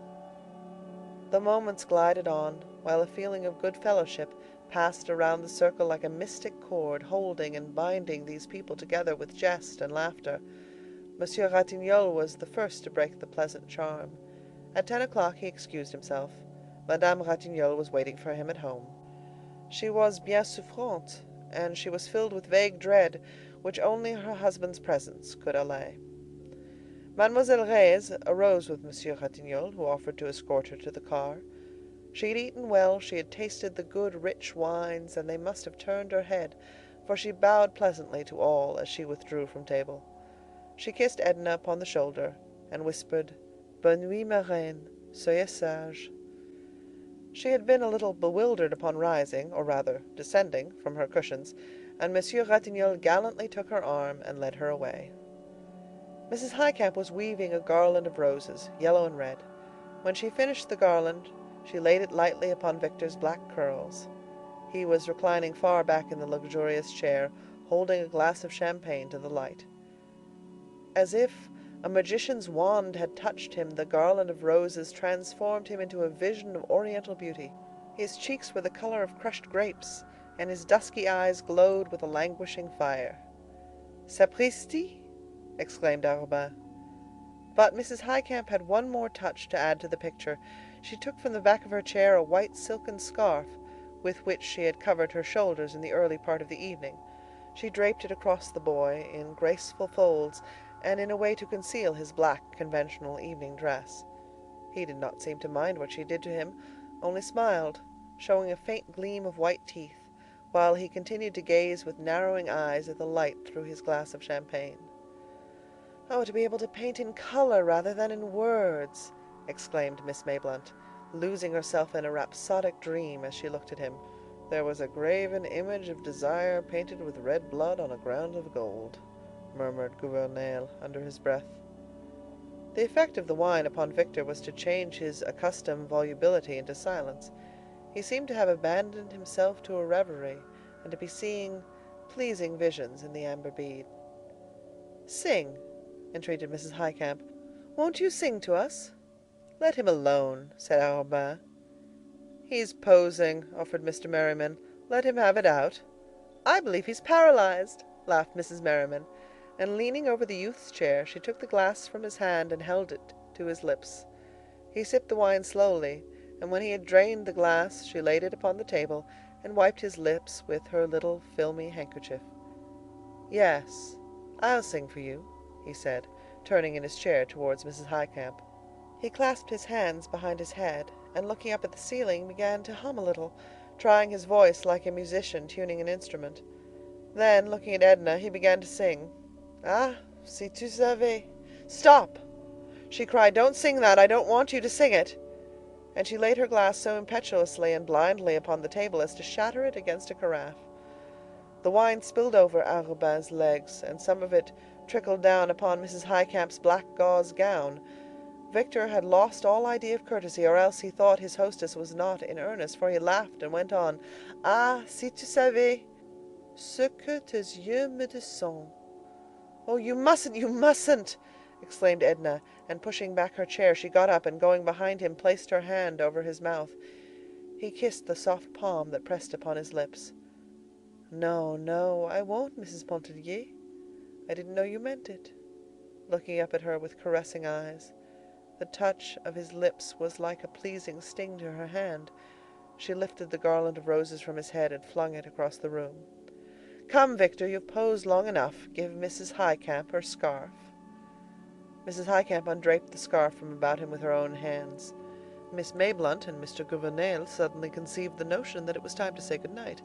The moments glided on, while a feeling of good fellowship passed around the circle like a mystic cord, holding and binding these people together with jest and laughter. Monsieur Ratignolle was the first to break the pleasant charm. At 10 o'clock he excused himself. Madame Ratignolle was waiting for him at home. She was bien souffrante, and she was filled with vague dread, which only her husband's presence could allay. Mademoiselle Reisz arose with Monsieur Ratignolle, who offered to escort her to the car. She had eaten well, she had tasted the good, rich wines, and they must have turned her head, for she bowed pleasantly to all as she withdrew from table. She kissed Edna upon the shoulder, and whispered, "Bonne nuit, ma reine, soyez sage." She had been a little bewildered upon rising, or rather descending, from her cushions, and Monsieur Ratignolle gallantly took her arm and led her away. Mrs. Highcamp was weaving a garland of roses, yellow and red. When she finished the garland, she laid it lightly upon Victor's black curls. He was reclining far back in the luxurious chair, holding a glass of champagne to the light. As if a magician's wand had touched him, the garland of roses transformed him into a vision of oriental beauty. His cheeks were the color of crushed grapes, and his dusky eyes glowed with a languishing fire. "Sapristi!" exclaimed Arobin. But Mrs. Highcamp had one more touch to add to the picture. She took from the back of her chair a white silken scarf with which she had covered her shoulders in the early part of the evening. She draped it across the boy in graceful folds, and in a way to conceal his black, conventional evening dress. He did not seem to mind what she did to him, only smiled, showing a faint gleam of white teeth, while he continued to gaze with narrowing eyes at the light through his glass of champagne. "Oh, to be able to paint in color rather than in words!" exclaimed Miss Mayblunt, losing herself in a rhapsodic dream as she looked at him. "There was a graven image of desire painted with red blood on a ground of gold," murmured Gouvernail under his breath. The effect of the wine upon Victor was to change his accustomed volubility into silence. He seemed to have abandoned himself to a reverie, and to be seeing pleasing visions in the amber bead. "Sing," entreated Mrs. Highcamp. "Won't you sing to us?" "Let him alone," said Arobin. "He's posing," offered Mr. Merriman. "Let him have it out." "I believe he's paralyzed," laughed Mrs. Merriman, and leaning over the youth's chair, she took the glass from his hand and held it to his lips. He sipped the wine slowly, and when he had drained the glass, she laid it upon the table and wiped his lips with her little filmy handkerchief. "Yes, I'll sing for you," he said, turning in his chair towards Mrs. Highcamp. He clasped his hands behind his head, and looking up at the ceiling, began to hum a little, trying his voice like a musician tuning an instrument. Then, looking at Edna, he began to sing. "Ah, si tu savais—" "Stop!" she cried. "Don't sing that. I don't want you to sing it." and she laid her glass so impetuously and blindly upon the table as to shatter it against a carafe. The wine spilled over Arobin's legs, and some of it trickled down upon Mrs. Highcamp's black gauze gown. Victor had lost all idea of courtesy, or else he thought his hostess was not in earnest, for he laughed and went on, "Ah, si tu savais ce que tes yeux me disent." "Oh, you mustn't!" exclaimed Edna, and pushing back her chair, she got up and going behind him placed her hand over his mouth. He kissed the soft palm that pressed upon his lips. "No, no, I won't, Mrs. Pontellier. I didn't know you meant it," looking up at her with caressing eyes. The touch of his lips was like a pleasing sting to her hand. She lifted the garland of roses from his head and flung it across the room. "Come, Victor, you've posed long enough. Give Mrs. Highcamp her scarf." Mrs. Highcamp undraped the scarf from about him with her own hands. Miss Mayblunt and Mr. Gouvernail suddenly conceived the notion that it was time to say good night,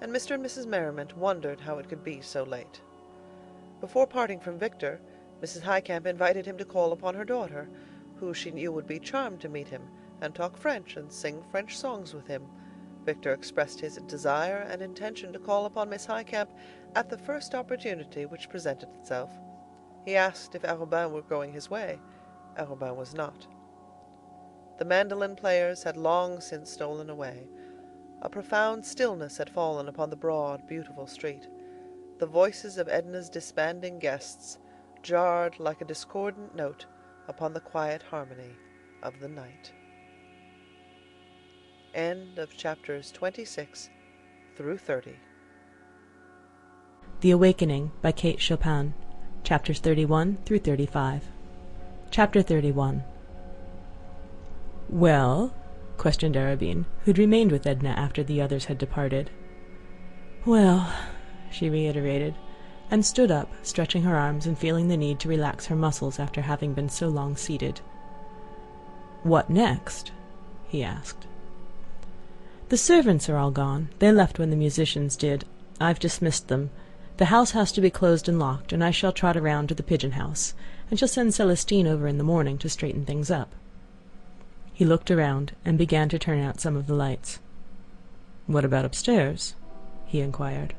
and Mr. and Mrs. Merriman wondered how it could be so late. Before parting from Victor, Mrs. Highcamp invited him to call upon her daughter, who she knew would be charmed to meet him, and talk French and sing French songs with him. Victor expressed his desire and intention to call upon Miss Highcamp at the first opportunity which presented itself. He asked if Arobin were going his way. Arobin was not. The mandolin players had long since stolen away. A profound stillness had fallen upon the broad, beautiful street. The voices of Edna's disbanding guests jarred like a discordant note upon the quiet harmony of the night. End of chapters 26 through 30. The Awakening by Kate Chopin, chapters 31 through 35. Chapter 31. "Well?" questioned Arobin, who'd remained with Edna after the others had departed. "Well," she reiterated, and stood up, stretching her arms and feeling the need to relax her muscles after having been so long seated. "What next?" he asked. "The servants are all gone. They left when the musicians did. I've dismissed them. The house has to be closed and locked, and I shall trot around to the pigeon house, and shall send Celestine over in the morning to straighten things up." He looked around and began to turn out some of the lights. "What about upstairs?" he inquired.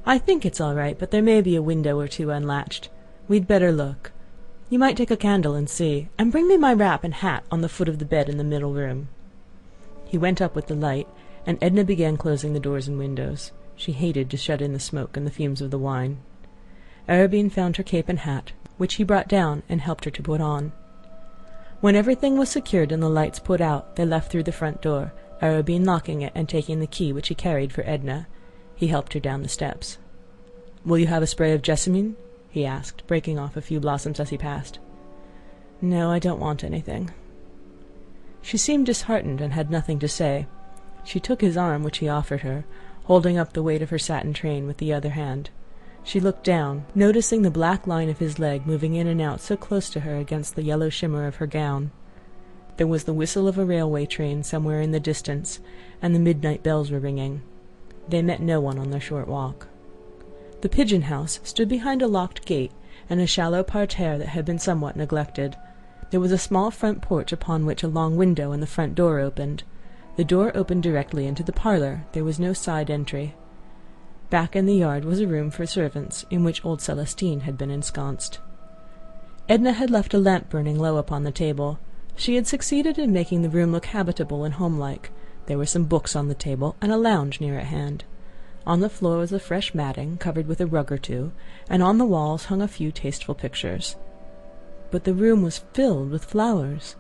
"I think it's all right, but there may be a window or two unlatched. We'd better look. You might take a candle and see, and bring me my wrap and hat on the foot of the bed in the middle room." He went up with the light, and Edna began closing the doors and windows. She hated to shut in the smoke and the fumes of the wine. Arobin found her cape and hat, which he brought down and helped her to put on. When everything was secured and the lights put out, they left through the front door, Arobin locking it and taking the key which he carried for Edna. He helped her down the steps. "Will you have a spray of jessamine?" he asked, breaking off a few blossoms as he passed. "No, I don't want anything." She seemed disheartened and had nothing to say. She took his arm, which he offered her, holding up the weight of her satin train with the other hand. She looked down, noticing the black line of his leg moving in and out so close to her against the yellow shimmer of her gown. There was the whistle of a railway train somewhere in the distance, and the midnight bells were ringing. They met no one on their short walk. The pigeon house stood behind a locked gate and a shallow parterre that had been somewhat neglected. There was a small front porch upon which a long window and the front door opened. The door opened directly into the parlor. There was no side entry. Back in the yard was a room for servants, in which old Celestine had been ensconced. Edna had left a lamp burning low upon the table. She had succeeded in making the room look habitable and homelike. There were some books on the table and a lounge near at hand. On the floor was a fresh matting, covered with a rug or two, and on the walls hung a few tasteful pictures. But the room was filled with flowers.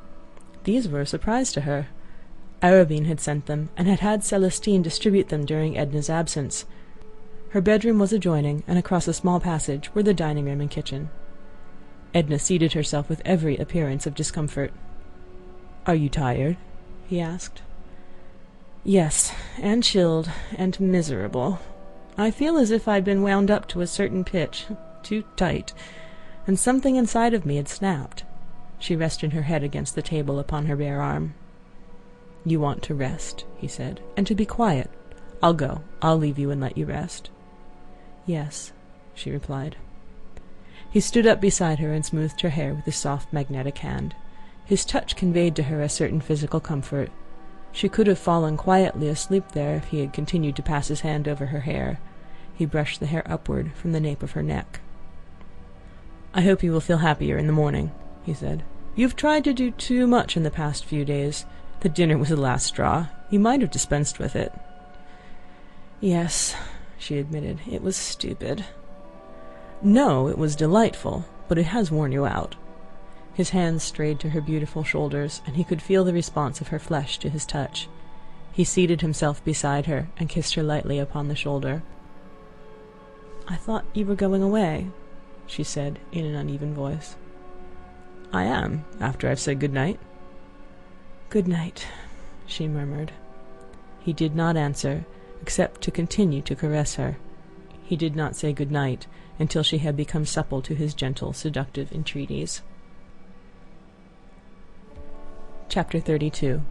These were a surprise to her. Arobin had sent them, and had had Celestine distribute them during Edna's absence. Her bedroom was adjoining, and across a small passage were the dining room and kitchen. Edna seated herself with every appearance of discomfort. "Are you tired?" he asked. "Yes, and chilled, and miserable. I feel as if I'd been wound up to a certain pitch, too tight, and something inside of me had snapped." She rested her head against the table upon her bare arm. "You want to rest," he said, "and to be quiet. I'll go. I'll leave you and let you rest." "Yes," she replied. He stood up beside her and smoothed her hair with his soft magnetic hand. His touch conveyed to her a certain physical comfort. She could have fallen quietly asleep there if he had continued to pass his hand over her hair. He brushed the hair upward from the nape of her neck. "I hope you will feel happier in the morning," he said. "You've tried to do too much in the past few days. The dinner was the last straw. You might have dispensed with it." "Yes," she admitted, "it was stupid." "No, it was delightful, but it has worn you out." His hands strayed to her beautiful shoulders, and he could feel the response of her flesh to his touch. He seated himself beside her and kissed her lightly upon the shoulder. "I thought you were going away," she said in an uneven voice. "I am, after I've said good night." "Good night," she murmured. He did not answer, except to continue to caress her. He did not say good night until she had become supple to his gentle, seductive entreaties. Chapter 32.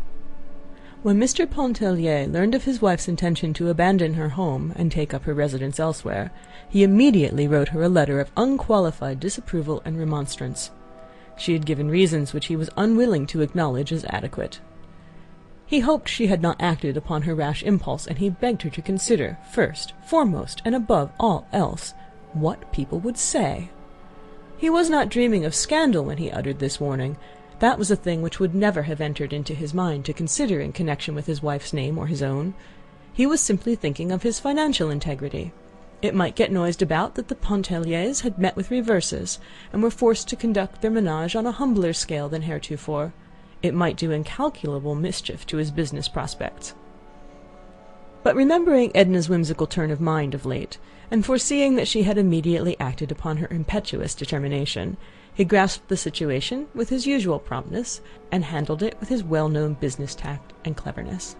When Mr. Pontellier learned of his wife's intention to abandon her home and take up her residence elsewhere, he immediately wrote her a letter of unqualified disapproval and remonstrance. She had given reasons which he was unwilling to acknowledge as adequate. He hoped she had not acted upon her rash impulse, and he begged her to consider, first, foremost, and above all else, what people would say. He was not dreaming of scandal when he uttered this warning. That was a thing which would never have entered into his mind to consider in connection with his wife's name or his own. He was simply thinking of his financial integrity. It might get noised about that the Pontelliers had met with reverses, and were forced to conduct their menage on a humbler scale than heretofore. It might do incalculable mischief to his business prospects. But remembering Edna's whimsical turn of mind of late, and foreseeing that she had immediately acted upon her impetuous determination, he grasped the situation with his usual promptness, and handled it with his well-known business tact and cleverness.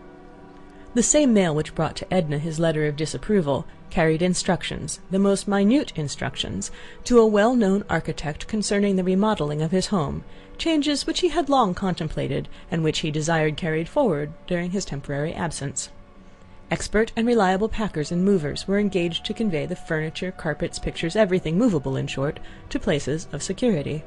The same mail which brought to Edna his letter of disapproval carried instructions, the most minute instructions, to a well-known architect concerning the remodelling of his home, changes which he had long contemplated, and which he desired carried forward during his temporary absence. Expert and reliable packers and movers were engaged to convey the furniture, carpets, pictures, everything movable, in short, to places of security.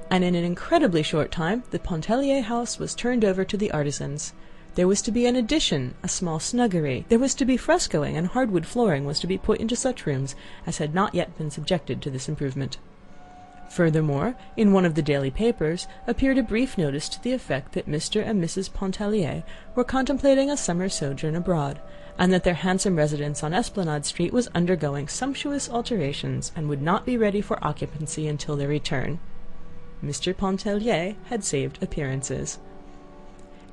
And in an incredibly short time the Pontellier house was turned over to the artisans. There was to be an addition, a small snuggery. There was to be frescoing, and hardwood flooring was to be put into such rooms as had not yet been subjected to this improvement. Furthermore, in one of the daily papers appeared a brief notice to the effect that Mr. and Mrs. Pontellier were contemplating a summer sojourn abroad, and that their handsome residence on Esplanade Street was undergoing sumptuous alterations, and would not be ready for occupancy until their return. Mr. Pontellier had saved appearances.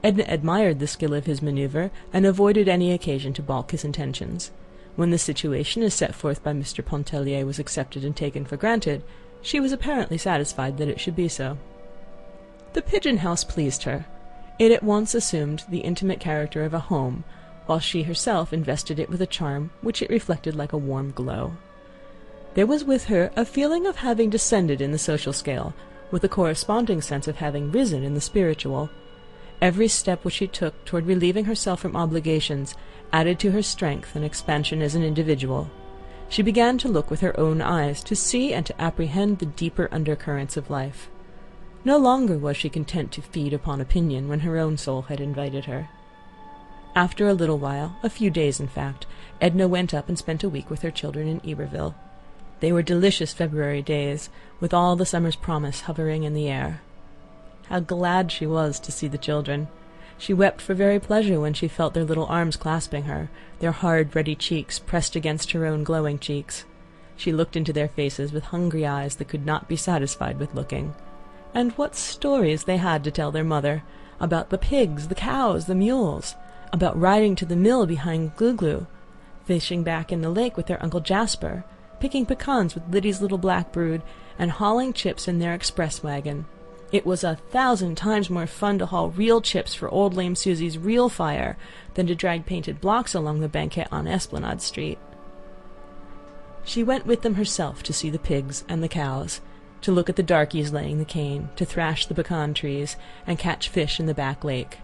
Edna admired the skill of his maneuver, and avoided any occasion to balk his intentions. When the situation as set forth by Mr. Pontellier was accepted and taken for granted, she was apparently satisfied that it should be so. The pigeon house pleased her. It at once assumed the intimate character of a home, while she herself invested it with a charm which it reflected like a warm glow. There was with her a feeling of having descended in the social scale, with a corresponding sense of having risen in the spiritual. Every step which she took toward relieving herself from obligations added to her strength and expansion as an individual. She began to look with her own eyes, to see and to apprehend the deeper undercurrents of life. No longer was she content to feed upon opinion when her own soul had invited her. After a little while, a few days in fact, Edna went up and spent a week with her children in Iberville. They were delicious February days, with all the summer's promise hovering in the air. How glad she was to see the children! She wept for very pleasure when she felt their little arms clasping her, their hard, ruddy cheeks pressed against her own glowing cheeks. She looked into their faces with hungry eyes that could not be satisfied with looking. And what stories they had to tell their mother, about the pigs, the cows, the mules, about riding to the mill behind Gluglu, fishing back in the lake with their Uncle Jasper, picking pecans with Liddy's little black brood, and hauling chips in their express wagon. It was 1,000 times more fun to haul real chips for old lame Susie's real fire than to drag painted blocks along the banquette on Esplanade Street. She went with them herself to see the pigs and the cows, to look at the darkies laying the cane, to thrash the pecan trees, and catch fish in the back lake.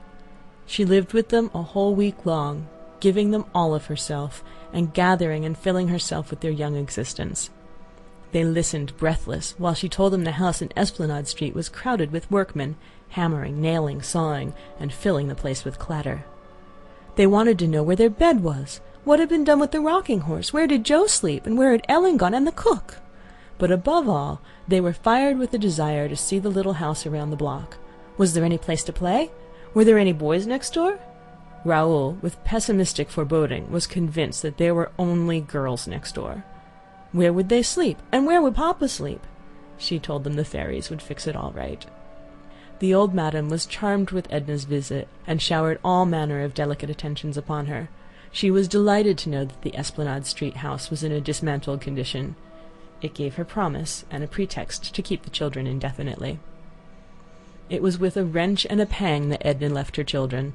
She lived with them a whole week long, giving them all of herself, and gathering and filling herself with their young existence. They listened breathless while she told them the house in Esplanade Street was crowded with workmen, hammering, nailing, sawing, and filling the place with clatter. They wanted to know where their bed was, what had been done with the rocking horse, where did Joe sleep, and where had Ellen gone, and the cook. But above all, they were fired with the desire to see the little house around the block. Was there any place to play? Were there any boys next door? Raoul, with pessimistic foreboding, was convinced that there were only girls next door. Where would they sleep, and where would Papa sleep? She told them the fairies would fix it all right. The old madam was charmed with Edna's visit, and showered all manner of delicate attentions upon her. She was delighted to know that the Esplanade Street house was in a dismantled condition. It gave her promise and a pretext to keep the children indefinitely. It was with a wrench and a pang that Edna left her children.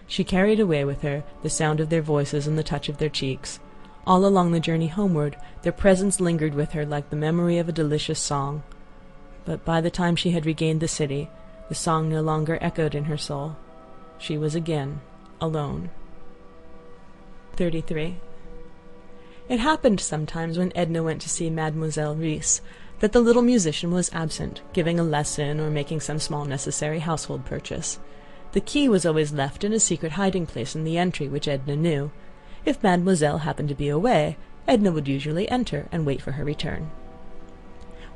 She carried away with her the sound of their voices and the touch of their cheeks. All along the journey homeward, their presence lingered with her like the memory of a delicious song. But by the time she had regained the city, the song no longer echoed in her soul. She was again alone. 33. It happened sometimes when Edna went to see Mademoiselle Reisz that the little musician was absent, giving a lesson or making some small necessary household purchase. The key was always left in a secret hiding place in the entry, which Edna knew. If Mademoiselle happened to be away, Edna would usually enter and wait for her return.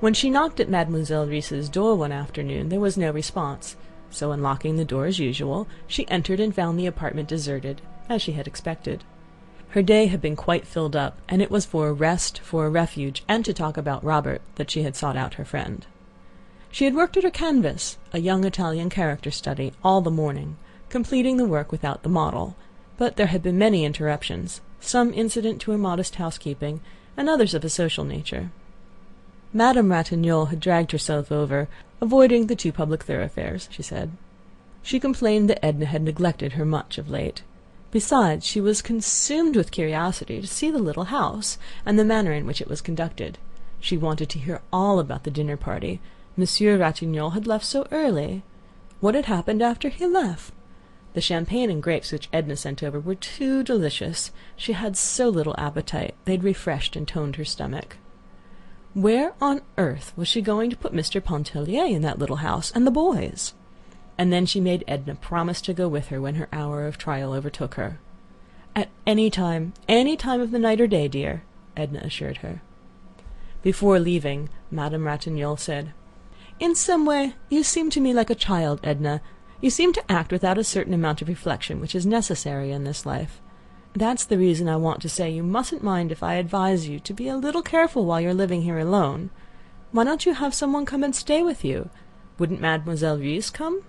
When she knocked at Mademoiselle Reisz's door one afternoon, there was no response, so unlocking the door as usual, she entered and found the apartment deserted, as she had expected. Her day had been quite filled up, and it was for a rest, for a refuge, and to talk about Robert that she had sought out her friend. She had worked at her canvas, a young Italian character study, all the morning, completing the work without the model, but there had been many interruptions, some incident to her modest housekeeping, and others of a social nature. Madame Ratignolle had dragged herself over, avoiding the two public thoroughfares, she said. She complained that Edna had neglected her much of late. Besides, she was consumed with curiosity to see the little house, and the manner in which it was conducted. She wanted to hear all about the dinner party. Monsieur Ratignolle had left so early. What had happened after he left? The champagne and grapes which Edna sent over were too delicious. She had so little appetite. They'd refreshed and toned her stomach. Where on earth was she going to put Mr. Pontellier in that little house, and the boys? And then she made Edna promise to go with her when her hour of trial overtook her. At any time of the night or day, dear, Edna assured her. Before leaving, Madame Ratignolle said, "In some way you seem to me like a child, Edna. You seem to act without a certain amount of reflection which is necessary in this life. That's the reason I want to say you mustn't mind if I advise you to be a little careful while you're living here alone. Why don't you have someone come and stay with you? Wouldn't Mademoiselle Reisz come?"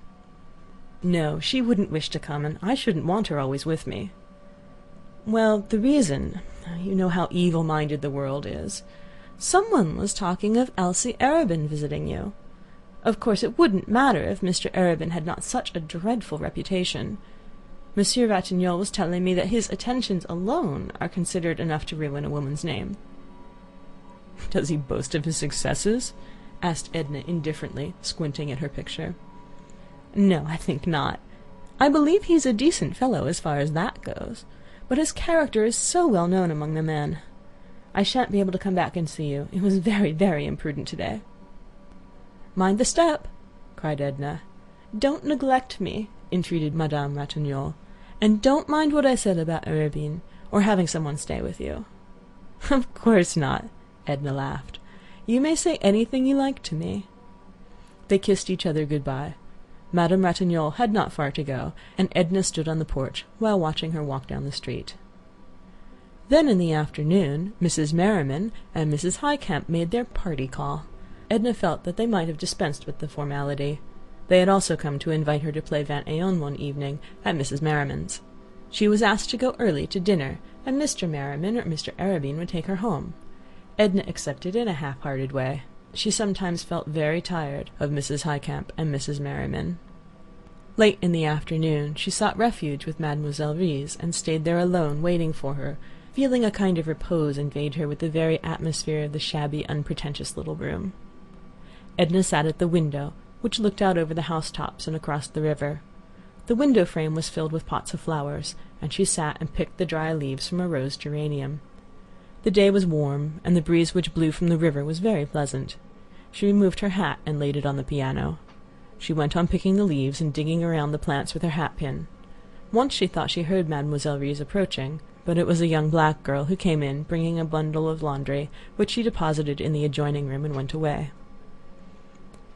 "No, she wouldn't wish to come, and I shouldn't want her always with me." "Well, the reason, you know how evil-minded the world is. Someone was talking of Elsie Arobin visiting you. Of course it wouldn't matter if Mr. Arobin had not such a dreadful reputation. Monsieur Ratignolle was telling me that his attentions alone are considered enough to ruin a woman's name." "Does he boast of his successes?" asked Edna indifferently, squinting at her picture. "No, I think not. I believe he's a decent fellow as far as that goes, but his character is so well known among the men. I shan't be able to come back and see you. It was very, very imprudent today." "Mind the step!" cried Edna. "Don't neglect me," entreated Madame Ratignolle, "and don't mind what I said about Arobin, or having someone stay with you." "Of course not," Edna laughed. "You may say anything you like to me." They kissed each other good-bye. Madame Ratignolle had not far to go, and Edna stood on the porch while watching her walk down the street. Then in the afternoon Mrs. Merriman and Mrs. Highcamp made their party call. Edna felt that they might have dispensed with the formality. They had also come to invite her to play 20 Éons one evening at Mrs. Merriman's. She was asked to go early to dinner, and Mr. Merriman or Mr. Arobin would take her home. Edna accepted in a half-hearted way. She sometimes felt very tired of Mrs. Highcamp and Mrs. Merriman. Late in the afternoon she sought refuge with Mademoiselle Reisz, and stayed there alone, waiting for her, feeling a kind of repose invade her with the very atmosphere of the shabby, unpretentious little room. Edna sat at the window, which looked out over the housetops and across the river. The window frame was filled with pots of flowers, and she sat and picked the dry leaves from a rose geranium. The day was warm, and the breeze which blew from the river was very pleasant. She removed her hat and laid it on the piano. She went on picking the leaves and digging around the plants with her hat-pin. Once she thought she heard Mademoiselle Reisz approaching, but it was a young black girl who came in, bringing a bundle of laundry, which she deposited in the adjoining room and went away.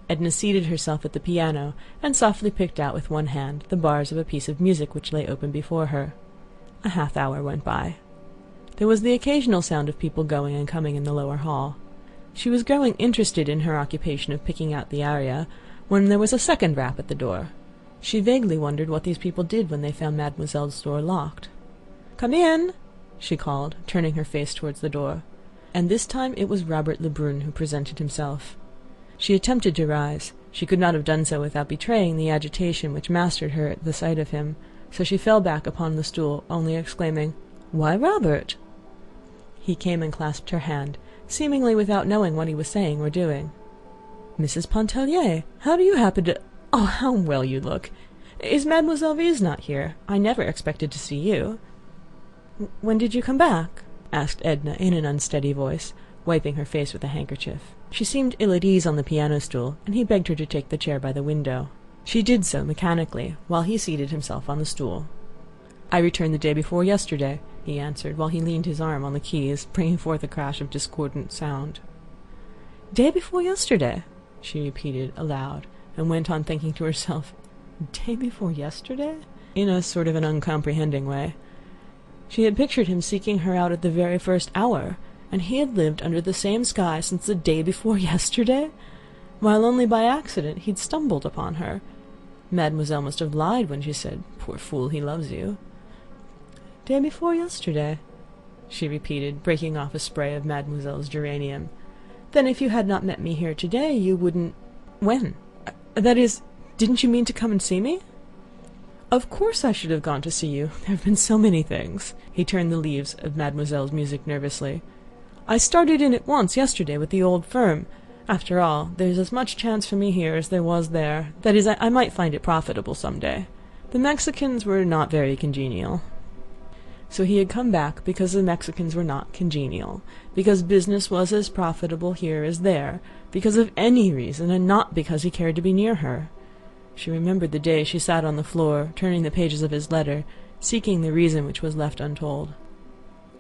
Edna seated herself at the piano and softly picked out with one hand the bars of a piece of music which lay open before her. A half-hour went by. There was the occasional sound of people going and coming in the lower hall. She was growing interested in her occupation of picking out the aria, when there was a second rap at the door. She vaguely wondered what these people did when they found Mademoiselle's door locked. "Come in," she called, turning her face towards the door. And this time it was Robert Lebrun who presented himself. She attempted to rise. She could not have done so without betraying the agitation which mastered her at the sight of him, so she fell back upon the stool, only exclaiming, "Why, Robert!" He came and clasped her hand, seemingly without knowing what he was saying or doing. "Mrs. Pontellier, how do you happen to... Oh, how well you look! Is Mademoiselle Reisz not here? I never expected to see you." "When did you come back?" asked Edna in an unsteady voice, wiping her face with a handkerchief. She seemed ill at ease on the piano stool, and he begged her to take the chair by the window. She did so mechanically, while he seated himself on the stool. "I returned the day before yesterday," he answered, while he leaned his arm on the keys, bringing forth a crash of discordant sound. "Day before yesterday," she repeated aloud, and went on thinking to herself, "Day before yesterday?" in a sort of an uncomprehending way. She had pictured him seeking her out at the very first hour, and he had lived under the same sky since the day before yesterday, while only by accident he'd stumbled upon her. Mademoiselle must have lied when she said, "Poor fool, he loves you." "Day before yesterday," she repeated, breaking off a spray of Mademoiselle's geranium. "Then if you had not met me here today, you wouldn't... When? That is, didn't you mean to come and see me?" "Of course I should have gone to see you. There have been so many things." He turned the leaves of Mademoiselle's music nervously. "I started in at once yesterday with the old firm. After all, there's as much chance for me here as there was there. That is, I might find it profitable some day. The Mexicans were not very congenial." So he had come back because the Mexicans were not congenial, because business was as profitable here as there, because of any reason, and not because he cared to be near her. She remembered the day she sat on the floor, turning the pages of his letter, seeking the reason which was left untold.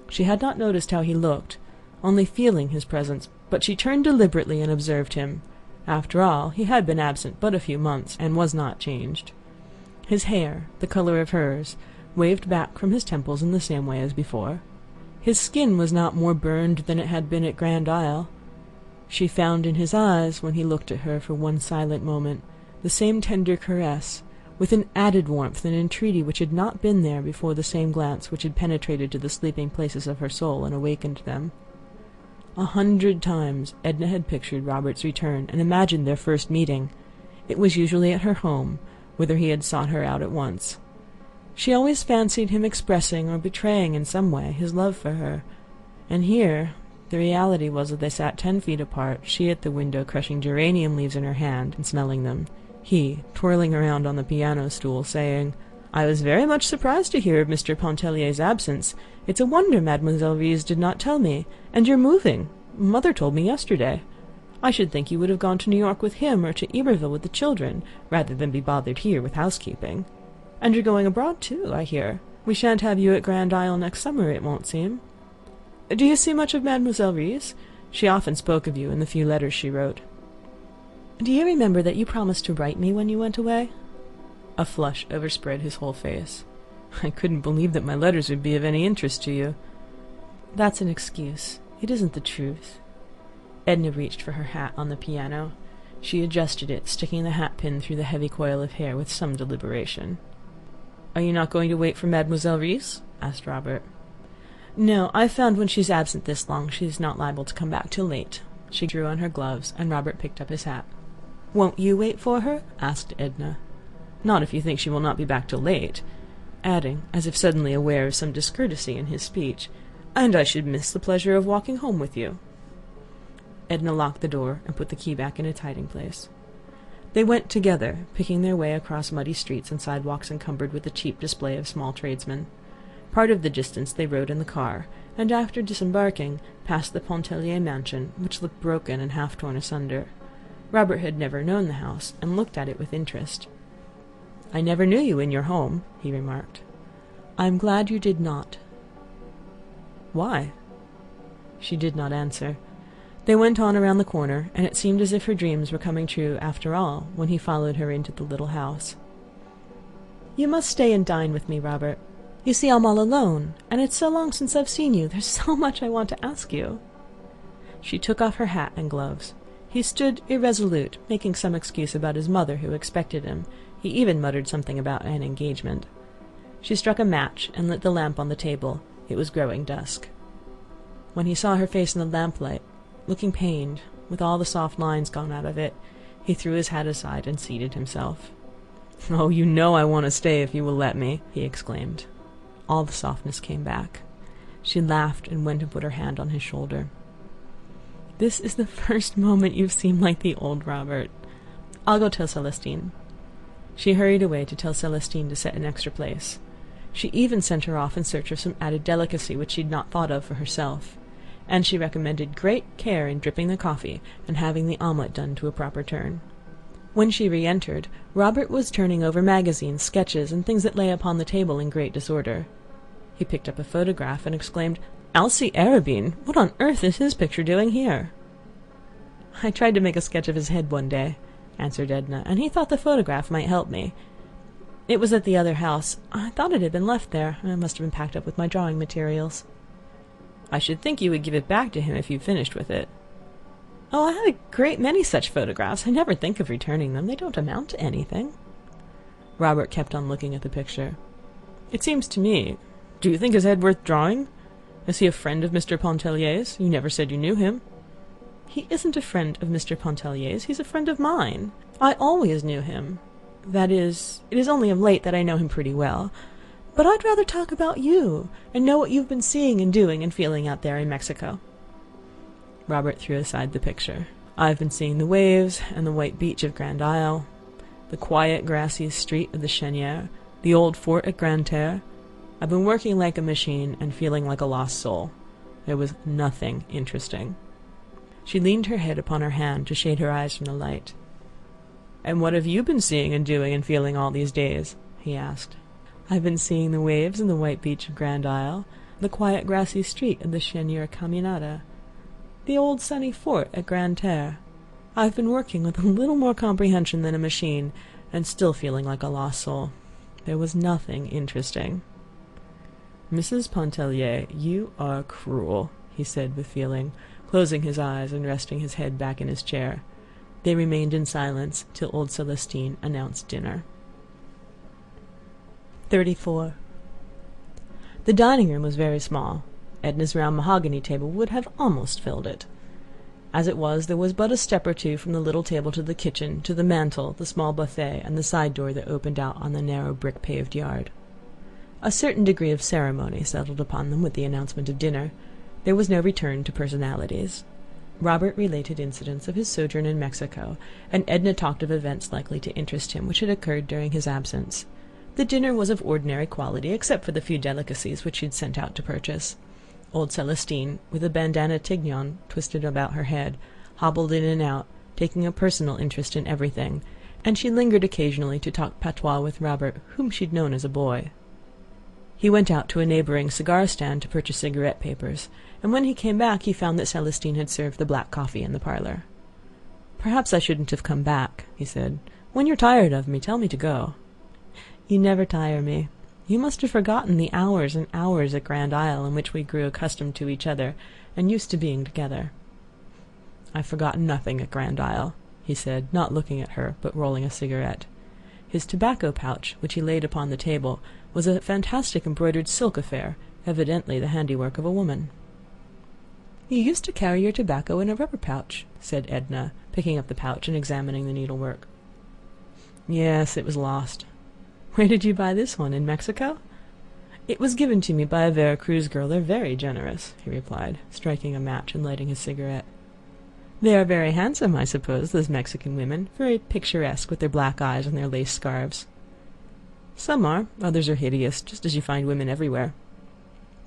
She had not noticed how he looked, only feeling his presence, but she turned deliberately and observed him. After all, he had been absent but a few months, and was not changed. His hair, the color of hers, waved back from his temples in the same way as before. His skin was not more burned than it had been at Grand Isle. She found in his eyes, when he looked at her for one silent moment, the same tender caress, with an added warmth and entreaty which had not been there before the same glance which had penetrated to the sleeping places of her soul and awakened them. 100 times Edna had pictured Robert's return and imagined their first meeting. It was usually at her home, whither he had sought her out at once. She always fancied him expressing or betraying in some way his love for her, and here the reality was that they sat 10 feet apart, she at the window crushing geranium leaves in her hand and smelling them, he twirling around on the piano stool, saying, "I was very much surprised to hear of Mr. Pontellier's absence. It's a wonder Mademoiselle Reisz did not tell me. And you're moving. Mother told me yesterday. I should think you would have gone to New York with him, or to Iberville with the children, rather than be bothered here with housekeeping. And you're going abroad too, I hear. We shan't have you at Grand Isle next summer, it won't seem. Do you see much of Mademoiselle Reisz? She often spoke of you in the few letters she wrote." "Do you remember that you promised to write me when you went away?" A flush overspread his whole face. "I couldn't believe that my letters would be of any interest to you." "That's an excuse. It isn't the truth." Edna reached for her hat on the piano. She adjusted it, sticking the hat pin through the heavy coil of hair with some deliberation. "Are you not going to wait for Mademoiselle Reisz?" asked Robert. "No, I've found when she's absent this long she's not liable to come back till late." She drew on her gloves, and Robert picked up his hat. "Won't you wait for her?" asked Edna. "Not if you think she will not be back till late," adding, as if suddenly aware of some discourtesy in his speech, "and I should miss the pleasure of walking home with you." Edna locked the door and put the key back in its hiding place. They went together, picking their way across muddy streets and sidewalks encumbered with the cheap display of small tradesmen. Part of the distance they rode in the car, and after disembarking, passed the Pontellier mansion, which looked broken and half torn asunder. Robert had never known the house, and looked at it with interest. "I never knew you in your home," he remarked. "I'm glad you did not." "Why?" She did not answer. They went on around the corner, and it seemed as if her dreams were coming true after all when he followed her into the little house. "You must stay and dine with me, Robert. You see, I'm all alone, and it's so long since I've seen you. There's so much I want to ask you." She took off her hat and gloves. He stood irresolute, making some excuse about his mother who expected him. He even muttered something about an engagement. She struck a match and lit the lamp on the table. It was growing dusk. When he saw her face in the lamplight, looking pained, with all the soft lines gone out of it, he threw his hat aside and seated himself. "Oh, you know I want to stay if you will let me," he exclaimed. All the softness came back. She laughed and went and put her hand on his shoulder. "This is the first moment you've seemed like the old Robert. I'll go tell Celestine." She hurried away to tell Celestine to set an extra place. She even sent her off in search of some added delicacy which she'd not thought of for herself, and she recommended great care in dripping the coffee and having the omelette done to a proper turn. When she re-entered, Robert was turning over magazines, sketches, and things that lay upon the table in great disorder. He picked up a photograph and exclaimed, "Alcée Arobin! What on earth is his picture doing here?" "I tried to make a sketch of his head one day," answered Edna, "and he thought the photograph might help me. It was at the other house. I thought it had been left there. It must have been packed up with my drawing materials." "I should think you would give it back to him if you finished with it." "Oh, I have a great many such photographs. I never think of returning them. They don't amount to anything." Robert kept on looking at the picture. "It seems to me... Do you think his head worth drawing? Is he a friend of Mr. Pontellier's? You never said you knew him." "He isn't a friend of Mr. Pontellier's. He's a friend of mine. I always knew him. That is, it is only of late that I know him pretty well. But I'd rather talk about you, and know what you've been seeing and doing and feeling out there in Mexico." Robert threw aside the picture. "I've been seeing the waves and the white beach of Grand Isle, the quiet grassy street of the Cheniere, the old fort at Grande Terre. I've been working like a machine and feeling like a lost soul. There was nothing interesting." She leaned her head upon her hand to shade her eyes from the light. "And what have you been seeing and doing and feeling all these days?" he asked. "I've been seeing the waves and the white beach of Grand Isle, the quiet grassy street of the Cheniere Caminada, the old sunny fort at Grande Terre. I've been working with a little more comprehension than a machine, and still feeling like a lost soul. There was nothing interesting." "Mrs. Pontellier, you are cruel," he said with feeling, closing his eyes and resting his head back in his chair. They remained in silence till old Celestine announced dinner. 34. The dining room was very small. Edna's round mahogany table would have almost filled it. As it was, there was but a step or two from the little table to the kitchen, to the mantel, the small buffet, and the side door that opened out on the narrow brick-paved yard. A certain degree of ceremony settled upon them with the announcement of dinner. There was no return to personalities. Robert related incidents of his sojourn in Mexico, and Edna talked of events likely to interest him which had occurred during his absence. The dinner was of ordinary quality, except for the few delicacies which she had sent out to purchase. Old Celestine, with a bandana tignon twisted about her head, hobbled in and out, taking a personal interest in everything, and she lingered occasionally to talk patois with Robert, whom she'd known as a boy. He went out to a neighbouring cigar-stand to purchase cigarette papers, and when he came back he found that Celestine had served the black coffee in the parlour. "Perhaps I shouldn't have come back," he said. "When you're tired of me, tell me to go." "You never tire me. You must have forgotten the hours and hours at Grand Isle in which we grew accustomed to each other and used to being together." "I've forgotten nothing at Grand Isle," he said, not looking at her, but rolling a cigarette. His tobacco pouch, which he laid upon the table, was a fantastic embroidered silk affair, evidently the handiwork of a woman. "You used to carry your tobacco in a rubber pouch," said Edna, picking up the pouch and examining the needlework. "Yes, it was lost." "Where did you buy this one? In Mexico?" "It was given to me by a Vera Cruz girl. They're very generous," he replied, striking a match and lighting his cigarette. "They are very handsome, I suppose, those Mexican women, very picturesque with their black eyes and their lace scarves." "Some are, others are hideous, just as you find women everywhere."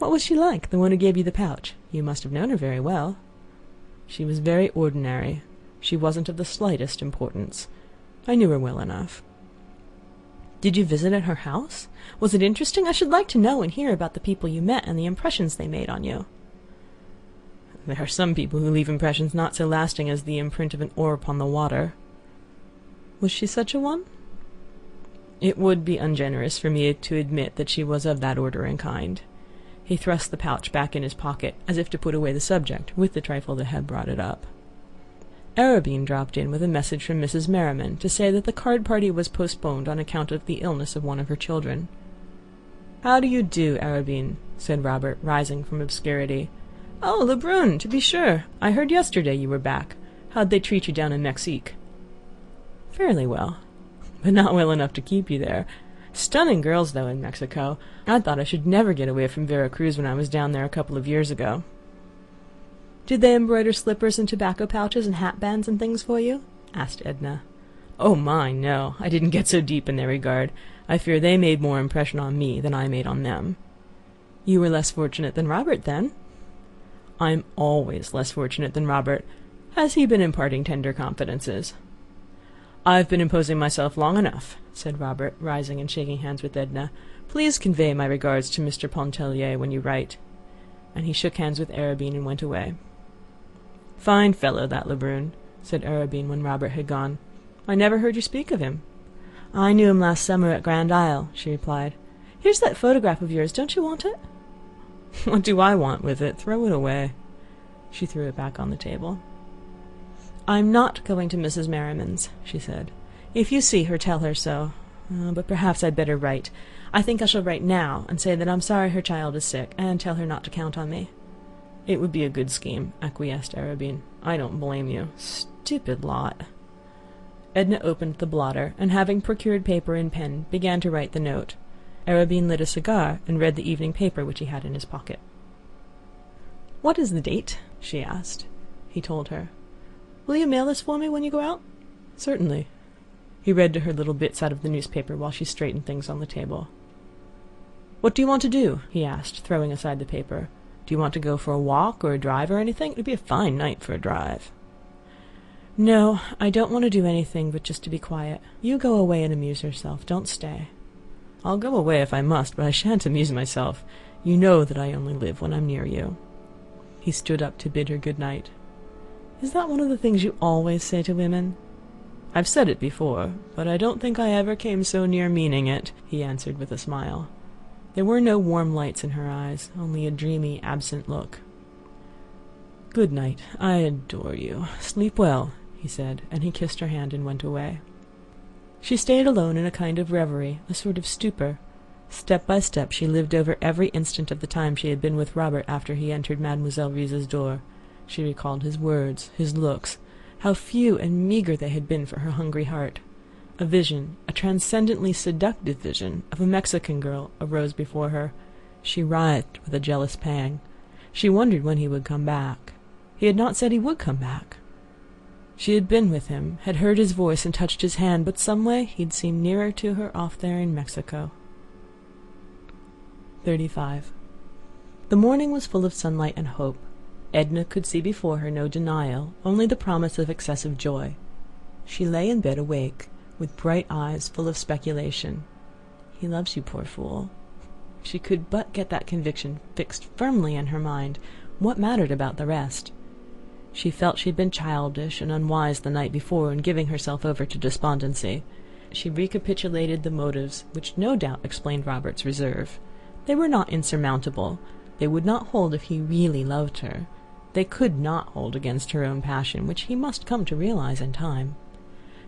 What was she like, the one who gave you the pouch? You must have known her very well. She was very ordinary. She wasn't of the slightest importance. I knew her well enough. Did you visit at her house? Was it interesting? I should like to know and hear about the people you met and the impressions they made on you. There are some people who leave impressions not so lasting as the imprint of an oar upon the water. Was she such a one? It would be ungenerous for me to admit that she was of that order and kind. He thrust the pouch back in his pocket, as if to put away the subject, with the trifle that had brought it up. Arobin dropped in with a message from Mrs. Merriman to say that the card party was postponed on account of the illness of one of her children. "How do you do, Arobin?" said Robert, rising from obscurity. "Oh, Lebrun, to be sure. I heard yesterday you were back. How'd they treat you down in Mexique?" "Fairly well, but not well enough to keep you there. Stunning girls, though, in Mexico. I thought I should never get away from Vera Cruz when I was down there a couple of years ago." "Did they embroider slippers and tobacco pouches and hat bands and things for you?" asked Edna. "Oh, my, no. I didn't get so deep in their regard. I fear they made more impression on me than I made on them." "You were less fortunate than Robert, then." "I'm always less fortunate than Robert. Has he been imparting tender confidences?" "I've been imposing myself long enough," said Robert, rising and shaking hands with Edna. "Please convey my regards to Mr. Pontellier when you write." And he shook hands with Arobin and went away. "Fine fellow, that Lebrun," said Arobin when Robert had gone. "I never heard you speak of him." "I knew him last summer at Grand Isle," she replied. "Here's that photograph of yours. Don't you want it?" "What do I want with it? Throw it away." She threw it back on the table. "I'm not going to Mrs. Merriman's," she said. "If you see her, tell her so. But perhaps I'd better write. I think I shall write now and say that I'm sorry her child is sick, and tell her not to count on me." "It would be a good scheme," acquiesced Arobin. "I don't blame you. Stupid lot." Edna opened the blotter, and having procured paper and pen, began to write the note. Arobin lit a cigar and read the evening paper which he had in his pocket. "What is the date?" she asked. He told her. "Will you mail this for me when you go out?" "Certainly." He read to her little bits out of the newspaper while she straightened things on the table. "What do you want to do?" he asked, throwing aside the paper. "Do you want to go for a walk or a drive or anything? It would be a fine night for a drive." "No, I don't want to do anything but just to be quiet. You go away and amuse yourself. Don't stay." "I'll go away if I must, but I shan't amuse myself. You know that I only live when I'm near you." He stood up to bid her good night. "Is that one of the things you always say to women?" "I've said it before, but I don't think I ever came so near meaning it," he answered with a smile. There were no warm lights in her eyes, only a dreamy, absent look. "Good night. I adore you. Sleep well," he said, and he kissed her hand and went away. She stayed alone in a kind of reverie, a sort of stupor. Step by step she lived over every instant of the time she had been with Robert after he entered Mademoiselle Reisz's door. She recalled his words, his looks, how few and meagre they had been for her hungry heart. A vision, a transcendently seductive vision, of a Mexican girl arose before her. She writhed with a jealous pang. She wondered when he would come back. He had not said he would come back. She had been with him, had heard his voice and touched his hand, but some way he'd seemed nearer to her off there in Mexico. 35. The morning was full of sunlight and hope. Edna could see before her no denial, only the promise of excessive joy. She lay in bed awake, with bright eyes full of speculation. He loves you, poor fool. She could but get that conviction fixed firmly in her mind. What mattered about the rest? She felt she had been childish and unwise the night before in giving herself over to despondency. She recapitulated the motives which no doubt explained Robert's reserve. They were not insurmountable. They would not hold if he really loved her. They could not hold against her own passion, which he must come to realize in time.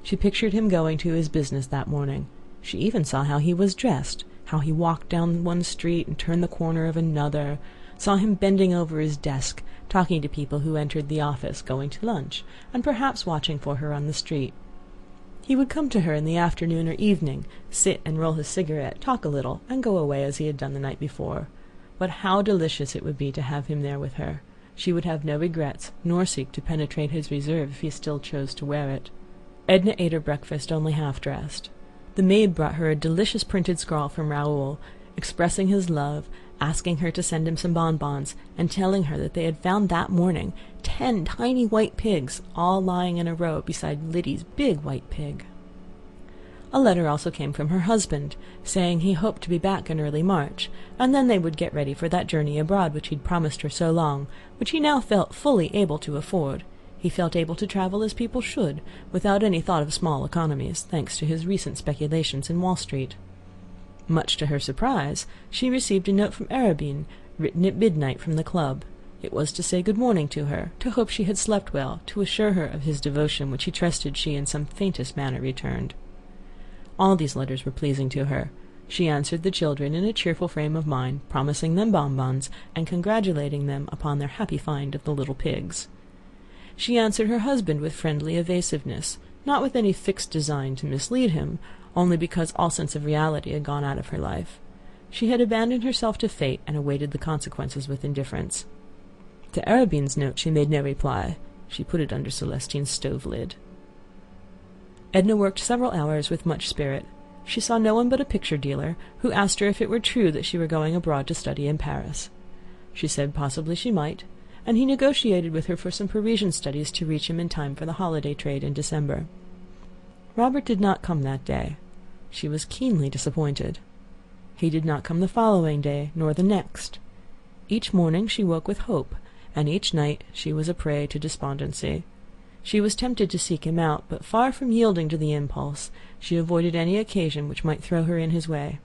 She pictured him going to his business that morning. She even saw how he was dressed, how he walked down one street and turned the corner of another, saw him bending over his desk, talking to people who entered the office, going to lunch, and perhaps watching for her on the street. He would come to her in the afternoon or evening, sit and roll his cigarette, talk a little, and go away as he had done the night before. But how delicious it would be to have him there with her. She would have no regrets, nor seek to penetrate his reserve if he still chose to wear it. Edna ate her breakfast only half-dressed. The maid brought her a delicious printed scrawl from Raoul, expressing his love, asking her to send him some bonbons, and telling her that they had found that morning 10 tiny white pigs all lying in a row beside Liddy's big white pig. A letter also came from her husband, saying he hoped to be back in early March, and then they would get ready for that journey abroad which he'd promised her so long, which he now felt fully able to afford. He felt able to travel as people should, without any thought of small economies, thanks to his recent speculations in Wall Street. Much to her surprise, she received a note from Arobin, written at midnight from the club. It was to say good morning to her, to hope she had slept well, to assure her of his devotion, which he trusted she in some faintest manner returned. All these letters were pleasing to her. She answered the children in a cheerful frame of mind, promising them bonbons, and congratulating them upon their happy find of the little pigs. She answered her husband with friendly evasiveness, not with any fixed design to mislead him, only because all sense of reality had gone out of her life. She had abandoned herself to fate and awaited the consequences with indifference. To Arobin's note she made no reply. She put it under Celestine's stove lid. Edna worked several hours with much spirit. She saw no one but a picture dealer, who asked her if it were true that she were going abroad to study in Paris. She said possibly she might, and he negotiated with her for some Parisian studies to reach him in time for the holiday trade in December. Robert did not come that day. She was keenly disappointed. He did not come the following day, nor the next. Each morning she woke with hope, and each night she was a prey to despondency. She was tempted to seek him out, but far from yielding to the impulse, she avoided any occasion which might throw her in his way.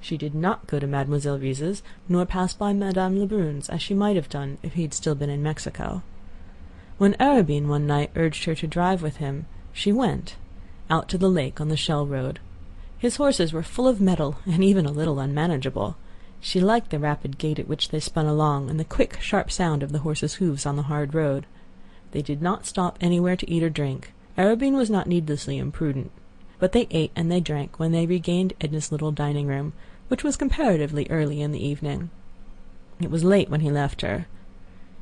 She did not go to Mademoiselle Reisz's, nor pass by Madame Lebrun's, as she might have done if he had still been in Mexico. When Arobin one night urged her to drive with him, she went, out to the lake on the Shell Road. His horses were full of mettle, and even a little unmanageable. She liked the rapid gait at which they spun along, and the quick, sharp sound of the horses' hoofs on the hard road. They did not stop anywhere to eat or drink. Arobin was not needlessly imprudent. But they ate and they drank when they regained Edna's little dining-room, which was comparatively early in the evening. It was late when he left her.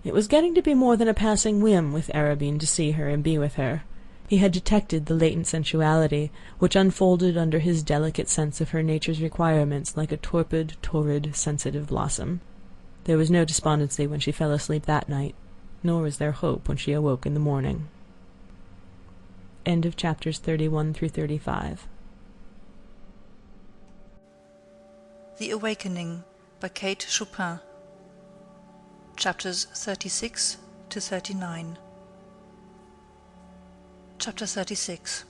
It was getting to be more than a passing whim with Arobin to see her and be with her. He had detected the latent sensuality, which unfolded under his delicate sense of her nature's requirements like a torpid, torrid, sensitive blossom. There was no despondency when she fell asleep that night, nor was there hope when she awoke in the morning. End of chapters 31 through 35. The Awakening by Kate Chopin. Chapters 36 to 39. Chapter 36.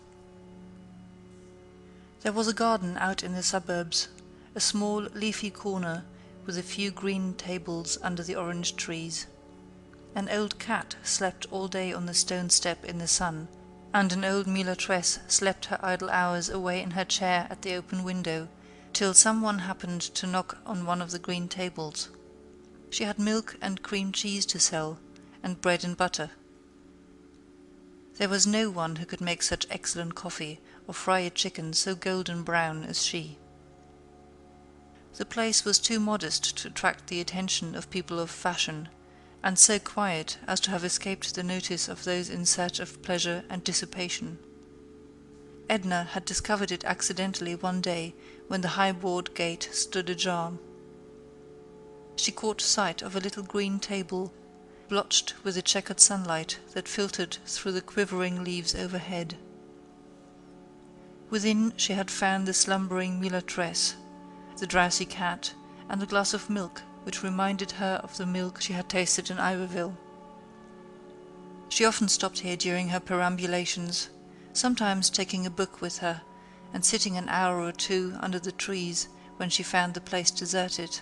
There was a garden out in the suburbs, a small leafy corner with a few green tables under the orange trees. An old cat slept all day on the stone step in the sun, and an old mulatresse slept her idle hours away in her chair at the open window, till someone happened to knock on one of the green tables. She had milk and cream cheese to sell, and bread and butter. There was no one who could make such excellent coffee or fry a chicken so golden brown as she. The place was too modest to attract the attention of people of fashion, and so quiet as to have escaped the notice of those in search of pleasure and dissipation. Edna had discovered it accidentally one day when the high board gate stood ajar. She caught sight of a little green table, blotched with the checkered sunlight that filtered through the quivering leaves overhead. Within she had found the slumbering mulatresse, the drowsy cat, and the glass of milk which reminded her of the milk she had tasted in Iberville. She often stopped here during her perambulations, sometimes taking a book with her, and sitting an hour or two under the trees when she found the place deserted.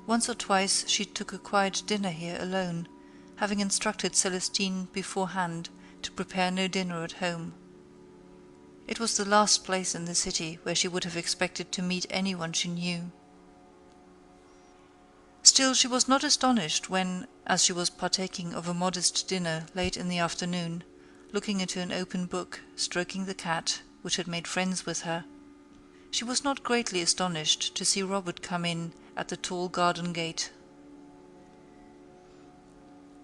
Once or twice she took a quiet dinner here alone, having instructed Celestine beforehand to prepare no dinner at home. It was the last place in the city where she would have expected to meet anyone she knew. Still she was not astonished when, as she was partaking of a modest dinner late in the afternoon, looking into an open book, stroking the cat, which had made friends with her, she was not greatly astonished to see Robert come in at the tall garden gate.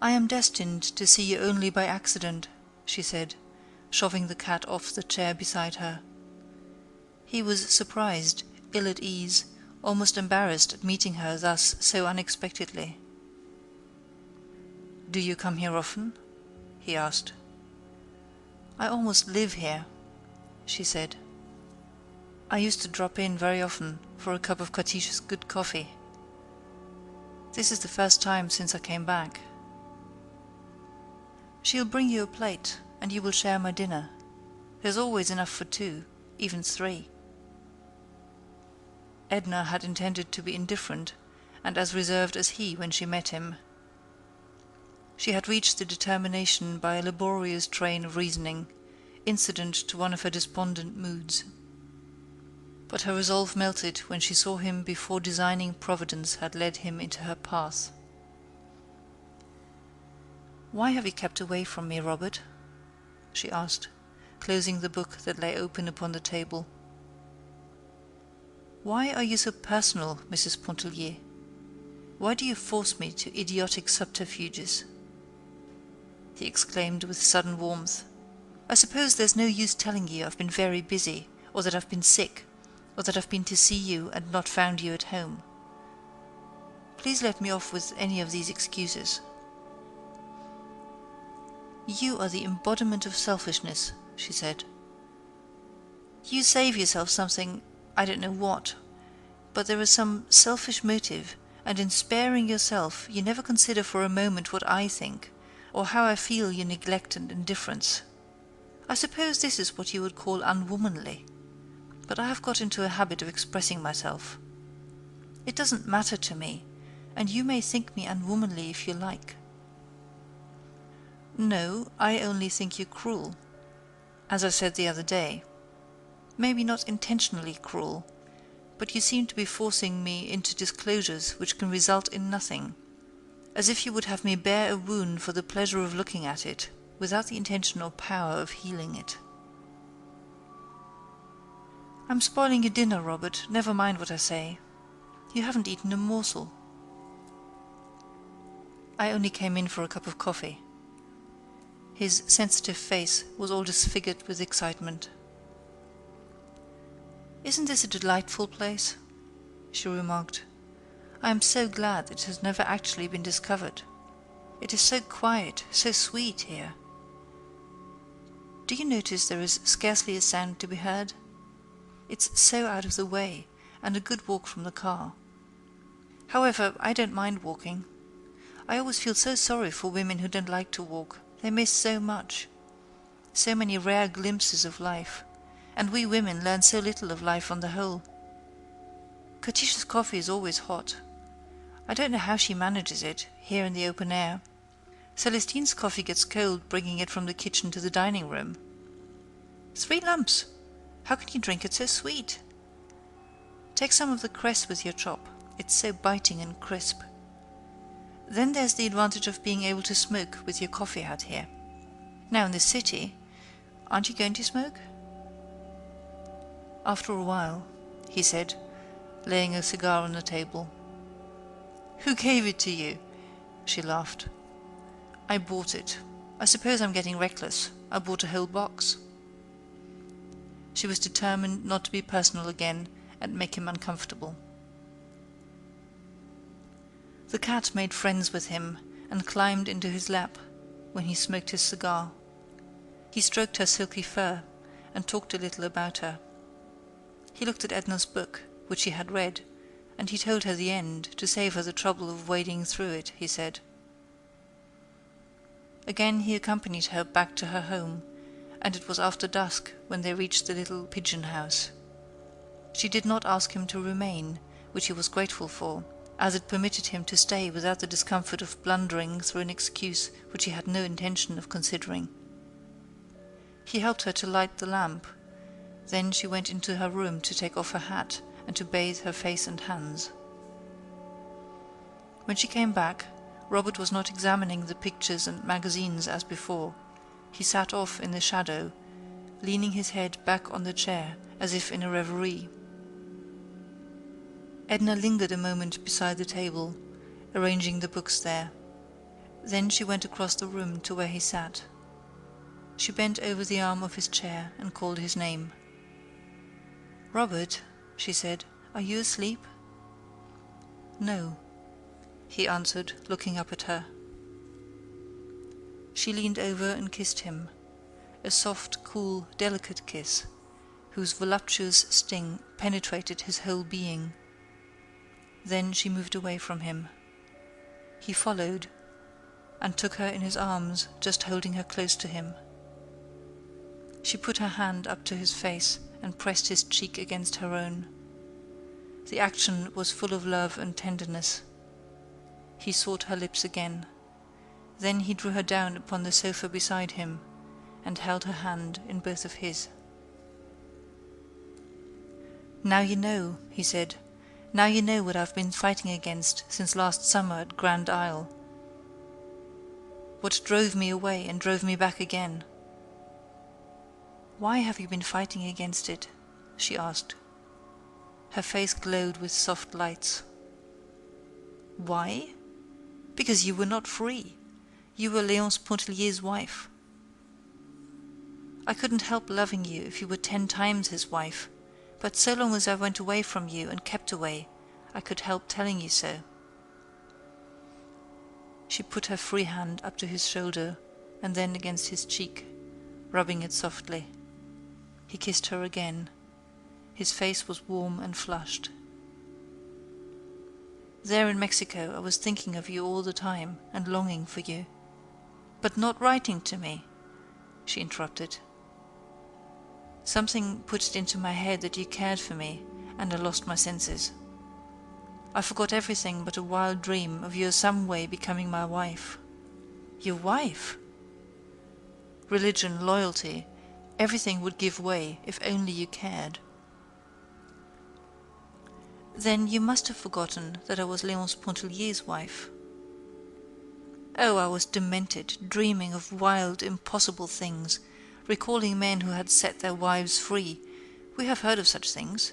"I am destined to see you only by accident," she said, shoving the cat off the chair beside her. He was surprised, ill at ease, almost embarrassed at meeting her thus so unexpectedly. "Do you come here often?" he asked. "I almost live here," she said. "I used to drop in very often for a cup of Katisha's good coffee. This is the first time since I came back. She'll bring you a plate, and you will share my dinner. There's always enough for 2, even 3. Edna had intended to be indifferent and as reserved as he when she met him. She had reached the determination by a laborious train of reasoning, incident to one of her despondent moods. But her resolve melted when she saw him before designing Providence had led him into her path. "Why have you kept away from me, Robert?" she asked, closing the book that lay open upon the table. "Why are you so personal, Mrs. Pontellier? Why do you force me to idiotic subterfuges?" he exclaimed with sudden warmth. "I suppose there's no use telling you I've been very busy, or that I've been sick, or that I've been to see you and not found you at home. Please let me off with any of these excuses." "You are the embodiment of selfishness," she said. "You save yourself something, I don't know what, but there is some selfish motive, and in sparing yourself you never consider for a moment what I think, or how I feel your neglect and indifference. I suppose this is what you would call unwomanly, but I have got into a habit of expressing myself. It doesn't matter to me, and you may think me unwomanly if you like. No, I only think you cruel, as I said the other day. Maybe not intentionally cruel, but you seem to be forcing me into disclosures which can result in nothing, as if you would have me bear a wound for the pleasure of looking at it, without the intention or power of healing it. I'm spoiling your dinner, Robert, never mind what I say. You haven't eaten a morsel." "I only came in for a cup of coffee." His sensitive face was all disfigured with excitement. "Isn't this a delightful place?" she remarked. "I am so glad it has never actually been discovered. It is so quiet, so sweet here. Do you notice there is scarcely a sound to be heard? It's so out of the way, and a good walk from the car. However, I don't mind walking. I always feel so sorry for women who don't like to walk. They miss so much. So many rare glimpses of life, and we women learn so little of life on the whole. Katisha's coffee is always hot. I don't know how she manages it, here in the open air. Celestine's coffee gets cold bringing it from the kitchen to the dining room. 3 lumps! How can you drink it so sweet? Take some of the cress with your chop. It's so biting and crisp. Then there's the advantage of being able to smoke with your coffee out here. Now in the city, aren't you going to smoke?" "After a while," he said, laying a cigar on the table. "Who gave it to you?" she laughed. "I bought it. I suppose I'm getting reckless. I bought a whole box." She was determined not to be personal again and make him uncomfortable. The cat made friends with him and climbed into his lap when he smoked his cigar. He stroked her silky fur and talked a little about her. He looked at Edna's book, which she had read, and he told her the end to save her the trouble of wading through it, he said. Again he accompanied her back to her home, and it was after dusk when they reached the little pigeon house. She did not ask him to remain, which he was grateful for, as it permitted him to stay without the discomfort of blundering through an excuse which he had no intention of considering. He helped her to light the lamp. Then she went into her room to take off her hat and to bathe her face and hands. When she came back, Robert was not examining the pictures and magazines as before. He sat off in the shadow, leaning his head back on the chair as if in a reverie. Edna lingered a moment beside the table, arranging the books there. Then she went across the room to where he sat. She bent over the arm of his chair and called his name. "Robert," she said, "are you asleep? "No," he answered, looking up at her. She leaned over and kissed him, a soft, cool, delicate kiss, whose voluptuous sting penetrated his whole being. Then she moved away from him. He followed, and took her in his arms, just holding her close to him. She put her hand up to his face and pressed his cheek against her own. The action was full of love and tenderness. He sought her lips again. Then he drew her down upon the sofa beside him and held her hand in both of his. "Now you know," he said. "Now you know what I've been fighting against since last summer at Grand Isle. What drove me away and drove me back again." "Why have you been fighting against it?" she asked. Her face glowed with soft lights. "Why? Because you were not free. You were Léonce Pontellier's wife. I couldn't help loving you if you were 10 times his wife, but so long as I went away from you and kept away, I could help telling you so." She put her free hand up to his shoulder and then against his cheek, rubbing it softly. He kissed her again. His face was warm and flushed. "There in Mexico I was thinking of you all the time and longing for you. But not writing to me," she interrupted. "Something put it into my head that you cared for me, and I lost my senses. I forgot everything but a wild dream of your some way becoming my wife." "Your wife?" "Religion, loyalty, everything would give way if only you cared." "Then you must have forgotten that I was Léonce Pontellier's wife." "Oh, I was demented, dreaming of wild, impossible things, recalling men who had set their wives free. We have heard of such things."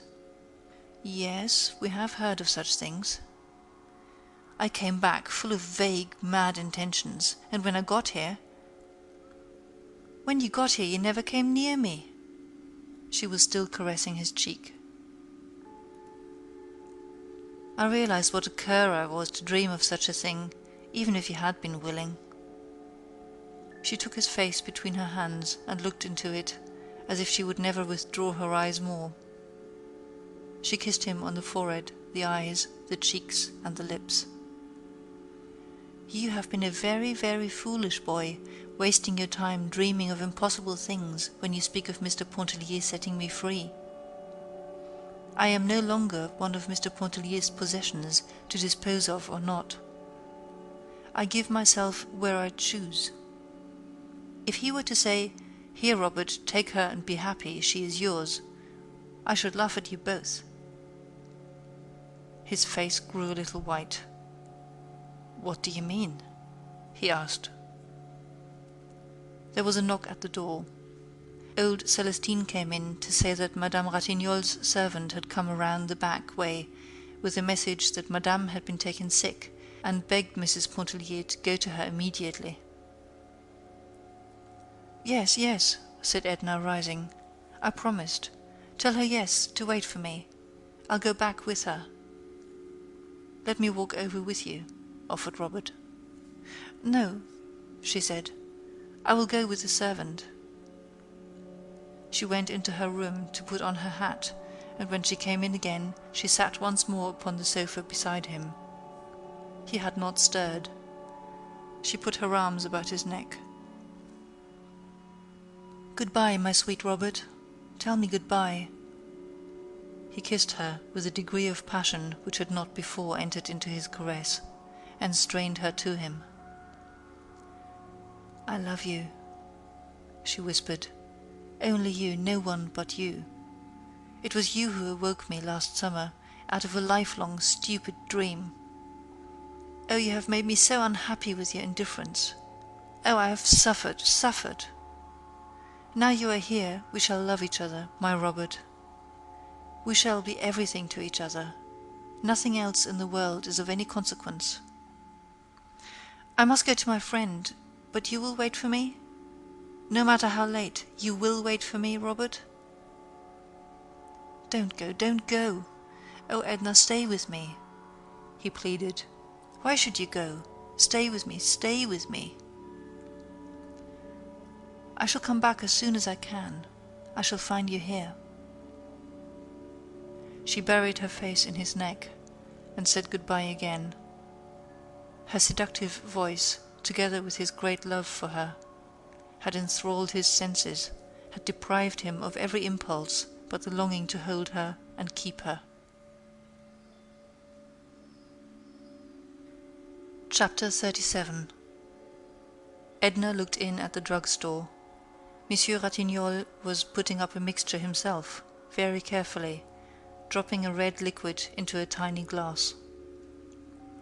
"Yes, we have heard of such things." "I came back full of vague, mad intentions, and when I got here—" "When you got here you never came near me." She was still caressing his cheek. "I realized what a cur I was to dream of such a thing, even if you had been willing." She took his face between her hands and looked into it, as if she would never withdraw her eyes more. She kissed him on the forehead, the eyes, the cheeks, and the lips. "You have been a very, very foolish boy, wasting your time dreaming of impossible things when you speak of Mr. Pontellier setting me free. I am no longer one of Mr. Pontellier's possessions to dispose of or not. I give myself where I choose. If he were to say, 'Here, Robert, take her and be happy, she is yours,' I should laugh at you both." His face grew a little white. "What do you mean?" he asked. There was a knock at the door. Old Celestine came in to say that Madame Ratignolle's servant had come around the back way with a message that Madame had been taken sick and begged Mrs. Pontellier to go to her immediately. "Yes, yes," said Edna, rising. "I promised. Tell her yes, to wait for me. I'll go back with her." "Let me walk over with you," offered Robert. "No," she said. "I will go with the servant." She went into her room to put on her hat, and when she came in again, she sat once more upon the sofa beside him. He had not stirred. She put her arms about his neck. "Goodbye, my sweet Robert. Tell me goodbye." He kissed her with a degree of passion which had not before entered into his caress, and strained her to him. "I love you," she whispered. "Only you, no one but you. It was you who awoke me last summer out of a lifelong stupid dream. Oh, you have made me so unhappy with your indifference. Oh, I have suffered, suffered. Now you are here, we shall love each other, my Robert. We shall be everything to each other. Nothing else in the world is of any consequence. I must go to my friend, but you will wait for me? No matter how late, you will wait for me, Robert? Don't go, don't go. Oh, Edna, stay with me. he pleaded. "Why should you go? Stay with me, stay with me." "I shall come back as soon as I can. I shall find you here." She buried her face in his neck and said goodbye again. Her seductive voice, together with his great love for her, had enthralled his senses, had deprived him of every impulse but the longing to hold her and keep her. Chapter 37. Edna looked in at the drug-store. Monsieur Ratignolle was putting up a mixture himself, very carefully, dropping a red liquid into a tiny glass.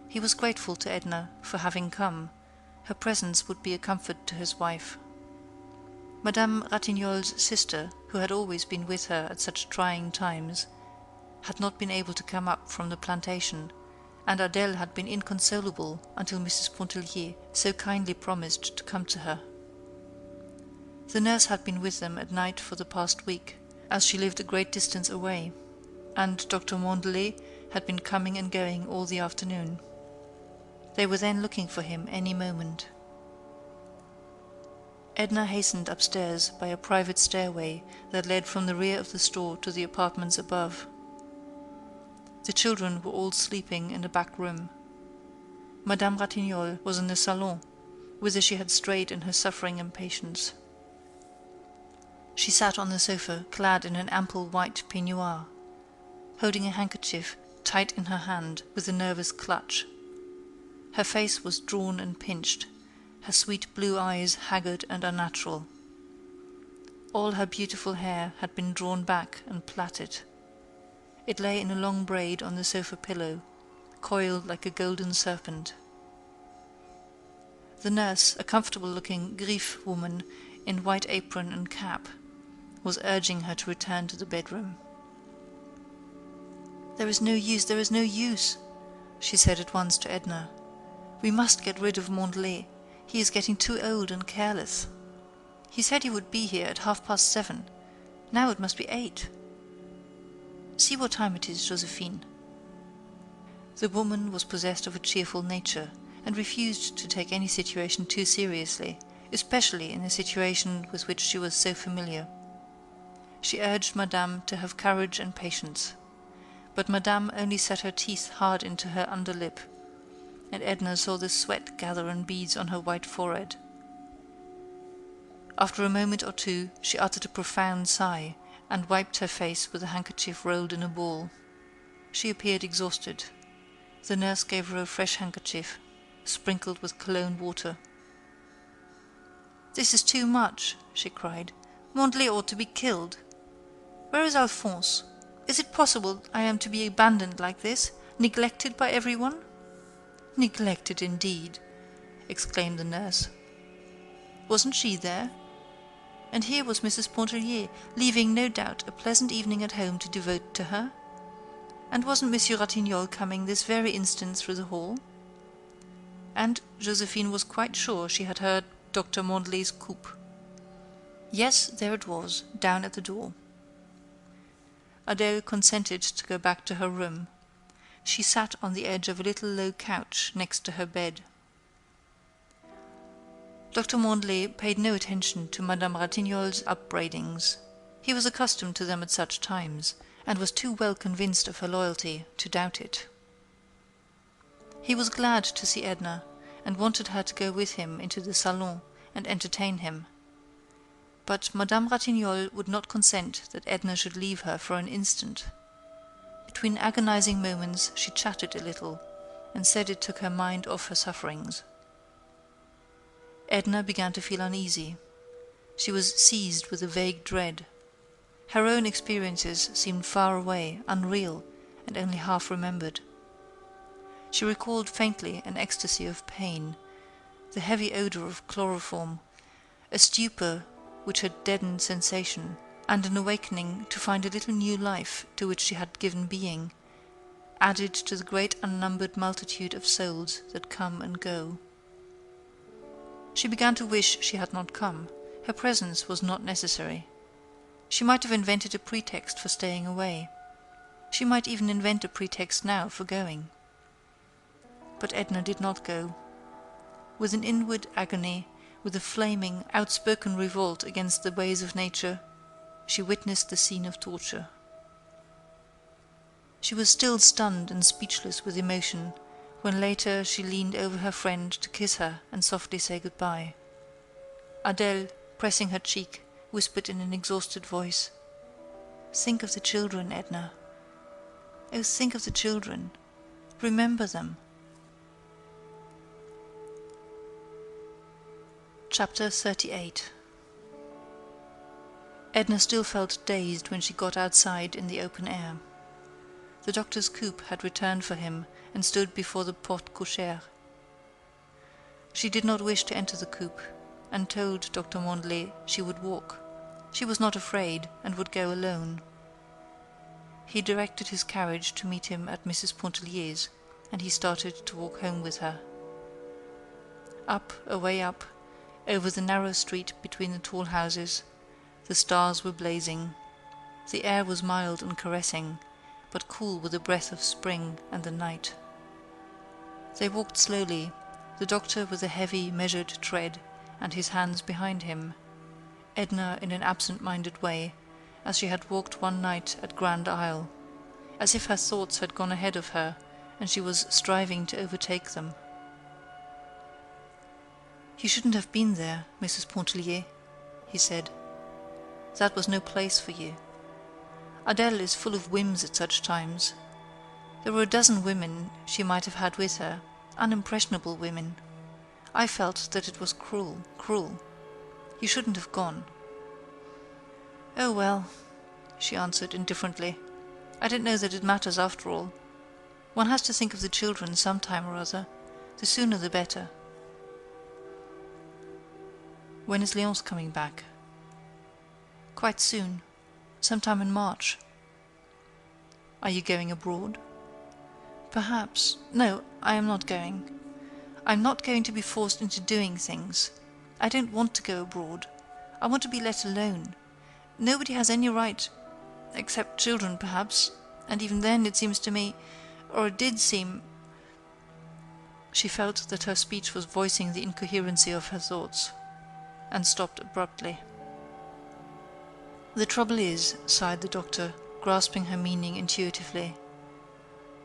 He was grateful to Edna for having come. Her presence would be a comfort to his wife. Madame Ratignolle's sister, who had always been with her at such trying times, had not been able to come up from the plantation, and Adèle had been inconsolable until Mrs. Pontellier so kindly promised to come to her. The nurse had been with them at night for the past week, as she lived a great distance away, and Dr. Mandelet had been coming and going all the afternoon. They were then looking for him any moment. Edna hastened upstairs by a private stairway that led from the rear of the store to the apartments above. The children were all sleeping in the back room. Madame Ratignolle was in the salon, whither she had strayed in her suffering impatience. She sat on the sofa, clad in an ample white peignoir, holding a handkerchief tight in her hand with a nervous clutch. Her face was drawn and pinched, her sweet blue eyes haggard and unnatural. All her beautiful hair had been drawn back and plaited. It lay in a long braid on the sofa pillow, coiled like a golden serpent. The nurse, a comfortable-looking Griffe woman in white apron and cap, was urging her to return to the bedroom. "There is no use," she said at once to Edna. "We must get rid of Mandelet. He is getting too old and careless. He said he would be here at 7:30. Now it must be 8. See what time it is, Josephine." The woman was possessed of a cheerful nature, and refused to take any situation too seriously, especially in a situation with which she was so familiar. She urged Madame to have courage and patience, but Madame only set her teeth hard into her under lip, and Edna saw the sweat gather in beads on her white forehead. After a moment or two she uttered a profound sigh, and wiped her face with a handkerchief rolled in a ball. She appeared exhausted. The nurse gave her a fresh handkerchief, sprinkled with cologne water. "This is too much," she cried. "Mandelet ought to be killed. Where is Alphonse? Is it possible I am to be abandoned like this, neglected by everyone?" "Neglected, indeed!" exclaimed the nurse. "Wasn't she there? And here was Mrs. Pontellier, leaving, no doubt, a pleasant evening at home to devote to her. And wasn't Monsieur Ratignolle coming this very instant through the hall? And Josephine was quite sure she had heard Dr. Mandelet's coupe. Yes, there it was, down at the door." Adèle consented to go back to her room. She sat on the edge of a little low couch next to her bed. Dr. Mandelet paid no attention to Madame Ratignolle's upbraidings. He was accustomed to them at such times, and was too well convinced of her loyalty to doubt it. He was glad to see Edna, and wanted her to go with him into the salon and entertain him. But Madame Ratignolle would not consent that Edna should leave her for an instant. Between agonizing moments she chattered a little, and said it took her mind off her sufferings. Edna began to feel uneasy. She was seized with a vague dread. Her own experiences seemed far away, unreal, and only half remembered. She recalled faintly an ecstasy of pain, the heavy odor of chloroform, a stupor which had deadened sensation, and an awakening to find a little new life to which she had given being, added to the great unnumbered multitude of souls that come and go. She began to wish she had not come. Her presence was not necessary. She might have invented a pretext for staying away. She might even invent a pretext now for going. but Edna did not go. With an inward agony, with a flaming, outspoken revolt against the ways of nature, she witnessed the scene of torture. She was still stunned and speechless with emotion, when later she leaned over her friend to kiss her and softly say goodbye. Adèle, pressing her cheek, whispered in an exhausted voice, "Think of the children, Edna. Oh, think of the children. Remember them." Chapter 38. Edna still felt dazed when she got outside in the open air. The doctor's coupe had returned for him and stood before the porte cochère. She did not wish to enter the coupe, and told Dr. Mandelet she would walk. She was not afraid, and would go alone. He directed his carriage to meet him at Mrs. Pontellier's, and he started to walk home with her. Up, away up, over the narrow street between the tall houses, the stars were blazing. The air was mild and caressing, but cool with the breath of spring and the night. They walked slowly, the doctor with a heavy, measured tread, and his hands behind him, Edna in an absent-minded way, as she had walked one night at Grand Isle, as if her thoughts had gone ahead of her, and she was striving to overtake them. "You shouldn't have been there, Mrs. Pontellier," he said. "That was no place for you. Adèle is full of whims at such times. There were a dozen women she might have had with her, unimpressionable women. I felt that it was cruel, cruel. You shouldn't have gone." "Oh, well," she answered indifferently. "I don't know that it matters after all. One has to think of the children some time or other. The sooner the better." "When is Léonce coming back?" "Quite soon. Sometime in March." "Are you going abroad?" "Perhaps. No, I am not going. I'm not going to be forced into doing things. I don't want to go abroad. I want to be let alone. Nobody has any right, except children, perhaps, and even then it seems to me, or it did seem—" She felt that her speech was voicing the incoherency of her thoughts, and stopped abruptly. "The trouble is," sighed the doctor, grasping her meaning intuitively,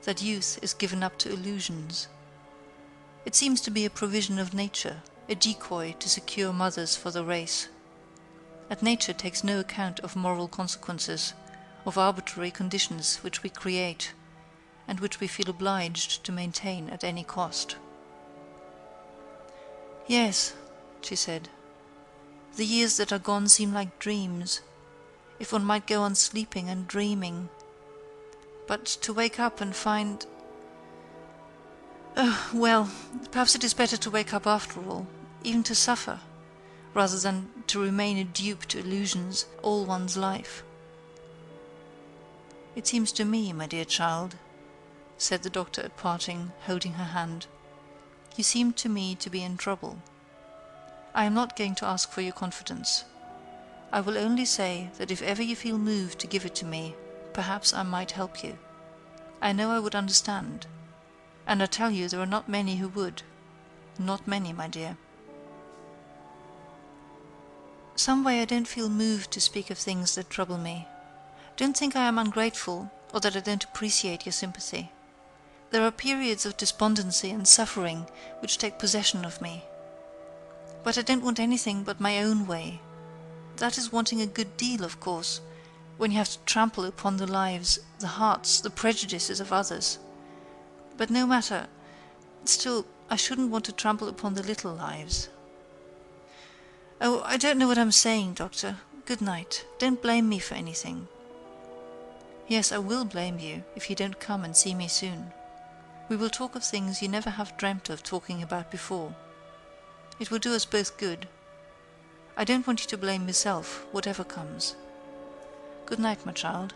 "that youth is given up to illusions. It seems to be a provision of nature, a decoy to secure mothers for the race. And nature takes no account of moral consequences, of arbitrary conditions which we create, and which we feel obliged to maintain at any cost." "Yes," she said, "the years that are gone seem like dreams. If one might go on sleeping and dreaming. But to wake up and find— Oh, well, perhaps it is better to wake up after all, even to suffer, rather than to remain a dupe to illusions all one's life." "It seems to me, my dear child," said the doctor at parting, holding her hand, "you seem to me to be in trouble. I am not going to ask for your confidence. I will only say that if ever you feel moved to give it to me, perhaps I might help you. I know I would understand. And I tell you there are not many who would. Not many, my dear. Some way I don't feel moved to speak of things that trouble me. Don't think I am ungrateful, or that I don't appreciate your sympathy. There are periods of despondency and suffering which take possession of me. But I don't want anything but my own way. That is wanting a good deal, of course, when you have to trample upon the lives, the hearts, the prejudices of others. But no matter, still, I shouldn't want to trample upon the little lives. Oh, I don't know what I'm saying, Doctor. Good night. Don't blame me for anything." "Yes, I will blame you if you don't come and see me soon. We will talk of things you never have dreamt of talking about before. It will do us both good. I don't want you to blame yourself, whatever comes. Good night, my child."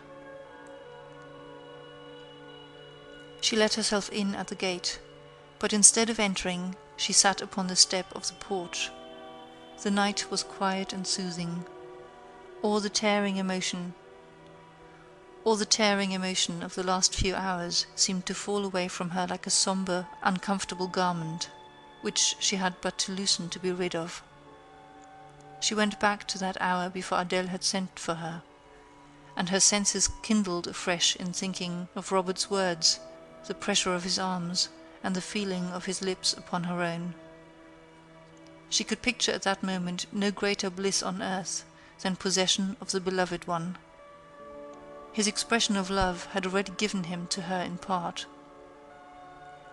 She let herself in at the gate, but instead of entering, she sat upon the step of the porch. The night was quiet and soothing. All the tearing emotion All the tearing emotion of the last few hours seemed to fall away from her like a sombre, uncomfortable garment, which she had but to loosen to be rid of. She went back to that hour before Adèle had sent for her, and her senses kindled afresh in thinking of Robert's words, the pressure of his arms, and the feeling of his lips upon her own. She could picture at that moment no greater bliss on earth than possession of the beloved one. His expression of love had already given him to her in part.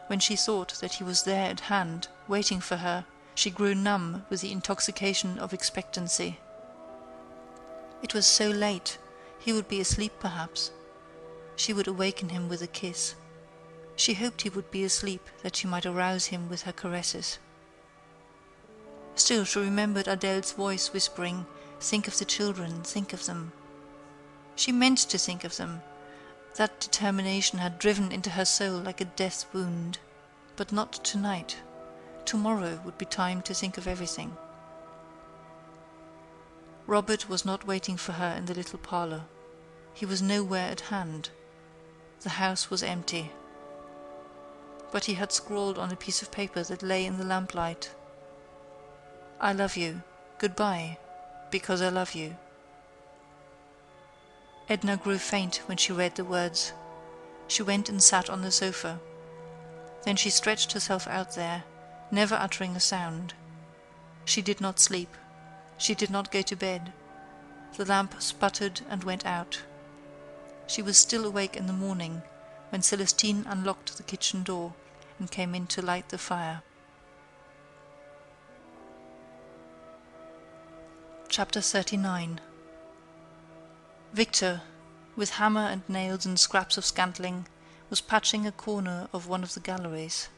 When she thought that he was there at hand, waiting for her, she grew numb with the intoxication of expectancy. It was so late, he would be asleep perhaps. She would awaken him with a kiss. She hoped he would be asleep, that she might arouse him with her caresses. Still she remembered Adèle's voice whispering, "Think of the children, think of them." She meant to think of them. That determination had driven into her soul like a death wound. But not tonight. Tomorrow would be time to think of everything. Robert was not waiting for her in the little parlour. He was nowhere at hand. The house was empty. But he had scrawled on a piece of paper that lay in the lamplight, "I love you. Goodbye, because I love you." Edna grew faint when she read the words. She went and sat on the sofa. Then she stretched herself out there, never uttering a sound. She did not sleep. She did not go to bed. The lamp sputtered and went out. She was still awake in the morning when Celestine unlocked the kitchen door and came in to light the fire. Chapter 39. Victor, with hammer and nails and scraps of scantling, was patching a corner of one of the galleries.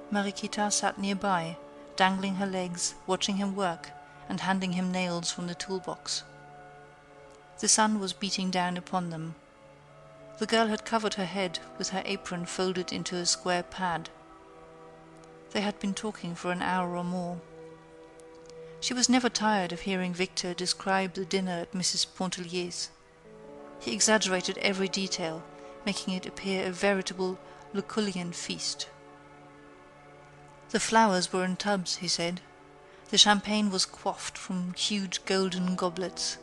Mariequita sat nearby, dangling her legs, watching him work, and handing him nails from the toolbox. The sun was beating down upon them. The girl had covered her head with her apron folded into a square pad. They had been talking for an hour or more. She was never tired of hearing Victor describe the dinner at Mrs. Pontellier's. He exaggerated every detail, making it appear a veritable Lucullian feast. The flowers were in tubs, he said. The champagne was quaffed from huge golden goblets.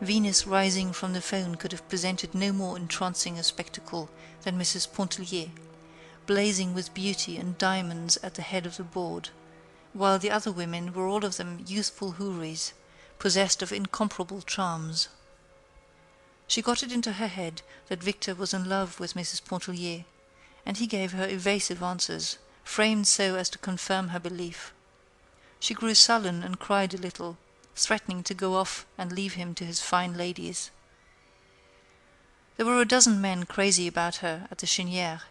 Venus rising from the foam could have presented no more entrancing a spectacle than Mrs. Pontellier, blazing with beauty and diamonds at the head of the board, while the other women were all of them youthful houris, possessed of incomparable charms. She got it into her head that Victor was in love with Mrs. Pontellier, and he gave her evasive answers, framed so as to confirm her belief. She grew sullen and cried a little, threatening to go off and leave him to his fine ladies. There were a dozen men crazy about her at the Chênière,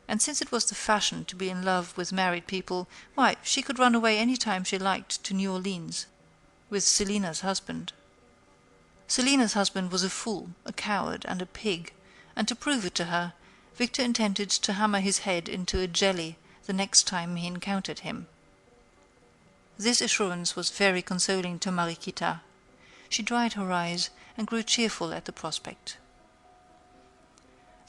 and since it was the fashion to be in love with married people, why, she could run away any time she liked to New Orleans with Selina's husband. Selina's husband was a fool, a coward, and a pig, and to prove it to her, Victor intended to hammer his head into a jelly the next time he encountered him. This assurance was very consoling to Mariequita. She dried her eyes and grew cheerful at the prospect.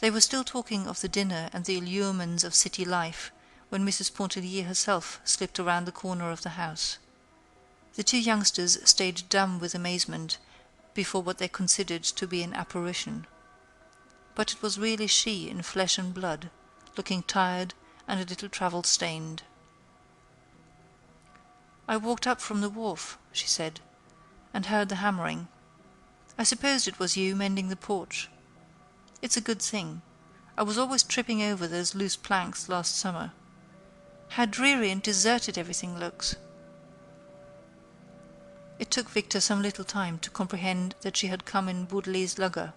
They were still talking of the dinner and the allurements of city life when Mrs. Pontellier herself slipped around the corner of the house. The two youngsters stayed dumb with amazement before what they considered to be an apparition. But it was really she in flesh and blood, looking tired and a little travel-stained. "I walked up from the wharf," she said, "and heard the hammering. I supposed it was you mending the porch. It's a good thing. I was always tripping over those loose planks last summer. How dreary and deserted everything looks." It took Victor some little time to comprehend that she had come in Beaudelet's lugger,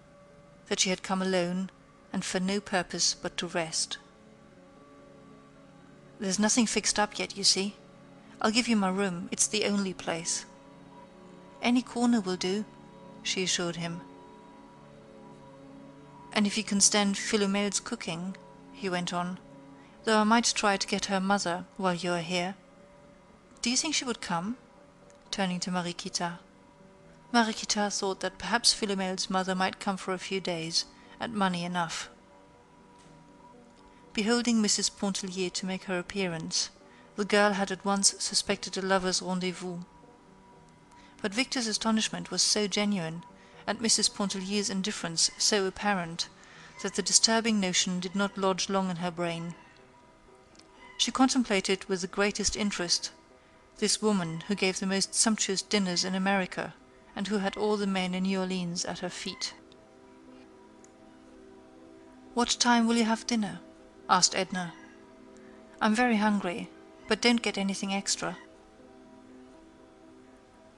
that she had come alone, and for no purpose but to rest. "There's nothing fixed up yet, you see. I'll give you my room. It's the only place." "Any corner will do," she assured him. "And if you can stand Philomel's cooking," he went on, "though I might try to get her mother while you are here. Do you think she would come?" turning to Mariequita. Mariequita thought that perhaps Philomel's mother might come for a few days, and money enough. Beholding Mrs. Pontellier to make her appearance, the girl had at once suspected a lover's rendezvous. But Victor's astonishment was so genuine, and Mrs. Pontellier's indifference so apparent, that the disturbing notion did not lodge long in her brain. She contemplated with the greatest interest this woman who gave the most sumptuous dinners in America, and who had all the men in New Orleans at her feet. "What time will you have dinner?" asked Edna. "I'm very hungry, but don't get anything extra."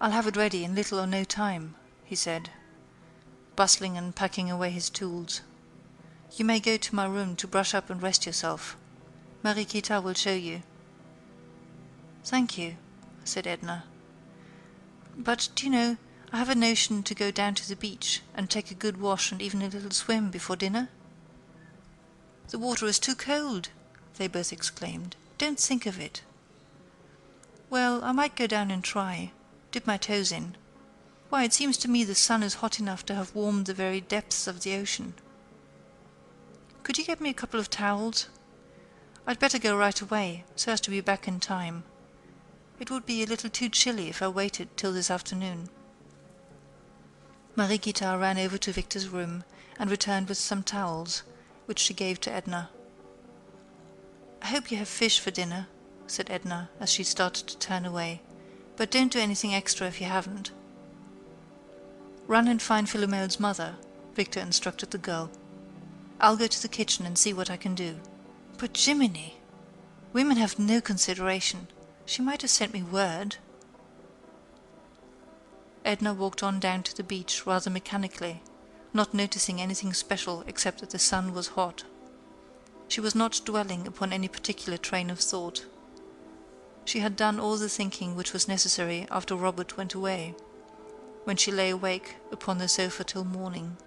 "I'll have it ready in little or no time," he said, bustling and packing away his tools. "You may go to my room to brush up and rest yourself. Mariequita will show you." "Thank you," said Edna. "But, do you know, I have a notion to go down to the beach and take a good wash and even a little swim before dinner." "The water is too cold," they both exclaimed. "Don't think of it." "Well, I might go down and try, dip my toes in. Why, it seems to me the sun is hot enough to have warmed the very depths of the ocean. Could you get me a couple of towels? I'd better go right away, so as to be back in time. It would be a little too chilly if I waited till this afternoon." Mariequita ran over to Victor's room and returned with some towels, which she gave to Edna. "I hope you have fish for dinner," said Edna as she started to turn away, "but don't do anything extra if you haven't." "Run and find Philomel's mother," Victor instructed the girl. "I'll go to the kitchen and see what I can do." "But Jiminy! Women have no consideration. She might have sent me word." Edna walked on down to the beach rather mechanically, not noticing anything special except that the sun was hot. She was not dwelling upon any particular train of thought. She had done all the thinking which was necessary after Robert went away, when she lay awake upon the sofa till morning.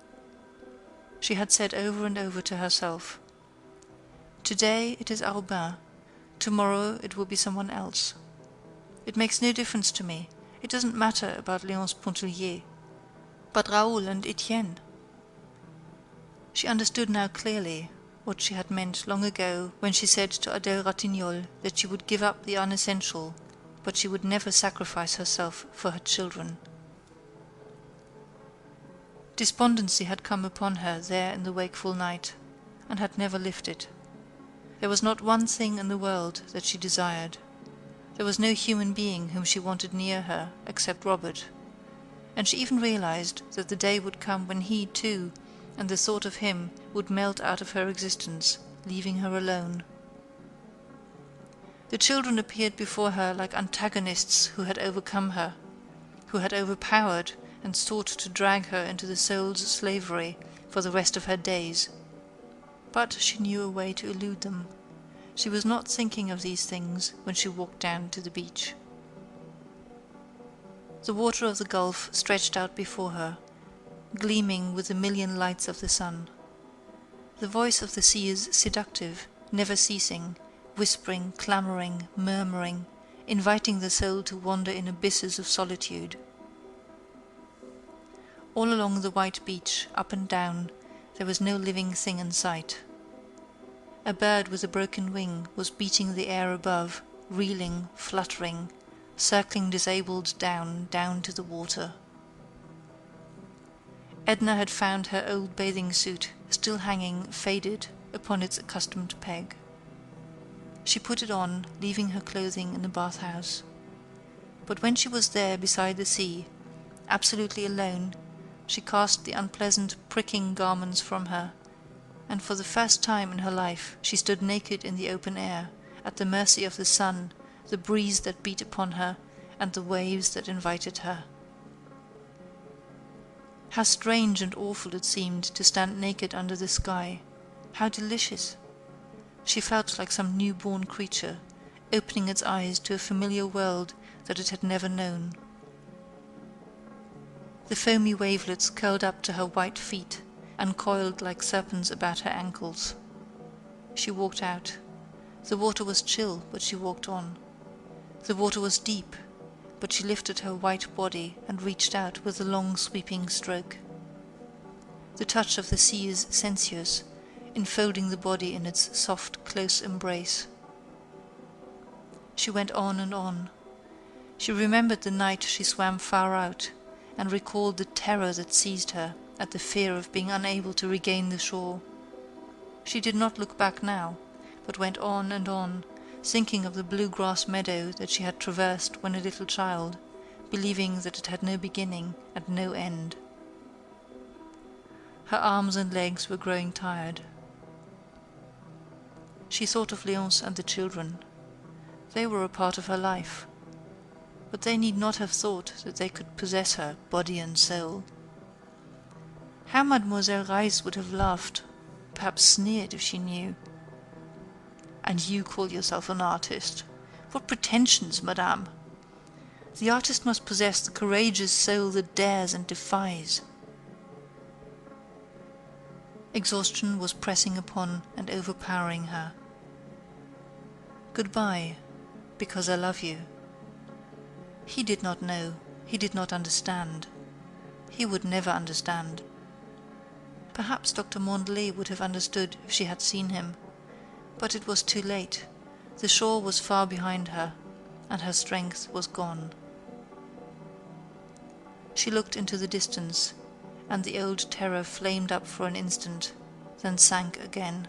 She had said over and over to herself, "Today it is Arobin, tomorrow it will be someone else. It makes no difference to me, it doesn't matter about Léonce Pontellier, but Raoul and Etienne." She understood now clearly what she had meant long ago when she said to Adèle Ratignolle that she would give up the unessential, but she would never sacrifice herself for her children. Despondency had come upon her there in the wakeful night, and had never lifted. There was not one thing in the world that she desired. There was no human being whom she wanted near her except Robert, and she even realized that the day would come when he, too, and the thought of him would melt out of her existence, leaving her alone. The children appeared before her like antagonists who had overcome her, who had overpowered and sought to drag her into the soul's slavery for the rest of her days. But she knew a way to elude them. She was not thinking of these things when she walked down to the beach. The water of the gulf stretched out before her, gleaming with the million lights of the sun. The voice of the sea is seductive, never ceasing, whispering, clamoring, murmuring, inviting the soul to wander in abysses of solitude. All along the white beach, up and down, there was no living thing in sight. A bird with a broken wing was beating the air above, reeling, fluttering, circling disabled down to the water. Edna had found her old bathing suit still hanging, faded, upon its accustomed peg. She put it on, leaving her clothing in the bathhouse. But when she was there beside the sea, absolutely alone, she cast the unpleasant, pricking garments from her, and for the first time in her life she stood naked in the open air, at the mercy of the sun, the breeze that beat upon her, and the waves that invited her. How strange and awful it seemed to stand naked under the sky! How delicious! She felt like some new-born creature, opening its eyes to a familiar world that it had never known. The foamy wavelets curled up to her white feet and coiled like serpents about her ankles. She walked out. The water was chill, but she walked on. The water was deep, but she lifted her white body and reached out with a long sweeping stroke. The touch of the sea is sensuous, enfolding the body in its soft, close embrace. She went on and on. She remembered the night she swam far out, and recalled the terror that seized her at the fear of being unable to regain the shore. She did not look back now, but went on and on, thinking of the blue-grass meadow that she had traversed when a little child, believing that it had no beginning and no end. Her arms and legs were growing tired. She thought of Léonce and the children. They were a part of her life, but they need not have thought that they could possess her body and soul. How Mademoiselle Reisz would have laughed, perhaps sneered if she knew. And you call yourself an artist? What pretensions, madame! The artist must possess the courageous soul that dares and defies. Exhaustion was pressing upon and overpowering her. Goodbye, because I love you. He did not know, he did not understand. He would never understand. Perhaps Dr. Mandelet would have understood if she had seen him, but it was too late. The shore was far behind her, and her strength was gone. She looked into the distance, and the old terror flamed up for an instant, then sank again.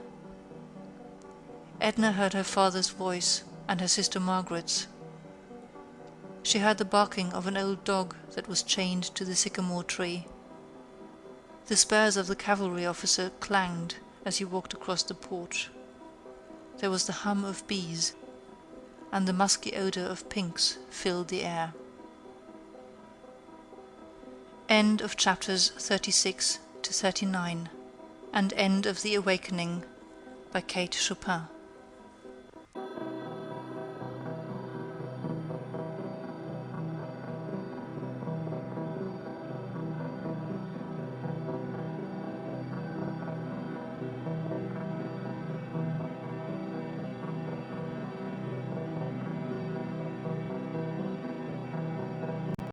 Edna heard her father's voice and her sister Margaret's. She heard the barking of an old dog that was chained to the sycamore tree. The spurs of the cavalry officer clanged as he walked across the porch. There was the hum of bees, and the musky odor of pinks filled the air. End of chapters 36 to 39, and end of The Awakening by Kate Chopin.